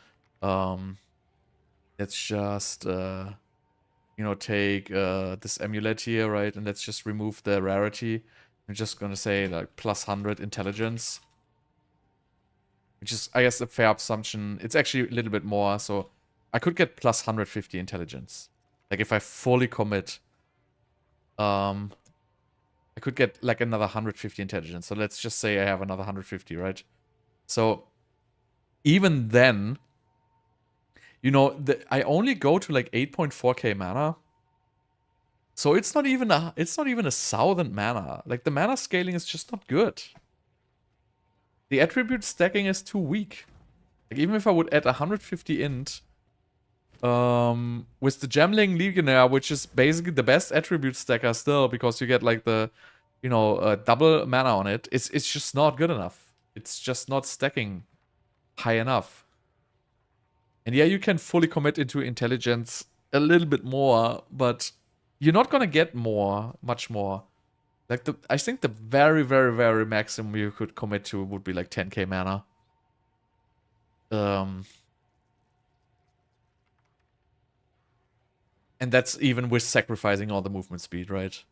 Let's just you know, take this amulet here, right? And let's just remove the rarity. I'm just gonna say like plus 100 intelligence, which is, I guess, a fair assumption. It's actually a little bit more, so I could get plus 150 intelligence. Like if I fully commit, I could get like another 150 intelligence. So let's just say I have another 150, right? So even then, you know, I only go to like 8.4k mana. So it's not even a 1,000 mana. Like the mana scaling is just not good. The attribute stacking is too weak. Like even if I would add 150 int, with the Gemling Legionnaire, which is basically the best attribute stacker still, because you get like the, you know, double mana on it. It's just not good enough. It's just not stacking high enough. And yeah, you can fully commit into intelligence a little bit more, but you're not gonna get much more. Like I think the very, very, very maximum you could commit to would be like 10k mana. And that's even with sacrificing all the movement speed, right?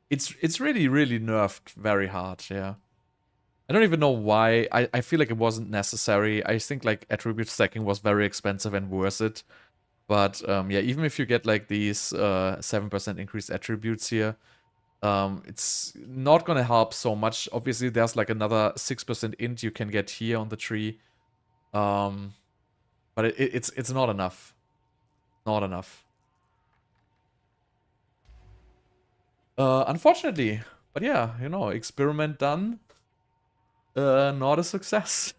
It's really, really nerfed very hard, yeah. I don't even know why. I feel like it wasn't necessary. I think like attribute stacking was very expensive and worth it. But yeah, even if you get like these 7% increased attributes here, it's not gonna help so much. Obviously, there's like another 6% int you can get here on the tree. But it's not enough. Not enough. Unfortunately. But yeah, you know, experiment done. Not a success.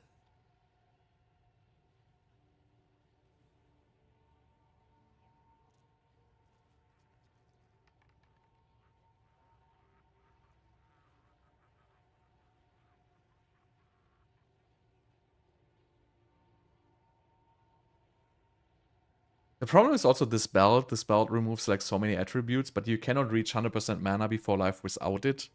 The problem is also this belt. This belt removes like so many attributes, but you cannot reach 100% mana before life without it.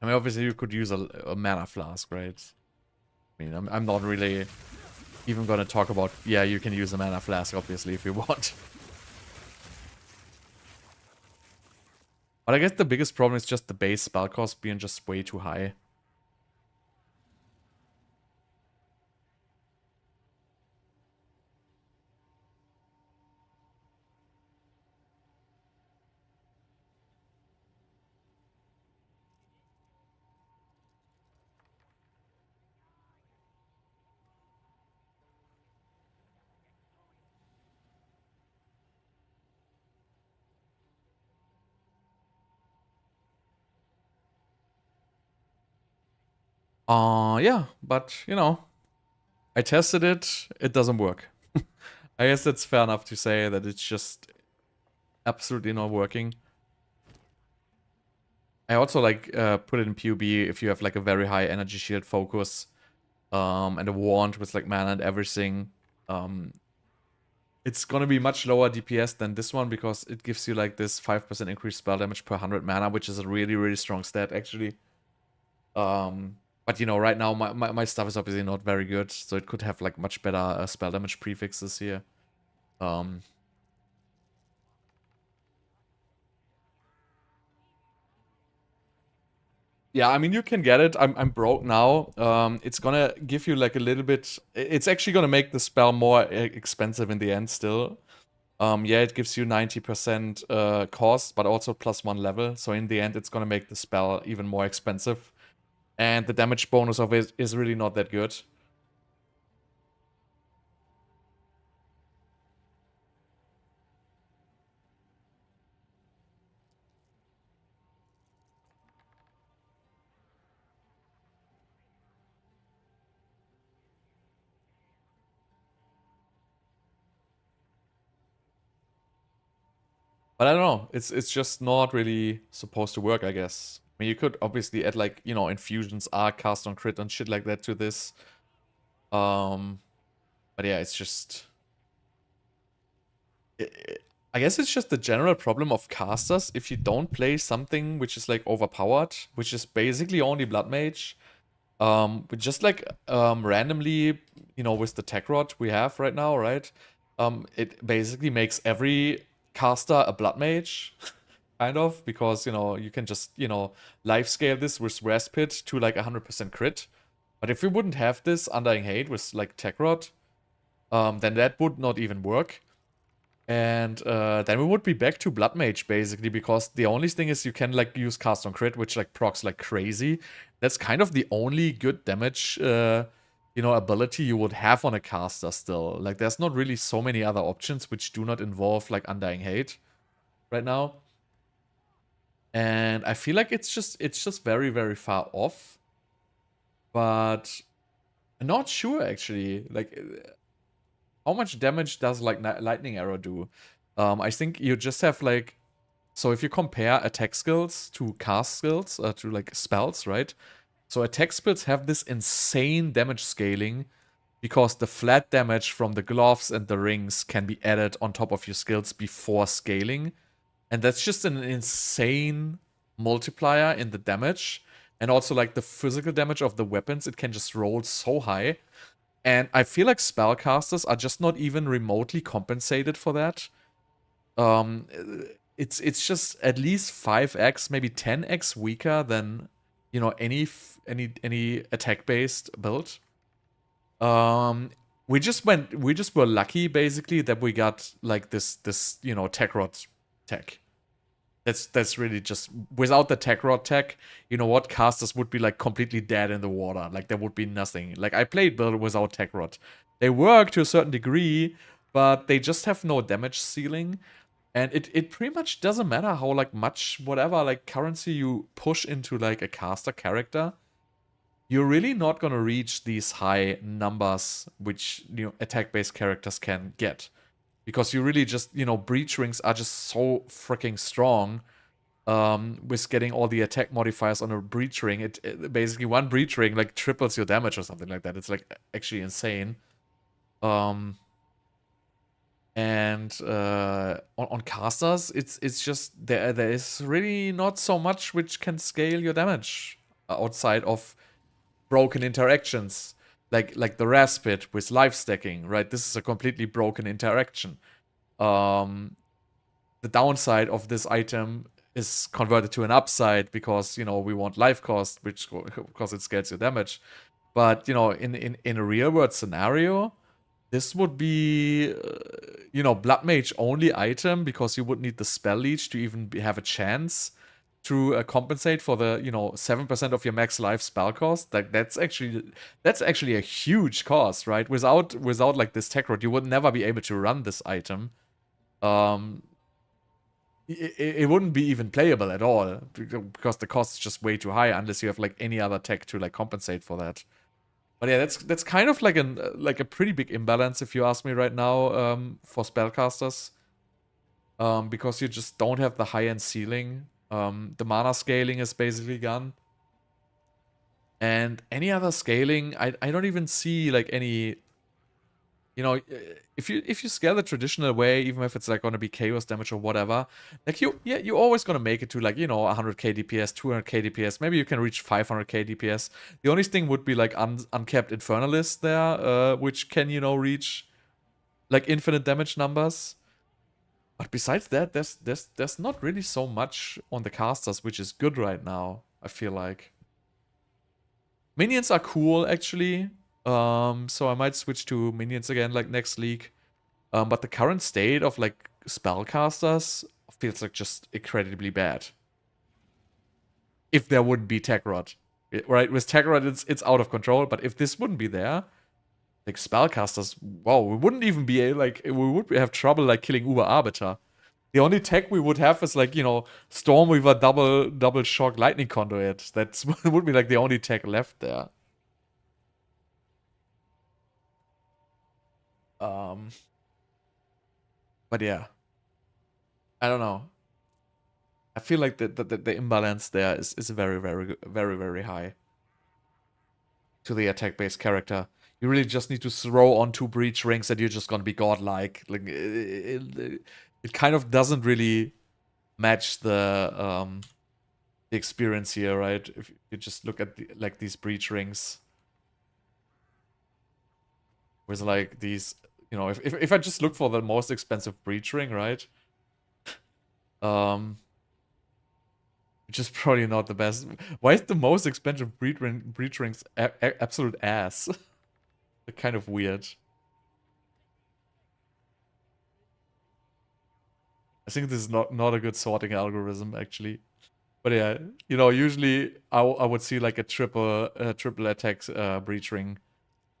I mean, obviously you could use a mana flask, right? I mean, I'm not really even gonna talk about, yeah, you can use a mana flask, obviously, if you want. But I guess the biggest problem is just the base spell cost being just way too high. Yeah, but, you know, I tested it, it doesn't work. I guess it's fair enough to say that it's just absolutely not working. I also like put it in PoE if you have like a very high energy shield focus and a wand with like mana and everything. It's gonna be much lower DPS than this one because it gives you like this 5% increased spell damage per 100 mana, which is a really, really strong stat actually. But you know, right now my stuff is obviously not very good, so it could have like much better spell damage prefixes here. Yeah, I mean, you can get it. I'm broke now. It's gonna give you like a little bit. It's actually gonna make the spell more expensive in the end. Still, yeah, it gives you 90% cost, but also +1 level. So in the end, it's gonna make the spell even more expensive, and the damage bonus of it is really not that good. But I don't know. It's just not really supposed to work, I guess. I mean, you could obviously add like, you know, infusions, arc, cast on crit and shit like that to this. But yeah, it's just I guess it's just the general problem of casters. If you don't play something which is like overpowered, which is basically only Bloodmage, but just like randomly, you know, with the tech rod we have right now, right? It basically makes every caster a Bloodmage, kind of, because you know you can just, you know, life scale this with Respite to like 100% crit. But if we wouldn't have this Undying Hate with like tech rod, then that would not even work. And then we would be back to Bloodmage, basically, because the only thing is you can, like, use Cast on Crit, which, like, procs like crazy. That's kind of the only good damage, you know, ability you would have on a caster still. Like, there's not really so many other options which do not involve, like, Undying Hate right now. And I feel like it's just very, very far off. But I'm not sure, actually. Like, how much damage does like Lightning Arrow do? I think you just have like, so if you compare attack skills to cast skills, to like spells, right? So attack spells have this insane damage scaling because the flat damage from the gloves and the rings can be added on top of your skills before scaling. And that's just an insane multiplier in the damage. And also like the physical damage of the weapons, it can just roll so high. And I feel like spellcasters are just not even remotely compensated for that. It's just at least 5x, maybe 10x weaker than, you know, any attack-based build. We just were lucky basically that we got like this you know, tech rod tech. That's really just, without the tech rod tech, you know what, casters would be like completely dead in the water. Like there would be nothing. Like I played build without tech rod. They work to a certain degree, but they just have no damage ceiling. And it pretty much doesn't matter how like much whatever like currency you push into like a caster character. You're really not gonna reach these high numbers which, you know, attack-based characters can get. Because you really just, you know, breach rings are just so freaking strong with getting all the attack modifiers on a breach ring. It basically one breach ring like triples your damage or something like that. It's like actually insane. And on casters, it's just there is really not so much which can scale your damage outside of broken interactions, like the Raspit with life stacking, right? This is a completely broken interaction. The downside of this item is converted to an upside because, you know, we want life cost, which because it scales your damage. But, you know, in a real world scenario, this would be, you know, Bloodmage only item because you would need the spell leech to even have a chance to compensate for the, you know, 7% of your max life spell cost. Like that's actually a huge cost, right? Without like this tech rod, you would never be able to run this item. It wouldn't be even playable at all because the cost is just way too high unless you have like any other tech to like compensate for that. But yeah, that's kind of like a pretty big imbalance if you ask me right now, for spellcasters, because you just don't have the high end ceiling. The mana scaling is basically gone, and any other scaling, I don't even see like any. You know, if you scale the traditional way, even if it's like gonna be chaos damage or whatever, like you're always gonna make it to like, you know, 100k DPS, 200k DPS. Maybe you can reach 500k DPS. The only thing would be like uncapped Infernalist there, which can, you know, reach like infinite damage numbers. But besides that, there's not really so much on the casters, which is good right now. I feel like minions are cool actually. So I might switch to minions again, like next league. But the current state of like spellcasters feels like just incredibly bad. If there wouldn't be Tech Rod, right? With Tech Rod, it's out of control. But if this wouldn't be there, like spellcasters, wow, we wouldn't even be like we would have trouble like killing Uber Arbiter. The only tech we would have is like, you know, Stormweaver double shock lightning conduit. That's would be like the only tech left there. But yeah, I don't know. I feel like the imbalance there is very high to the attack-based character. You really just need to throw on 2 breach rings and you're just gonna be godlike. Like it kind of doesn't really match the experience here, right? If you just look at like these breach rings with like these, you know, if I just look for the most expensive breach ring, right? Which is probably not the best. Why is the most expensive breach rings absolute ass? They're kind of weird. I think this is not a good sorting algorithm actually. But yeah, you know, usually I would see like a triple attack breach ring,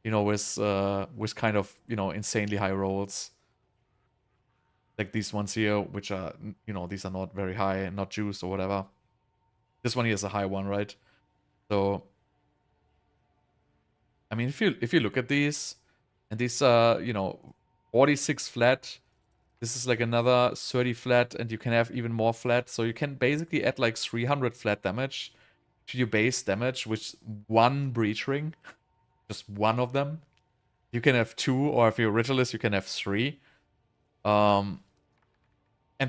you know, with kind of, you know, insanely high rolls. Like these ones here, which are, you know, these are not very high, not juiced or whatever. This one here is a high one, right? So, I mean, if you look at these, and these are, you know, 46 flat. This is like another 30 flat, and you can have even more flat. So you can basically add like 300 flat damage to your base damage with 1 breach ring. Just one of them. You can have 2, or if you're a ritualist, you can have 3. And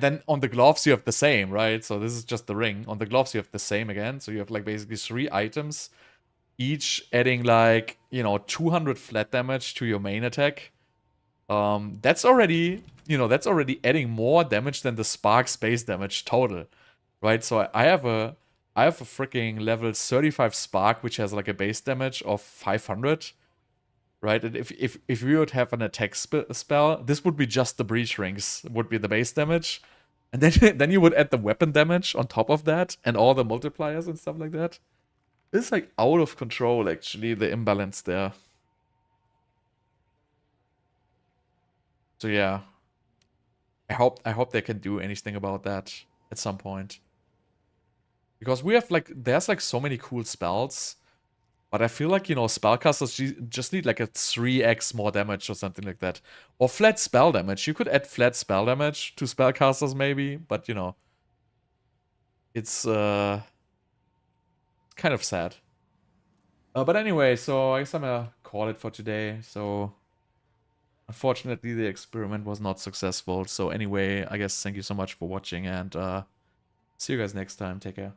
then on the gloves, you have the same, right? So this is just the ring. On the gloves, you have the same again. So you have like basically 3 items, each adding like, you know, 200 flat damage to your main attack. That's already, you know, that's already adding more damage than the Spark's base damage total, right? So I have a freaking level 35 Spark, which has like a base damage of 500, right? And if we would have an attack spell, this would be just the breach rings, would be the base damage. And then then you would add the weapon damage on top of that and all the multipliers and stuff like that. It's like out of control, actually, the imbalance there. So yeah, I hope they can do anything about that at some point. Because we have like, there's like so many cool spells, but I feel like, you know, spellcasters just need like a 3x more damage or something like that. Or flat spell damage. You could add flat spell damage to spellcasters maybe, but you know. it's kind of sad. But anyway, so I guess I'm gonna call it for today. So unfortunately, the experiment was not successful. So anyway, I guess thank you so much for watching, and see you guys next time. Take care.